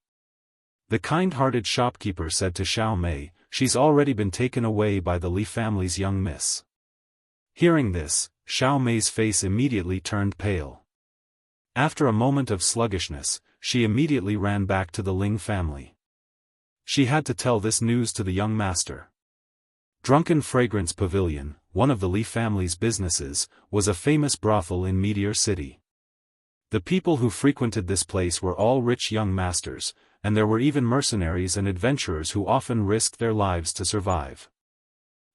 The kind-hearted shopkeeper said to Xiao Mei, she's already been taken away by the Li family's young miss. Hearing this, Xiao Mei's face immediately turned pale. After a moment of sluggishness, she immediately ran back to the Ling family. She had to tell this news to the young master. Drunken Fragrance Pavilion, one of the Li family's businesses, was a famous brothel in Meteor City. The people who frequented this place were all rich young masters, and there were even mercenaries and adventurers who often risked their lives to survive.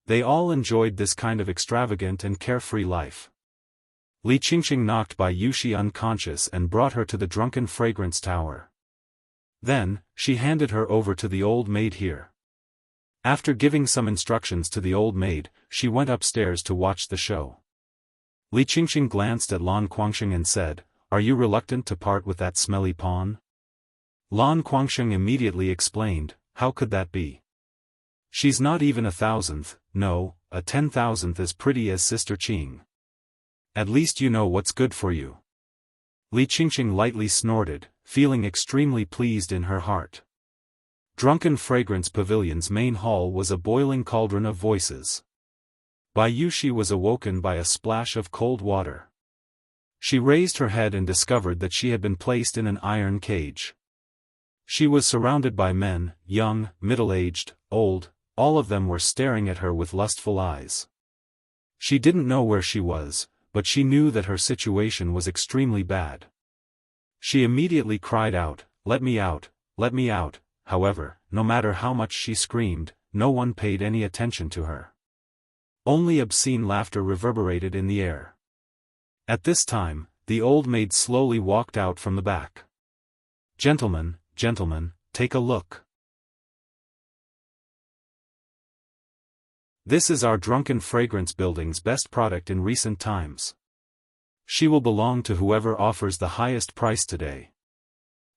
They all enjoyed this kind of extravagant and carefree life. Li Qingqing knocked Bai Yushi unconscious and brought her to the Drunken Fragrance Tower. Then, she handed her over to the old maid here. After giving some instructions to the old maid, she went upstairs to watch the show. Li Qingqing glanced at Lan Guangsheng and said, are you reluctant to part with that smelly pawn? Lan Guangsheng immediately explained, how could that be? She's not even 1,000th, no, a 10,000th as pretty as Sister Qing. At least you know what's good for you. Li Qingqing lightly snorted, feeling extremely pleased in her heart. Drunken Fragrance Pavilion's main hall was a boiling cauldron of voices. Bai Yushi was awoken by a splash of cold water. She raised her head and discovered that she had been placed in an iron cage. She was surrounded by men, young, middle-aged, old, all of them were staring at her with lustful eyes. She didn't know where she was, but she knew that her situation was extremely bad. She immediately cried out, let me out, let me out. However, no matter how much she screamed, no one paid any attention to her. Only obscene laughter reverberated in the air. At this time, the old maid slowly walked out from the back. Gentlemen, gentlemen, take a look. This is our Drunken Fragrance building's best product in recent times. She will belong to whoever offers the highest price today.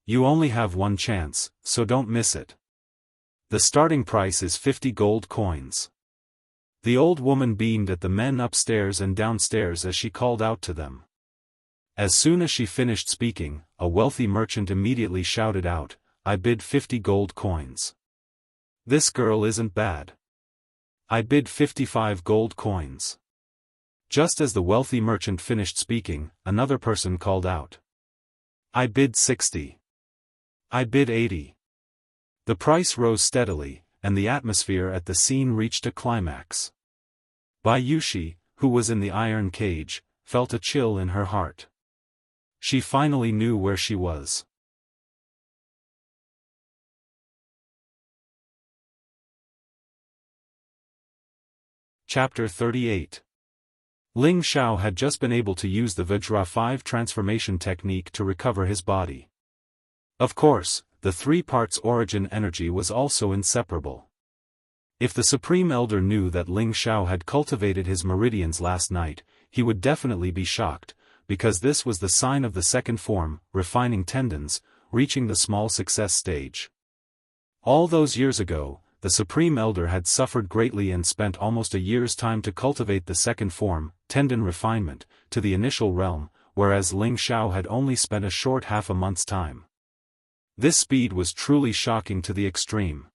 You only have one chance, so don't miss it. The starting price is 50 gold coins. The old woman beamed at the men upstairs and downstairs as she called out to them. As soon as she finished speaking, a wealthy merchant immediately shouted out, I bid 50 gold coins. This girl isn't bad. I bid 55 gold coins. Just as the wealthy merchant finished speaking, another person called out. I bid 60. I bid 80. The price rose steadily, and the atmosphere at the scene reached a climax. Bai Yushi, who was in the iron cage, felt a chill in her heart. She finally knew where she was. Chapter 38. Ling Xiao had just been able to use the Vajra 5 transformation technique to recover his body. Of course, the 3 parts origin energy was also inseparable. If the Supreme Elder knew that Ling Xiao had cultivated his meridians last night, he would definitely be shocked, because this was the sign of the second form, refining tendons, reaching the small success stage. All those years ago, the Supreme Elder had suffered greatly and spent almost a year's time to cultivate the second form, tendon refinement, to the initial realm, whereas Ling Xiao had only spent a short half a month's time. This speed was truly shocking to the extreme.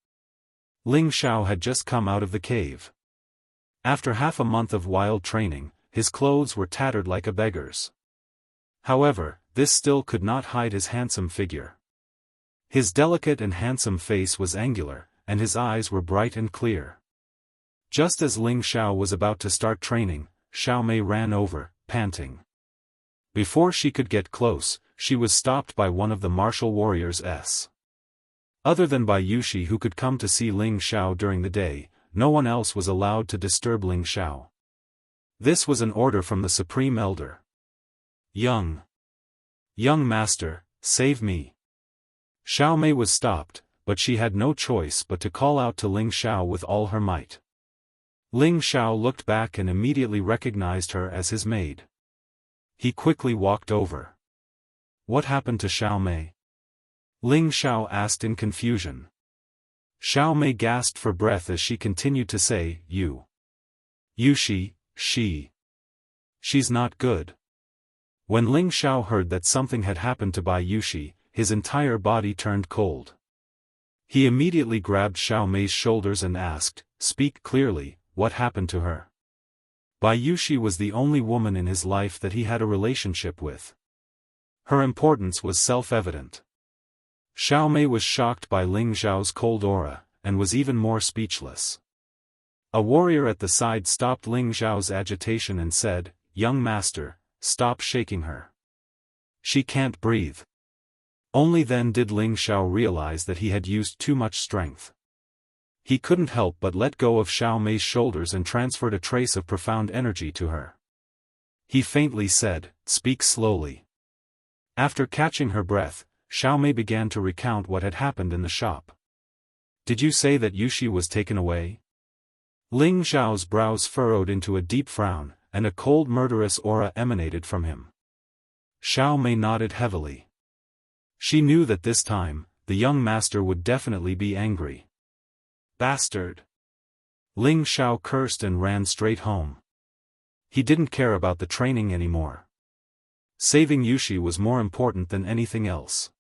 Ling Xiao had just come out of the cave. After half a month of wild training, his clothes were tattered like a beggar's. However, this still could not hide his handsome figure. His delicate and handsome face was angular, and his eyes were bright and clear. Just as Ling Xiao was about to start training, Xiao Mei ran over, panting. Before she could get close, she was stopped by one of the martial warriors. Other than Bai Yushi, who could come to see Ling Xiao during the day, no one else was allowed to disturb Ling Xiao. This was an order from the Supreme Elder. Young Master, save me. Xiao Mei was stopped, but she had no choice but to call out to Ling Xiao with all her might. Ling Xiao looked back and immediately recognized her as his maid. He quickly walked over. What happened to Xiao Mei? Ling Xiao asked in confusion. Xiao Mei gasped for breath as she continued to say, Yushi, she's not good. When Ling Xiao heard that something had happened to Bai Yushi, his entire body turned cold. He immediately grabbed Xiao Mei's shoulders and asked, "Speak clearly, what happened to her?" Bai Yushi was the only woman in his life that he had a relationship with. Her importance was self-evident. Xiao Mei was shocked by Ling Xiao's cold aura, and was even more speechless. A warrior at the side stopped Ling Xiao's agitation and said, "Young master, stop shaking her. She can't breathe." Only then did Ling Xiao realize that he had used too much strength. He couldn't help but let go of Xiao Mei's shoulders and transferred a trace of profound energy to her. He faintly said, "Speak slowly." After catching her breath, Xiao Mei began to recount what had happened in the shop. "Did you say that Yushi was taken away?" Ling Xiao's brows furrowed into a deep frown, and a cold murderous aura emanated from him. Xiao Mei nodded heavily. She knew that this time, the young master would definitely be angry. Bastard! Ling Xiao cursed and ran straight home. He didn't care about the training anymore. Saving Yushi was more important than anything else.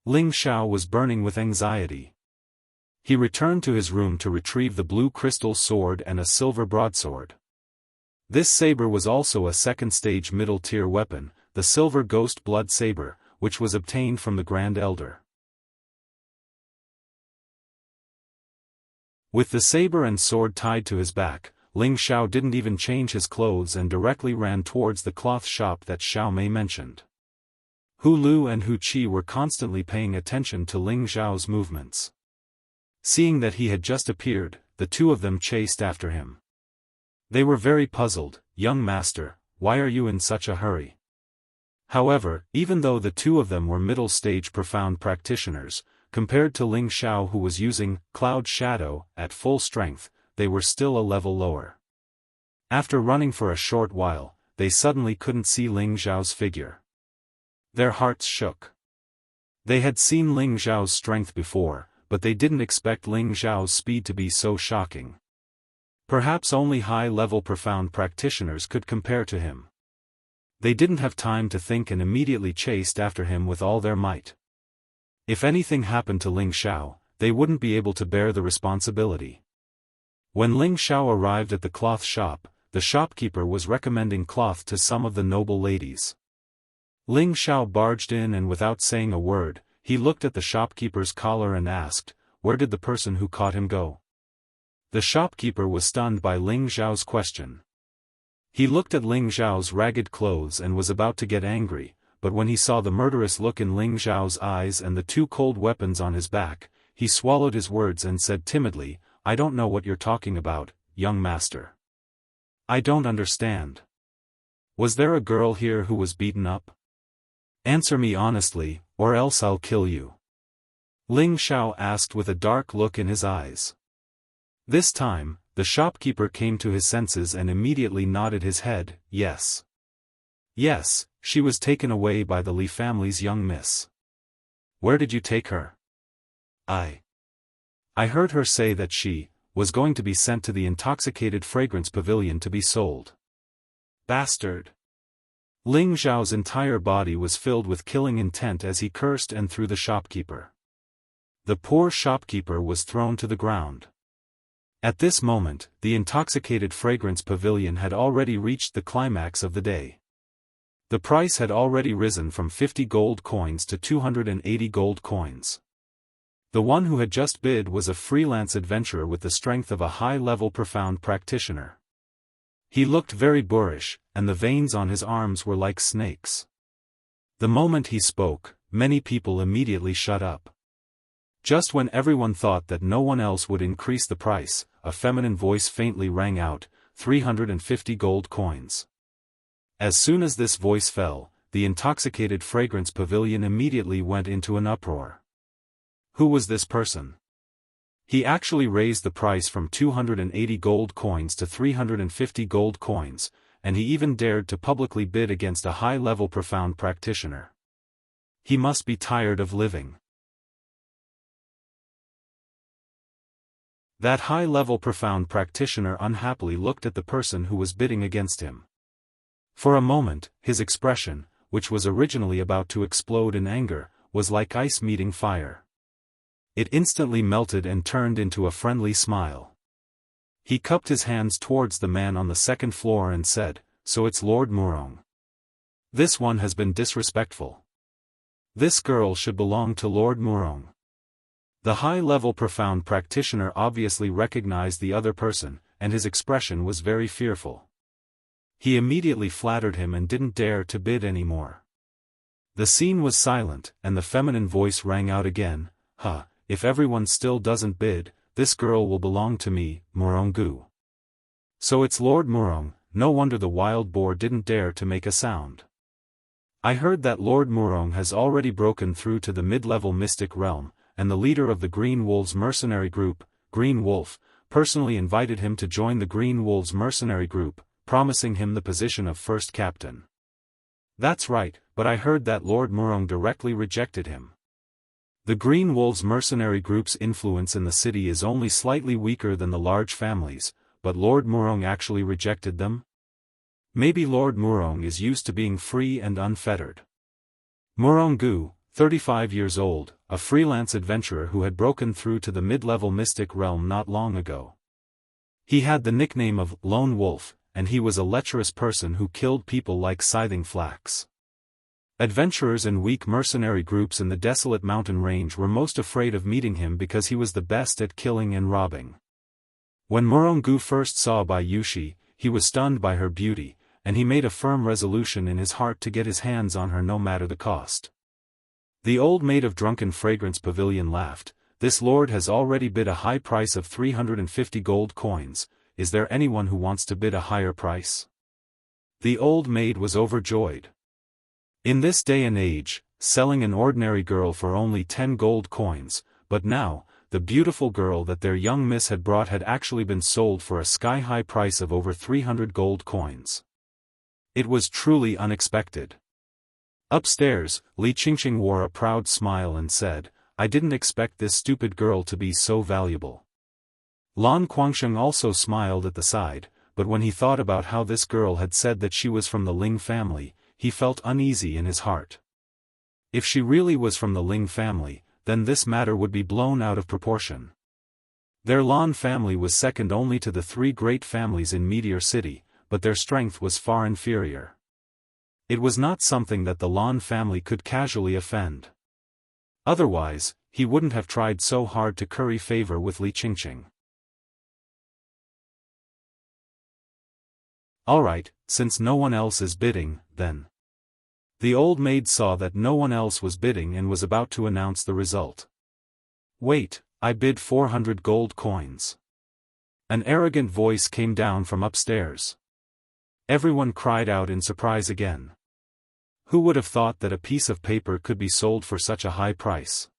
Ling Xiao was burning with anxiety. He returned to his room to retrieve the blue crystal sword and a silver broadsword. This saber was also a second-stage middle-tier weapon, the silver ghost blood saber, which was obtained from the Grand Elder. With the saber and sword tied to his back, Ling Xiao didn't even change his clothes and directly ran towards the cloth shop that Xiao Mei mentioned. Hu Lu and Hu Qi were constantly paying attention to Ling Xiao's movements. Seeing that he had just appeared, the two of them chased after him. They were very puzzled. "Young master, why are you in such a hurry?" However, even though the two of them were middle-stage profound practitioners, compared to Ling Xiao, who was using Cloud Shadow at full strength, they were still a level lower. After running for a short while, they suddenly couldn't see Ling Xiao's figure. Their hearts shook. They had seen Ling Xiao's strength before, but they didn't expect Ling Xiao's speed to be so shocking. Perhaps only high-level profound practitioners could compare to him. They didn't have time to think and immediately chased after him with all their might. If anything happened to Ling Xiao, they wouldn't be able to bear the responsibility. When Ling Xiao arrived at the cloth shop, the shopkeeper was recommending cloth to some of the noble ladies. Ling Xiao barged in and without saying a word, he looked at the shopkeeper's collar and asked, where did the person who caught him go? The shopkeeper was stunned by Ling Zhao's question. He looked at Ling Zhao's ragged clothes and was about to get angry, but when he saw the murderous look in Ling Zhao's eyes and the two cold weapons on his back, he swallowed his words and said timidly, "I don't know what you're talking about, young master. I don't understand. Was there a girl here who was beaten up? Answer me honestly, or else I'll kill you." Ling Zhao asked with a dark look in his eyes. This time, the shopkeeper came to his senses and immediately nodded his head, yes. Yes, she was taken away by the Li family's young miss. Where did you take her? I heard her say that she was going to be sent to the intoxicated fragrance pavilion to be sold. Bastard! Ling Zhao's entire body was filled with killing intent as he cursed and threw the shopkeeper. The poor shopkeeper was thrown to the ground. At this moment, the intoxicated fragrance pavilion had already reached the climax of the day. The price had already risen from 50 gold coins to 280 gold coins. The one who had just bid was a freelance adventurer with the strength of a high-level profound practitioner. He looked very boorish, and the veins on his arms were like snakes. The moment he spoke, many people immediately shut up. Just when everyone thought that no one else would increase the price, a feminine voice faintly rang out, 350 gold coins. As soon as this voice fell, the intoxicated fragrance pavilion immediately went into an uproar. Who was this person? He actually raised the price from 280 gold coins to 350 gold coins, and he even dared to publicly bid against a high-level profound practitioner. He must be tired of living. That high-level profound practitioner unhappily looked at the person who was bidding against him. For a moment, his expression, which was originally about to explode in anger, was like ice meeting fire. It instantly melted and turned into a friendly smile. He cupped his hands towards the man on the second floor and said, "So it's Lord Murong. This one has been disrespectful. This girl should belong to Lord Murong." The high-level profound practitioner obviously recognized the other person, and his expression was very fearful. He immediately flattered him and didn't dare to bid any more. The scene was silent, and the feminine voice rang out again, "Huh, if everyone still doesn't bid, this girl will belong to me, Murong-gu." So it's Lord Murong, no wonder the wild boar didn't dare to make a sound. I heard that Lord Murong has already broken through to the mid-level mystic realm, and the leader of the Green Wolves mercenary group, Green Wolf, personally invited him to join the Green Wolves mercenary group, promising him the position of first captain. That's right, but I heard that Lord Murong directly rejected him. The Green Wolves mercenary group's influence in the city is only slightly weaker than the large families, but Lord Murong actually rejected them? Maybe Lord Murong is used to being free and unfettered. Murong-gu, 35 years old, a freelance adventurer who had broken through to the mid-level mystic realm not long ago. He had the nickname of Lone Wolf, and he was a lecherous person who killed people like scything flax. Adventurers and weak mercenary groups in the desolate mountain range were most afraid of meeting him because he was the best at killing and robbing. When Murong-gu first saw Bai Yushi, he was stunned by her beauty, and he made a firm resolution in his heart to get his hands on her no matter the cost. The old maid of Drunken Fragrance Pavilion laughed, "This lord has already bid a high price of 350 gold coins, is there anyone who wants to bid a higher price?" The old maid was overjoyed. In this day and age, selling an ordinary girl for only 10 gold coins, but now, the beautiful girl that their young miss had brought had actually been sold for a sky-high price of over 300 gold coins. It was truly unexpected. Upstairs, Li Qingqing wore a proud smile and said, "I didn't expect this stupid girl to be so valuable." Lan Guangsheng also smiled at the side, but when he thought about how this girl had said that she was from the Ling family, he felt uneasy in his heart. If she really was from the Ling family, then this matter would be blown out of proportion. Their Lan family was second only to the three great families in Meteor City, but their strength was far inferior. It was not something that the Lan family could casually offend. Otherwise, he wouldn't have tried so hard to curry favor with Li Qingqing. Alright, since no one else is bidding, then. The old maid saw that no one else was bidding and was about to announce the result. Wait, I bid 400 gold coins. An arrogant voice came down from upstairs. Everyone cried out in surprise again. Who would have thought that a piece of paper could be sold for such a high price?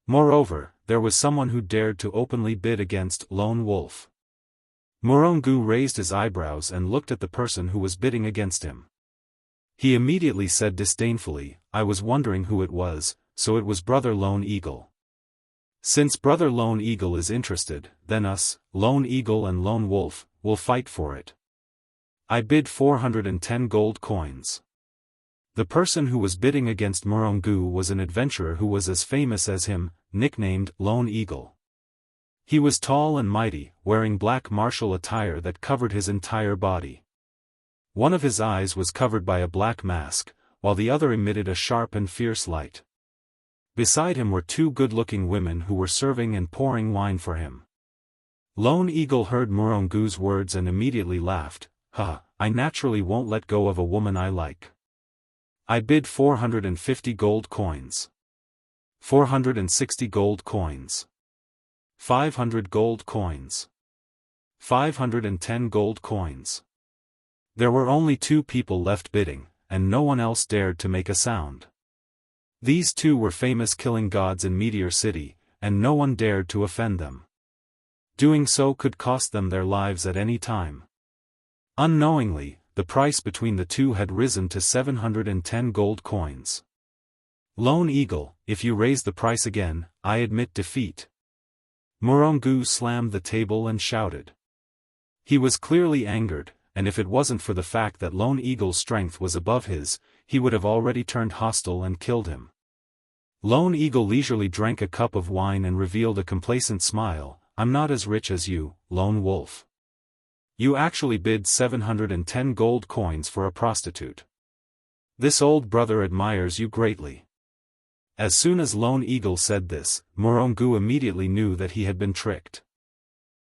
Moreover, there was someone who dared to openly bid against Lone Wolf. Morongu raised his eyebrows and looked at the person who was bidding against him. He immediately said disdainfully, I was wondering who it was, so it was Brother Lone Eagle. Since Brother Lone Eagle is interested, then us, Lone Eagle and Lone Wolf, will fight for it. I bid 410 gold coins. The person who was bidding against Morongu was an adventurer who was as famous as him, nicknamed Lone Eagle. He was tall and mighty, wearing black martial attire that covered his entire body. One of his eyes was covered by a black mask, while the other emitted a sharp and fierce light. Beside him were two good-looking women who were serving and pouring wine for him. Lone Eagle heard Morongu's words and immediately laughed, I naturally won't let go of a woman I like. I bid 450 gold coins. 460 gold coins. 500 gold coins. 510 gold coins. There were only 2 people left bidding, and no one else dared to make a sound. These 2 were famous killing gods in Meteor City, and no one dared to offend them. Doing so could cost them their lives at any time. Unknowingly, the price between the 2 had risen to 710 gold coins. Lone Eagle, if you raise the price again, I admit defeat. Morongu slammed the table and shouted. He was clearly angered, and if it wasn't for the fact that Lone Eagle's strength was above his, he would have already turned hostile and killed him. Lone Eagle leisurely drank a cup of wine and revealed a complacent smile, I'm not as rich as you, Lone Wolf. You actually bid 710 gold coins for a prostitute. This old brother admires you greatly. As soon as Lone Eagle said this, Morongu immediately knew that he had been tricked.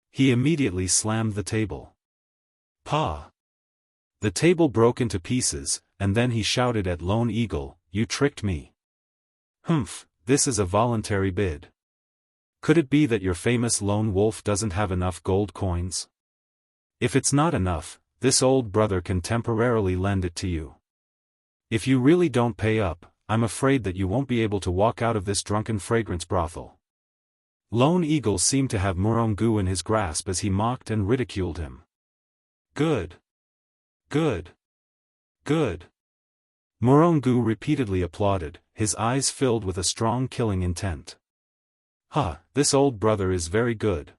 He immediately slammed the table. Pa! The table broke into pieces, and then he shouted at Lone Eagle, you tricked me. Humph, this is a voluntary bid. Could it be that your famous Lone Wolf doesn't have enough gold coins? If it's not enough, this old brother can temporarily lend it to you. If you really don't pay up, I'm afraid that you won't be able to walk out of this drunken fragrance brothel. Lone Eagle seemed to have Morongu in his grasp as he mocked and ridiculed him. Good. Good. Good. Morongu repeatedly applauded, his eyes filled with a strong killing intent. This old brother is very good.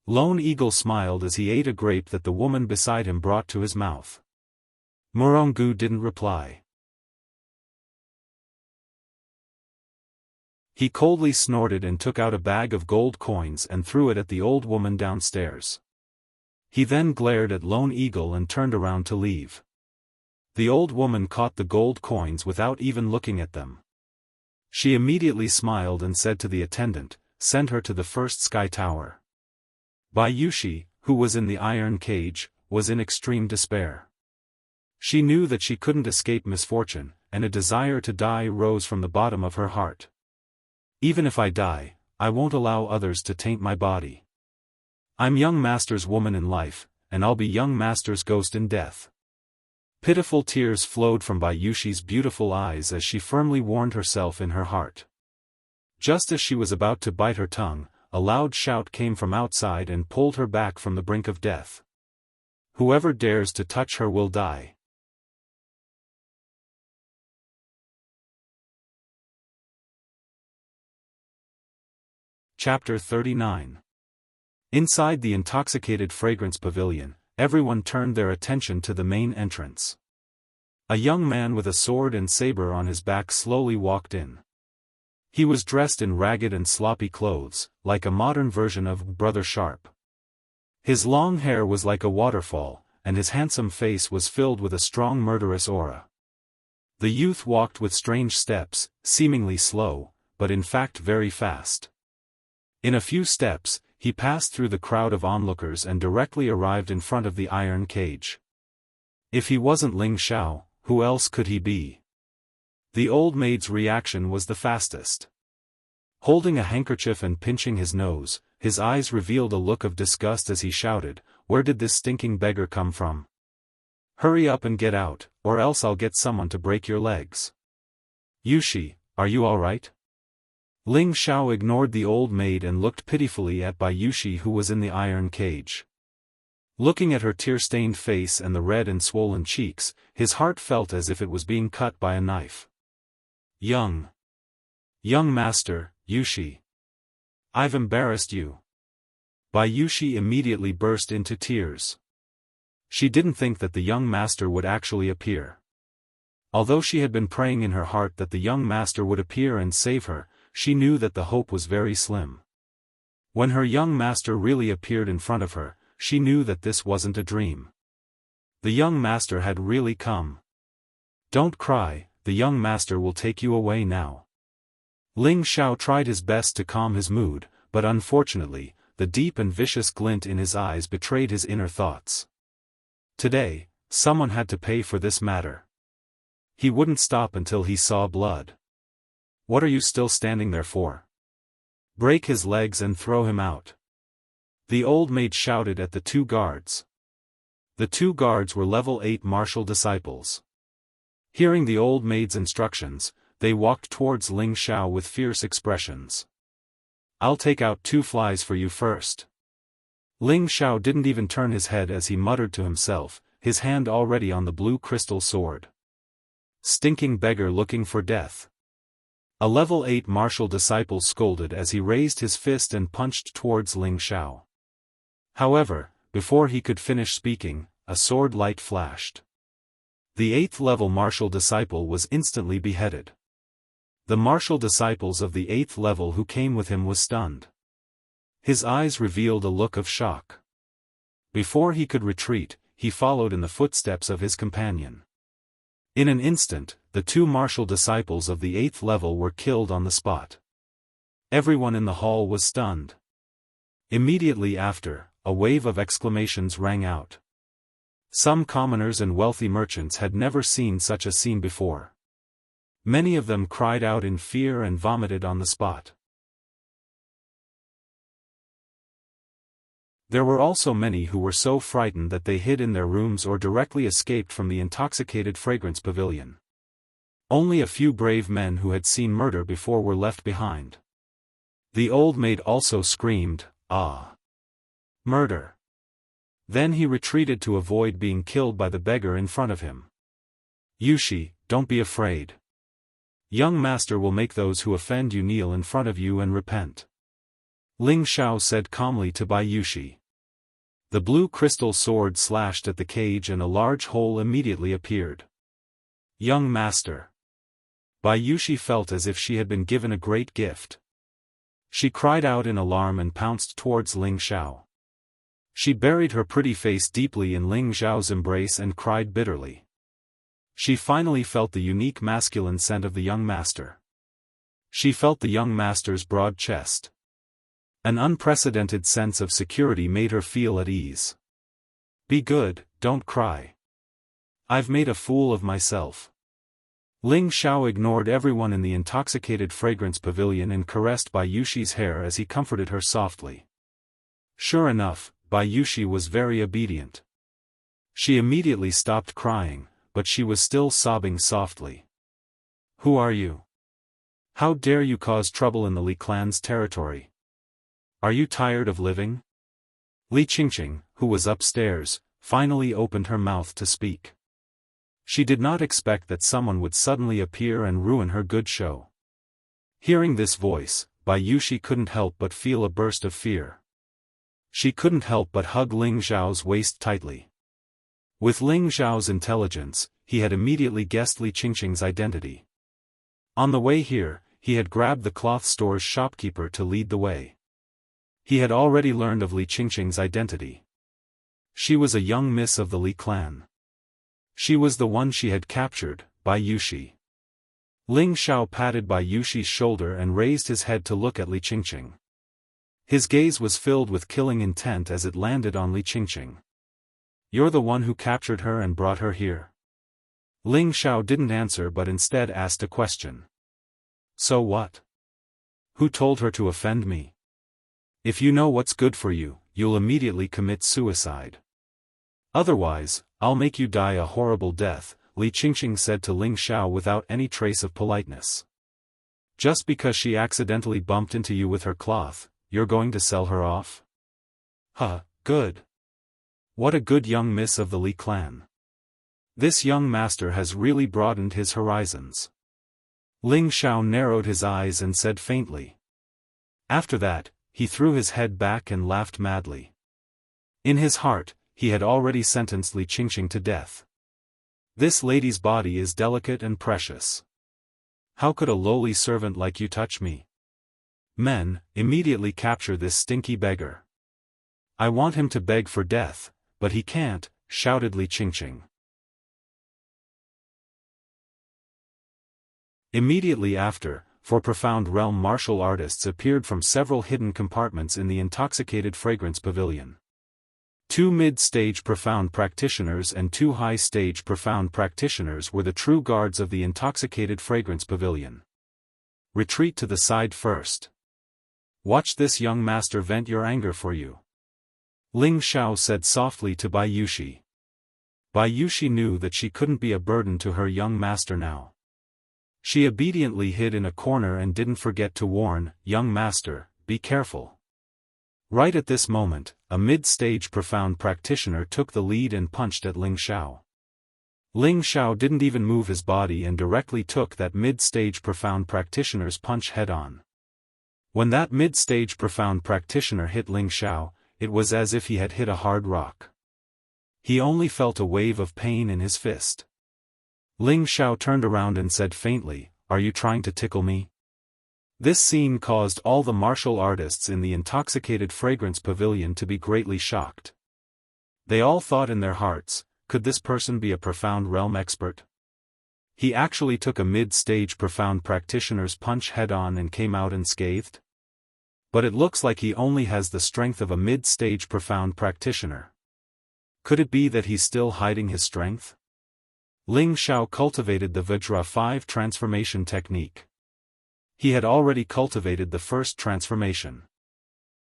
Lone Eagle smiled as he ate a grape that the woman beside him brought to his mouth. Morongu didn't reply. He coldly snorted and took out a bag of gold coins and threw it at the old woman downstairs. He then glared at Lone Eagle and turned around to leave. The old woman caught the gold coins without even looking at them. She immediately smiled and said to the attendant, send her to the first sky tower. Bayushi, who was in the iron cage, was in extreme despair. She knew that she couldn't escape misfortune, and a desire to die rose from the bottom of her heart. Even if I die, I won't allow others to taint my body. I'm young master's woman in life, and I'll be young master's ghost in death. Pitiful tears flowed from Bayushi's beautiful eyes as she firmly warned herself in her heart. Just as she was about to bite her tongue, a loud shout came from outside and pulled her back from the brink of death. Whoever dares to touch her will die. Chapter 39. Inside the intoxicated fragrance pavilion, everyone turned their attention to the main entrance. A young man with a sword and saber on his back slowly walked in. He was dressed in ragged and sloppy clothes, like a modern version of Brother Sharp. His long hair was like a waterfall, and his handsome face was filled with a strong murderous aura. The youth walked with strange steps, seemingly slow, but in fact very fast. In a few steps, he passed through the crowd of onlookers and directly arrived in front of the iron cage. If he wasn't Ling Xiao, who else could he be? The old maid's reaction was the fastest. Holding a handkerchief and pinching his nose, his eyes revealed a look of disgust as he shouted, "Where did this stinking beggar come from? Hurry up and get out, or else I'll get someone to break your legs." "Yushi, are you all right?" Ling Xiao ignored the old maid and looked pitifully at Bai Yushi, who was in the iron cage. Looking at her tear-stained face and the red and swollen cheeks, his heart felt as if it was being cut by a knife. Young master, Yushi. I've embarrassed you." Bai Yushi immediately burst into tears. She didn't think that the young master would actually appear. Although she had been praying in her heart that the young master would appear and save her, she knew that the hope was very slim. When her young master really appeared in front of her, she knew that this wasn't a dream. The young master had really come. "Don't cry, the young master will take you away now." Ling Xiao tried his best to calm his mood, but unfortunately, the deep and vicious glint in his eyes betrayed his inner thoughts. Today, someone had to pay for this matter. He wouldn't stop until he saw blood. "What are you still standing there for? Break his legs and throw him out." The old maid shouted at the two guards. The two guards were level 8 martial disciples. Hearing the old maid's instructions, they walked towards Ling Xiao with fierce expressions. "I'll take out 2 flies for you first." Ling Xiao didn't even turn his head as he muttered to himself, his hand already on the blue crystal sword. "Stinking beggar looking for death." A level 8 martial disciple scolded as he raised his fist and punched towards Ling Xiao. However, before he could finish speaking, a sword light flashed. The 8th level martial disciple was instantly beheaded. The martial disciples of the 8th level who came with him was stunned. His eyes revealed a look of shock. Before he could retreat, he followed in the footsteps of his companion. In an instant, the 2 martial disciples of the 8th level were killed on the spot. Everyone in the hall was stunned. Immediately after, a wave of exclamations rang out. Some commoners and wealthy merchants had never seen such a scene before. Many of them cried out in fear and vomited on the spot. There were also many who were so frightened that they hid in their rooms or directly escaped from the intoxicated fragrance pavilion. Only a few brave men who had seen murder before were left behind. The old maid also screamed, "Ah! Murder!" Then he retreated to avoid being killed by the beggar in front of him. "Yushi, don't be afraid. Young master will make those who offend you kneel in front of you and repent," Ling Xiao said calmly to Bai Yushi. The blue crystal sword slashed at the cage and a large hole immediately appeared. "Young master." Bai Yushi felt as if she had been given a great gift. She cried out in alarm and pounced towards Ling Xiao. She buried her pretty face deeply in Ling Xiao's embrace and cried bitterly. She finally felt the unique masculine scent of the young master. She felt the young master's broad chest. An unprecedented sense of security made her feel at ease. "Be good, don't cry. I've made a fool of myself." Ling Xiao ignored everyone in the intoxicated fragrance pavilion and caressed Bai Yushi's hair as he comforted her softly. Sure enough, Bai Yushi was very obedient. She immediately stopped crying, but she was still sobbing softly. "Who are you? How dare you cause trouble in the Li clan's territory? Are you tired of living?" Li Qingqing, who was upstairs, finally opened her mouth to speak. She did not expect that someone would suddenly appear and ruin her good show. Hearing this voice, Bai Yushi couldn't help but feel a burst of fear. She couldn't help but hug Ling Xiao's waist tightly. With Ling Xiao's intelligence, he had immediately guessed Li Qingqing's identity. On the way here, he had grabbed the cloth store's shopkeeper to lead the way. He had already learned of Li Qingqing's identity. She was a young miss of the Li clan. She was the one she had captured, Bai Yushi. Ling Xiao patted Bai Yushi's shoulder and raised his head to look at Li Qingqing. His gaze was filled with killing intent as it landed on Li Qingqing. You're the one who captured her and brought her here. Ling Xiao didn't answer but instead asked a question. So what? Who told her to offend me? If you know what's good for you, you'll immediately commit suicide. Otherwise, I'll make you die a horrible death, Li Qingqing said to Ling Xiao without any trace of politeness. Just because she accidentally bumped into you with her cloth, you're going to sell her off? Huh, good. What a good young miss of the Li clan. This young master has really broadened his horizons. Ling Xiao narrowed his eyes and said faintly. After that, he threw his head back and laughed madly. In his heart, he had already sentenced Li Qingqing to death. This lady's body is delicate and precious. How could a lowly servant like you touch me? Men, immediately capture this stinky beggar. I want him to beg for death, but he can't, shouted Li Qingqing. Immediately after, four profound realm martial artists appeared from several hidden compartments in the intoxicated fragrance pavilion. 2 mid-stage profound practitioners and 2 high-stage profound practitioners were the true guards of the intoxicated fragrance pavilion. Retreat to the side first. Watch this young master vent your anger for you. Ling Xiao said softly to Bai Yushi. Bai Yushi knew that she couldn't be a burden to her young master now. She obediently hid in a corner and didn't forget to warn, young master, be careful. Right at this moment, a mid-stage profound practitioner took the lead and punched at Ling Xiao. Ling Xiao didn't even move his body and directly took that mid-stage profound practitioner's punch head-on. When that mid-stage profound practitioner hit Ling Xiao, it was as if he had hit a hard rock. He only felt a wave of pain in his fist. Ling Xiao turned around and said faintly, "Are you trying to tickle me?" This scene caused all the martial artists in the intoxicated fragrance pavilion to be greatly shocked. They all thought in their hearts, could this person be a profound realm expert? He actually took a mid-stage profound practitioner's punch head-on and came out unscathed? But it looks like he only has the strength of a mid-stage profound practitioner. Could it be that he's still hiding his strength? Ling Xiao cultivated the Vajra 5 transformation technique. He had already cultivated the first transformation.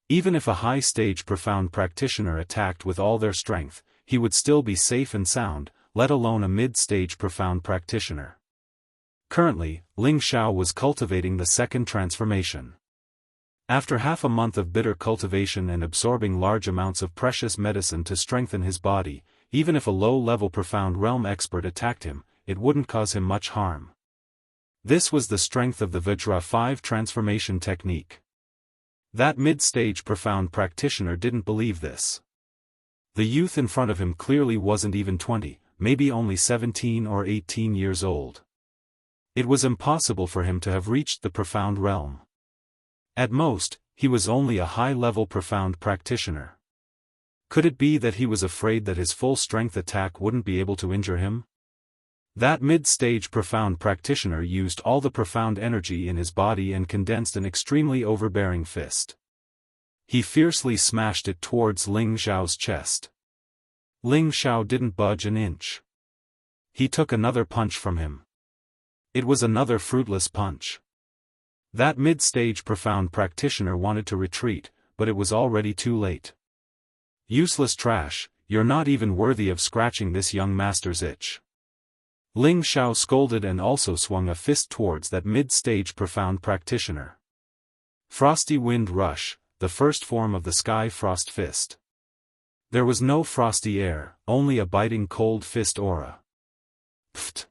Even if a high-stage profound practitioner attacked with all their strength, he would still be safe and sound, let alone a mid-stage profound practitioner. Currently, Ling Xiao was cultivating the second transformation. After half a month of bitter cultivation and absorbing large amounts of precious medicine to strengthen his body, even if a low-level profound realm expert attacked him, it wouldn't cause him much harm. This was the strength of the Vajra 5 transformation technique. That mid-stage profound practitioner didn't believe this. The youth in front of him clearly wasn't even 20, maybe only 17 or 18 years old. It was impossible for him to have reached the profound realm. At most, he was only a high-level profound practitioner. Could it be that he was afraid that his full-strength attack wouldn't be able to injure him? That mid-stage profound practitioner used all the profound energy in his body and condensed an extremely overbearing fist. He fiercely smashed it towards Ling Xiao's chest. Ling Xiao didn't budge an inch. He took another punch from him. It was another fruitless punch. That mid-stage profound practitioner wanted to retreat, but it was already too late. Useless trash, you're not even worthy of scratching this young master's itch. Ling Xiao scolded and also swung a fist towards that mid-stage profound practitioner. Frosty Wind Rush, the first form of the Sky Frost Fist. There was no frosty air, only a biting cold fist aura. Pfft.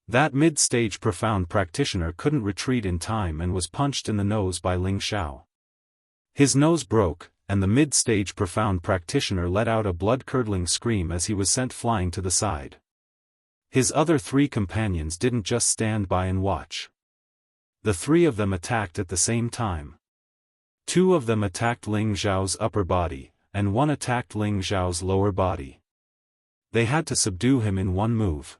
That mid-stage profound practitioner couldn't retreat in time and was punched in the nose by Ling Xiao. His nose broke, and the mid-stage profound practitioner let out a blood-curdling scream as he was sent flying to the side. His other 3 companions didn't just stand by and watch. The 3 of them attacked at the same time. 2 of them attacked Ling Xiao's upper body, and 1 attacked Ling Xiao's lower body. They had to subdue him in one move.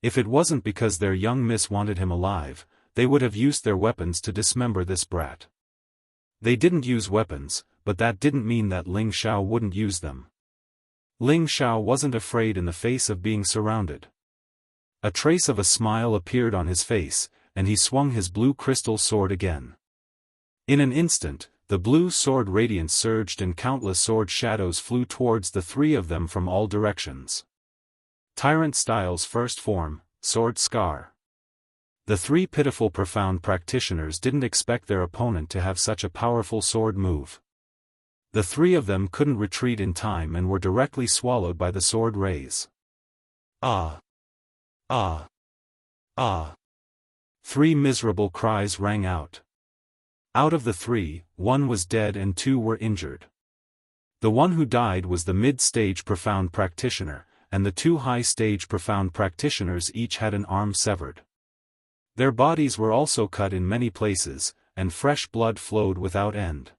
If it wasn't because their young miss wanted him alive, they would have used their weapons to dismember this brat. They didn't use weapons, but that didn't mean that Ling Xiao wouldn't use them. Ling Xiao wasn't afraid in the face of being surrounded. A trace of a smile appeared on his face, and he swung his blue crystal sword again. In an instant, the blue sword radiance surged and countless sword shadows flew towards the three of them from all directions. Tyrant Style's first form, Sword Scar. The three pitiful profound practitioners didn't expect their opponent to have such a powerful sword move. The three of them couldn't retreat in time and were directly swallowed by the sword rays. Ah! Ah! Ah! Three miserable cries rang out. Out of the three, one was dead and two were injured. The one who died was the mid-stage profound practitioner, and the two high-stage profound practitioners each had an arm severed. Their bodies were also cut in many places, and fresh blood flowed without end.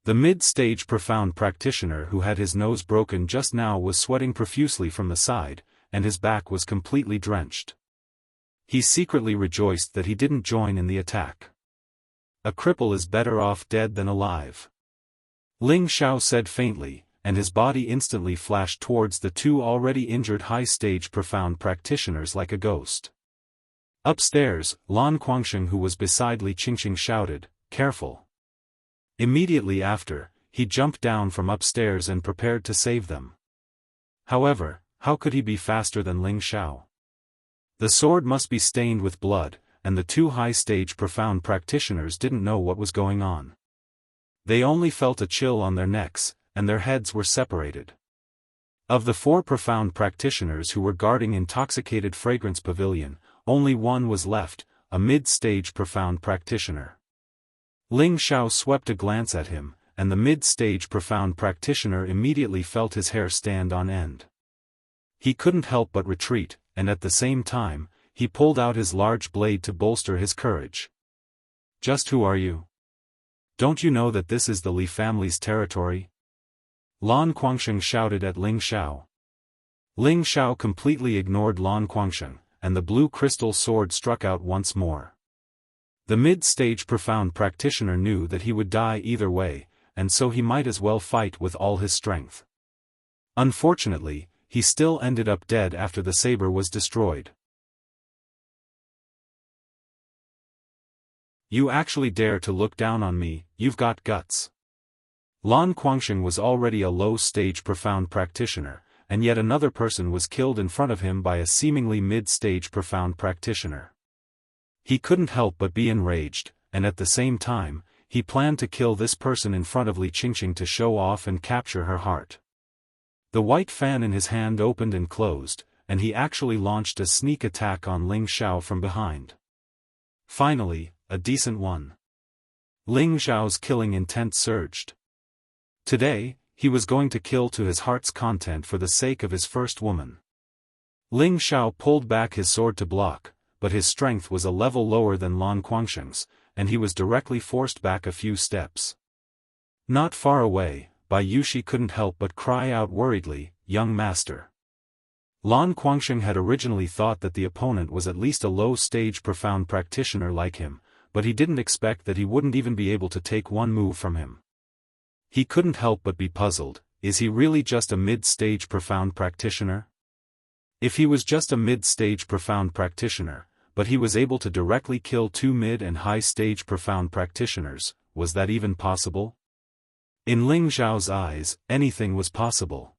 The mid-stage profound practitioner who had his nose broken just now was sweating profusely from the side, and his back was completely drenched. He secretly rejoiced that he didn't join in the attack. A cripple is better off dead than alive. Ling Xiao said faintly, and his body instantly flashed towards the two already injured high-stage profound practitioners like a ghost. Upstairs, Lan Guangsheng who was beside Li Qingqing shouted, "Careful!" Immediately after, he jumped down from upstairs and prepared to save them. However, how could he be faster than Ling Xiao? The sword must be stained with blood, and the two high-stage profound practitioners didn't know what was going on. They only felt a chill on their necks, and their heads were separated. Of the four profound practitioners who were guarding Intoxicated Fragrance Pavilion, only one was left, a mid-stage profound practitioner. Ling Xiao swept a glance at him, and the mid-stage profound practitioner immediately felt his hair stand on end. He couldn't help but retreat, and at the same time, he pulled out his large blade to bolster his courage. "Just who are you? Don't you know that this is the Li family's territory?" Lan Guangsheng shouted at Ling Xiao. Ling Xiao completely ignored Lan Guangsheng, and the blue crystal sword struck out once more. The mid-stage profound practitioner knew that he would die either way, and so he might as well fight with all his strength. Unfortunately, he still ended up dead after the saber was destroyed. "You actually dare to look down on me, you've got guts." Lan Guangsheng was already a low-stage profound practitioner, and yet another person was killed in front of him by a seemingly mid-stage profound practitioner. He couldn't help but be enraged, and at the same time, he planned to kill this person in front of Li Qingqing to show off and capture her heart. The white fan in his hand opened and closed, and he actually launched a sneak attack on Ling Xiao from behind. Finally, a decent one. Ling Xiao's killing intent surged. Today, he was going to kill to his heart's content for the sake of his first woman. Ling Xiao pulled back his sword to block, but his strength was a level lower than Lan Guangsheng's, and he was directly forced back a few steps. Not far away, Bai Yushi couldn't help but cry out worriedly, "Young master." Lan Guangsheng had originally thought that the opponent was at least a low-stage profound practitioner like him, but he didn't expect that he wouldn't even be able to take one move from him. He couldn't help but be puzzled. Is he really just a mid-stage profound practitioner? If he was just a mid-stage profound practitioner, but he was able to directly kill two mid and high-stage profound practitioners, was that even possible? In Ling Xiao's eyes, anything was possible.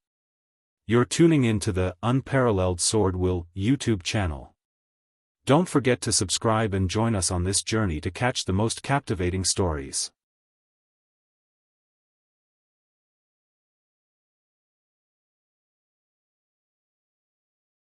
You're tuning in to the Unparalleled SwordWill YouTube channel. Don't forget to subscribe and join us on this journey to catch the most captivating stories.